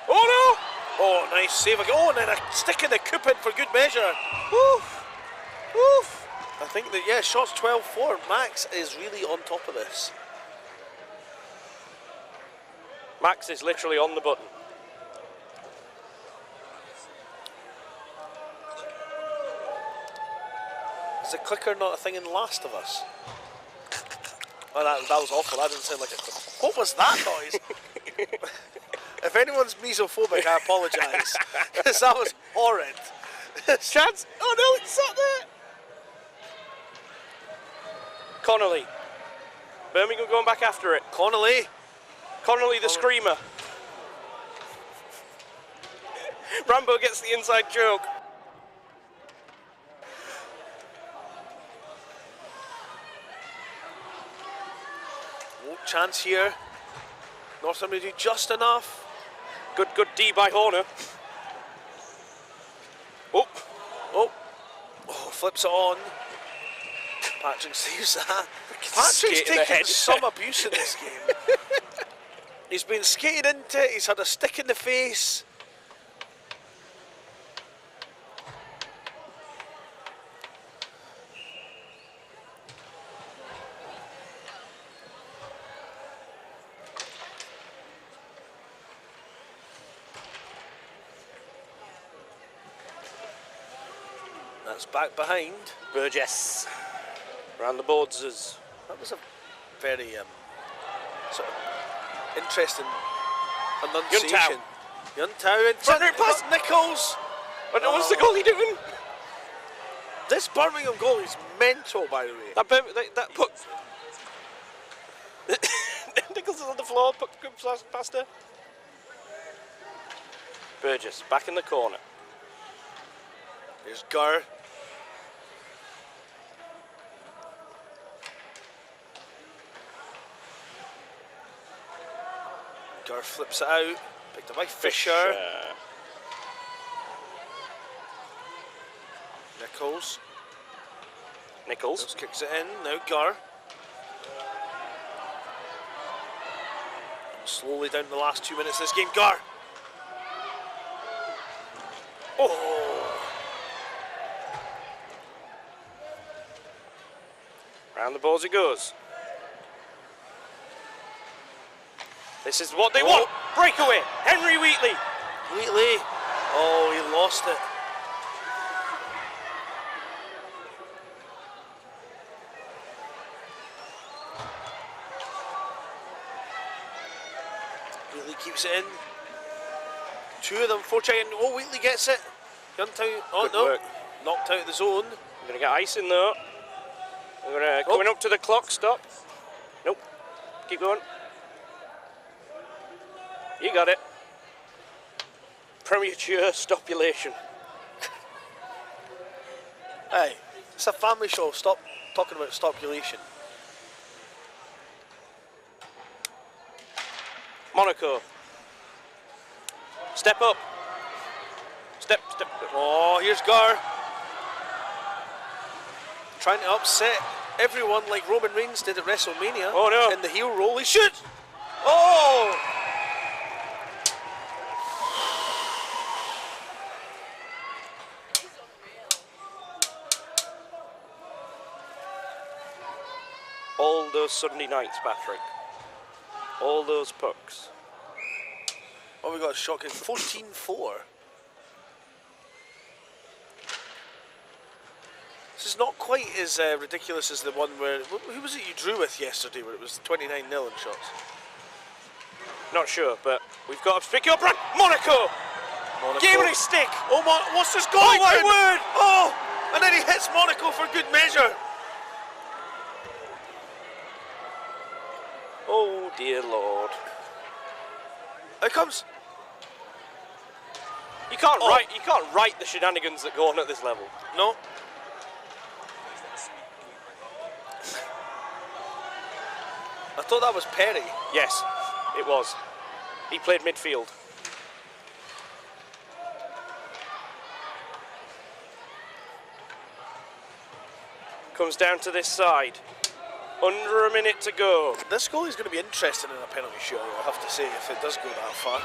Oh no! Oh, nice save again. Oh, and then a stick in the coop in for good measure. Oof! Oof! I think that, yeah, shots 12-4. Max is really on top of this. Max is literally on the button. Is a clicker not a thing in Last of Us? Oh, that was awful. That didn't sound like a clicker. What was that noise? If anyone's mesophobic, I apologise. Because that was horrid. Chance! Oh no, it's sat there! Connolly. Birmingham going back after it. Connolly. Connolly the screamer. Rambo gets the inside joke. Oh, chance here. Northampton do just enough. Good D by Horner. Oh. Oh, flips it on. Patrick saves that. Patrick's taken some abuse in this game. He's been skated into it, he's had a stick in the face. That's back behind. Burgess. Round the boards That was a very sort of interesting enunciation. Yuntao in front. Front pass. Nichols. What's the goalie doing? This Birmingham goal is mental, by the way. That puck. Nichols is on the floor. Puck past her. Burgess back in the corner. Here's Gurr. Gurr flips it out. Picked up by Fisher. Nichols kicks it in. Now Gurr. Slowly down the last 2 minutes of this game. Gurr. Oh. Round the balls it goes. This is what they want. Breakaway. Henry Wheatley. Wheatley. Oh, he lost it. Wheatley keeps it in. Two of them forechecking. Oh, Wheatley gets it. Yuntao. Oh, Good no. work. Knocked out of the zone. I'm going to get ice in though. Coming up to the clock. Stop. Nope. Keep going. You got it. Premature stopulation. Hey, it's a family show. Stop talking about stopulation. Monaco. Step up. Step. Oh, here's Gurr. Trying to upset everyone like Roman Reigns did at WrestleMania. Oh no. In the heel roll. He shoots. Oh! All those Sunday nights, Patrick. All those pucks. Oh, we got a shocking 14-4. This is not quite as ridiculous as the one where... Who was it you drew with yesterday where it was 29-0 in shots? Not sure, but we've got to pick up run. Monaco! Game on his stick! Oh, what's this goal? Oh my word! Oh! And then he hits Monaco for good measure. Oh dear Lord. Here comes. You can't write the shenanigans that go on at this level. No. I thought that was Perry. Yes, it was. He played midfield. Comes down to this side. Under a minute to go. This goal is going to be interesting in a penalty shootout, I have to say, if it does go that far.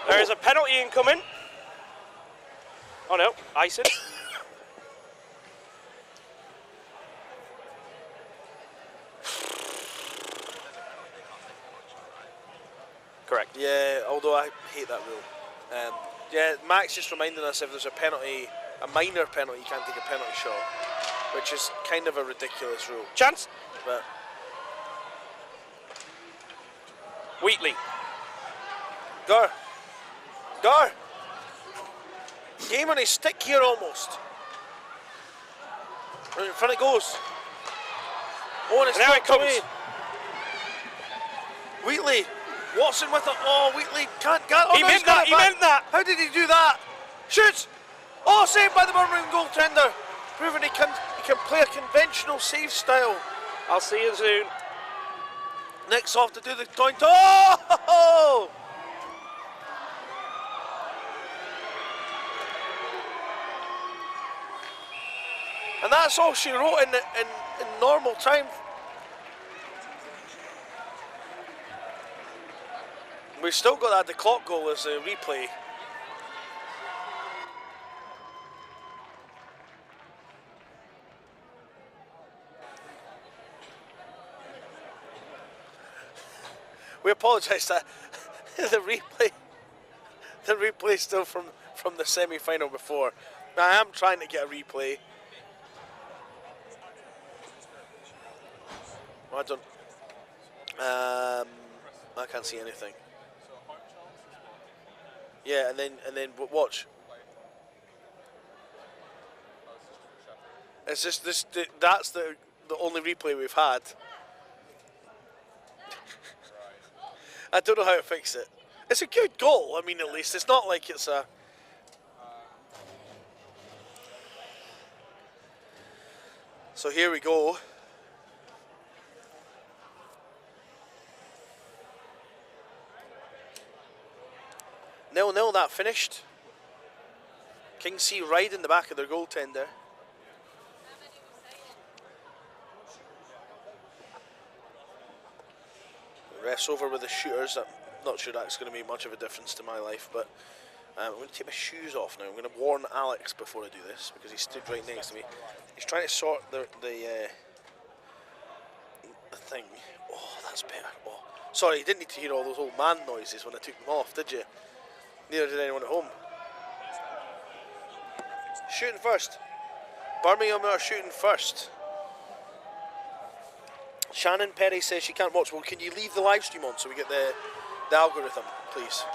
There is a penalty incoming. Oh no, icing. Correct. Yeah, although I hate that rule. Yeah, Max just reminding us if there's a penalty, a minor penalty, you can't take a penalty shot, which is kind of a ridiculous rule. Chance. But Wheatley. Gurr. Game on his stick here almost. Right in front it goes. Oh, and it's now it comes. away. Wheatley. Watson with it. Oh, Wheatley can't get. Oh, He meant that. How did he do that? Shoots. Oh, saved by the Birmingham goaltender. Proving he can play a conventional save style. I'll see you soon. Nick's off to do the point. Oh! And that's all she wrote in normal time. We've still got that the clock goal as a replay. We apologise that the replay still from the semi-final before. I am trying to get a replay. I don't. I can't see anything. Yeah, and then watch. It's just that's the only replay we've had. I don't know how to fix it. It's a good goal. I mean, at least it's not like it's a. So here we go. 0-0 that finished. Kings see right in the back of their goaltender. The ref's over with the shooters. I'm not sure that's going to make much of a difference to my life, but I'm going to take my shoes off now. I'm going to warn Alex before I do this because he stood right next to me. He's trying to sort the thing. Oh, that's better. Oh, sorry, you didn't need to hear all those old man noises when I took them off, did you? Neither did anyone at home. Shooting first. Birmingham are shooting first. Shannon Perry says she can't watch. Well, can you leave the live stream on so we get the algorithm, please?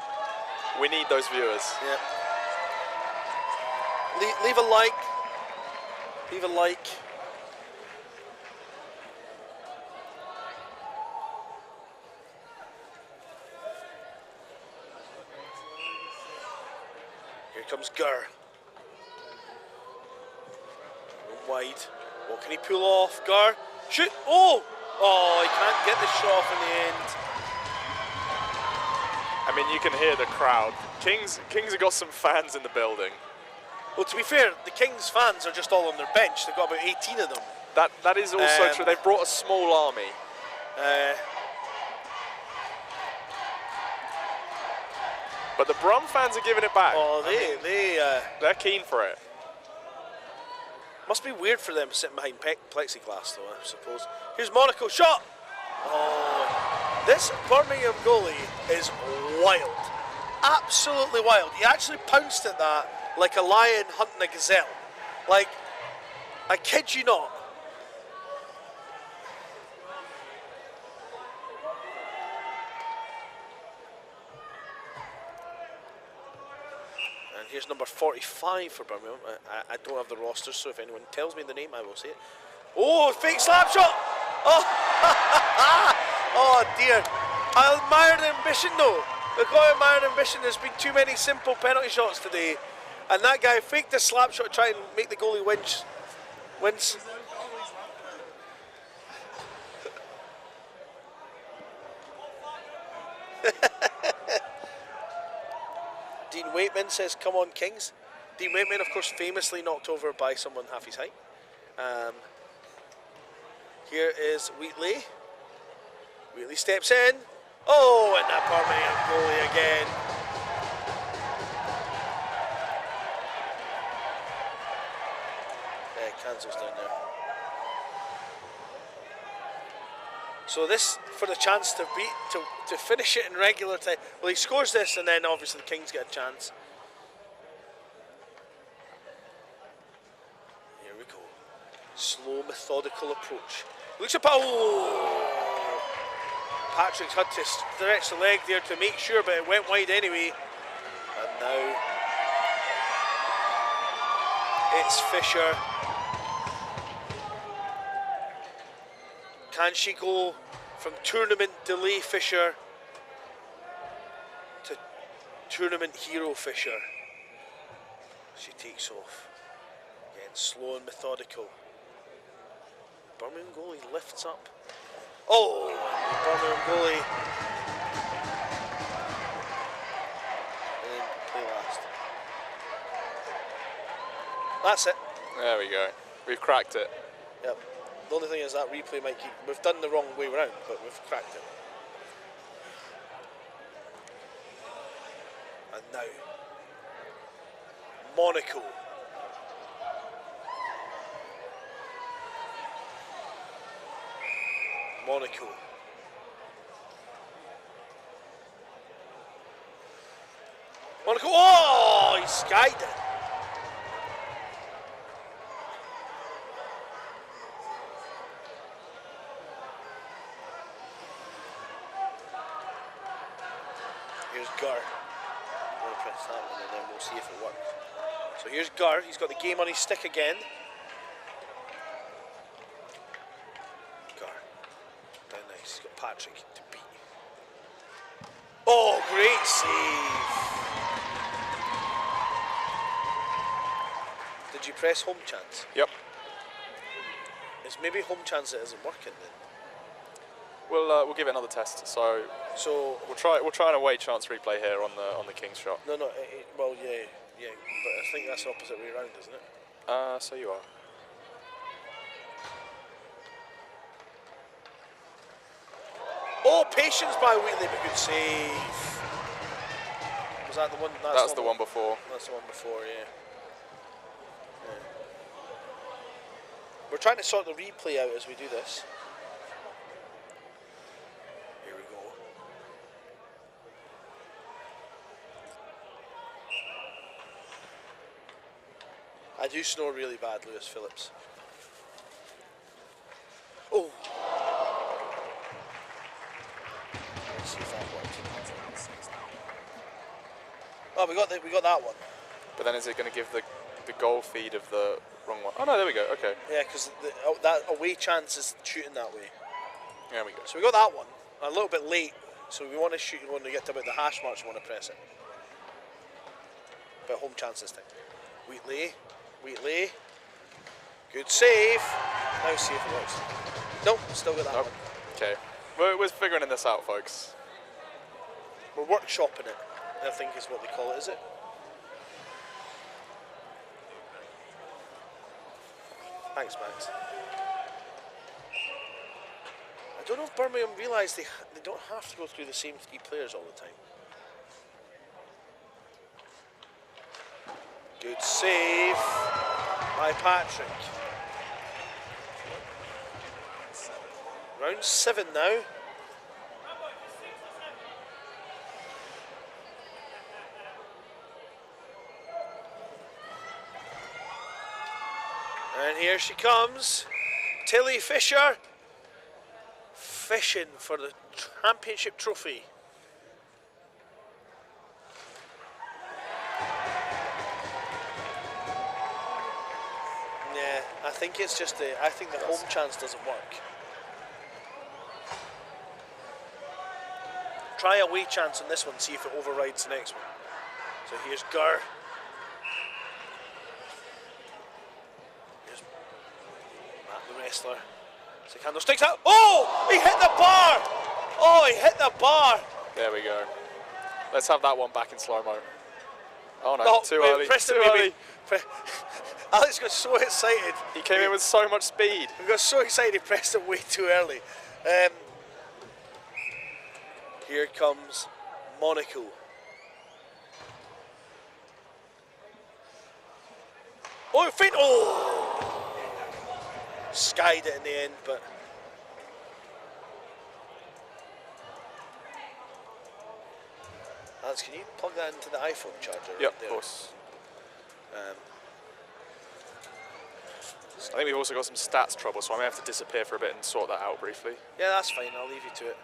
We need those viewers. Yeah. Leave a like. Leave a like. Here comes Gurr. Wide. What can he pull off? Gurr. Shoot. Oh! Oh, he can't get the shot off in the end. I mean, you can hear the crowd. Kings have got some fans in the building. Well, to be fair, the Kings fans are just all on their bench. They've got about 18 of them. That is also true. They've brought a small army. But the Brum fans are giving it back. Oh, they're keen for it. Must be weird for them sitting behind plexiglass, though, I suppose. Here's Monaco, shot! Oh, this Birmingham goalie is wild. Absolutely wild. He actually pounced at that like a lion hunting a gazelle. Like, I kid you not. Here's number 45 for Birmingham. I don't have the roster, so if anyone tells me the name, I will say it. Oh, fake slap shot! Oh, oh dear. I admire the ambition, though. I've got to admire the ambition. There's been too many simple penalty shots today. And that guy faked the slap shot to try and make the goalie wins. Dean Waitman says, come on, Kings. Dean Waitman, of course, famously knocked over by someone half his height. Here is Wheatley. Wheatley steps in. Oh, and that Birmingham goalie again. Cancels down there. So this for the chance to finish it in regular time. Well, he scores this, and then obviously the Kings get a chance. Here we go. Slow, methodical approach. Looks up. Oh! Patrick's had to stretch the leg there to make sure, but it went wide anyway. And now it's Fisher. Can she go from tournament delay Fisher to tournament hero Fisher? She takes off. Again, slow and methodical. Birmingham goalie lifts up. Oh, Birmingham goalie. And then play last. That's it. There we go. We've cracked it. Yep. The only thing is that replay might keep. We've done the wrong way around, but we've cracked it. And now, Monaco. Monaco. Monaco. Oh, he skied it. here's Gur. I'm going to press that one and then we'll see if it works. So here's Gur. He's got the game on his stick again. Gur. Very nice. He's got Patrick to beat. Oh, great save. Did you press home chance? Yep. It's maybe home chance that isn't working then. We'll give it another test. So we'll try an away chance replay here on the King's shot. No, well, yeah, but I think that's the opposite way around, isn't it? So you are. Oh, patience by Wheatley, but good save. Was that the one? That's the one before. That's the one before, yeah. We're trying to sort the replay out as we do this. Here we go. I do snore really bad, Lewis Phillips. Oh! Let's see if that works. Oh, we got that one. But then is it going to give the goal feed of the wrong one? Oh no, there we go. Okay. Yeah, because that away chance is shooting that way. There we go. So we got that one a little bit late. So we want to shoot when we get to about the hash marks. We want to press it. But home chance this time. Wheatley, good save. Now see if it works. Nope, still got that one. Okay, we're figuring this out, folks. We're workshopping it, I think is what they call it, is it? Thanks, Max. I don't know if Birmingham realise they don't have to go through the same 3 players all the time. Good save by Patrick. Round 7 now. And here she comes, Tilly Fisher, fishing for the championship trophy. Yeah, I think it's just I think the home chance doesn't work. Try away chance on this one, see if it overrides the next one. So here's Gur. The wrestler. So candlesticks out. Oh! He hit the bar! Oh, he hit the bar! There we go. Let's have that one back in slow-mo. Oh no, too early. Preston, too early. Alex got so excited. He came in with so much speed. We got so excited he pressed it way too early. Here comes Monaco. Oh, feint! Oh! Skied it in the end, but Alex, can you plug that into the iPhone charger? Yep, right there? of course. I think we've also got some stats trouble, so I may have to disappear for a bit and sort that out briefly. Yeah, that's fine. I'll leave you to it.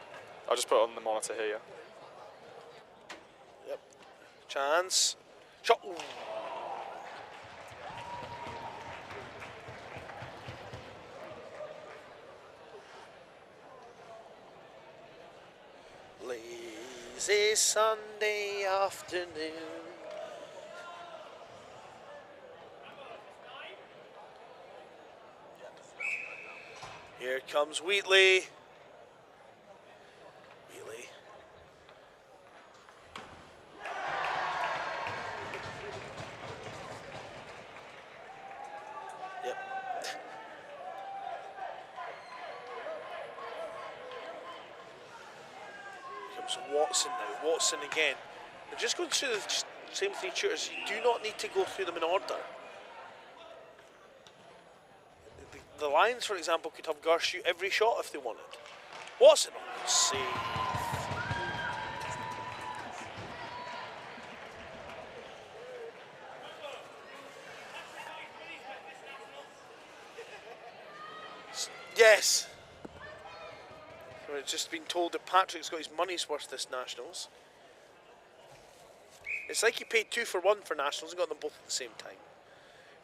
I'll just put it on the monitor here. Yep. Chance. Shot. Ooh. Lazy Sunday afternoon. Here comes Wheatley. Wheatley. Yep. Comes Watson now. Watson again. We're just going through the same 3 shooters. You do not need to go through them in order. The Lions, for example, could have Gar shoot every shot if they wanted. Watson, oh, save. Yes. We've just been told that Patrick's got his money's worth this Nationals. It's like he paid 2 for 1 for Nationals and got them both at the same time.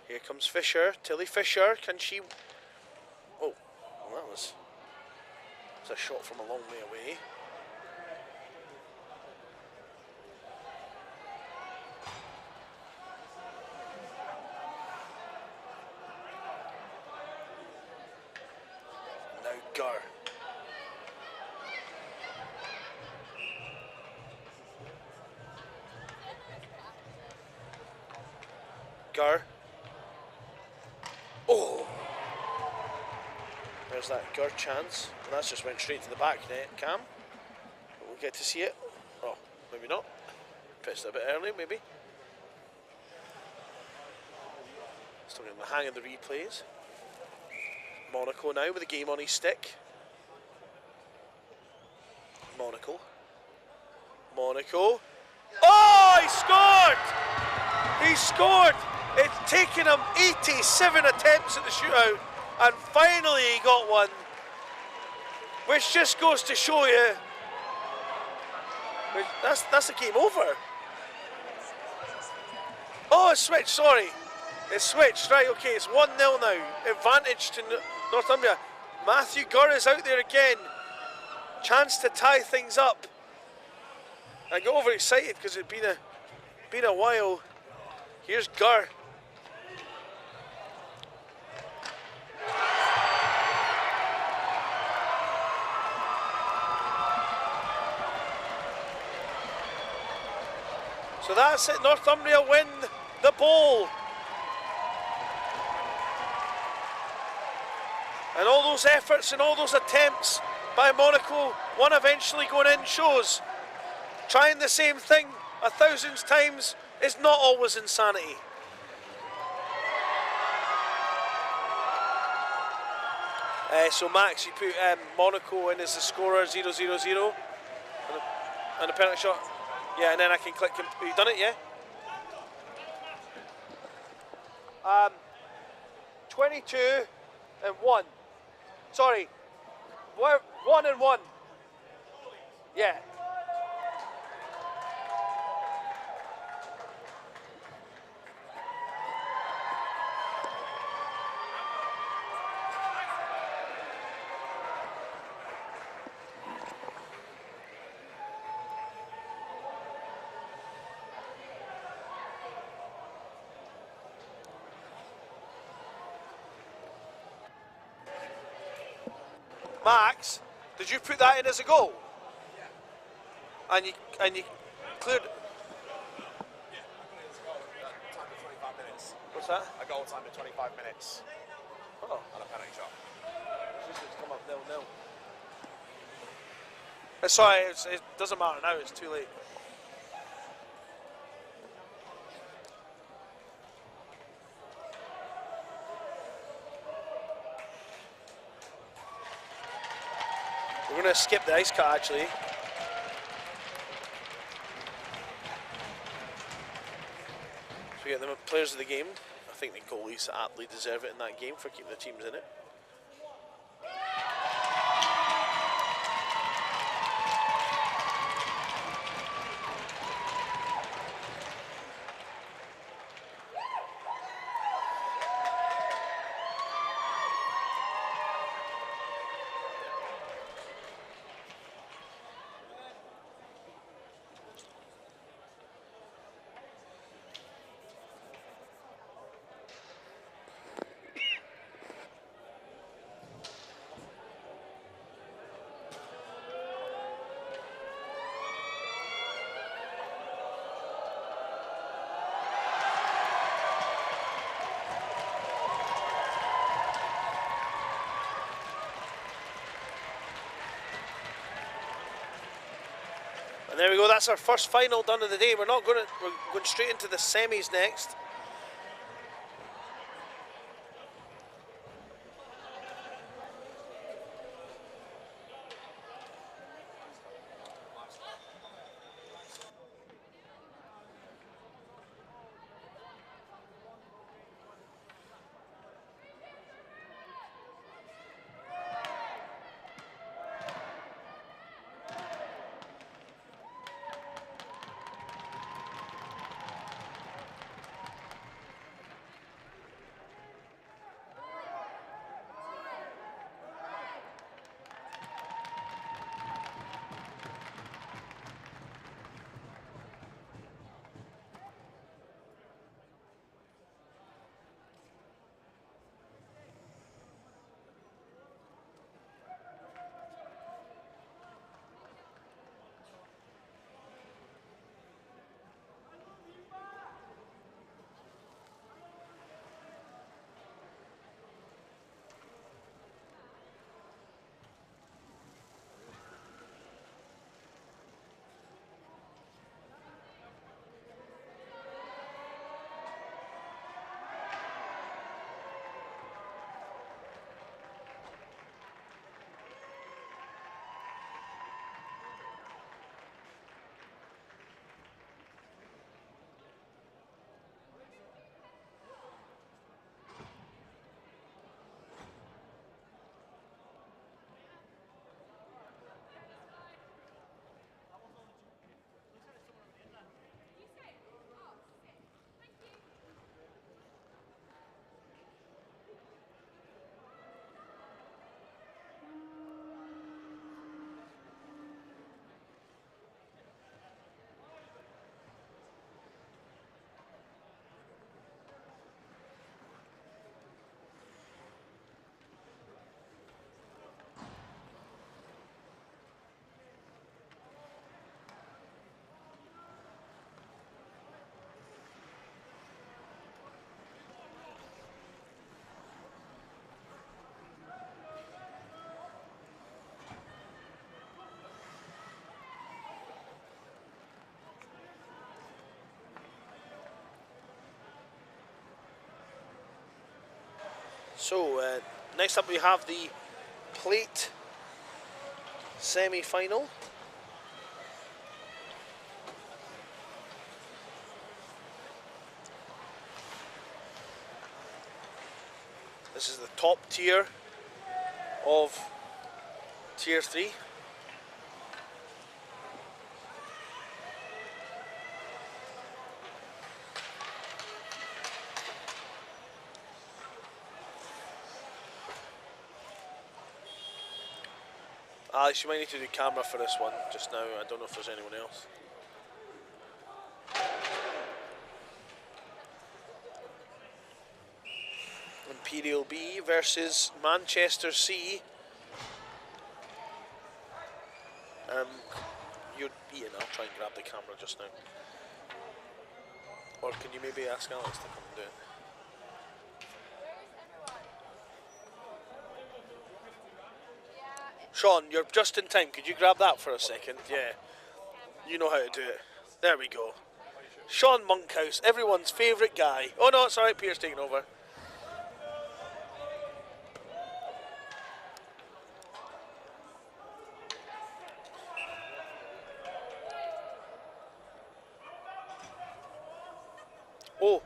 Here comes Fisher, Tilly Fisher. Can she? Oh, well, that was a shot from a long way away. Now Gur. Gur. Oh! There's that Gur chance. And that's just went straight to the back net. Cam? We'll get to see it. Oh, maybe not. Pressed it a bit early, maybe. Still getting the hang of the replays. Monaco now with the game on his stick. Monaco. Oh, he scored! He scored! It's taken him 87 attempts at the shootout, and finally he got one. Which just goes to show you, that's the game over. Oh, it's switched, sorry. It's switched, right, okay, it's 1-0 now. Advantage to Northumbria. Matthew Gur is out there again. Chance to tie things up. I got overexcited because it'd been a while. Here's Gur. So that's it, Northumbria win the bowl. And all those efforts and all those attempts by Monaco, one eventually going in, shows trying the same thing 1,000 times is not always insanity. So Max, you put Monaco in as the scorer, 0-0-0, and a penalty shot. Yeah, and then I can click. Have you done it? Yeah. 22 and 1. Sorry, 1 and 1. Yeah. Max, did you put that in as a goal? Yeah. And you cleared. Time of 25 minutes. What's that? A goal time of 25 minutes. Oh. And a penalty shot. It's come up 0-0. Sorry, it doesn't matter now. It's too late. We're going to skip the ice cut actually. So we get the players of the game. I think the goalies aptly deserve it in that game for keeping the teams in it. And there we go, that's our first final done of the day. We're going straight into the semis next. So, next up we have the plate semi-final. This is the top tier of Tier 3. Alex, you might need to do camera for this one just now. I don't know if there's anyone else. Imperial B versus Manchester C. You're Ian, I'll try and grab the camera just now. Or can you maybe ask Alex to come and do it? Sean, you're just in time. Could you grab that for a second? Yeah. You know how to do it. There we go. Sean Monkhouse, everyone's favourite guy. Oh no, it's alright, Peter's taking over. Oh.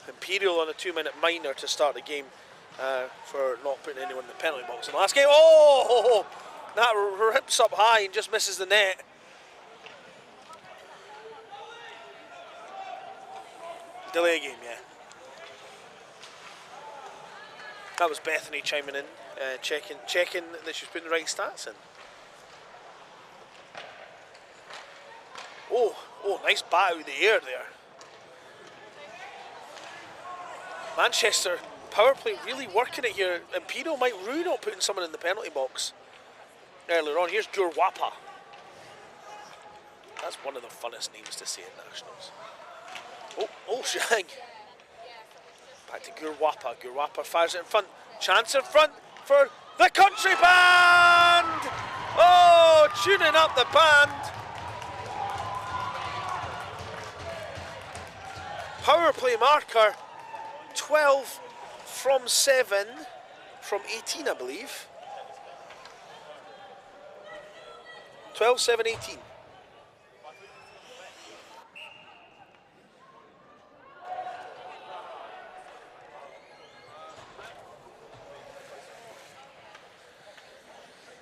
Imperial on a 2-minute minor to start the game for not putting anyone in the penalty box in the last game. Oh! That rips up high and just misses the net. Delay game, yeah. That was Bethany chiming in, checking that she's putting the right stats in. Oh, nice bat out of the air there. Manchester power play really working it here. Imperial might ruin not putting someone in the penalty box earlier on. Here's Gurwapa. That's one of the funnest names to say at Nationals. Oh, Zhang. Back to Gurwapa. Gurwapa fires it in front. Chance in front for the country band! Oh, tuning up the band. Power play marker. 12 from 7 from 18, I believe. 12, 7, 18.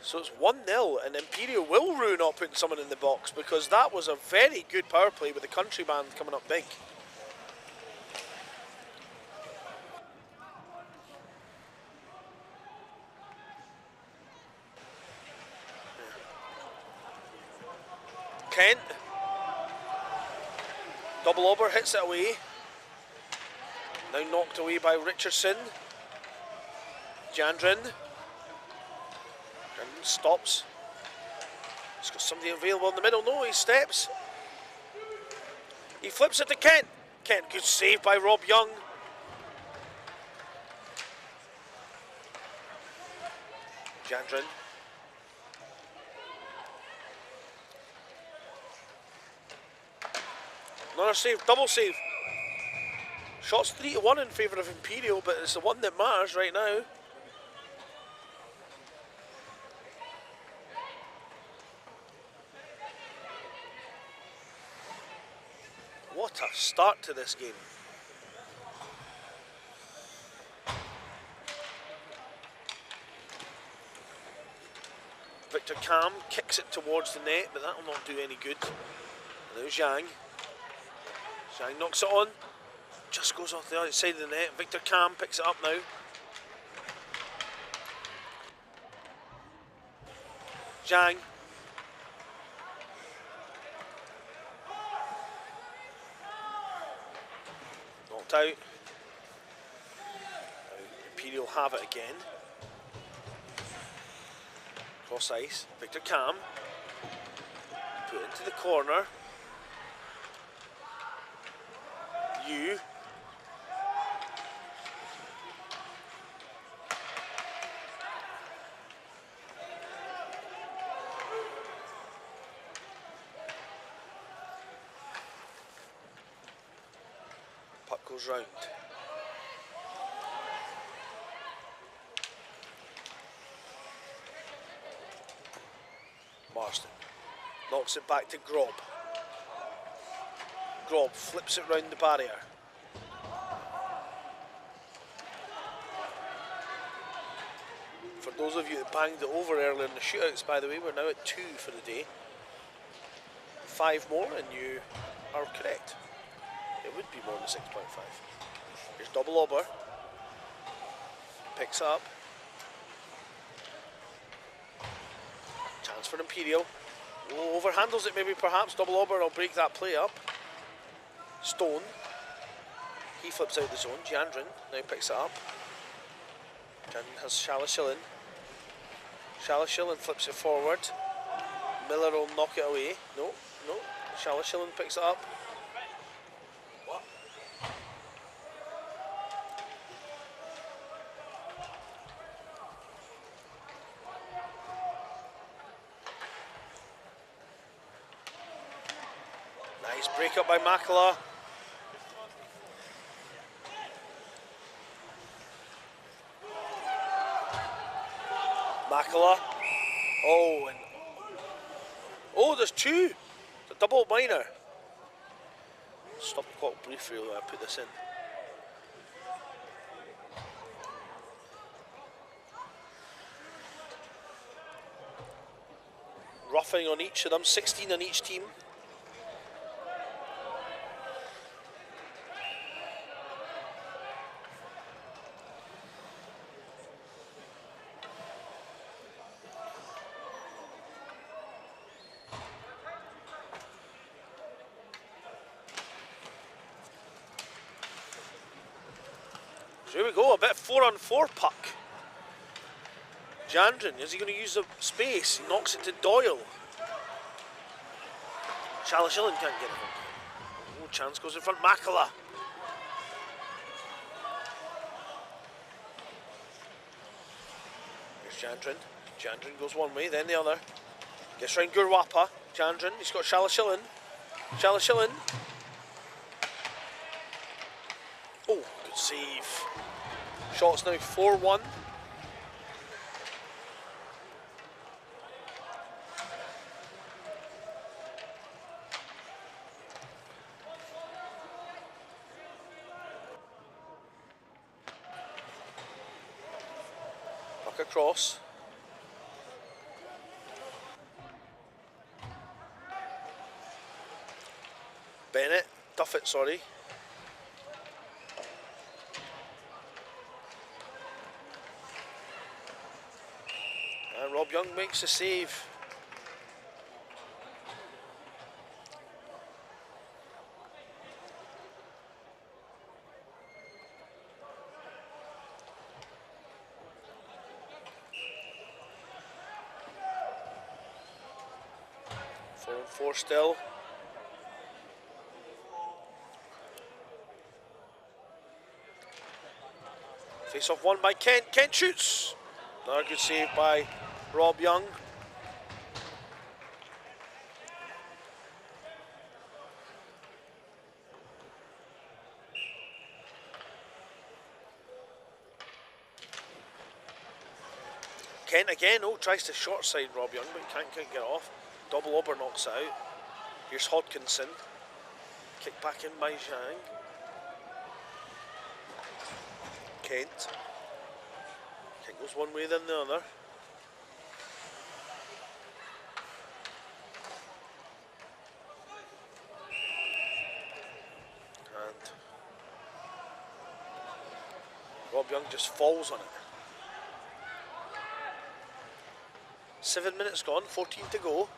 So it's 1-0, and Imperial will ruin not putting someone in the box because that was a very good power play with the country band coming up big. Kent. Double over, hits it away. Now knocked away by Richardson. Jandrin. And stops. He's got somebody available in the middle. No, he steps. He flips it to Kent. Kent, good save by Rob Young. Jandrin. Another save, double save. Shots 3-1 in favour of Imperial, but it's the one that matters right now. What a start to this game. Victor Cam kicks it towards the net, but that will not do any good. And now Zhang. Zhang knocks it on. Just goes off the outside of the net. Victor Cam picks it up now. Zhang. Knocked out. Imperial have it again. Cross ice. Victor Cam. Put it into the corner. You. goes round. Marsden knocks it back to Grob. Grob flips it round the barrier. For those of you that banged it over earlier in the shootouts, by the way, we're now at 2 for the day. 5 more and you are correct. It would be more than 6.5. Here's double obber. Picks up. Chance for Imperial. Oh, overhandles it maybe perhaps. Double obber will break that play up. Stone. He flips out the zone. Jandrin now picks it up. Jandrin has Shalashilin. Shalashilin flips it forward. Miller will knock it away. No. Shalashilin picks it up. What? Nice break up by Makala. Makala. Oh, and there's 2. It's a double minor. Stop the clock briefly while I put this in. Roughing on each of them, 16 on each team. So here we go, a bit 4-on-4 puck. Jandrin, is he going to use the space? He knocks it to Doyle. Shalashilin can't get it home. Oh, chance goes in front. Makala. Here's Jandrin. Jandrin goes one way, then the other. Gets round Gurwapa. Jandrin, he's got Shalashilin. Shalashilin. Oh, good save. Shots now 4-1. Puck across. Bennett, Duffett, sorry. And Rob Young makes a save. Four still. Face off one by Kent. Kent shoots. Another good save by Rob Young. Kent again. Oh, tries to short side Rob Young, but can't get off. Double obber knocks it out. Here's Hodkinson. Kick back in by Zhang. Kent. Kick goes one way, then the other. And Rob Young just falls on it. 7 minutes gone, 14 to go.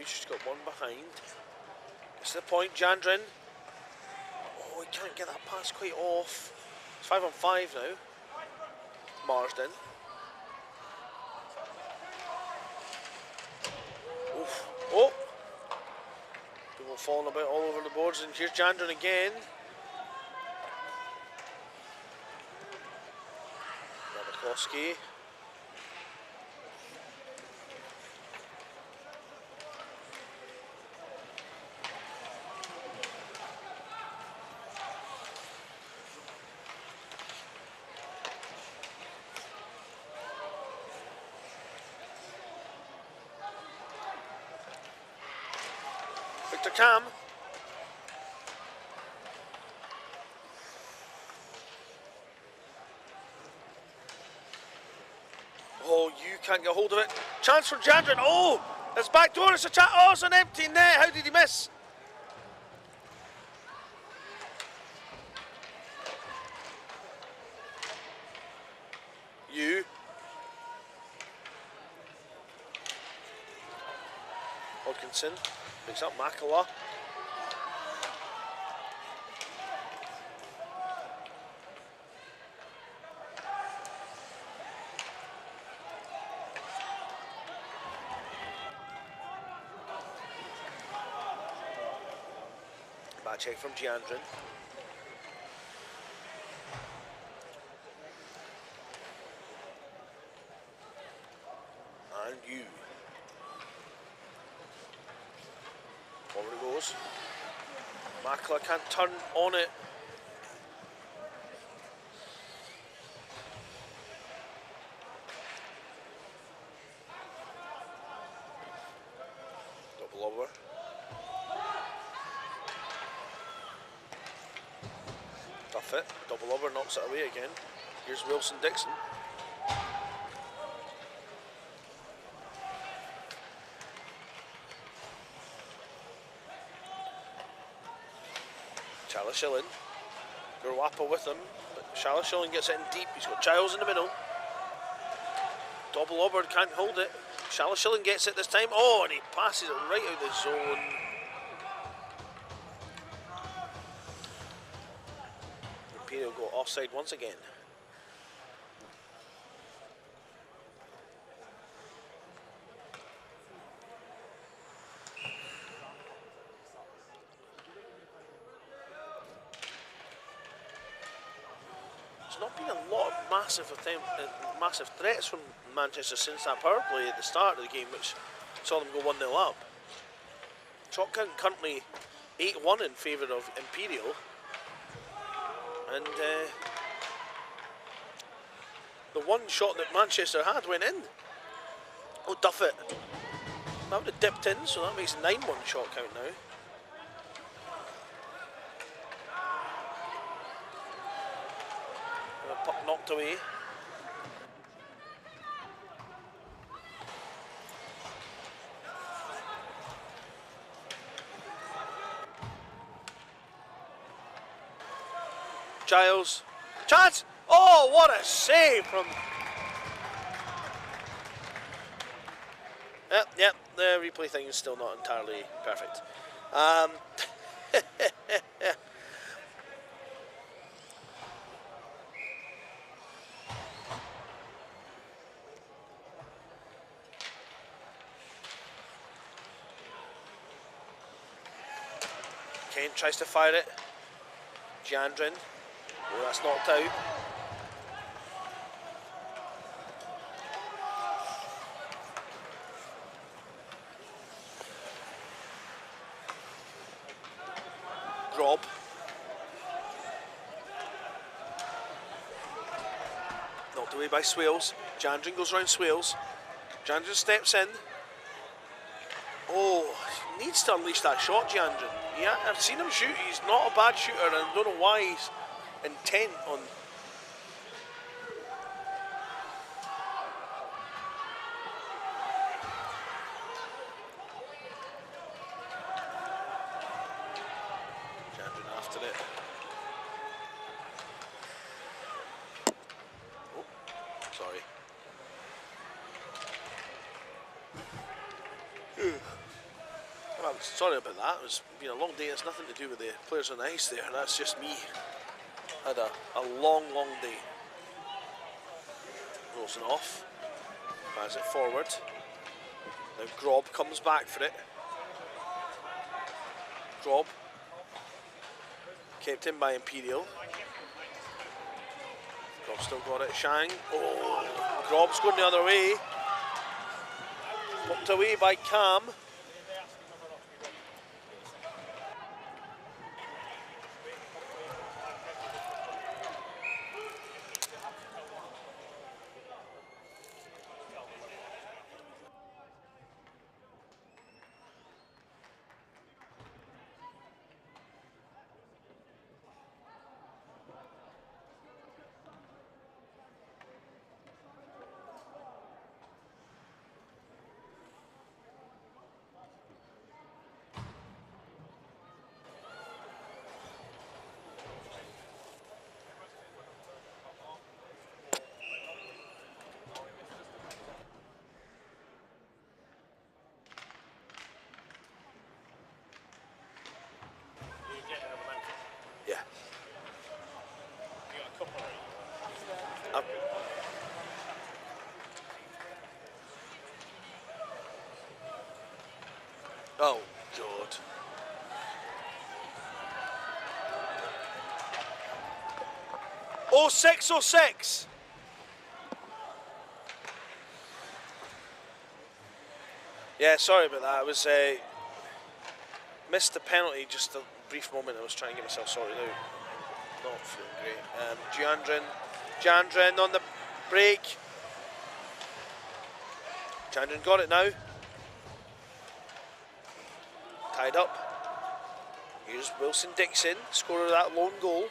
She's got one behind. Gets to the point, Jandrin. Oh, he can't get that pass quite off. It's 5-on-5 now. Marsden. Oof. Oh! People falling about all over the boards, and here's Jandrin again. Koski. Victor Cam. Oh, you can't get hold of it. Chance for Jandrin. Oh, it's back door. It's a chat. Oh, it's an empty net. How did he miss? You. Hodkinson picks up Makala. Back check from Giandrin. And you. Forward it goes. Makala can't turn on it. Double over. Tough it. Double over, knocks it away again. Here's Wilson Dixon. Shalashilin. Gurwapa with him, but Shalashilin gets it in deep. He's got Giles in the middle. Double over, can't hold it. Shalashilin gets it this time. Oh, and he passes it right out of the zone. Imperial go offside once again. Not been a lot of massive threats from Manchester since that power play at the start of the game, which saw them go 1-0 up. Shot count currently 8-1 in favour of Imperial, and the one shot that Manchester had went in. Oh, Duffett. That would have dipped in, so that makes 9-1 shot count now. Puck knocked away. Giles. Chance! Oh, what a save from... Yep, the replay thing is still not entirely perfect. Kane tries to fire it. Giandrin. Oh, that's knocked out. Grob. Knocked away by Swales. Giandrin goes round Swales. Giandrin steps in. Oh, he needs to unleash that shot, Giandrin. Yeah, I've seen him shoot. He's not a bad shooter, and I don't know why he's intent on... Giandrin after it. Oh, sorry. Well, sorry about that. It's been a long day. It's nothing to do with the players on the ice there. That's just me. Had a long day. Wilson off. Fires it forward. Now Grob comes back for it. Grob. Kept in by Imperial. Grob's still got it. Shang. Oh, Grob's going the other way. Knocked away by Cam. Yeah. Oh, God. Oh, 606. Yeah, sorry about that. I was missed the penalty just a brief moment. I was trying to get myself sorted out. Not feeling great. Jandren on the break. Jandren got it now. Tied up. Here's Wilson Dixon, scorer of that lone goal.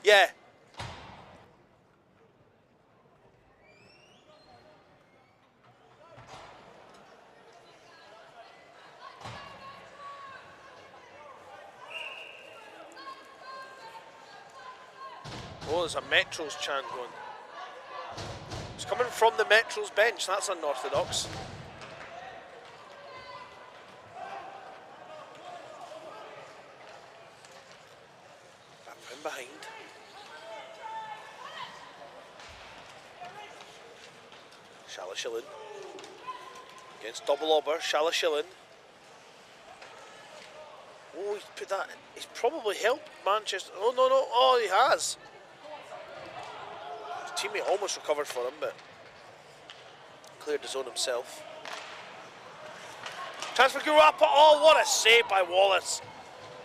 Yeah. Oh, there's a Metros chant going. It's coming from the Metros bench. That's unorthodox. Back in behind. Shalashilin against double obber. Shalashilin. Oh, he's put that. He's probably helped Manchester. Oh no! Oh, he has. His teammate almost recovered for him, but cleared his own himself. Chance for Gurapa. Oh, what a save by Wallace!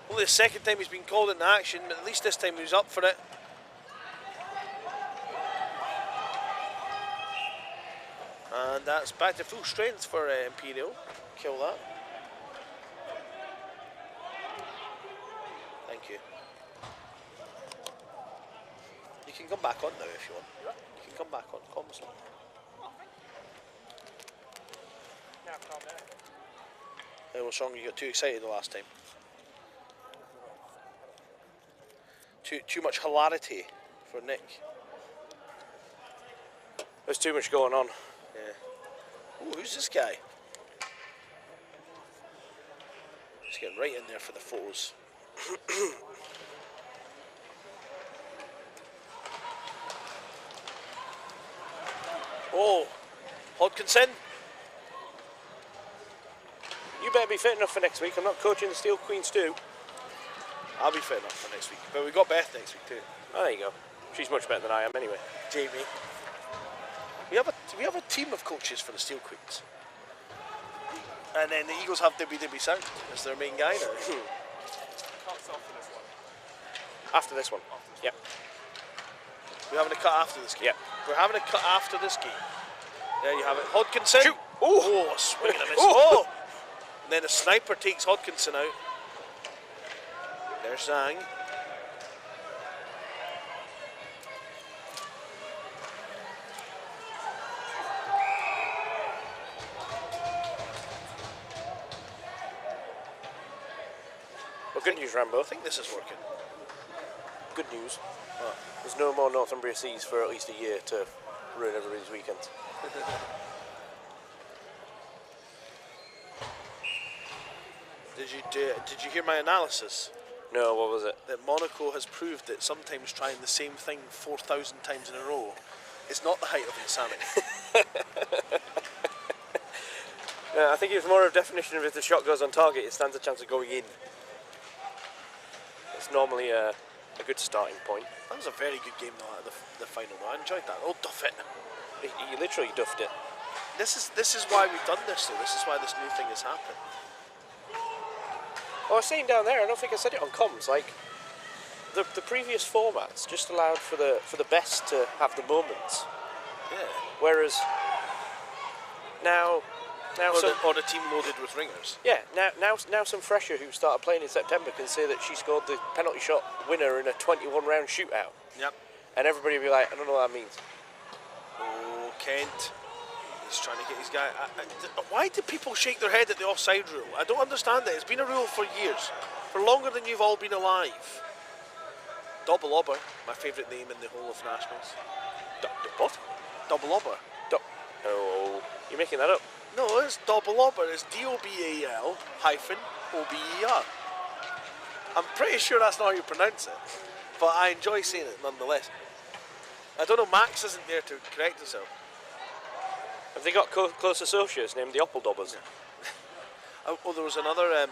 Only the second time he's been called into action, but at least this time he was up for it. And that's back to full strength for Imperial. Kill that. Thank you. You can come back on now if you want. You can come back on. Calm yourself. Hey, what's wrong? You got too excited the last time. Too much hilarity for Nick. There's too much going on. Yeah. Ooh, who's this guy? Just getting right in there for the photos. Oh, Hodkinson. You better be fit enough for next week. I'm not coaching the Steel Queens too. I'll be fit enough for next week. But we've got Beth next week too. Oh, there you go. She's much better than I am anyway. Jamie. We have a team of coaches for the Steel Queens. And then the Eagles have Debbie Sound as their main guy now. After this one. Yep. We're having a cut after this game. Yep. We're having a cut after this game. There you have it. Hodkinson. Shoot. Oh, swing and a miss. Oh! And then the sniper takes Hodkinson out. There's Zhang. Well, good news, Rambo. I think this is working. Good news. There's no more Northumbria Seas for at least a year to ruin everybody's weekend. Did you hear my analysis? No, what was it? That Monaco has proved that sometimes trying the same thing 4,000 times in a row is not the height of insanity. I think it's more of a definition of if the shot goes on target, it stands a chance of going in. It's normally a good starting point. That was a very good game though, at the final though. I enjoyed that. Oh, duff it. He literally duffed it. This is why we've done this though. This is why this new thing has happened. I was saying down there, I don't think I said it on comms, like the previous formats just allowed for the best to have the moments. Yeah. Whereas now or the team loaded with ringers. Yeah, now some fresher who started playing in September can say that she scored the penalty shot winner in a 21-round shootout. Yep. And everybody will be like, I don't know what that means. Oh, Kent. He's trying to get his guy. Why do people shake their head at the offside rule? I don't understand it. It's been a rule for years. For longer than you've all been alive. Double Obber, my favourite name in the whole of Nationals. What? Double Obber. Oh, you're making that up. No, it's Double Obber. It's DOBAL hyphen OBER. I'm pretty sure that's not how you pronounce it. But I enjoy saying it nonetheless. I don't know, Max isn't there to correct himself. Have they got close associates named the Oppeldobbers? Oh, there was another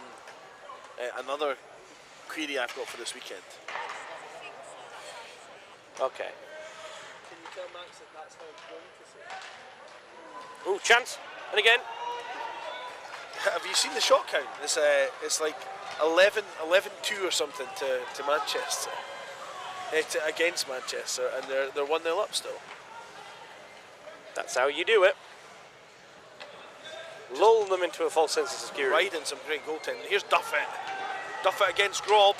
query I've got for this weekend. Okay. Can you tell Max that that's how it's going to say? Ooh, chance. And again. Have you seen the shot count? It's like 11-2 or something to Manchester. Against Manchester, and they're 1-0 up still. That's how you do it. Lull them into a false sense of security. Riding some great goaltending. Here's Duffett. Duffett against Grob.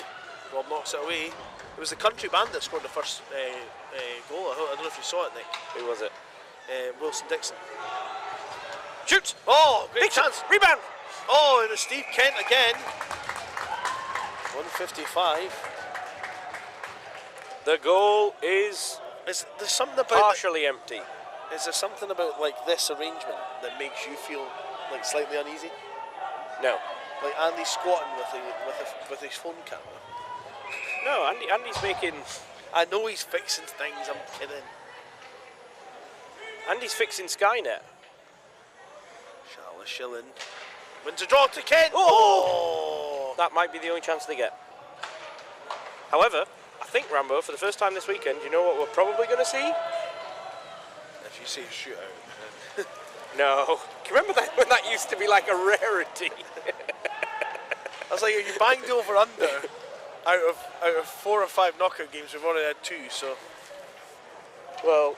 Grob knocks it away. It was the country band that scored the first goal. I don't know if you saw it, Nick. Who was it? Wilson Dixon. Shoots! Oh, great Dixon. chance. Rebound! Oh, and it's Steve Kent again. 155. The goal is There's something about partially empty. Is there something about like this arrangement that makes you feel like slightly uneasy? No. Like Andy squatting with his phone camera. No, Andy's making... I know he's fixing things, I'm kidding. Andy's fixing Skynet. Charlotte Shilling wins a draw to Kent. Oh! That might be the only chance they get. However, I think, Rambo, for the first time this weekend, you know what we're probably going to see? If you see a shootout. No. Do you remember that when that used to be like a rarity? I was like, you banged over under. Out of 4 or 5 knockout games, we've already had 2. So, well,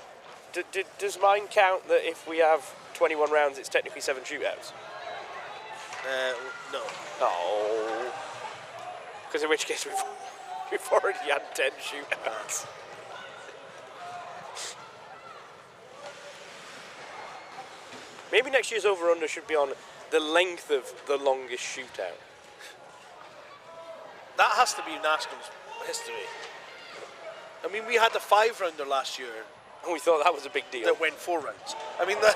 does mine count that if we have 21 rounds, it's technically 7 shootouts? no. Oh, because in which case we've already had 10 shootouts. Maybe next year's over-under should be on the length of the longest shootout. That has to be Nationals history. I mean, we had the 5-rounder last year. And we thought that was a big deal. That went 4 rounds. I mean, no,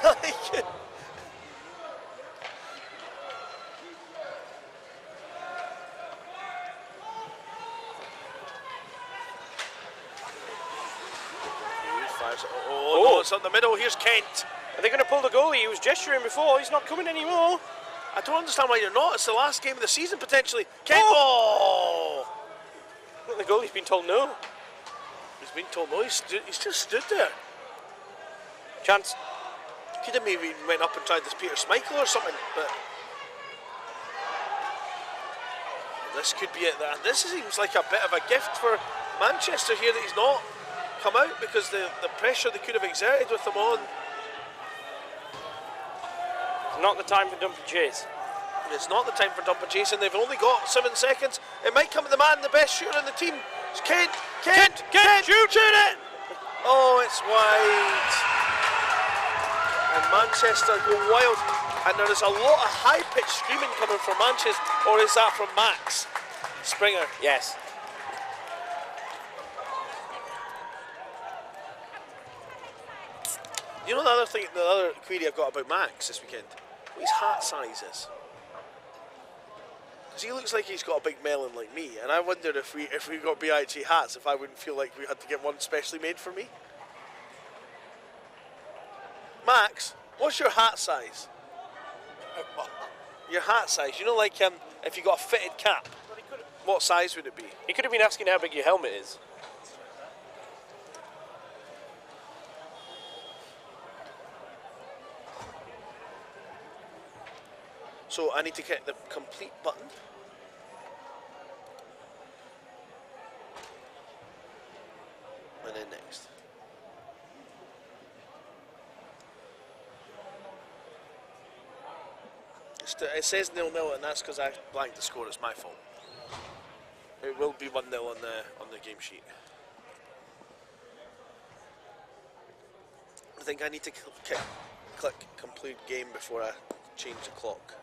it's on the middle. Here's Kent. Are they going to pull the goalie? He was gesturing before. He's not coming anymore. I don't understand why you're not. It's the last game of the season, potentially. Kent! Oh! I think the goalie's been told no. He's been told no. He's just stood there. Chance. Could have maybe went up and tried this Peter Schmeichel or something, but this could be it. This seems like a bit of a gift for Manchester here that he's not come out, because the pressure they could have exerted with him on. Not the time for dump and chase. It's not the time for dump and chase, and they've only got 7 seconds. It might come to the man, the best shooter in the team. It's Kent! Shoot it! Oh, it's wide. And Manchester go wild. And there is a lot of high-pitched screaming coming from Manchester. Or is that from Max Springer? Yes. You know the other query I've got about Max this weekend? What his hat size is. Because he looks like he's got a big melon like me, and I wondered if we got BUIHA hats, if I wouldn't feel like we had to get one specially made for me. Max, what's your hat size? Your hat size. You know, like if you got a fitted cap, what size would it be? He could have been asking how big your helmet is. So I need to get the complete button. And then next. It says 0-0, and that's because I blanked the score. It's my fault. It will be 1-0 on the game sheet. I think I need to click complete game before I change the clock.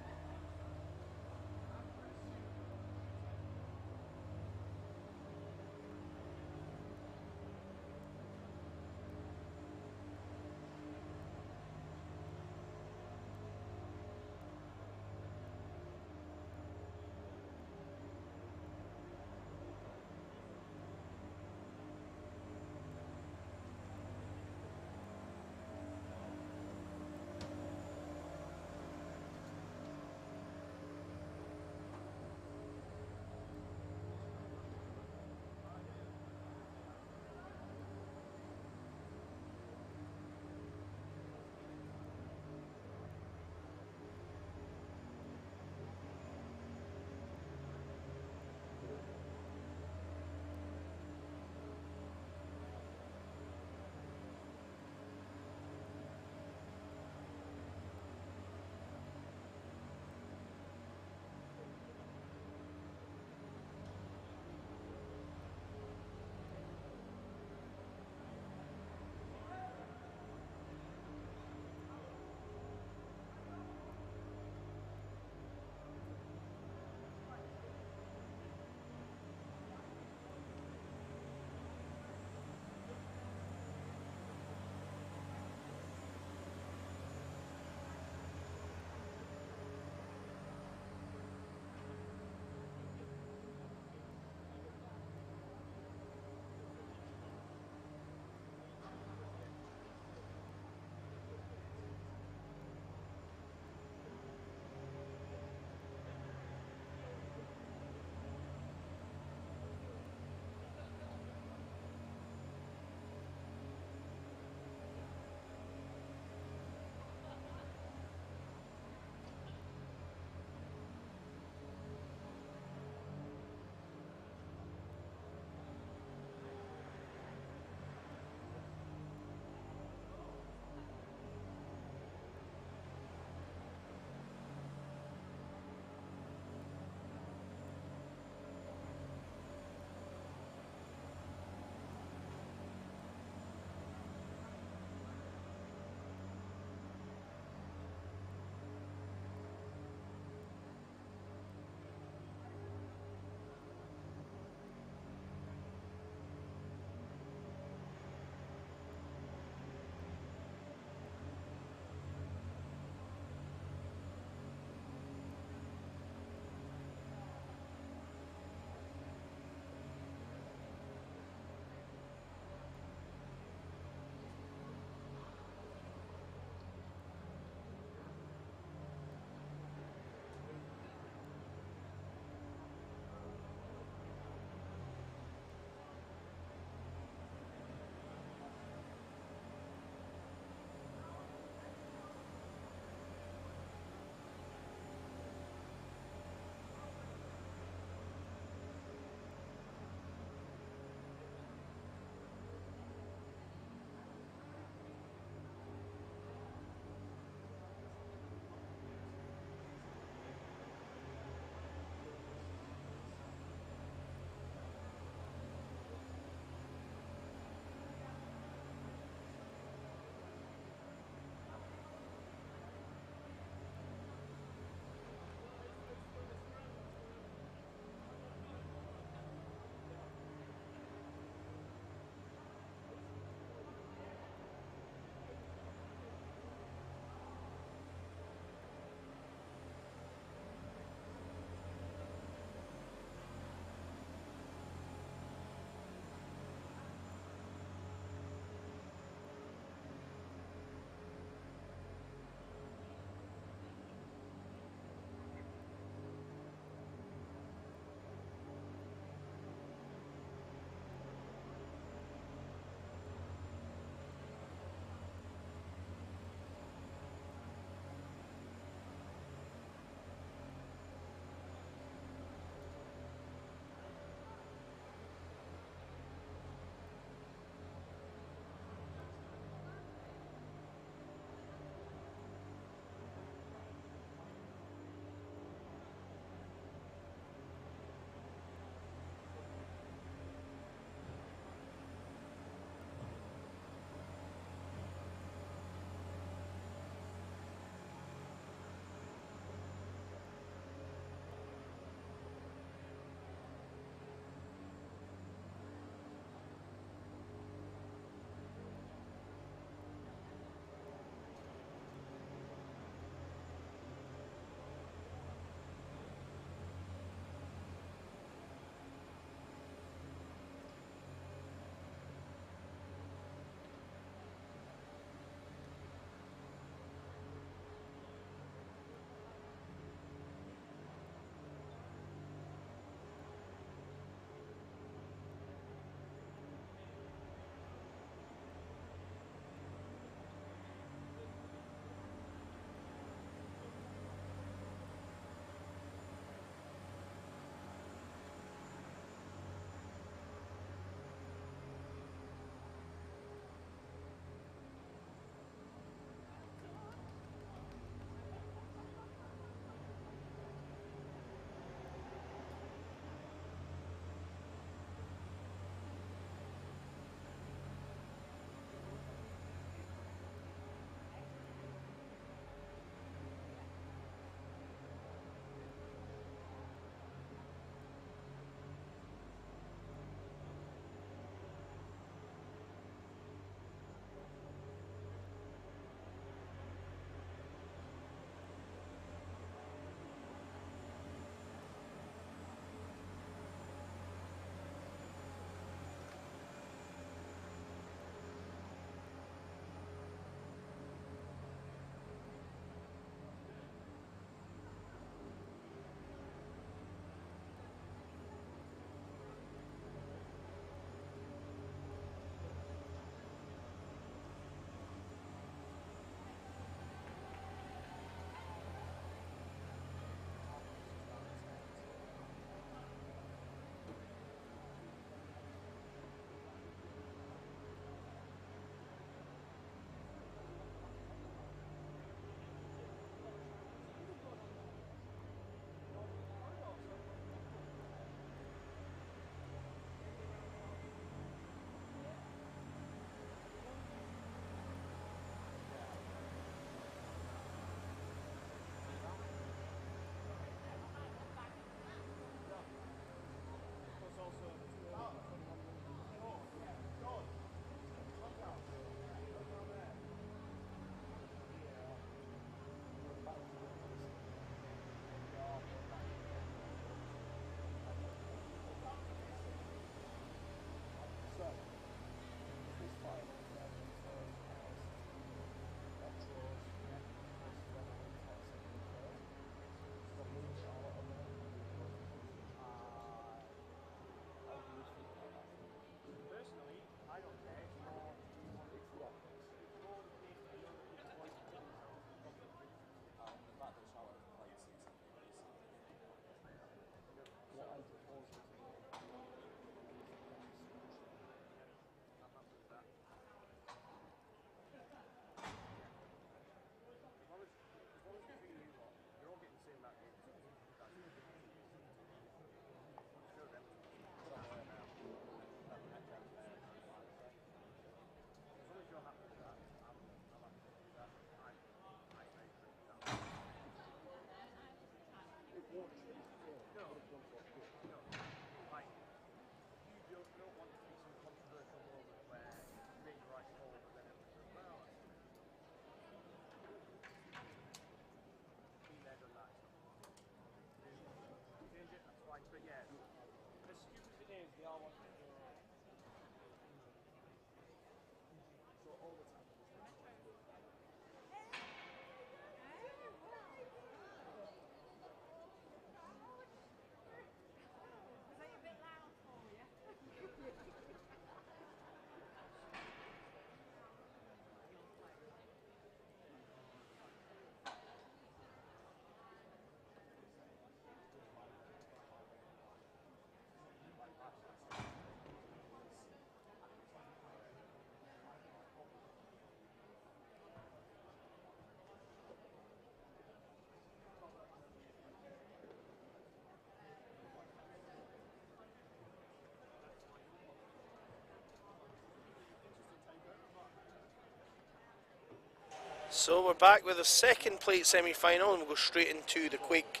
So we're back with the second plate semi-final, and we'll go straight into the Quake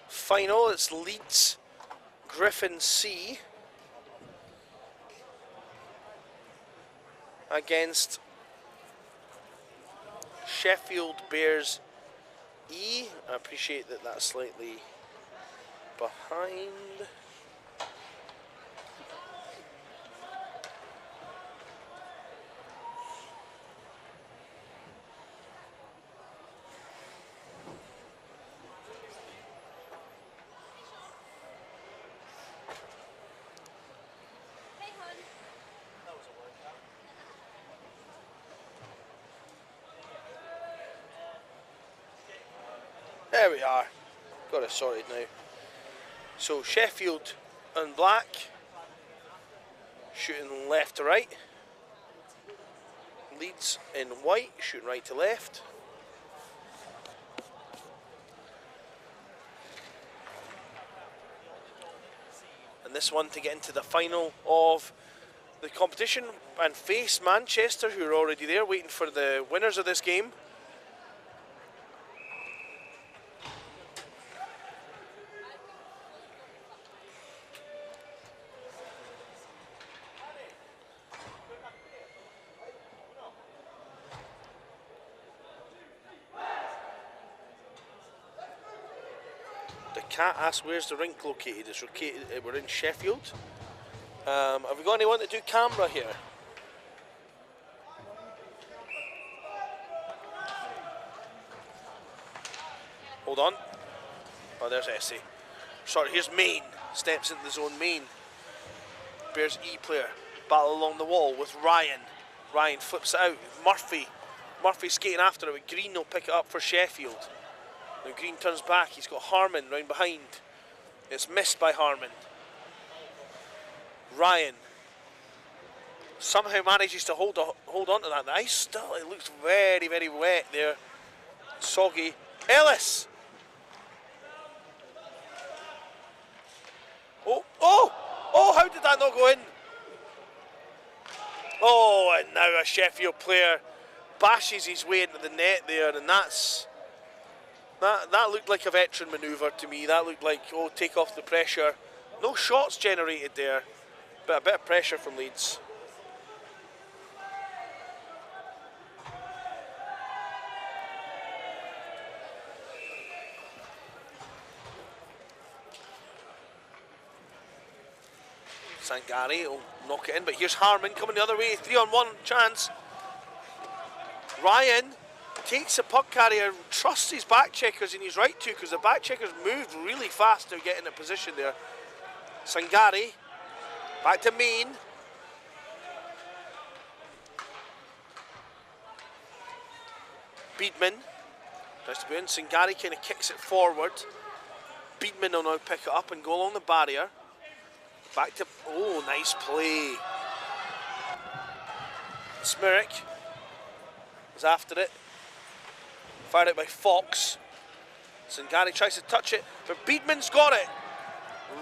final. It's Leeds Griffin C against Sheffield Bears E. I appreciate that that's slightly behind. There we are. Got it sorted now. So Sheffield in black, shooting left to right. Leeds in white, shooting right to left. And this one to get into the final of the competition and face Manchester, who are already there waiting for the winners of this game. Cat asks where's the rink located. It's located. We're in Sheffield. Have we got anyone to do camera here? Hold on. Oh, there's Essie. Sorry, here's Main. Steps into the zone. Main. Bears E player. Battle along the wall with Ryan. Ryan flips it out. Murphy. Murphy skating after it. Green will pick it up for Sheffield. Now Green turns back, he's got Harmon round behind. It's missed by Harmon. Ryan somehow manages to hold on to that. The ice still, it looks very, very wet there. Soggy. Ellis! Oh, how did that not go in? Oh, and now a Sheffield player bashes his way into the net there, and that looked like a veteran manoeuvre to me. That looked like, oh, take off the pressure. No shots generated there, but a bit of pressure from Leeds. Sangari will knock it in, but here's Harmon coming the other way. 3-on-1 chance. Ryan takes the puck carrier, trusts his back checkers, and he's right to, because the back checkers moved really fast to get in a position there. Sangari, back to Main. Beedman tries to go in. Sangari kind of kicks it forward. Beedman will now pick it up and go along the barrier. Back to, oh, nice play. Smirek is after it. Fired out by Fox. Sangari tries to touch it, but Beedman's got it.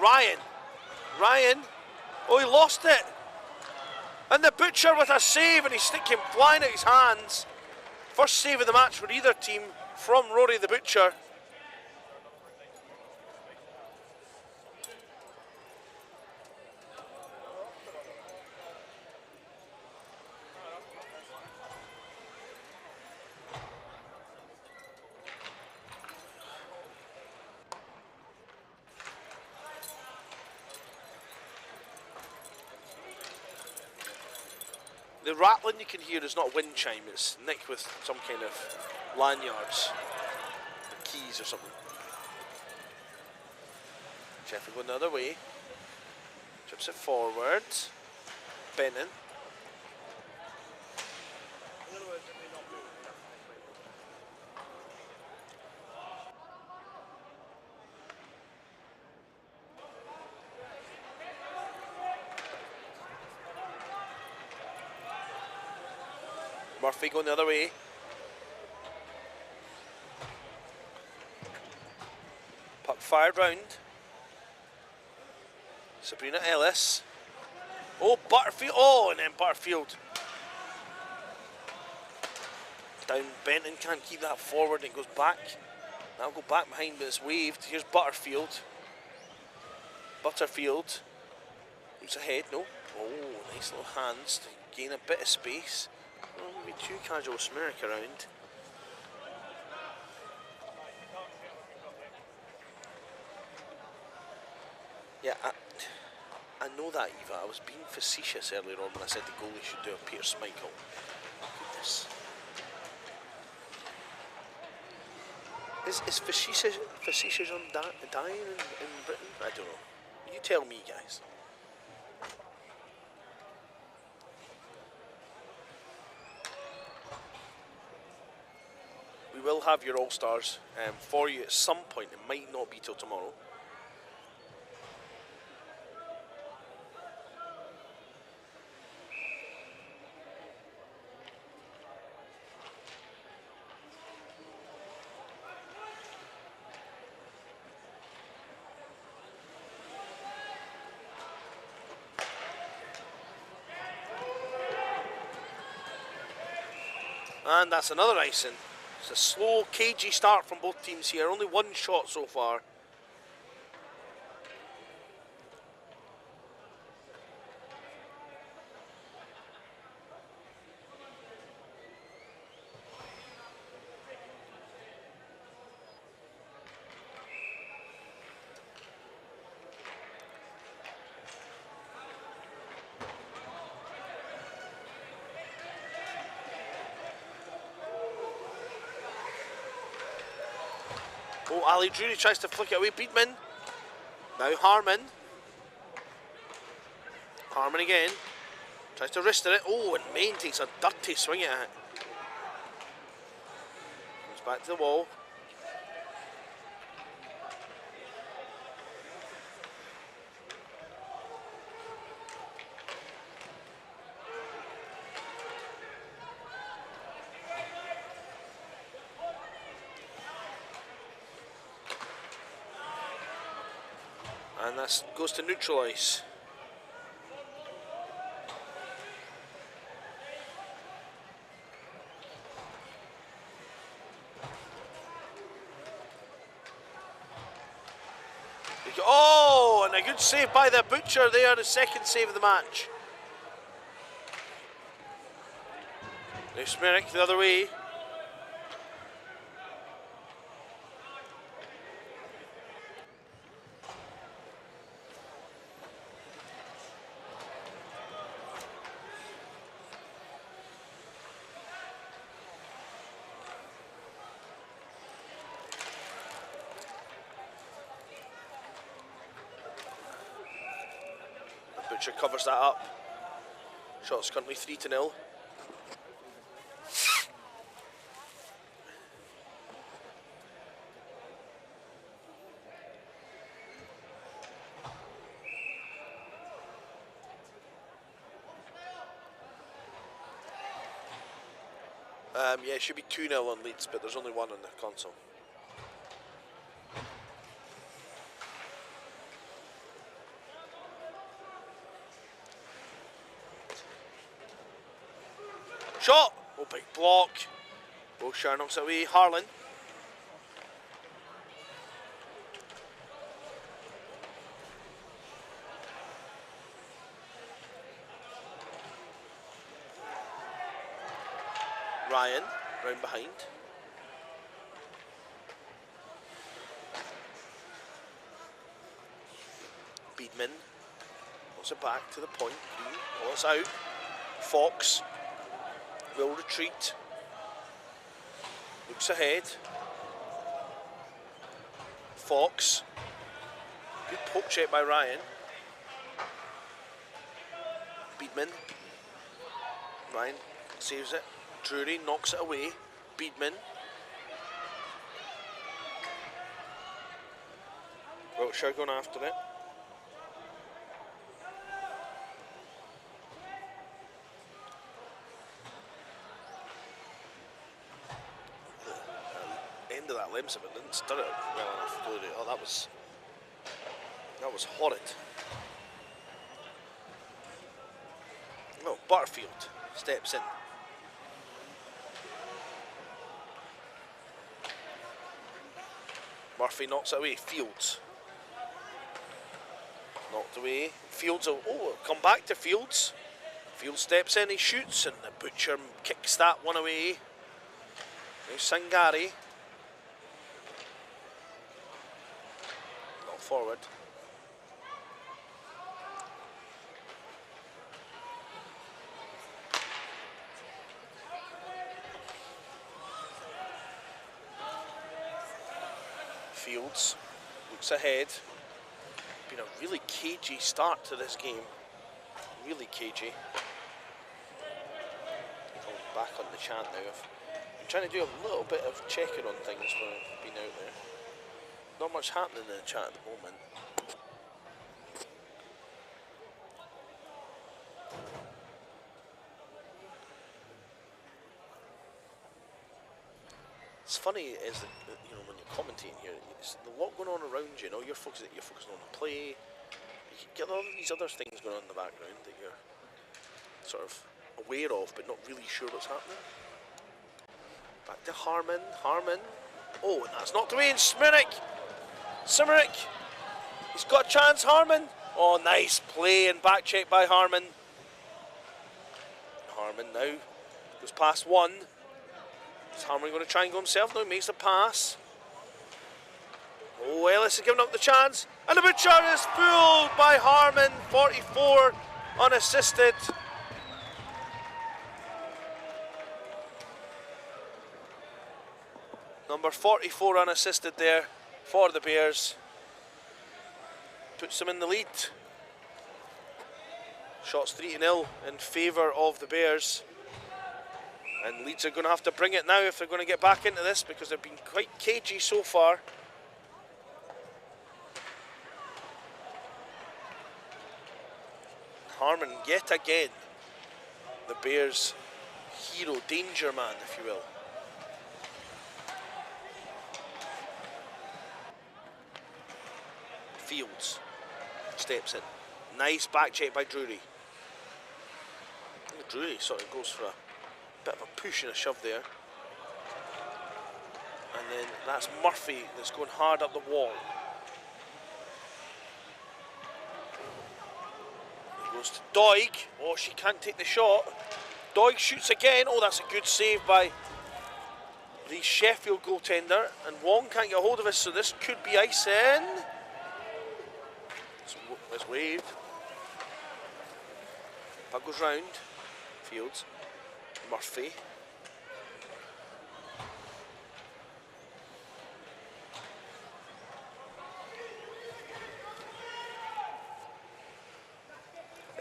Ryan, oh, he lost it. And the Butcher with a save, and his stick came flying out his hands. First save of the match for either team from Rory the Butcher. The rattling you can hear is not a wind chime, it's Nick with some kind of lanyards, or keys or something. Sheffield going the other way, chips it forward, Benton. Murphy going the other way. Puck fired round. Sabrina Ellis. Oh, Butterfield. Oh, and then Butterfield down. Benton can't keep that forward, and it goes back. That'll go back behind, but it's waved. Here's Butterfield. Butterfield. Looks ahead, no. Oh, nice little hands to gain a bit of space. Oh, maybe too casual smirk around. Yeah, I know that, Eva. I was being facetious earlier on when I said the goalie should do a Peter Schmeichel. Goodness. Is facetious on dying in Britain? I don't know. You tell me, guys. We will have your All-Stars for you at some point. It might not be till tomorrow. And that's another icing. It's a slow, cagey start from both teams here. Only one shot so far. Oh, Ali Drury tries to flick it away. Beedman. Now Harmon. Harmon again. Tries to wrist it. Oh, and Main takes a dirty swing at it. Comes back to the wall. And that goes to neutral ice. Oh, and a good save by the Butcher there, the second save of the match. Now Smerrick the other way. Butcher covers that up. Shot's currently 3-0. Yeah, it should be 2-0 on Leeds, but there's only one on the console. Shot! Oh, big block. O'Shire knocks it away. Harlan. Ryan, round behind. Beedman. Wants it back to the point. Oh, it's out. Fox. Will retreat. Looks ahead. Fox. Good poke check by Ryan. Beedman. Ryan saves it. Drury knocks it away. Beedman. Wiltshire going after it. End of that limbs of it didn't stir it well enough. Oh, that was horrid. Oh, Butterfield steps in. Murphy knocks it away. Fields. Knocked away. Fields will come back to Fields. Fields steps in, he shoots, and the Butcher kicks that one away. Now Sangari. Not forward. Fields looks ahead. Been a really cagey start to this game. Really cagey. Going back on the chant now. I'm trying to do a little bit of checking on things when I've been out there. Not much happening in the chat at the moment. It's funny is that, you know, when you're commentating here, there's a lot going on around you. You know, you're focusing on the play. You get all these other things going on in the background that you're sort of aware of, but not really sure what's happening. Back to Harmon. Harmon. Oh, and that's knocked away. And Simirik. He's got a chance. Harmon. Oh, nice play and back check by Harmon. Harmon now goes past one. Is Harmon going to try and go himself? No, he makes a pass. Oh, Ellis is giving up the chance. And the Butcher is fooled by Harmon. 44 unassisted. Number 44 unassisted there for the Bears. Puts them in the lead. Shots 3-0 in favour of the Bears. And Leeds are going to have to bring it now if they're going to get back into this, because they've been quite cagey so far. Harmon yet again, the Bears' hero, danger man, if you will. Fields steps in. Nice back check by Drury. Drury sort of goes for a bit of a push and a shove there. And then that's Murphy that's going hard up the wall. He goes to Doig. Oh, she can't take the shot. Doig shoots again. Oh, that's a good save by the Sheffield goaltender. And Wong can't get a hold of it, so this could be ice in. It's waved. Puck goes round. Fields. Murphy.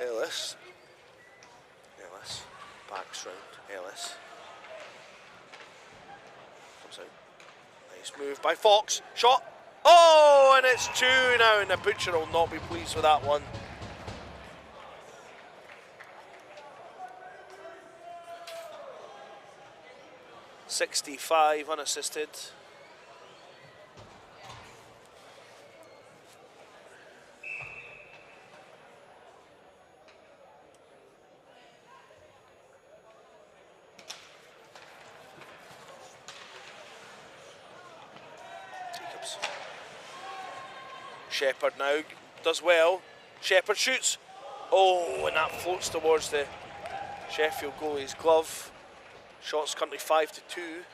Ellis. Backs round. Ellis. Comes out. Nice move by Fox. Shot. Oh, and it's 2 now, and the Butcher will not be pleased with that one. .65 unassisted. Jacobs. Shepherd now does well. Shepherd shoots. Oh, and that floats towards the Sheffield goalie's glove. Shots currently 5-2.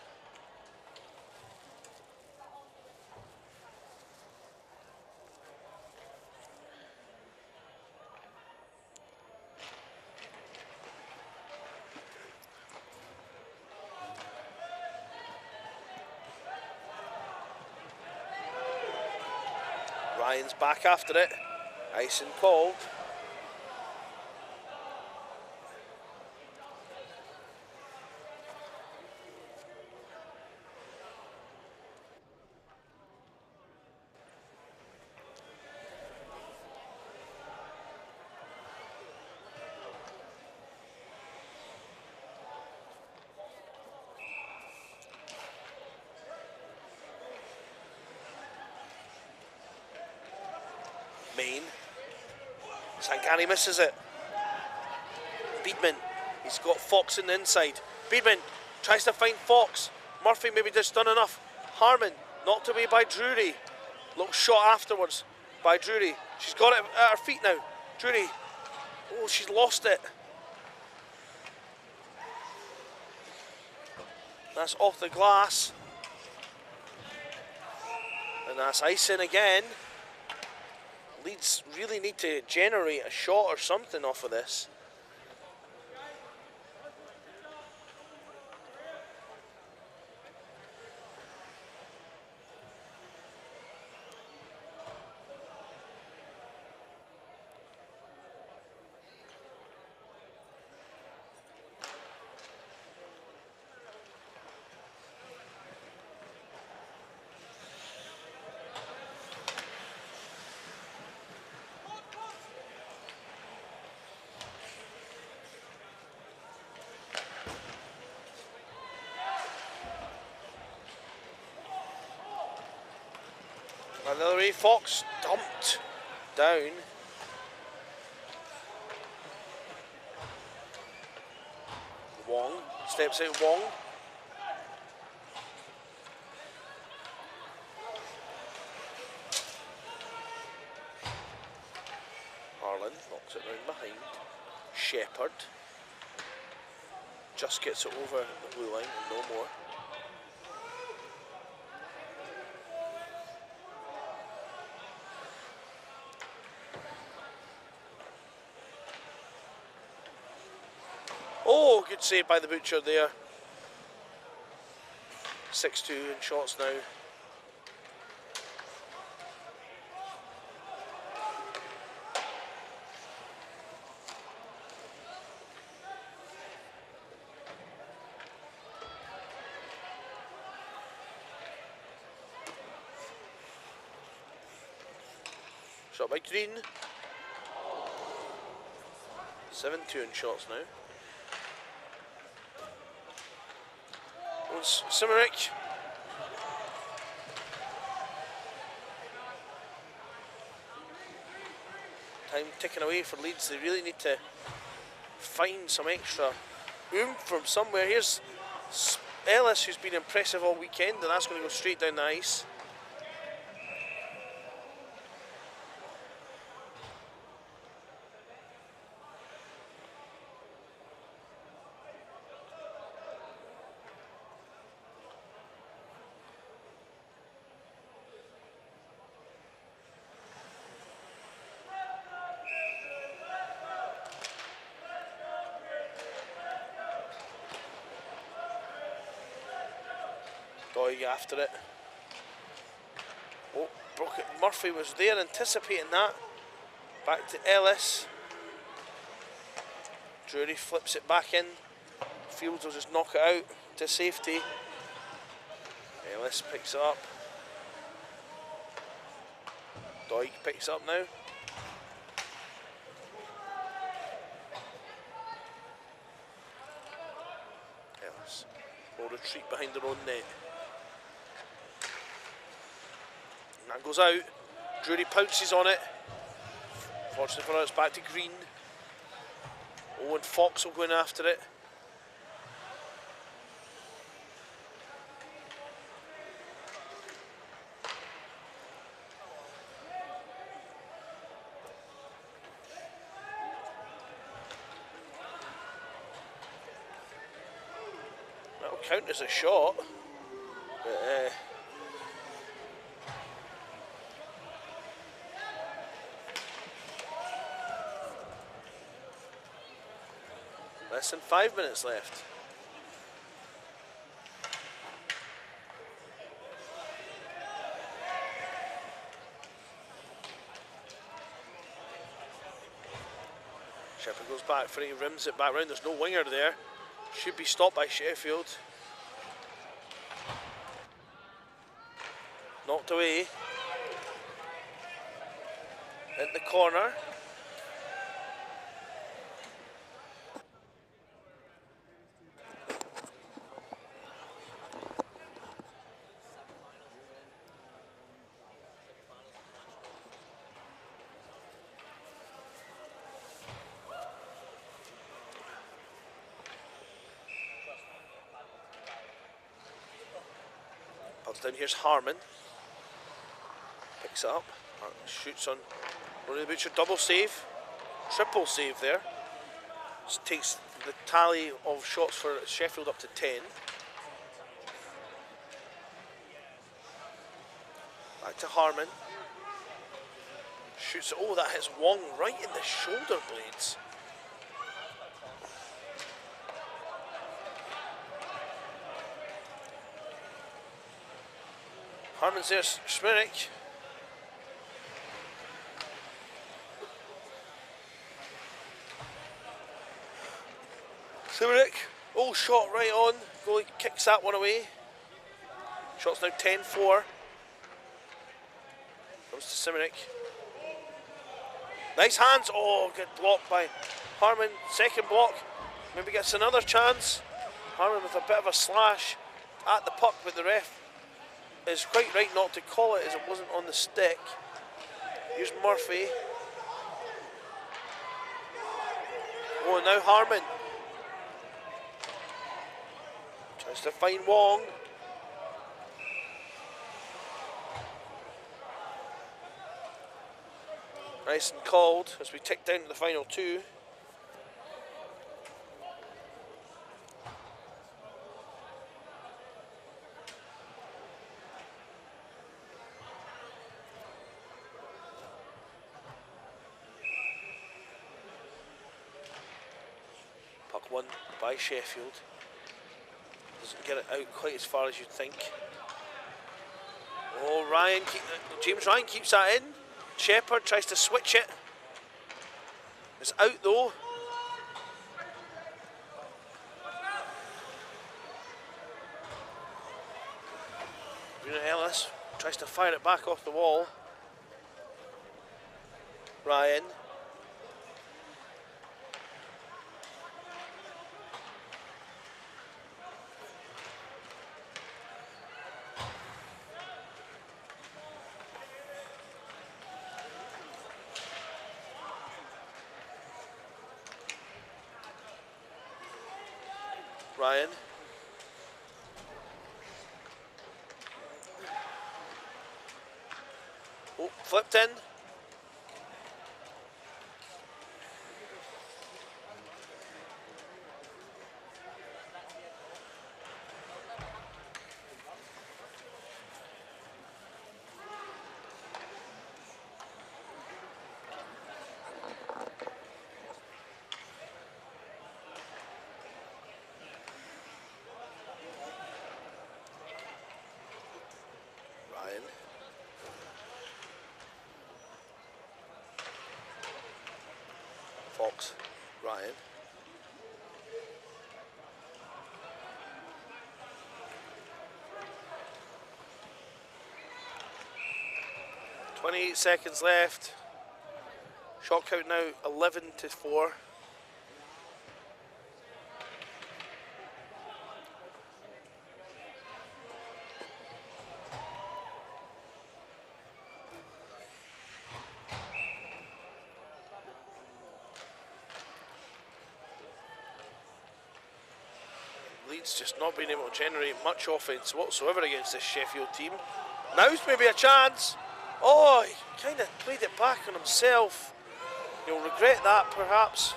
Ryan's back after it. Icing called. Main. Sangani misses it. Beedman. He's got Fox in the inside. Beedman tries to find Fox. Murphy maybe just done enough. Harmon. Knocked away by Drury. Little shot afterwards by Drury. She's got it at her feet now. Drury. Oh, she's lost it. That's off the glass. And that's icing again. Leeds really need to generate a shot or something off of this. Another way, Fox dumped down. Wong steps out. Wong. Harlan knocks it round behind. Shepherd just gets it over the blue line and no more. Oh, good save by the Butcher there. 6-2 in shots now. Shot by Green. 7-2 in shots now. Simerick. Time ticking away for Leeds. They really need to find some extra oomph from somewhere. Here's Ellis, who's been impressive all weekend, and that's going to go straight down the ice. After it. Oh, broke it. Murphy was there anticipating that. Back to Ellis. Drury flips it back in. Fields will just knock it out to safety. Ellis picks it up. Doig picks it up now. Ellis will retreat behind their own net. And that goes out. Drury pounces on it. Fortunately for her, it's back to Green. Owen Fox will go in after it. That'll count as a shot. But, less than 5 minutes left. Shepherd goes back for it, he rims it back round. There's no winger there. Should be stopped by Sheffield. Knocked away. In the corner. Shots down. Here's Harmon. Picks it up. Harmon shoots on Rory the Butcher. Double save. Triple save there. Just takes the tally of shots for Sheffield up to 10. Back to Harmon. Shoots it. Oh, that hits Wong right in the shoulder blades. Harmon's there. Smirik. Smirik. Oh, shot right on. Goalie kicks that one away. Shot's now 10-4. Comes to Simirik. Nice hands. Oh, good block by Harmon. Second block. Maybe gets another chance. Harmon with a bit of a slash at the puck, but the ref is quite right not to call it as it wasn't on the stick. Here's Murphy. Oh, now Harmon. Tries to find Wong. Nice and called as we tick down to the final two. Puck won by Sheffield. Doesn't get it out quite as far as you'd think. Oh, James Ryan keeps that in. Shepherd tries to switch it. It's out though. Bruno Ellis tries to fire it back off the wall. Ryan. Ryan. Oh, flipped in. Fox, Ryan. .28 seconds left. Shot count now 11-4. Leeds just not being able to generate much offense whatsoever against this Sheffield team. Now's maybe a chance. Oh, he kind of played it back on himself. He'll regret that perhaps.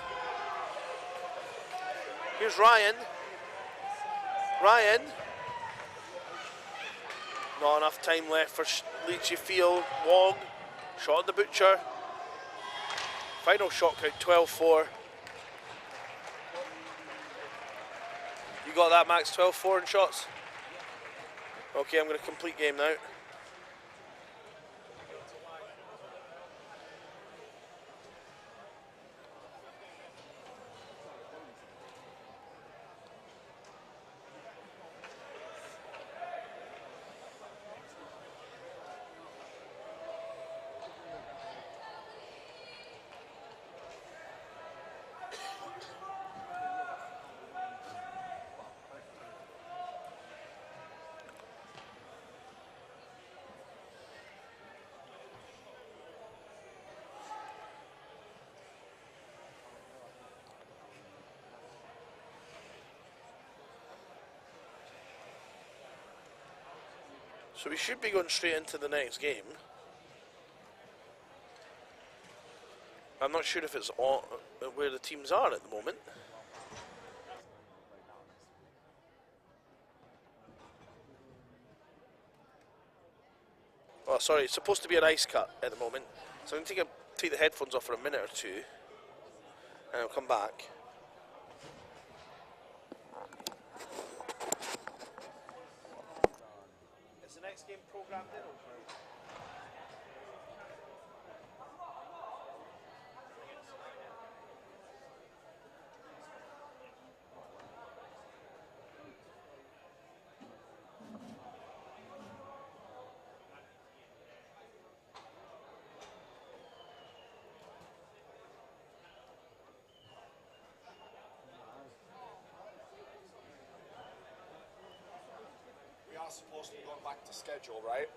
Here's Ryan. Ryan. Not enough time left for Leeds, you feel. Wong. Shot at the Butcher. Final shot count 12-4. You got that, Max? 12-4 in shots? Okay, I'm going to complete game now. So we should be going straight into the next game. I'm not sure if it's on, where the teams are at the moment. Oh, sorry, it's supposed to be an ice cut at the moment. So I'm going to take the headphones off for a minute or two, and I'll come back. Is the next game programmed in? We are supposed to be going back to schedule, right?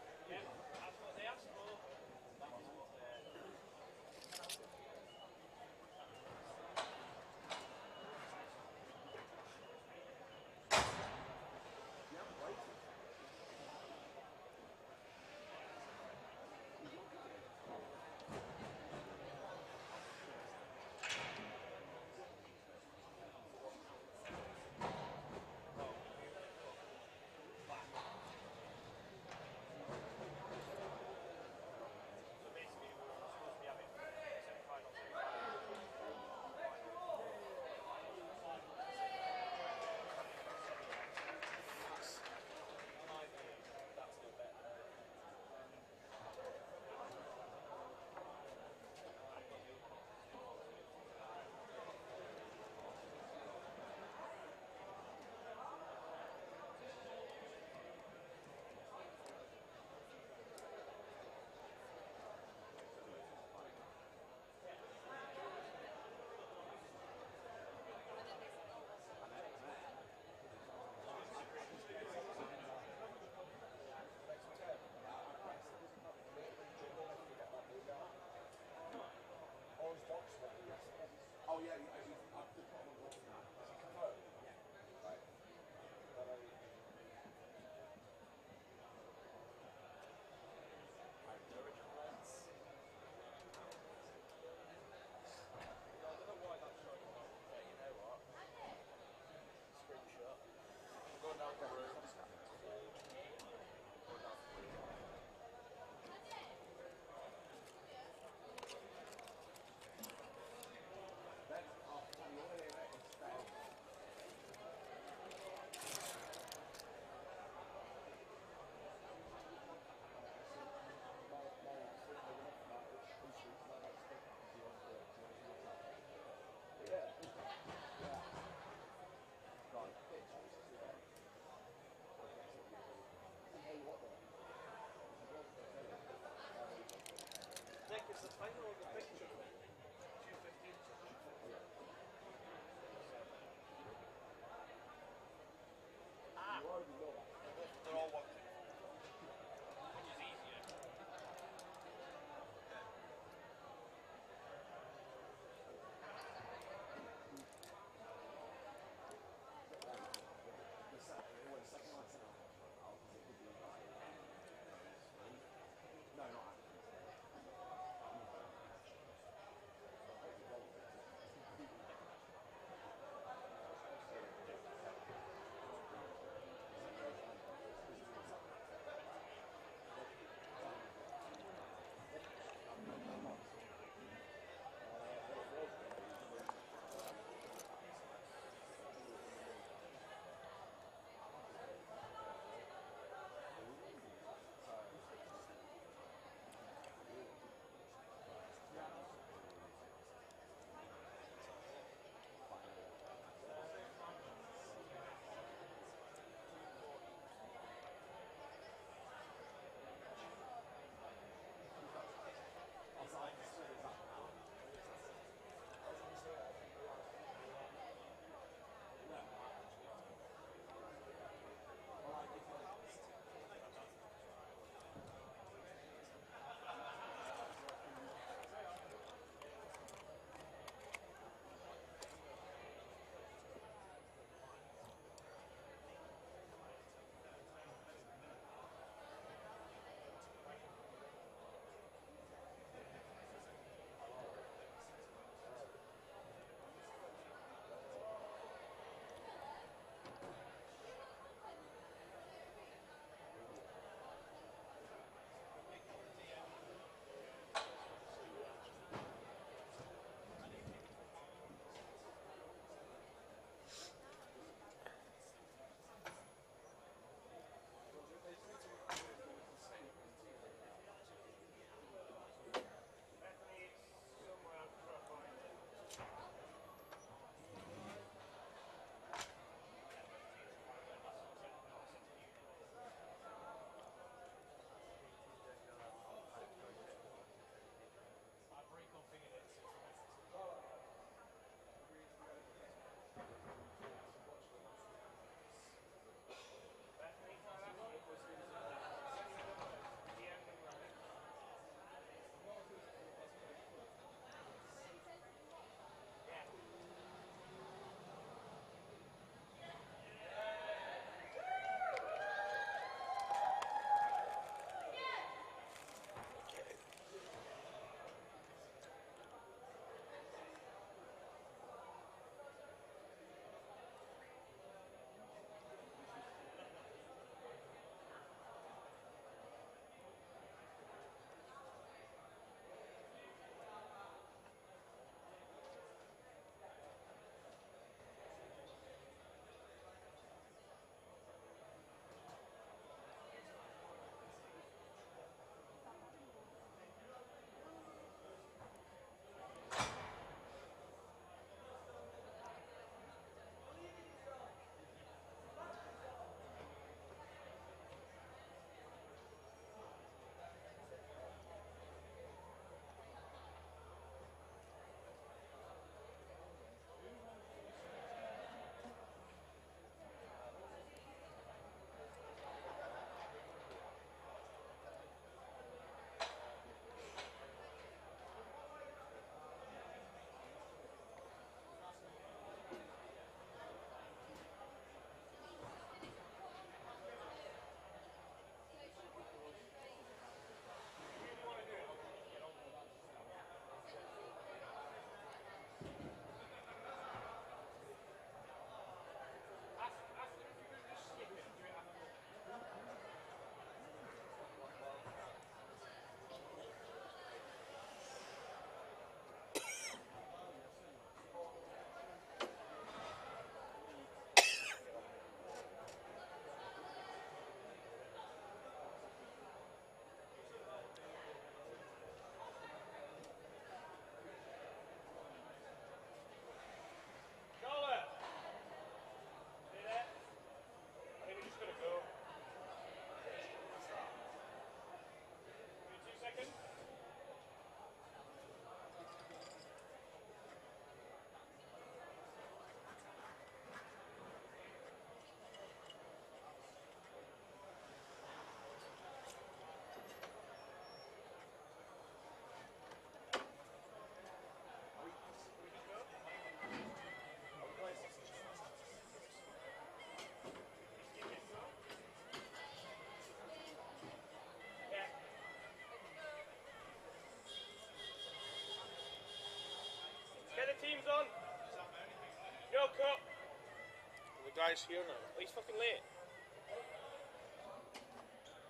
guy's here now. Oh, he's fucking late.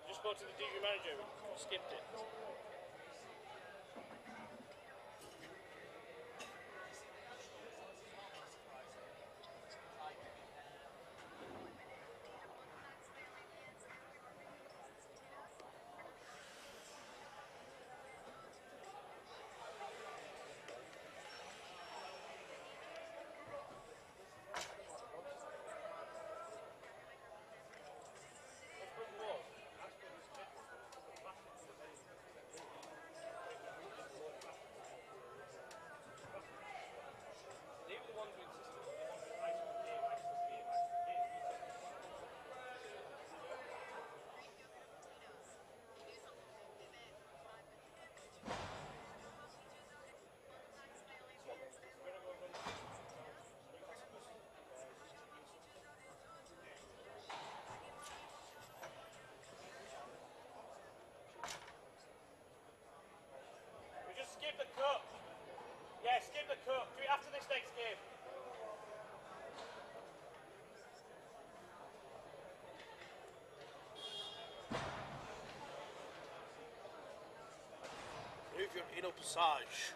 Just spoke to the DV manager, we skipped it. Skip the cup. Yeah, skip the cup. Do it after this next game. Move your anal passage.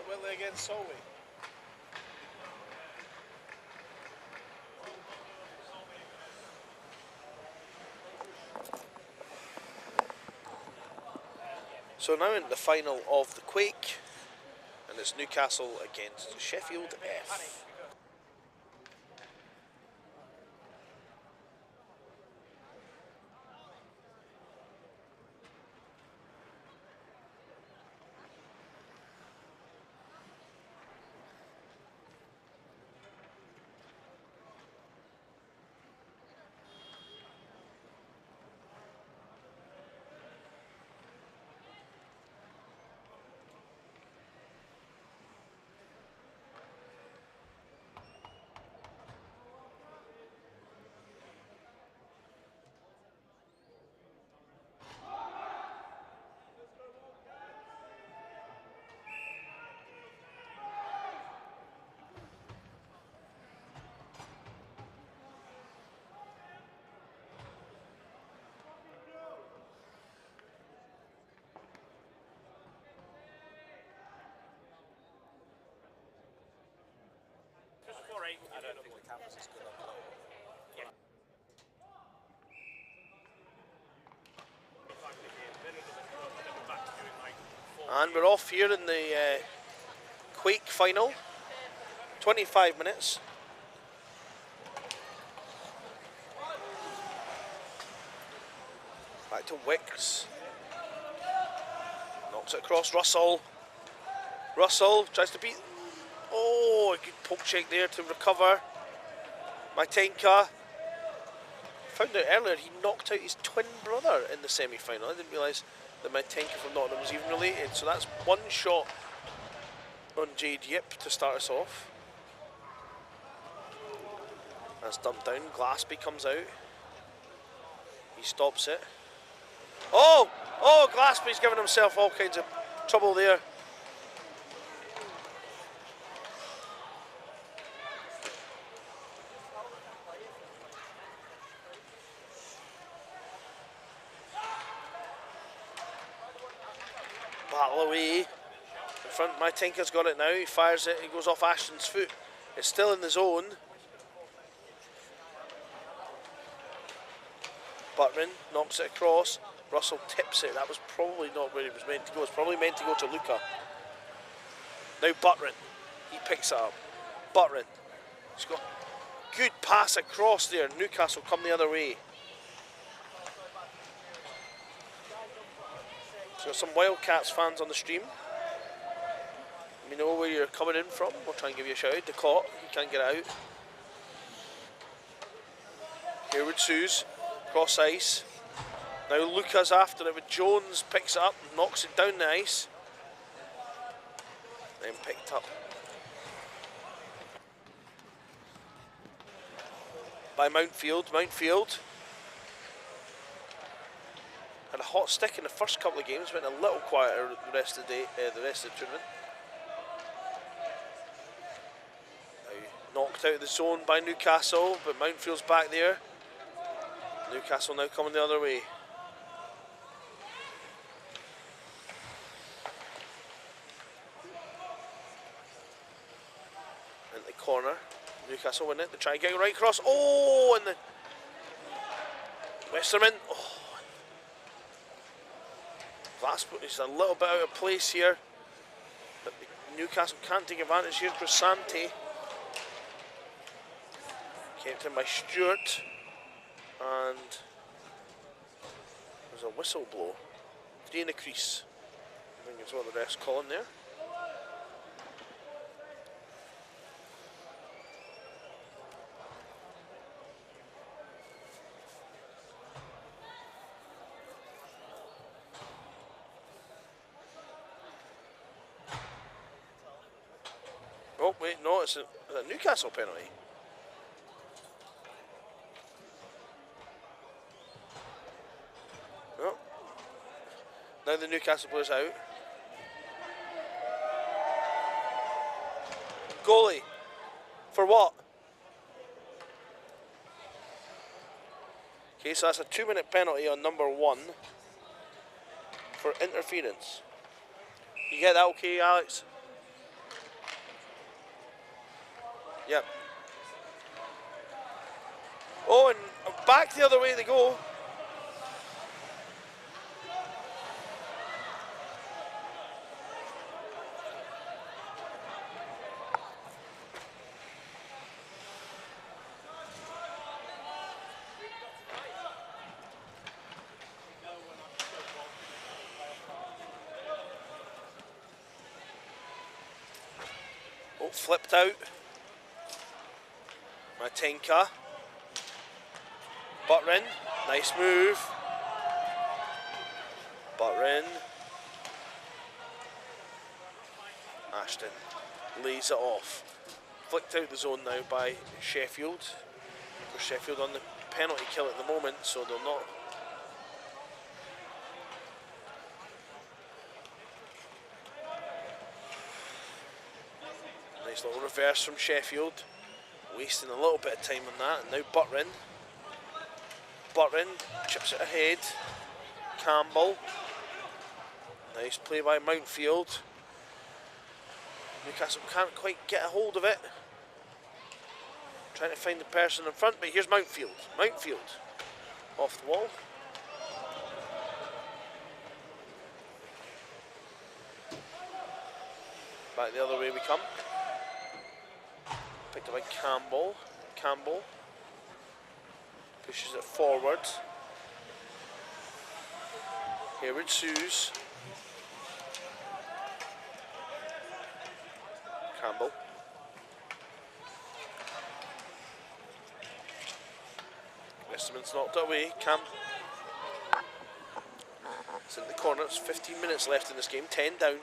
Whitley against Solway. So now in the final of the Quake, and it's Newcastle against Sheffield F. I don't think the camera's as good on that. And we're off here in the Quake final. 25 minutes. Back to Wicks. Knocks it across Russell. Russell tries to beat. Oh, a good poke check there to recover. Maitenka. Found out earlier he knocked out his twin brother in the semi-final. I didn't realise that Maitenka from Nottingham was even related. So that's one shot on Jade Yip to start us off. That's dumped down. Glaspie comes out. He stops it. Oh! Oh, Glaspie's giving himself all kinds of trouble there. battle away. In front, my Tinker's got it now. He fires it. It goes off Ashton's foot. It's still in the zone. Buttman knocks it across. Russell tips it. That was probably not where it was meant to go. It's probably meant to go to Luca. Now Buttman. He picks it up. Buttman. He's got good pass across there. Newcastle come the other way. So got some Wildcats fans on the stream. Let me know where you're coming in from. We'll try and give you a shout. Decott, you can't get out. Here with Suze. Cross ice. Now Luca's after it with Jones. Picks it up. Knocks it down the ice. Then picked up by Mountfield. Mountfield had a hot stick in the first couple of games, went a little quieter the rest of the day, the rest of the tournament. Now knocked out of the zone by Newcastle, but Mountfield's back there. Newcastle now coming the other way. In the corner, Newcastle win it. They try and get it right across. Oh, and the Westerman. Oh. Is a little bit out of place here, but Newcastle can't take advantage here. Crisante kept in by Stewart, and there's a whistle blow. 3 in the crease, I think is what the ref's calling there. Oh wait, no, it's a Newcastle penalty. Oh. Now the Newcastle player's out. Goalie. For what? Okay, so that's a 2-minute penalty on number 1 for interference. You get that okay, Alex? Yep. Oh, and back the other way they go. Oh, flipped out. Matinka. Buttrin. Nice move. Buttrin. Ashton lays it off. Flicked out the zone now by Sheffield. Of course, Sheffield on the penalty kill at the moment, so they'll not. Nice little reverse from Sheffield. Wasting a little bit of time on that. And now Buttrin. Buttrin chips it ahead. Campbell. Nice play by Mountfield. Newcastle can't quite get a hold of it. Trying to find the person in front, but here's Mountfield. Mountfield off the wall. Back the other way we come. Picked up by Campbell. Campbell pushes it forward. Here with Suze. Campbell. Westerman's knocked it away. It's in the corner. It's 15 minutes left in this game. 10 down.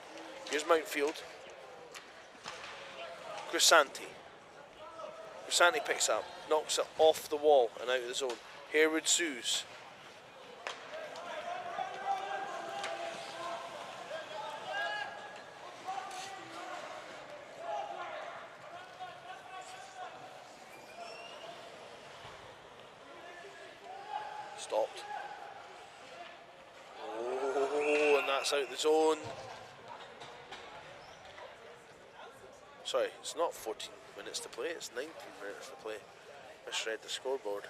Here's Mountfield. Crisante. Crisante picks up, knocks it off the wall and out of the zone. Harewood Suze. Stopped. Oh, and that's out of the zone. Sorry, it's not 14 minutes to play, it's 19 minutes to play. Misread the scoreboard.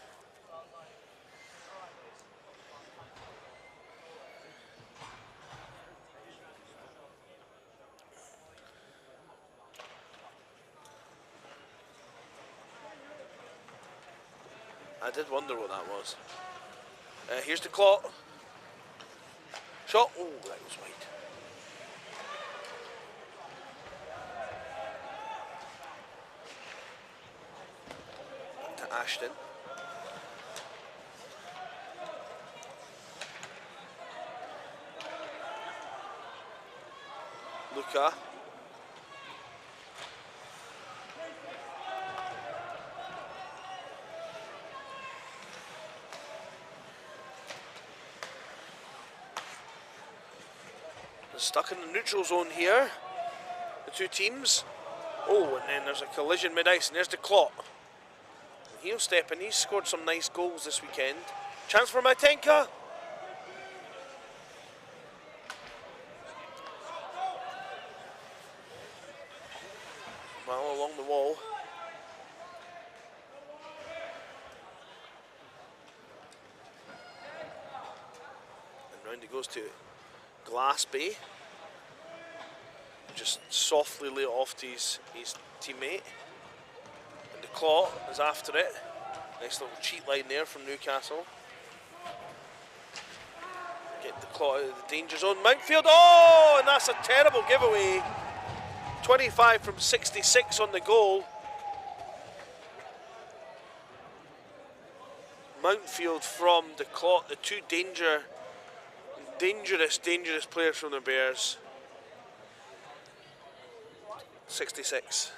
I did wonder what that was. Here's the clock. Shot. Oh, that was wide. Back to Ashton. Luca. Stuck in the neutral zone here, the two teams. Oh, and then there's a collision mid-ice, and there's the clock. He'll step in, he's scored some nice goals this weekend. Chance for Matenka. Well, along the wall. And round it goes to Glassby. Just softly lay it off to his teammate. And the claw is after it. Nice little cheat line there from Newcastle. Get the claw out of the danger zone. Mountfield, oh, and that's a terrible giveaway. 25 from 66 on the goal. Mountfield from the clock, the two dangerous players from the Bears. 66.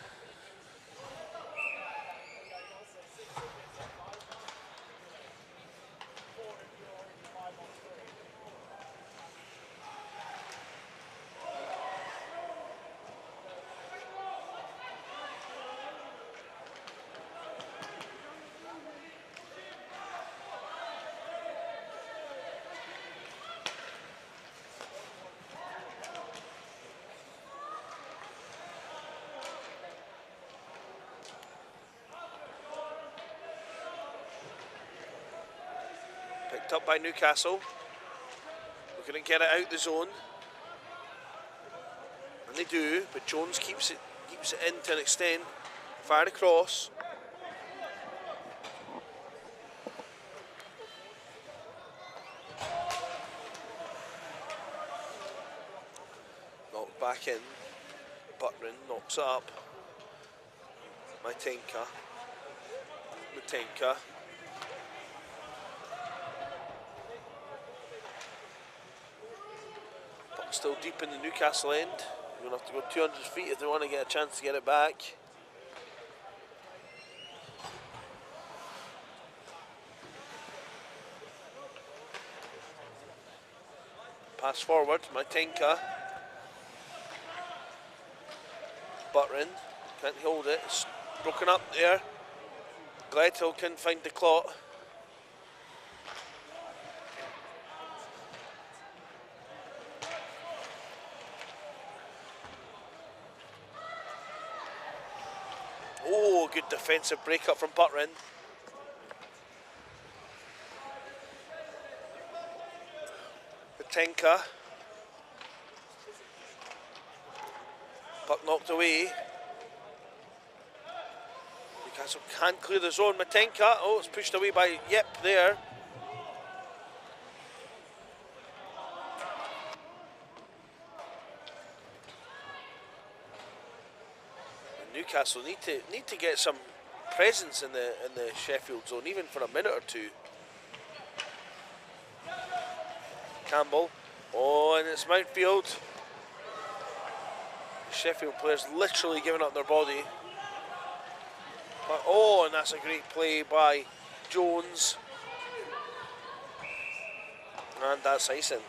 Picked up by Newcastle. We couldn't get it out the zone. And they do, but Jones keeps it in to an extent. Fired across. Knocked back in. Butrin knocks it up. Matenka. Still deep in the Newcastle end. We're going to have to go 200 feet if they want to get a chance to get it back. Pass forward, Matenka. Butrin can't hold it. It's broken up there. Gledhill couldn't find the clot. Oh, good defensive break-up from Butrin. Matenka. Puck knocked away. Newcastle can't clear the zone. Matenka, oh, it's pushed away by Yip there. Newcastle need to get some presence in the Sheffield zone, even for a minute or two. Campbell, oh, and it's Mountfield. The Sheffield players literally giving up their body. But, oh, and that's a great play by Jones, and that's icing.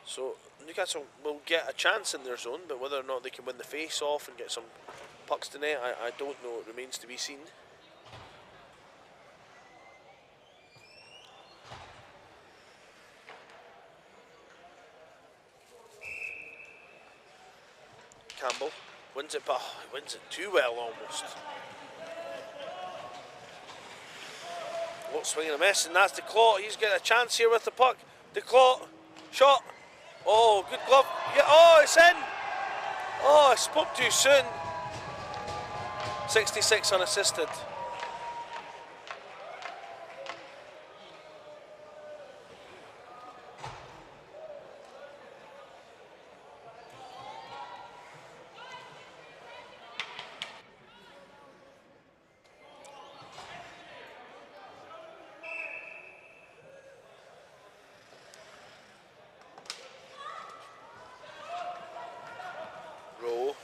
So Newcastle will get a chance in their zone, but whether or not they can win the face-off and get some pucks to net, I don't know. It remains to be seen. Campbell. Wins it, but he wins it too well almost. Not swinging a miss, and that's Declaw. He's getting a chance here with the puck. Declaw, shot. Oh, good glove. Yeah, oh, it's in. Oh, I spoke too soon. 66 unassisted. Rowe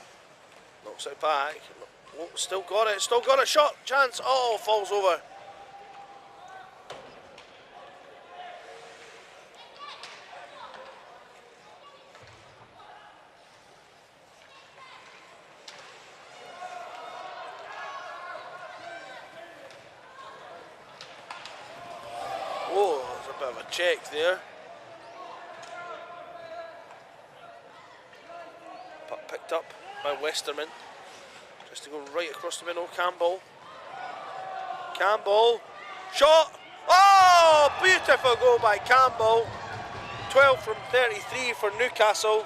knocks it back. Oh, still got it, shot, chance. Oh, falls over. Oh, there's a bit of a check there. Puck picked up by Westerman. Just to go right across the middle. Campbell. Campbell. Shot. Oh, beautiful goal by Campbell. 12 from 33 for Newcastle.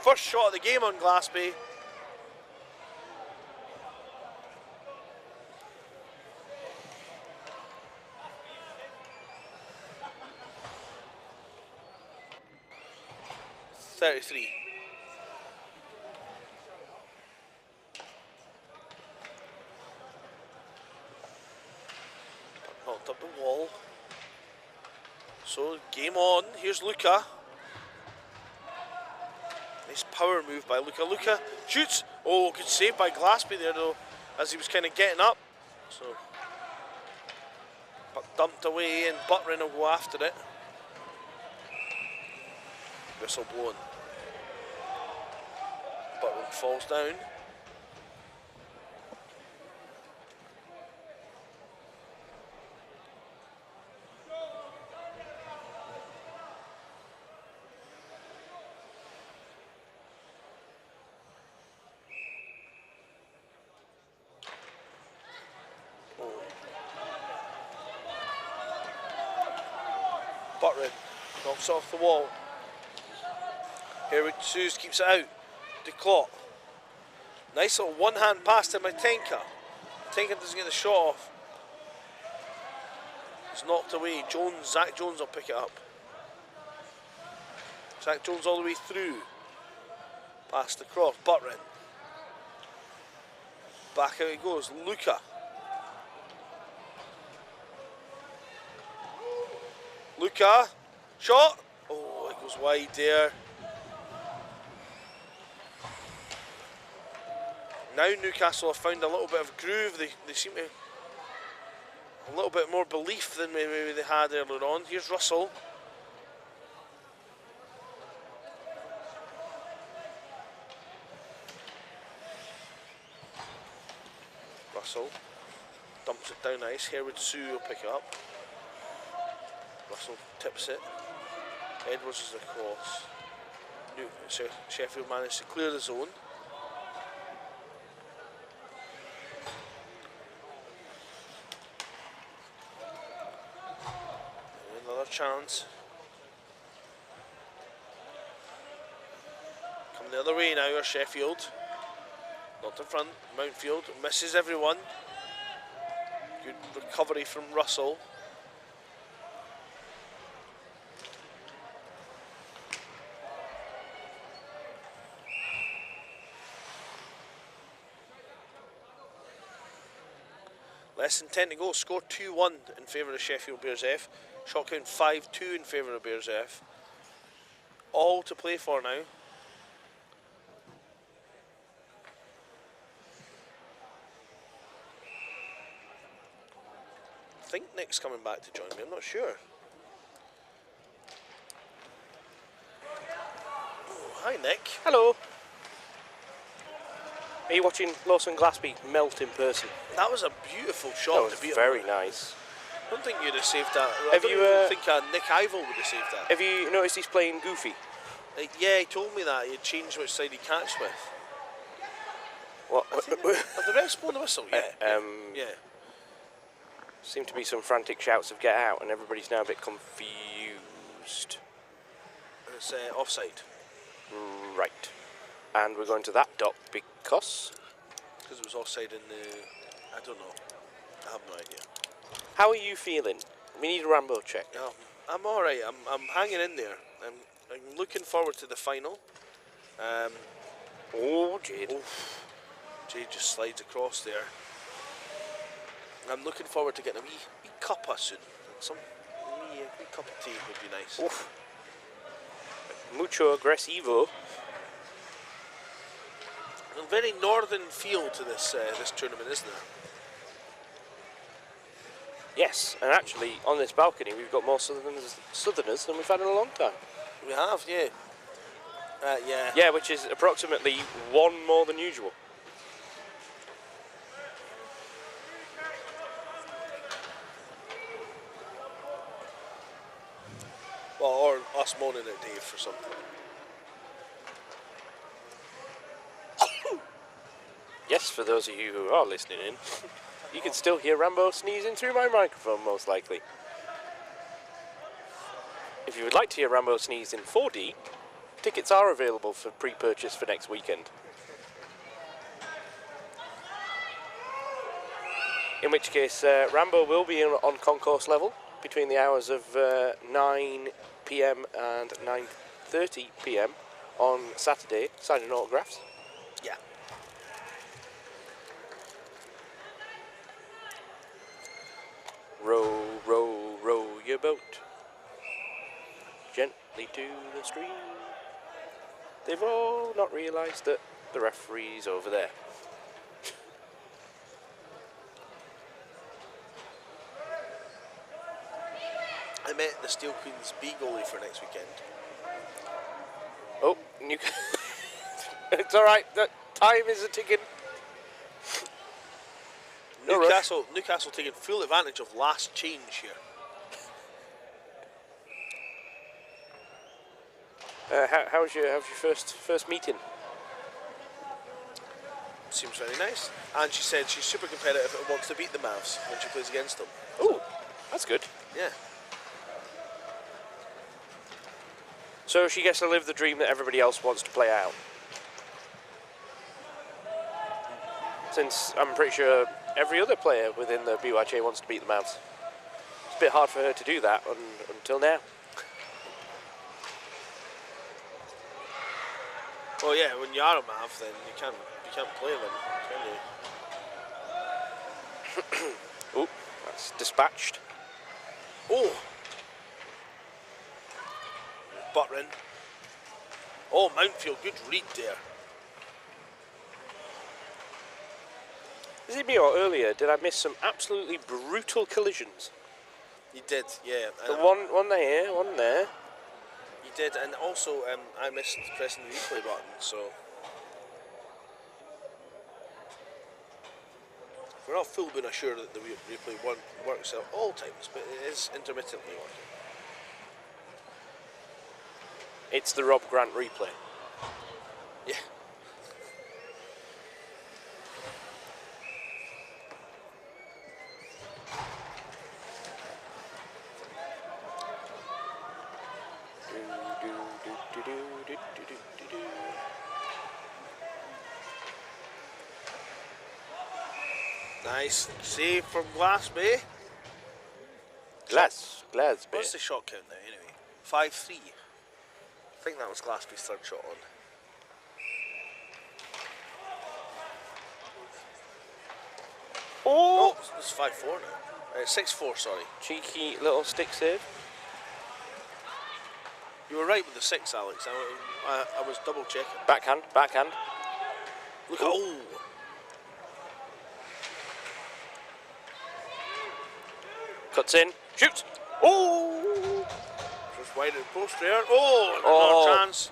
First shot of the game on Glassby. .33. Knocked up the wall. So game on. Here's Luca. Nice power move by Luca. Luca shoots. Oh, good save by Glassby there though, as he was kind of getting up. So puck dumped away, and Buttrin will go after it. Whistle blown. Buttrin falls down. Buttrin knocks off the wall. Here Suze keeps it out. Declaw. Nice little one-hand pass to Matenka. Matenka doesn't get the shot off. It's knocked away. Zach Jones will pick it up. Zach Jones all the way through. Past across. Buttrin. Back out he goes. Luca. Luca. Shot. Oh, it goes wide there. Now Newcastle have found a little bit of groove. They seem to a little bit more belief than maybe they had earlier on. Here's Russell. Russell dumps it down ice. Herwood Sue will pick it up. Russell tips it. Edwards is across. Sheffield managed to clear the zone. Another chance. Coming the other way now are Sheffield. Not in front. Mountfield misses everyone. Good recovery from Russell. Less than 10 to go. Score 2-1 in favour of Sheffield Bears F. Shot count 5-2 in favour of Bears F. All to play for now. I think Nick's coming back to join me, I'm not sure. Oh, hi Nick. Hello. Are you watching Lawson Glassby melt in person? That was a beautiful shot. That was very nice. I don't think you'd have saved that. Have I don't think Nick Ivel would have saved that. Have you noticed he's playing goofy? Yeah, he told me that. He had changed which side he catch with. What? Have the refs blown the whistle? Yeah. Yeah. Seem to be some frantic shouts of get out, and everybody's now a bit confused. It's offside. Right. And we're going to that dot because it was offside in the... I don't know. I have no idea. How are you feeling? We need a Rambo check. No, I'm alright. I'm hanging in there. I'm looking forward to the final. Oh, Jade. Jade just slides across there. I'm looking forward to getting a wee cuppa soon. Some wee cup of tea would be nice. Oof. Mucho agresivo. A very northern feel to this this tournament, isn't there? Yes, and actually on this balcony we've got more southerners than we've had in a long time. We have, yeah. Yeah. Yeah, which is approximately one more than usual. Well, or us moaning at Dave for something. Yes, for those of you who are listening in, you can still hear Rambo sneezing through my microphone, most likely. If you would like to hear Rambo sneeze in 4D, tickets are available for pre-purchase for next weekend. In which case, Rambo will be on concourse level between the hours of 9 PM and 9:30 PM on Saturday, signing autographs. Yeah. Row, row, row your boat gently to the stream. They've all not realised that the referee's over there. I met the Steel Queen's B goalie for next weekend. Oh, it's alright, the time is a ticking. No Newcastle taking full advantage of last change here. How's your first meeting? Seems very nice. And she said she's super competitive and wants to beat the Mavs when she plays against them. Oh, that's good. Yeah. So she gets to live the dream that everybody else wants to play out. Since I'm pretty sure every other player within the BUIHA wants to beat the Mavs. It's a bit hard for her to do that until now. Well, yeah, when you are a Mav, then you can't play them, can you? Oh, that's dispatched. Oh! Buttering. Oh, Mountfield, good read there. Is it me or earlier, did I miss some absolutely brutal collisions? You did, yeah. The one there, one there. You did, and also I missed pressing the replay button, so... We're not full been assured that the replay works at all times, but it is intermittently working. It's the Rob Grant replay. Yeah. Nice save from Glasby. Glasby. What's the shot count now, anyway? 5-3. I think that was Glasby's third shot on. Oh! Oh, it's 5-4 now. 6-4, sorry. Cheeky little stick save. You were right with the 6, Alex. I was double checking. Backhand. Look at... Oh! Cuts in. Shoots! Oh! Just wide of the post there. Oh! Another chance.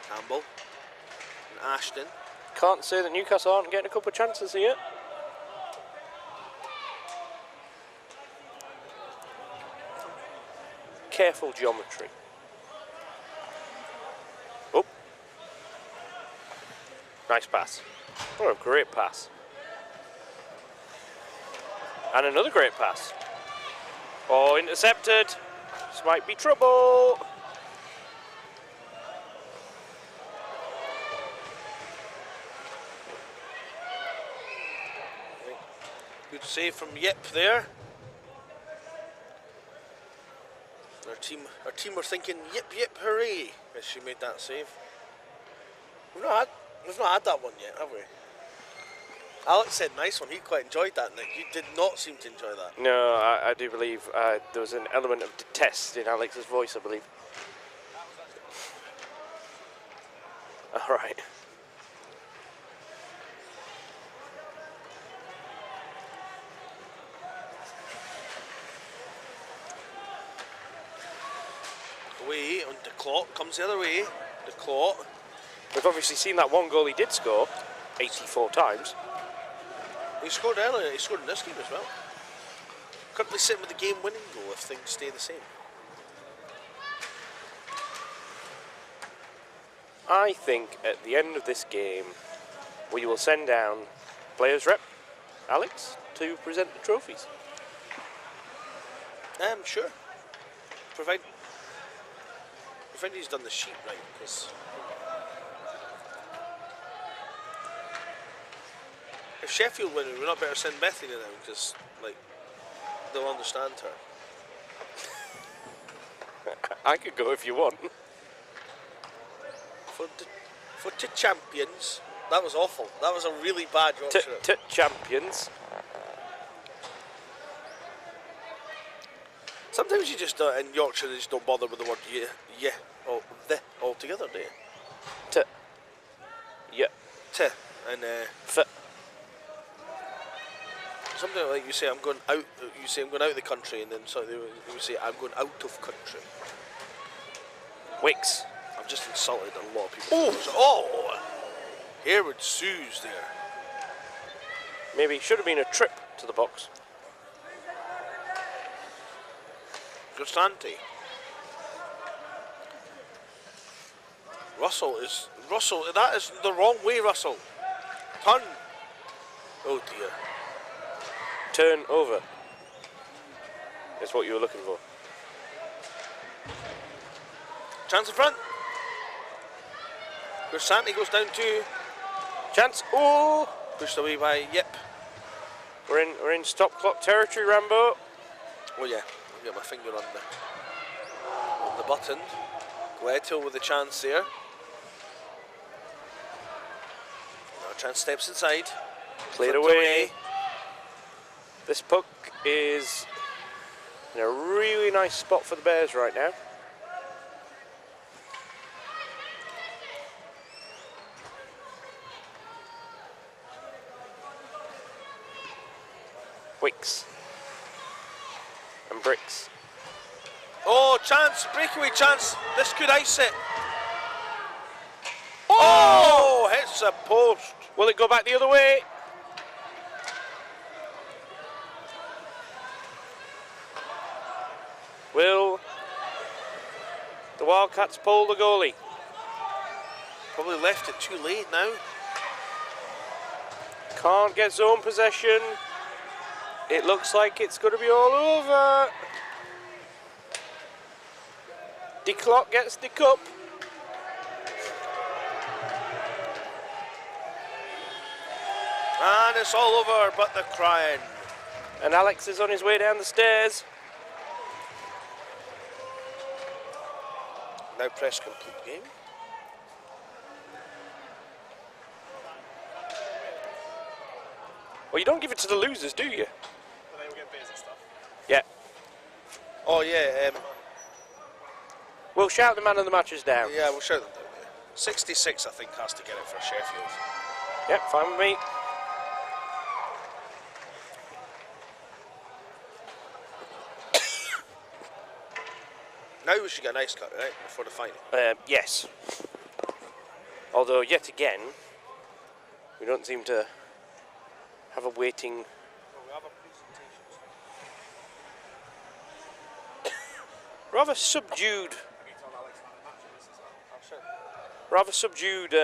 Campbell. And Ashton. Can't say that Newcastle aren't getting a couple of chances here. Careful geometry. Nice pass. What a great pass. And another great pass. Oh, intercepted. This might be trouble. Good save from Yip there. Our team were thinking yip yip hooray as she made that save. We've not had that one yet, have we? Alex said nice one. He quite enjoyed that, Nick. You did not seem to enjoy that. No, I do believe there was an element of detest in Alex's voice, I believe. All right. Away on the clock, comes the other way. The clock. We've obviously seen that one goal he did score 84 times. He scored earlier, he scored in this game as well. Currently sitting with the game-winning goal if things stay the same. I think at the end of this game, we will send down players rep, Alex, to present the trophies. Sure. Provided he's done the sheet right, because if Sheffield win, we're not better send Bethany now, because like they'll understand her. I could go if you want. For the champions, that was awful. That was a really bad Yorkshire. Champions. Sometimes you just don't, in Yorkshire, they just don't bother with the word yeah, or the altogether, do you? Yeah. And F. something like you say, I'm going out. You say I'm going out of the country, and then so they would say I'm going out of country. Wicks. I've just insulted a lot of people. Oh, Harewood Sue's there. Maybe it should have been a trip to the box. Grassanti. Russell, that is the wrong way, Russell. Turn. Oh dear. Turn over. Is what you were looking for. Chance in front. Grassanti goes down too. Chance. Oh! Pushed away by Yip. We're in stop clock territory, Rambo. Oh yeah, I'll get my finger on the button. Gleadhill with a chance there. Now Chance steps inside. Played away. This puck is in a really nice spot for the Bears right now. Wicks and Bricks. Oh, chance, breakaway chance. This could ice it. Oh, hits a post. Will it go back the other way? Will the Wildcats pull the goalie? Probably left it too late now. Can't get zone possession. It looks like it's going to be all over. The clock gets the cup. And it's all over but the crying. And Alex is on his way down the stairs. Now press complete game. Well, you don't give it to the losers, do you? But they will get beers and stuff. Yeah. Oh yeah, We'll shout the man of the matches down. yeah, we'll show them down there. 66, I think, has to get it for Sheffield. Yep, fine with me. Now we should get an ice cut, right, before the final. Yes. Although, yet again, we don't seem to have a waiting. Well, we have a presentation. Rather subdued. I'm sure. Rather subdued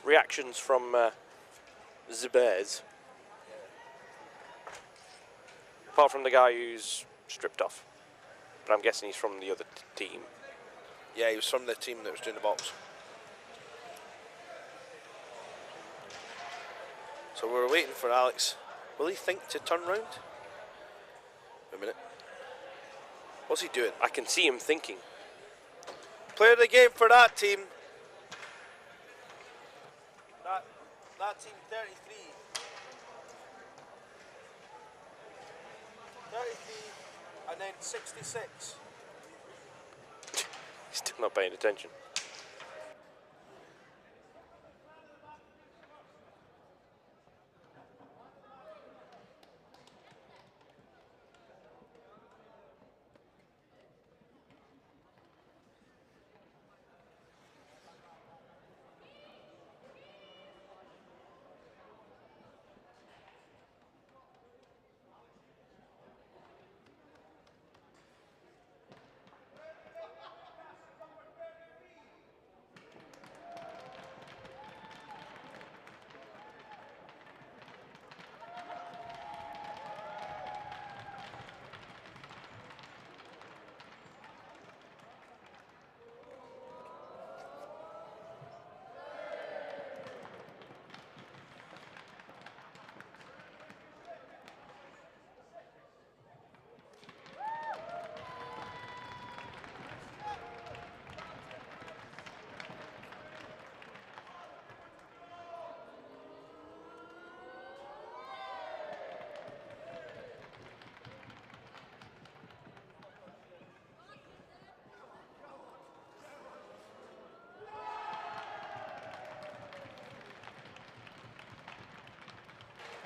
reactions from the Bears. Apart from the guy who's stripped off. But I'm guessing he's from the other team. Yeah, he was from the team that was doing the box. So we're waiting for Alex. Will he think to turn round? Wait a minute. What's he doing? I can see him thinking. Player of the game for that team. That team 33. 33 and then 66. He's still not paying attention.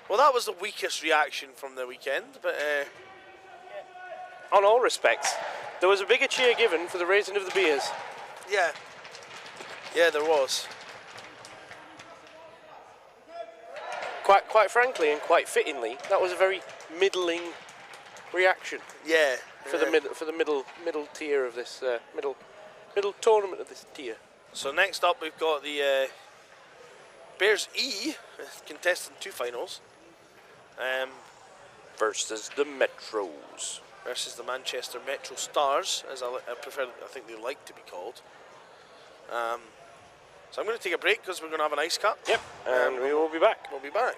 Well, that was the weakest reaction from the weekend, but On all respects, there was a bigger cheer given for the raising of the beers. yeah, there was. Quite frankly and quite fittingly, that was a very middling reaction Yeah, for the middle tier of this middle tournament of this tier. So next up, we've got the Bears E contesting 2 finals. Versus the Metros. Versus the Manchester Metro Stars, as I think they like to be called. So I'm going to take a break because we're going to have an ice cut. Yep, and we will be back. We'll be back.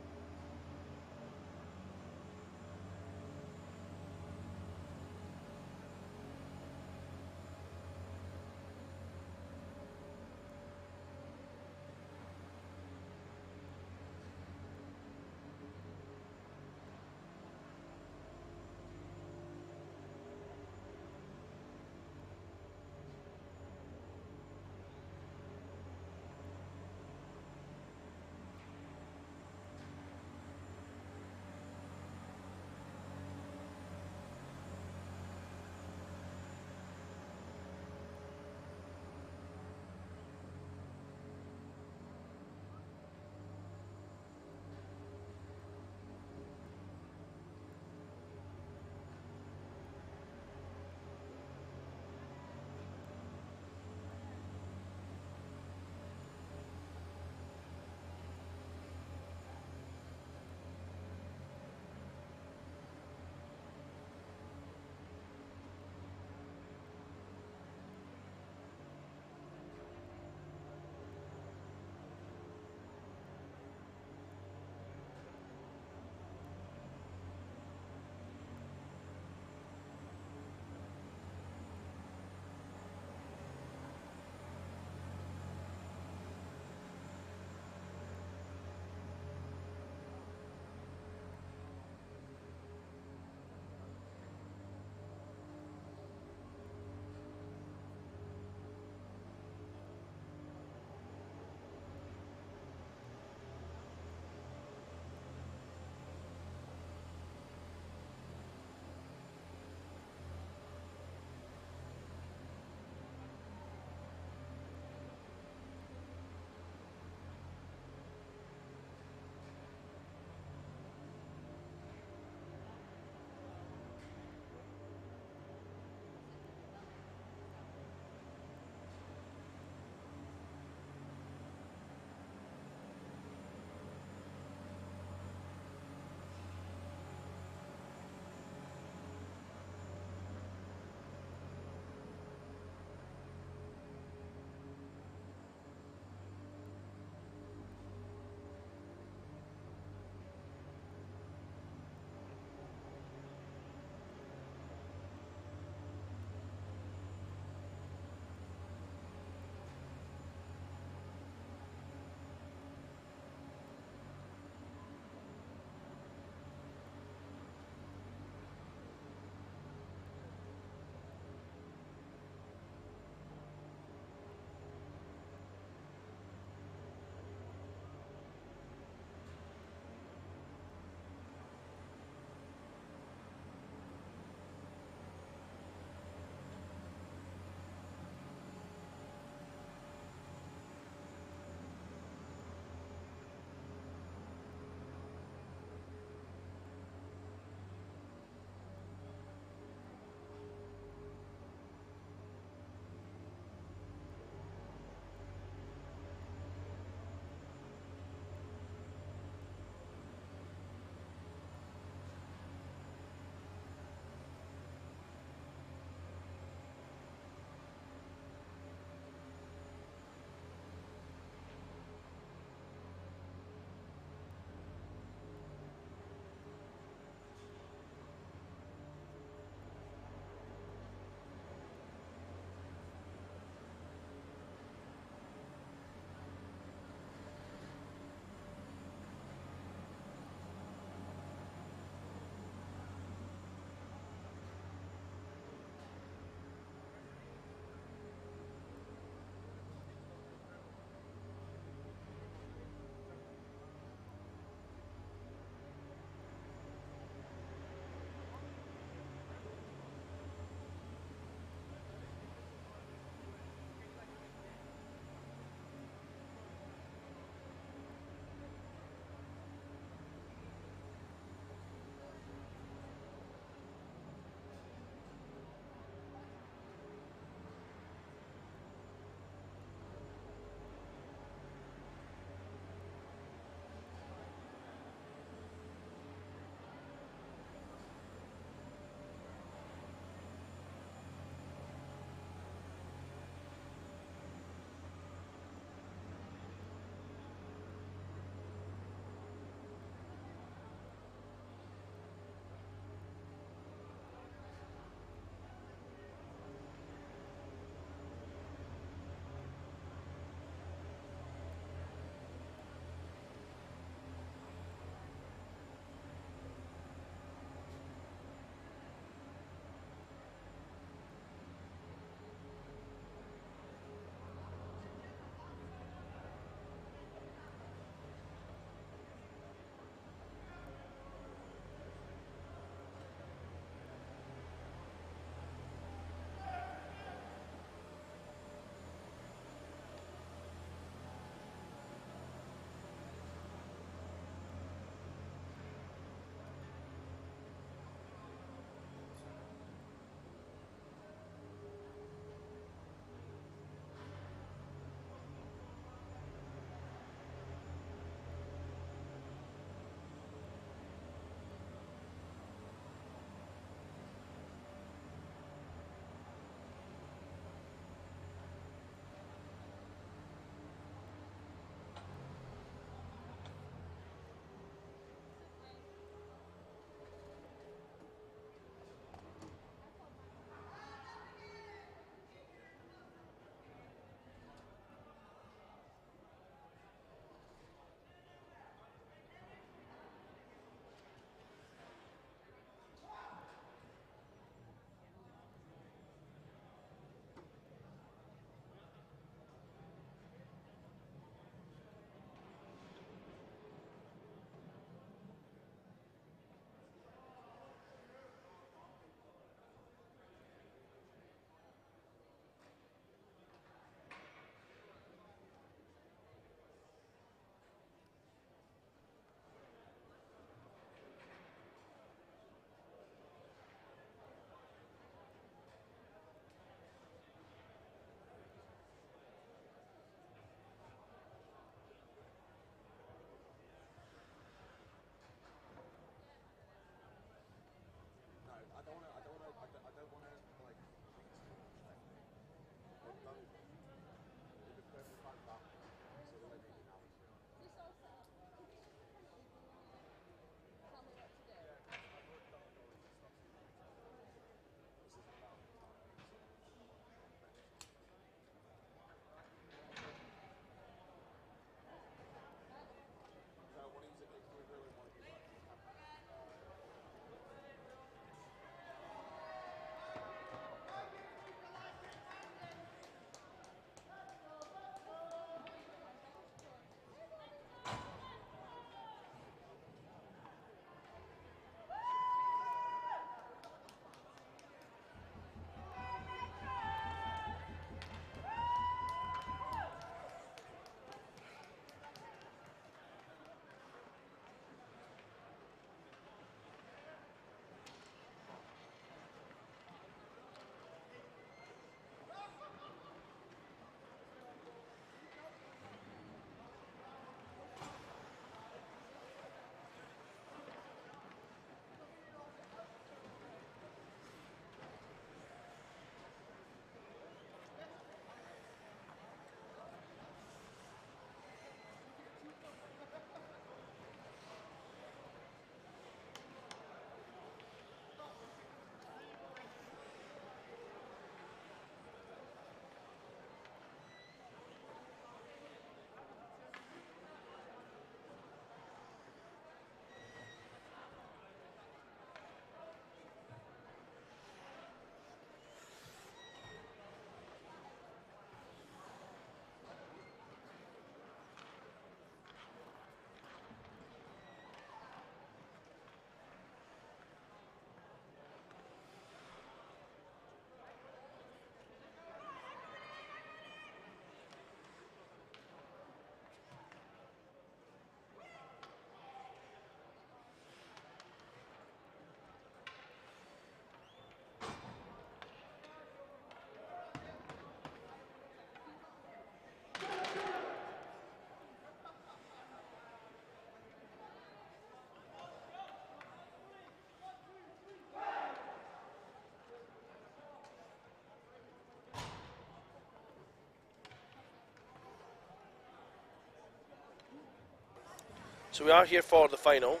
So we are here for the final.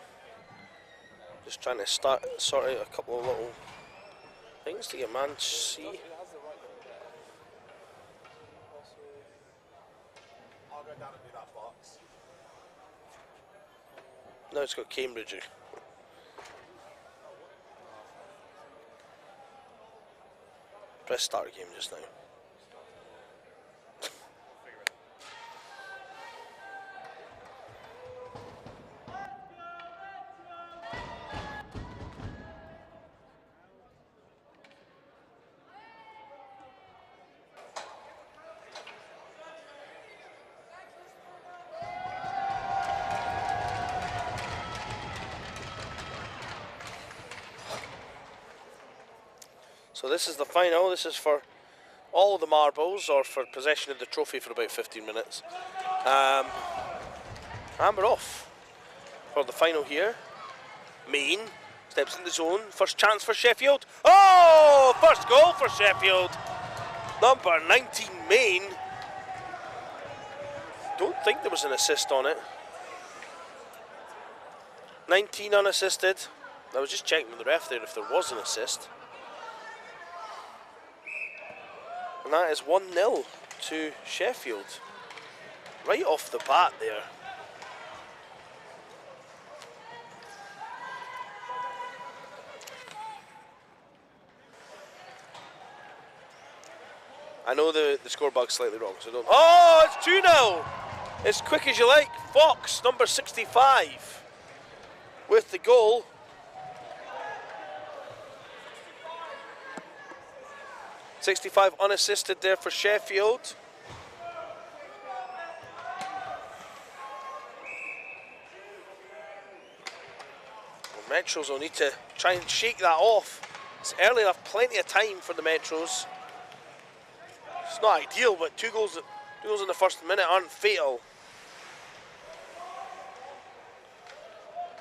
Just trying to sort out a couple of little things to get Man C. I'll go down and do that box. Now it's got Cambridge. Press start game just now. So this is the final. This is for all of the marbles, or for possession of the trophy for about 15 minutes. And we're off for the final here. Main steps in the zone. First chance for Sheffield. Oh! First goal for Sheffield. Number 19, Main. Don't think there was an assist on it. 19 unassisted. I was just checking with the ref there if there was an assist. And that is 1-0 to Sheffield. Right off the bat there. I know the score bug's slightly wrong, so don't... Oh, it's 2-0! As quick as you like. Fox, number 65, with the goal. .65 unassisted there for Sheffield. Well, Metros will need to try and shake that off. It's early enough, plenty of time for the Metros. It's not ideal, but two goals in the first minute aren't fatal.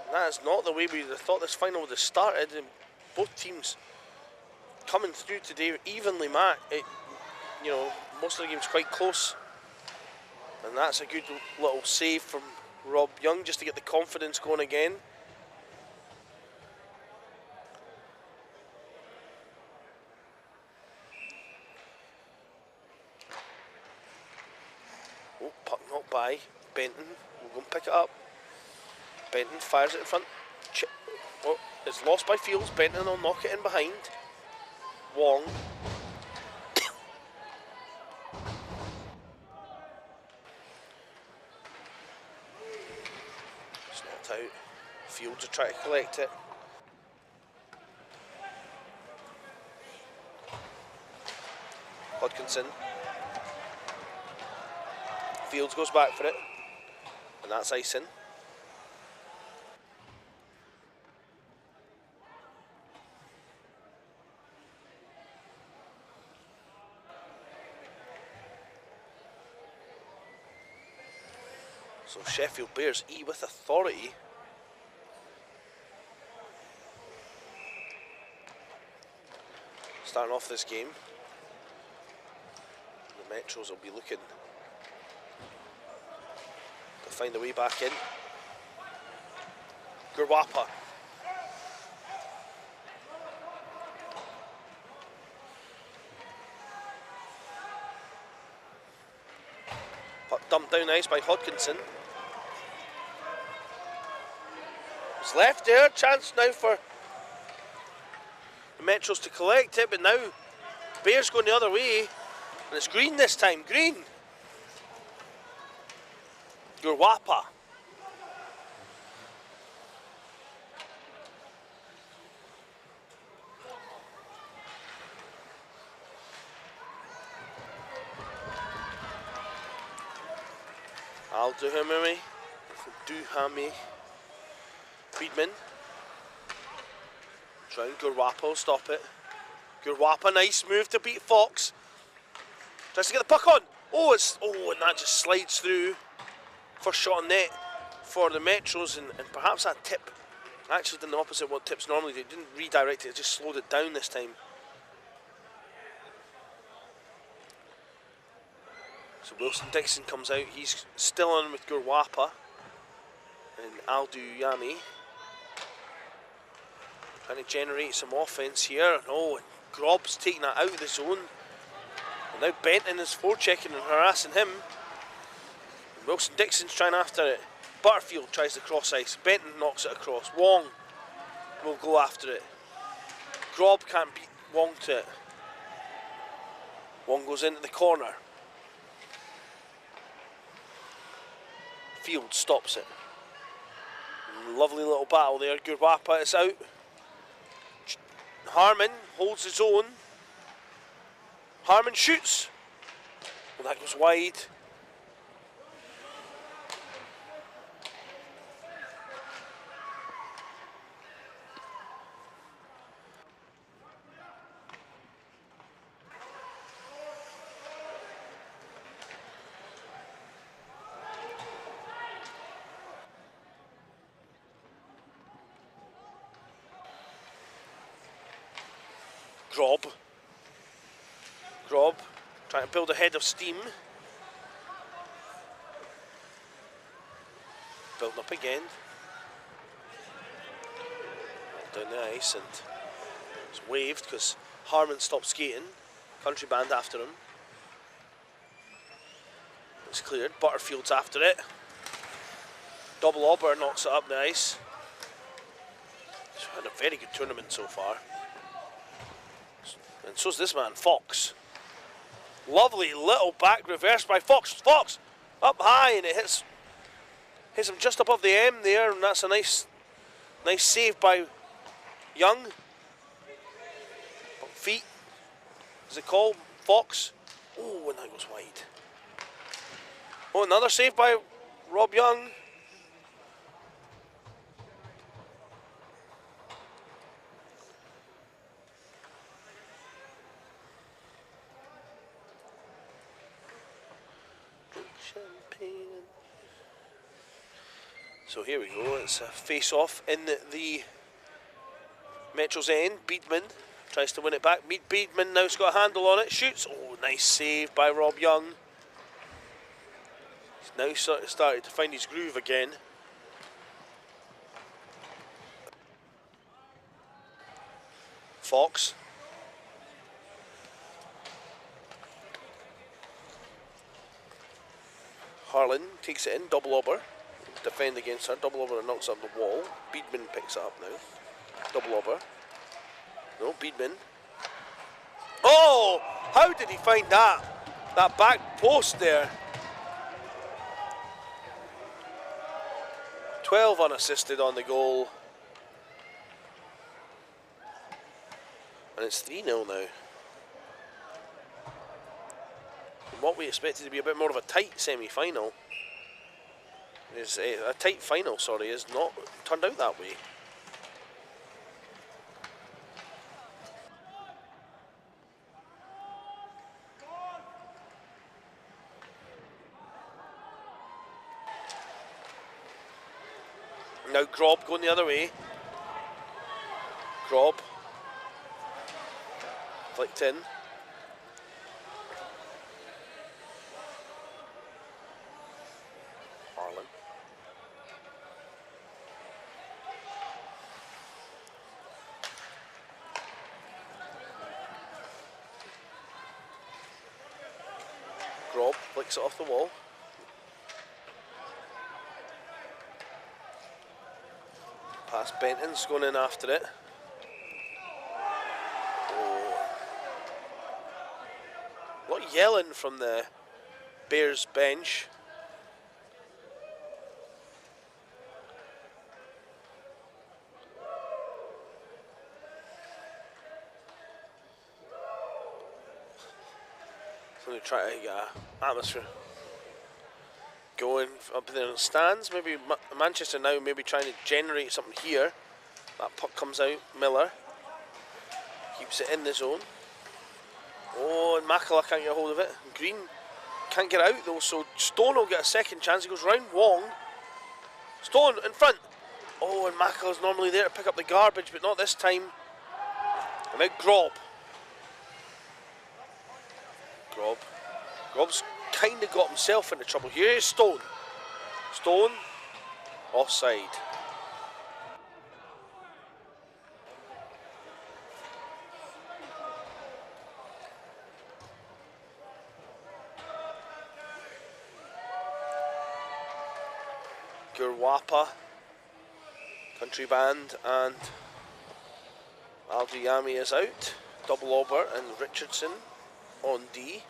And that is not the way we thought this final would have started. And both teams coming through today evenly matched. You know, most of the game's quite close. And that's a good little save from Rob Young just to get the confidence going again. Oh, puck knocked by. Benton will go and pick it up. Benton fires it in front. Oh, it's lost by Fields. Benton will knock it in behind. Wong. It's knocked out. Fields will try to collect it. Hodkinson. Fields goes back for it. And that's icing. So Sheffield bears E with authority. Starting off this game. The Metros will be looking to find a way back in. Gurwapa. Puck dumped down ice by Hodkinson. It's left there, chance now for the Metros to collect it, but now Bears going the other way, and it's Green this time, Green. Gurwapa. Duhami. Friedman. Trying Gurwapa will stop it. Gurwapa, nice move to beat Fox. Tries to get the puck on. Oh, and that just slides through. First shot on net for the Metros, and perhaps that tip actually did the opposite of what tips normally do. It didn't redirect it, it just slowed it down this time. So Wilson Dixon comes out, he's still on with Gurwapa. And Aldu Yami trying to generate some offense here. Oh, and Grob's taking that out of the zone. And now Benton is forechecking and harassing him. And Wilson Dixon's trying after it. Butterfield tries to cross ice. Benton knocks it across. Wong will go after it. Grob can't beat Wong to it. Wong goes into the corner. Field stops it. Lovely little battle there. Gurwapa is out. Harmon holds his own. Harmon shoots. Well, that goes wide. Grob trying to build a head of steam. Building up again. Down the ice, and it's waved because Harmon stopped skating. Country band after him. It's cleared. Butterfield's after it. Double Auber knocks it up the ice. He's had a very good tournament so far. And so's this man, Fox. Lovely little back reverse by Fox. Fox up high, and it hits him just above the M there, and that's a nice save by Young. Feet, is it called? Fox. Oh, and that goes wide. Oh, another save by Rob Young. So here we go, it's a face-off in the Metro's end. Beedman tries to win it back. Beedman now's got a handle on it, shoots. Oh, nice save by Rob Young. He's now started to find his groove again. Fox. Harlan takes it in, double Auber. Defend against her, double Auber and knocks up the wall. Beedman picks it up now. Double Auber. No, Beedman. Oh! How did he find that? That back post there. 12 unassisted on the goal. And it's 3-0 now. And what we expected to be a bit more of a tight semi-final. Is a tight final, sorry, is not turned out that way. Now Grob going the other way. Grob flicked in. Harlan. Grob flicks it off the wall. Pass Benton's going in after it. Oh. A lot of yelling from the Bears bench. So they try to get an atmosphere going up there in the stands. Maybe Manchester now maybe trying to generate something here. That puck comes out. Miller keeps it in the zone. Oh, and Makala can't get a hold of it. Green can't get out though, so Stone will get a second chance. He goes round Wong. Stone in front. Oh, and Makala's normally there to pick up the garbage, but not this time. And now Grob. Grob's kind of got himself into trouble. Here is Stone. Stone Offside. Gurwapa, country band, and Aldriami is out. Double Auber and Richardson on D.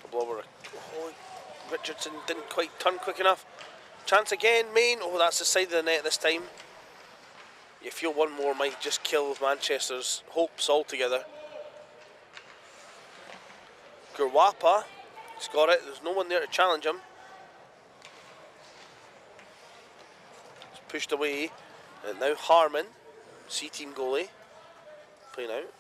Double Auber. Oh, Richardson didn't quite turn quick enough. Chance again, Main. Oh, that's the side of the net this time. You feel one more might just kill Manchester's hopes altogether. Gurwapa, he's got it. There's no one there to challenge him. It's pushed away. And now Harmon, C-team goalie, playing out.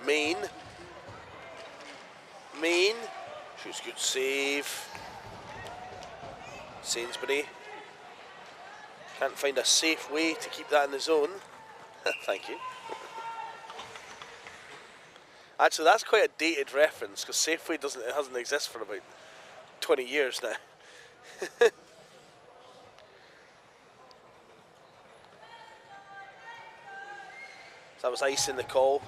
Main. Shoots, good save. Sainsbury. Can't find a safe way to keep that in the zone. Thank you. Actually, that's quite a dated reference because Safeway hasn't existed for about 20 years now. So that was ice in the call.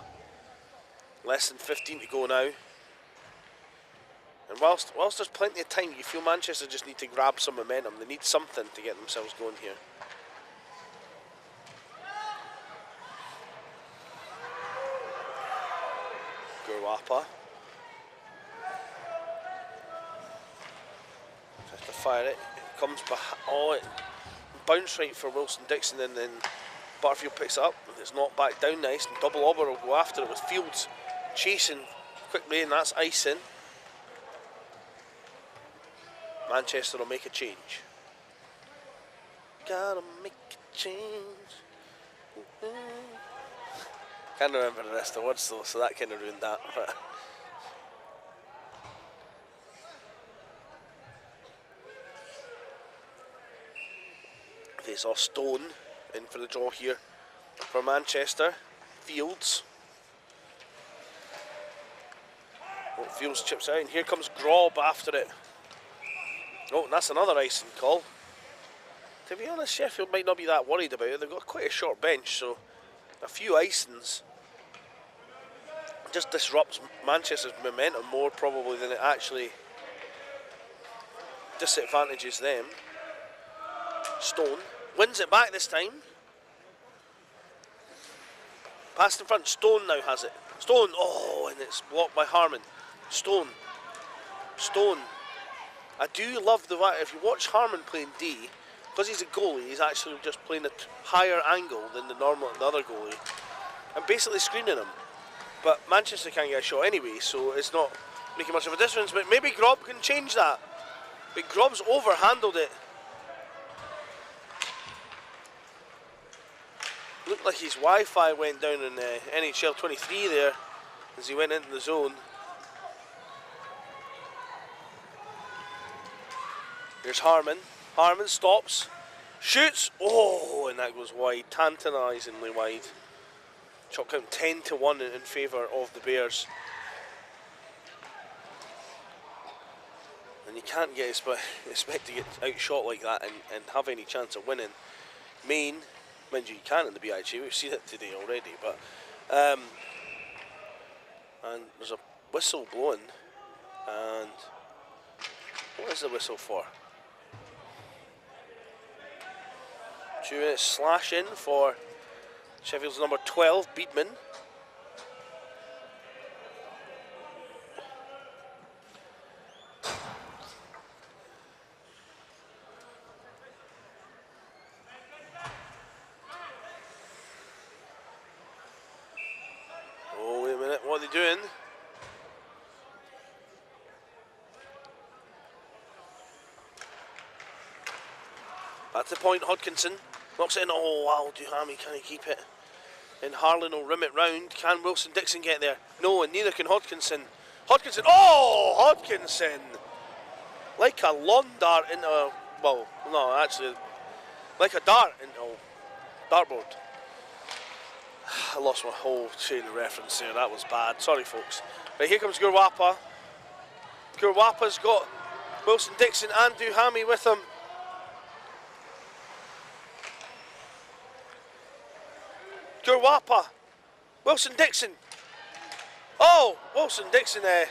Less than 15 to go now. And whilst there's plenty of time, you feel Manchester just need to grab some momentum. They need something to get themselves going here. Gurwapa. Tries to fire it. It comes behind. Oh, it bounced right for Wilson Dixon, and then Butterfield picks it up. It's not back down nice, and Double Auber will go after it with Fields chasing quickly, and that's icing. Manchester will make a change. Gotta make a change. Can't remember the rest of the words though, so that kind of ruined that. Okay, so Stone in for the draw here for Manchester. Fields. Oh, Fields chips out, and here comes Grob after it. Oh, and that's another icing call. To be honest, Sheffield might not be that worried about it. They've got quite a short bench, so a few icings just disrupts Manchester's momentum more probably than it actually disadvantages them. Stone wins it back this time. Passed in front. Stone now has it. Stone. Oh, and it's blocked by Harmon. Stone. I do love the way, if you watch Harmon playing D, because he's a goalie, he's actually just playing a higher angle than the other goalie, and basically screening him. But Manchester can't get a shot anyway, so it's not making much of a difference. But maybe Grob can change that. But Grob's overhandled it. Looked like his Wi-Fi went down in NHL 23 there as he went into the zone. Here's Harmon. Harmon stops, shoots. Oh, and that goes wide, tantalisingly wide. Shot count 10-1 in favour of the Bears. And you can't expect to get outshot like that and have any chance of winning. Main, mind you, you can in the BUIHA. We've seen it today already, but and there's a whistle blowing. And what is the whistle for? 2 minutes slash in for Sheffield's number 12, Beatman. Oh, wait a minute, what are they doing? That's the point, Hodkinson. Knocks it in. Oh, wow, Duhami, can he keep it? And Harlan will rim it round. Can Wilson Dixon get there? No, and neither can Hodkinson. Hodkinson, oh, Hodkinson! Like a lawn dart into a, well, no, actually, like a dart into a dartboard. I lost my whole chain of reference there. That was bad. Sorry, folks. Right, here comes Gurwapa. Gurwapa's got Wilson Dixon and Duhami with him. Gurwapa. Wilson Dixon. Oh, Wilson Dixon. I'm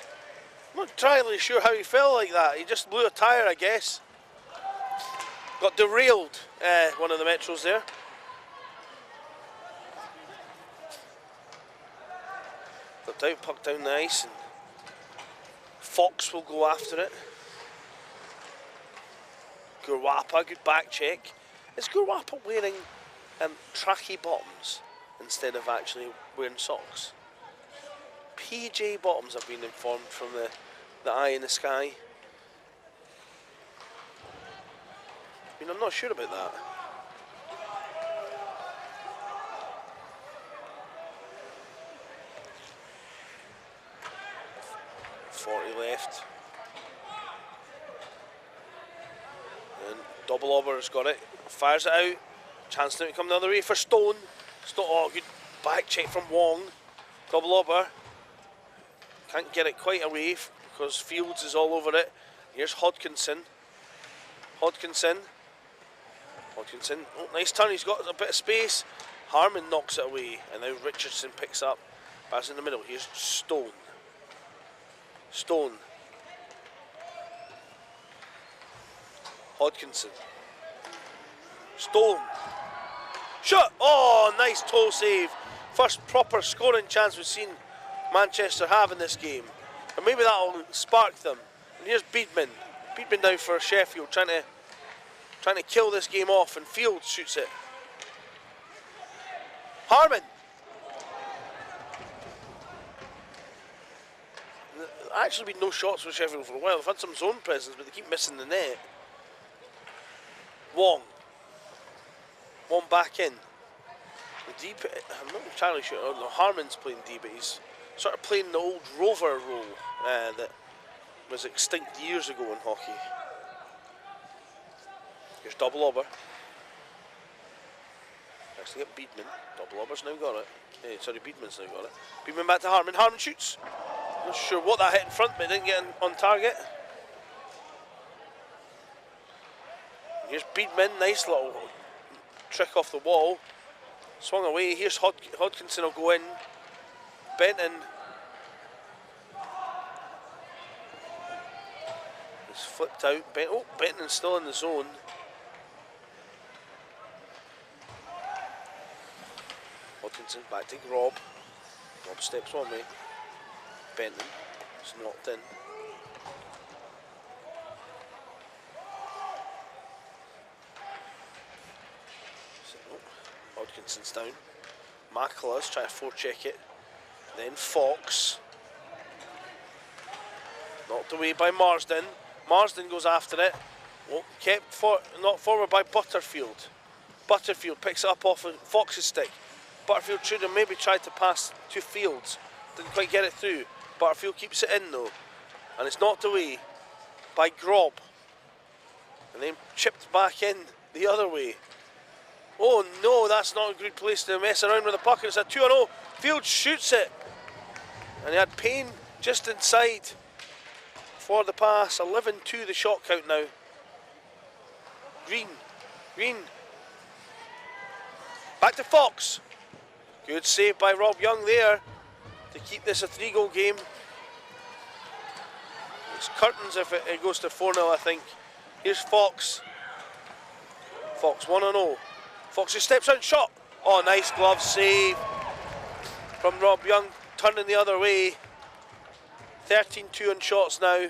not entirely sure how he fell like that. He just blew a tyre, I guess. Got derailed, one of the Metros there. Flipped out, pucked down the ice, and Fox will go after it. Gurwapa, good back check. Is Gurwapa wearing tracky bottoms instead of actually wearing socks? PJ bottoms, I've been informed from the eye in the sky. I mean, I'm not sure about that. .40 left. And Double Obber's got it. Fires it out. Chance now to come the other way for Stone. Oh, good back check from Wong. Double Obber. Can't get it quite away because Fields is all over it. Here's Hodkinson. Hodkinson, oh, nice turn, he's got a bit of space. Harmon knocks it away, and now Richardson picks up. Pass in the middle, here's Stone. Hodkinson. Stone. Shot! Oh, nice toe save. First proper scoring chance we've seen Manchester have in this game. And maybe that'll spark them. And here's Beedman. Beedman now for Sheffield, trying to kill this game off, and Fields shoots it. Harmon. Actually been no shots for Sheffield for a while. They've had some zone presence, but they keep missing the net. Wong back in. The deep, I'm not entirely sure. Oh, no, Harmon's playing D, but he's sort of playing the old rover role that was extinct years ago in hockey. Here's Double Obber. Next to get Beedman. Double Obber's now got it. Sorry, Beedman's now got it. Beedman back to Harmon. Harmon shoots. Not sure what that hit in front, but it didn't get on target. Here's Beedman. Nice little trick off the wall. Swung away. Here's Hodkinson will go in. Benton. It's flipped out. Benton's still in the zone. Hodkinson back to Grob. Grob steps one way. Benton is knocked in. Hodkinson's down. Makala's trying to forecheck it. Then Fox. Knocked away by Marsden. Marsden goes after it. Oh, knocked forward by Butterfield. Butterfield picks it up off of Fox's stick. Butterfield should have maybe tried to pass to Fields. Didn't quite get it through. Butterfield keeps it in though. And it's knocked away by Grob. And then chipped back in the other way. Oh no, that's not a good place to mess around with the puck. It's a 2-0. Fields shoots it. And he had Payne just inside for the pass. 11-2 the shot count now. Green. Back to Fox. Good save by Rob Young there to keep this a 3-goal game. It's curtains if it goes to 4-0, I think. Here's Fox. Fox 1-0. Fox who steps out and shot. Oh, nice glove save from Rob Young, turning the other way. 13-2 on shots now.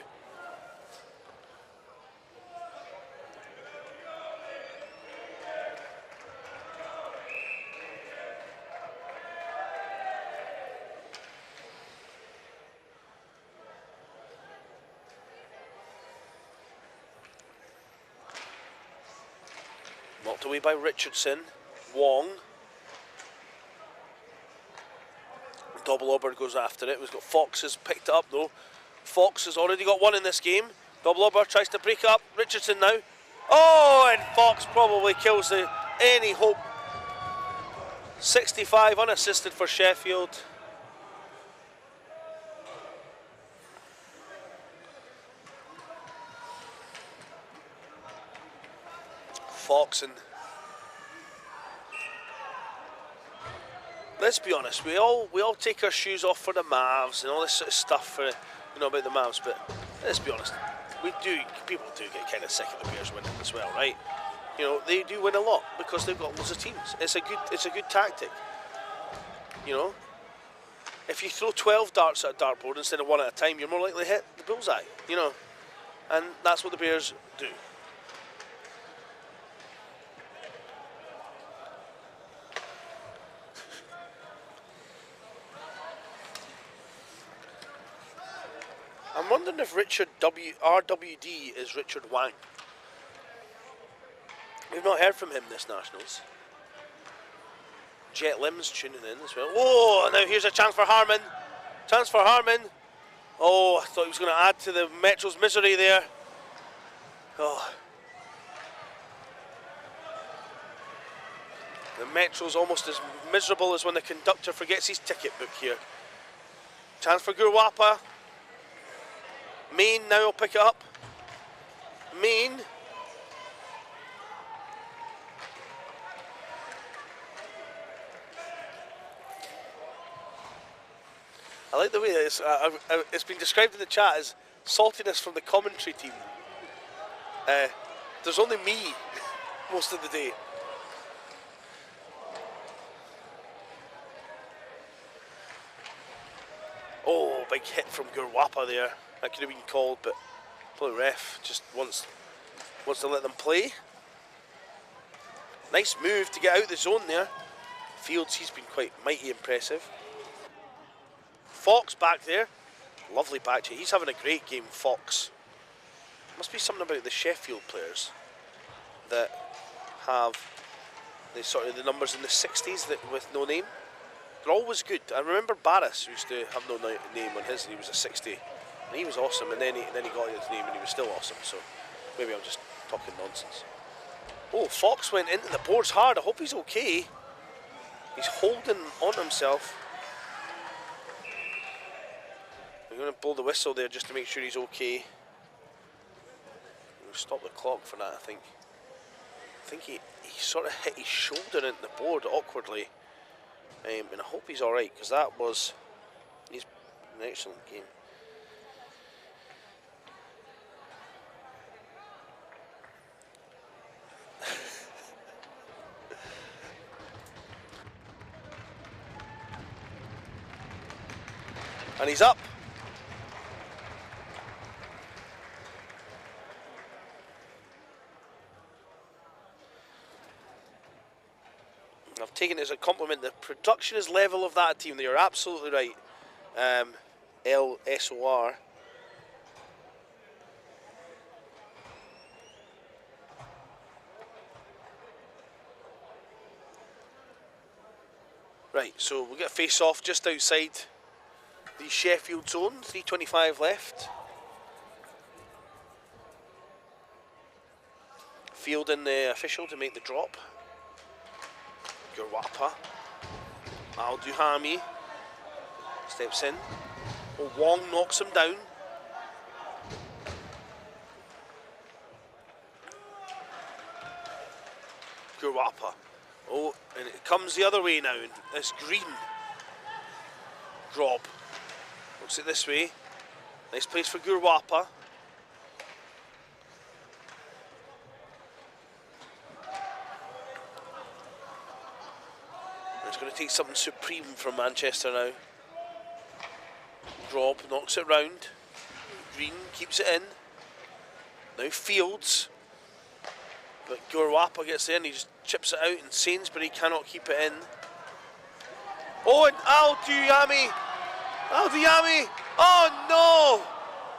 Knocked away by Richardson. Wong. Double Obber goes after it. We've got Fox has picked it up though. Fox has already got one in this game. Double Obber tries to break up. Richardson now. Oh, and Fox probably kills any hope 65 unassisted for Sheffield. Fox and let's be honest, we all take our shoes off for the Mavs and all this sort of stuff for about the Mavs, but let's be honest, people do get kind of sick of the Bears winning as well, right? They do win a lot because they've got loads of teams. It's a good tactic. If you throw 12 darts at a dartboard instead of one at a time, you're more likely to hit the bullseye. And that's what the Bears do. I'm wondering if RWD is Richard Wang. We've not heard from him this Nationals. Jet Lim's tuning in as well. Oh, now here's a chance for Harmon. Chance for Harmon. Oh, I thought he was going to add to the Metro's misery there. Oh. The Metro's almost as miserable as when the conductor forgets his ticket book here. Chance for Gurwapa. Main now will pick it up. Main. I like the way it's been described in the chat as saltiness from the commentary team. There's only me most of the day. Oh, big hit from Gurwapa there. That could have been called, but the ref just wants to let them play. Nice move to get out the zone there. Fields, he's been quite mighty impressive. Fox back there. Lovely back check. He's having a great game, Fox. Must be something about the Sheffield players that have the numbers in the 60s with no name. They're always good. I remember Barris used to have no name on his, and he was a 60. And he was awesome, and then he got his name and he was still awesome, so maybe I'm just talking nonsense. Oh, Fox went into the boards hard. I hope he's okay. He's holding on himself. We're going to blow the whistle there just to make sure he's okay. We'll stop the clock for that, I think. I think he sort of hit his shoulder into the board awkwardly. And I hope he's alright, because he's an excellent game. And he's up. I've taken it as a compliment. The production is level of that team. They are absolutely right. LSOR. Right, so we'll get a face off just outside the Sheffield zone. 3:25 left. Fielding the official to make the drop. Gurwapa. Al Duhami steps in. Oh, Wong knocks him down. Gurwapa. Oh, and it comes the other way now. This green. Grob. Looks it this way. Nice place for Gurwapa. It's going to take something supreme from Manchester now. Grob knocks it round. Green keeps it in. Now Fields. But Gurwapa gets in, he just chips it out, and Sainsbury cannot keep it in. Oh, and Al Duhami! Al Duhami! Oh no!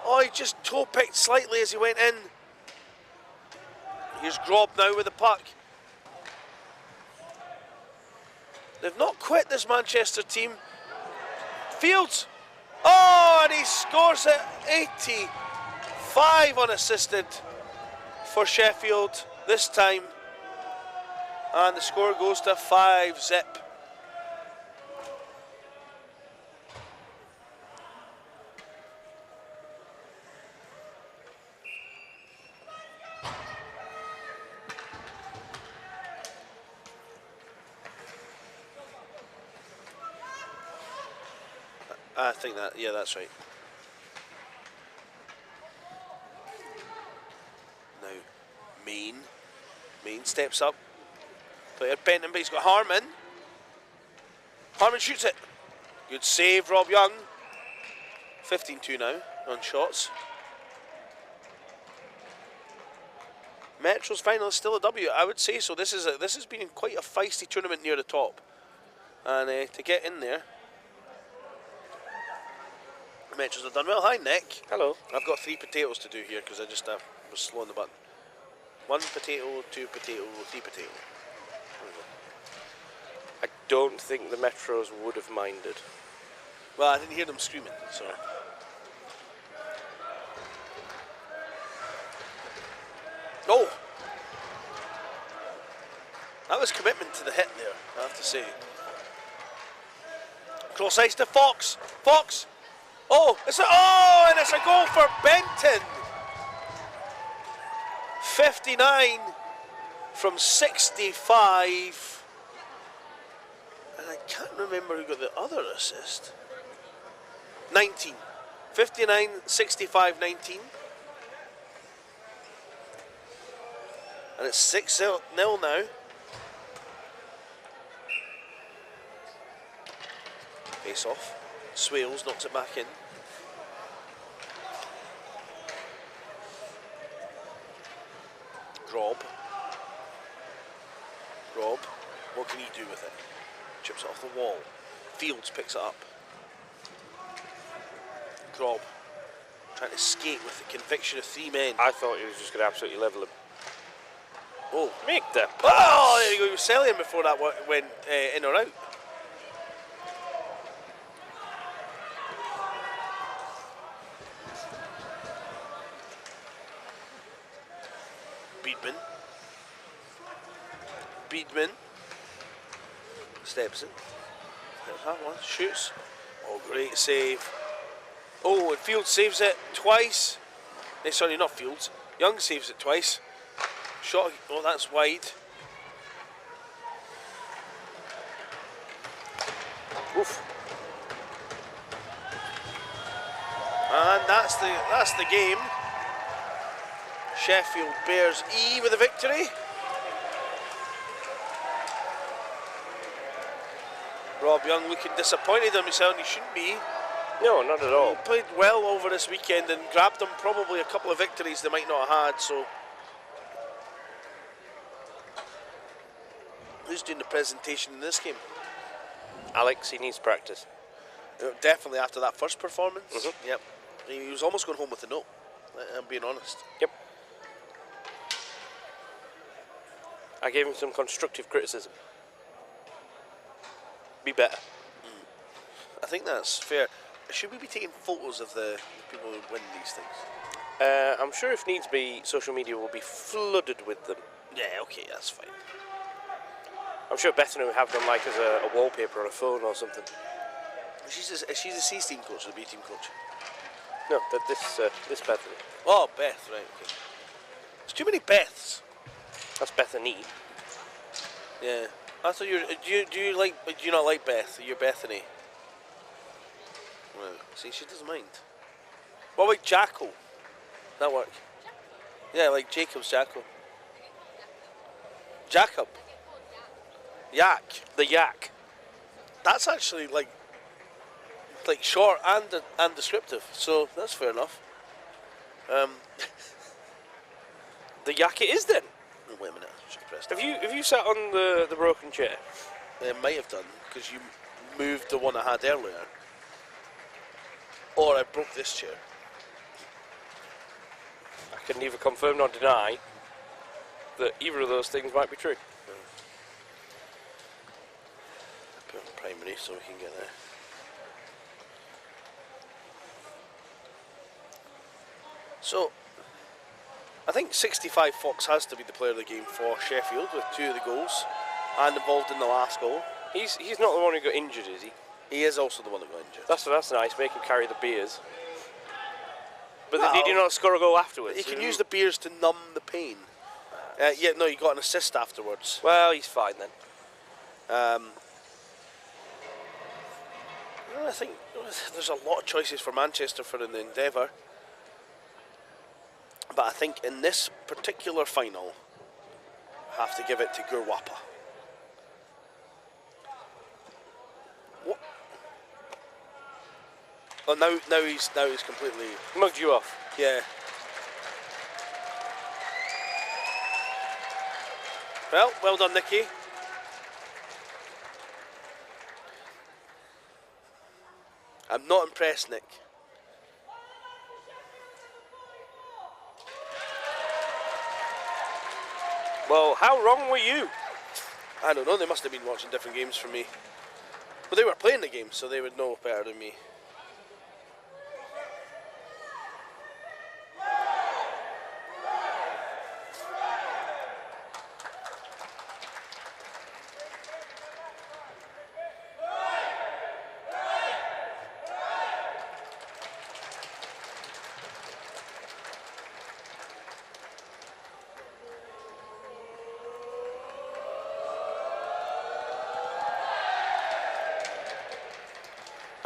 Oh, he just toe picked slightly as he went in. Here's Grob now with the puck. They've not quit, this Manchester team. Fields! Oh, and he scores it. 85 unassisted for Sheffield this time. And the score goes to 5-zip. I think that, yeah, that's right. Now, Main steps up. Player Benton, but he's got Harmon. Harmon shoots it. Good save, Rob Young. 15-2 now on shots. Metro's final is still a W, I would say so. This has been quite a feisty tournament near the top. And to get in there, Metros have done well. Hi, Nick. Hello. I've got 3 potatoes to do here because I just was slow on the button. 1 potato, 2 potato, 3 potato. I don't think the Metros would have minded. Well, I didn't hear them screaming, so. Oh! That was commitment to the hit there, I have to say. Cross ice to Fox. Fox! Oh, and it's a goal for Benton. 59 from 65. And I can't remember who got the other assist. 19. 59, 65, 19. And it's 6-0 now. Face off. Swales knocks it back in. Grob. What can he do with it? Chips it off the wall. Fields picks it up. Grob trying to skate with the conviction of 3 men. I thought he was just going to absolutely level him. Oh, Make the pass. Oh, there you go. He was selling before that went in or out. Beedman steps in. There's that one. Shoots. Oh, great save. Oh, and Fields saves it twice. Sorry, not Fields. Young saves it twice. Shot. Oh, that's wide. Oof. And that's the game. Sheffield Bears E with a victory. Rob Young looking disappointed in himself, and he shouldn't be. No, not at all. He played well over this weekend and grabbed them probably a couple of victories they might not have had, so. Who's doing the presentation in this game? Alex, he needs practice. Definitely after that first performance. Yep. He was almost going home with a note, I'm being honest. Yep. I gave him some constructive criticism. Be better. I think that's fair. Should we be taking photos of the people who win these things? I'm sure if needs be, social media will be flooded with them. Yeah, okay, that's fine. I'm sure Bethany will have them like as a wallpaper on a phone or something. She's a C team coach or the B team coach? No, this Bethany. Oh, Beth, right, okay. There's too many Beths. That's Bethany. Yeah. I thought do you not like Beth? You're Bethany. Well, see, she doesn't mind. What about Jackal? That work? Yeah, like Jacob's Jackal. Jacob. Yak. The yak. That's actually like short and descriptive, so that's fair enough. The yak it is then. Oh, wait a minute. I should press Have you sat on the broken chair? It might have done because you moved the one I had earlier, or I broke this chair. I can neither confirm nor deny that either of those things might be true. Put on primary so we can get there. So, I think 65 Fox has to be the player of the game for Sheffield with 2 of the goals and involved in the last goal. He's not the one who got injured, is he? He is also the one that got injured. That's nice. Make him carry the beers. But Well, did he not score a goal afterwards? He can use the beers to numb the pain. Yeah, no, he got an assist afterwards. Well, he's fine then. I think there's a lot of choices for Manchester for the Endeavour, but I think in this particular final, I have to give it to Gurwapa. What? Oh, now he's completely mugged you off. Yeah. Well done, Nicky. I'm not impressed, Nick. Well, how wrong were you? I don't know, they must have been watching different games from me. But they were playing the game, so they would know better than me.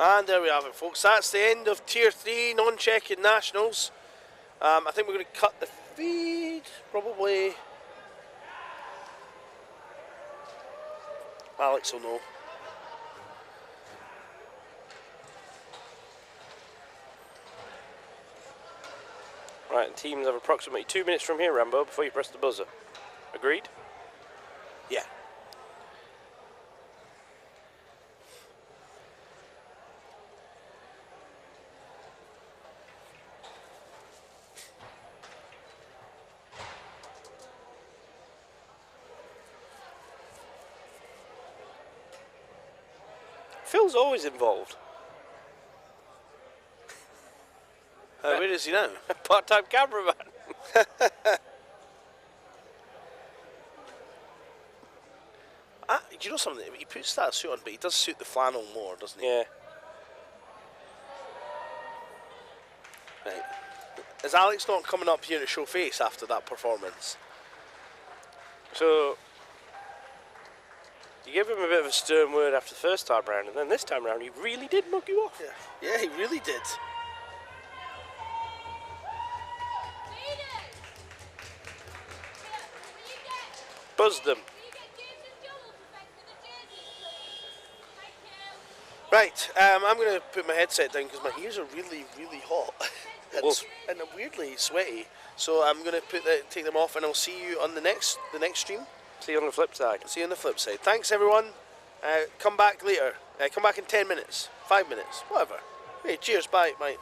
And there we have it, folks. That's the end of Tier 3 non-checking nationals. I think we're going to cut the feed, probably. Alex will know. Right, and teams have approximately 2 minutes from here, Rambo, before you press the buzzer. Agreed? Yeah. Phil's always involved. Where is he now? Part-time cameraman. Do you know something? He puts that suit on, but he does suit the flannel more, doesn't he? Yeah. Right. Is Alex not coming up here to show face after that performance? So, you gave him a bit of a stern word after the first time round, and then this time round he really did mug you off. Yeah, he really did. Buzzed them. Right, I'm going to put my headset down because my ears are really, really hot and I'm weirdly sweaty. So I'm going to take them off, and I'll see you on the next stream. See you on the flip side. See you on the flip side. Thanks, everyone. Come back later. Come back in 10 minutes, 5 minutes, whatever. Hey, cheers, bye, mate.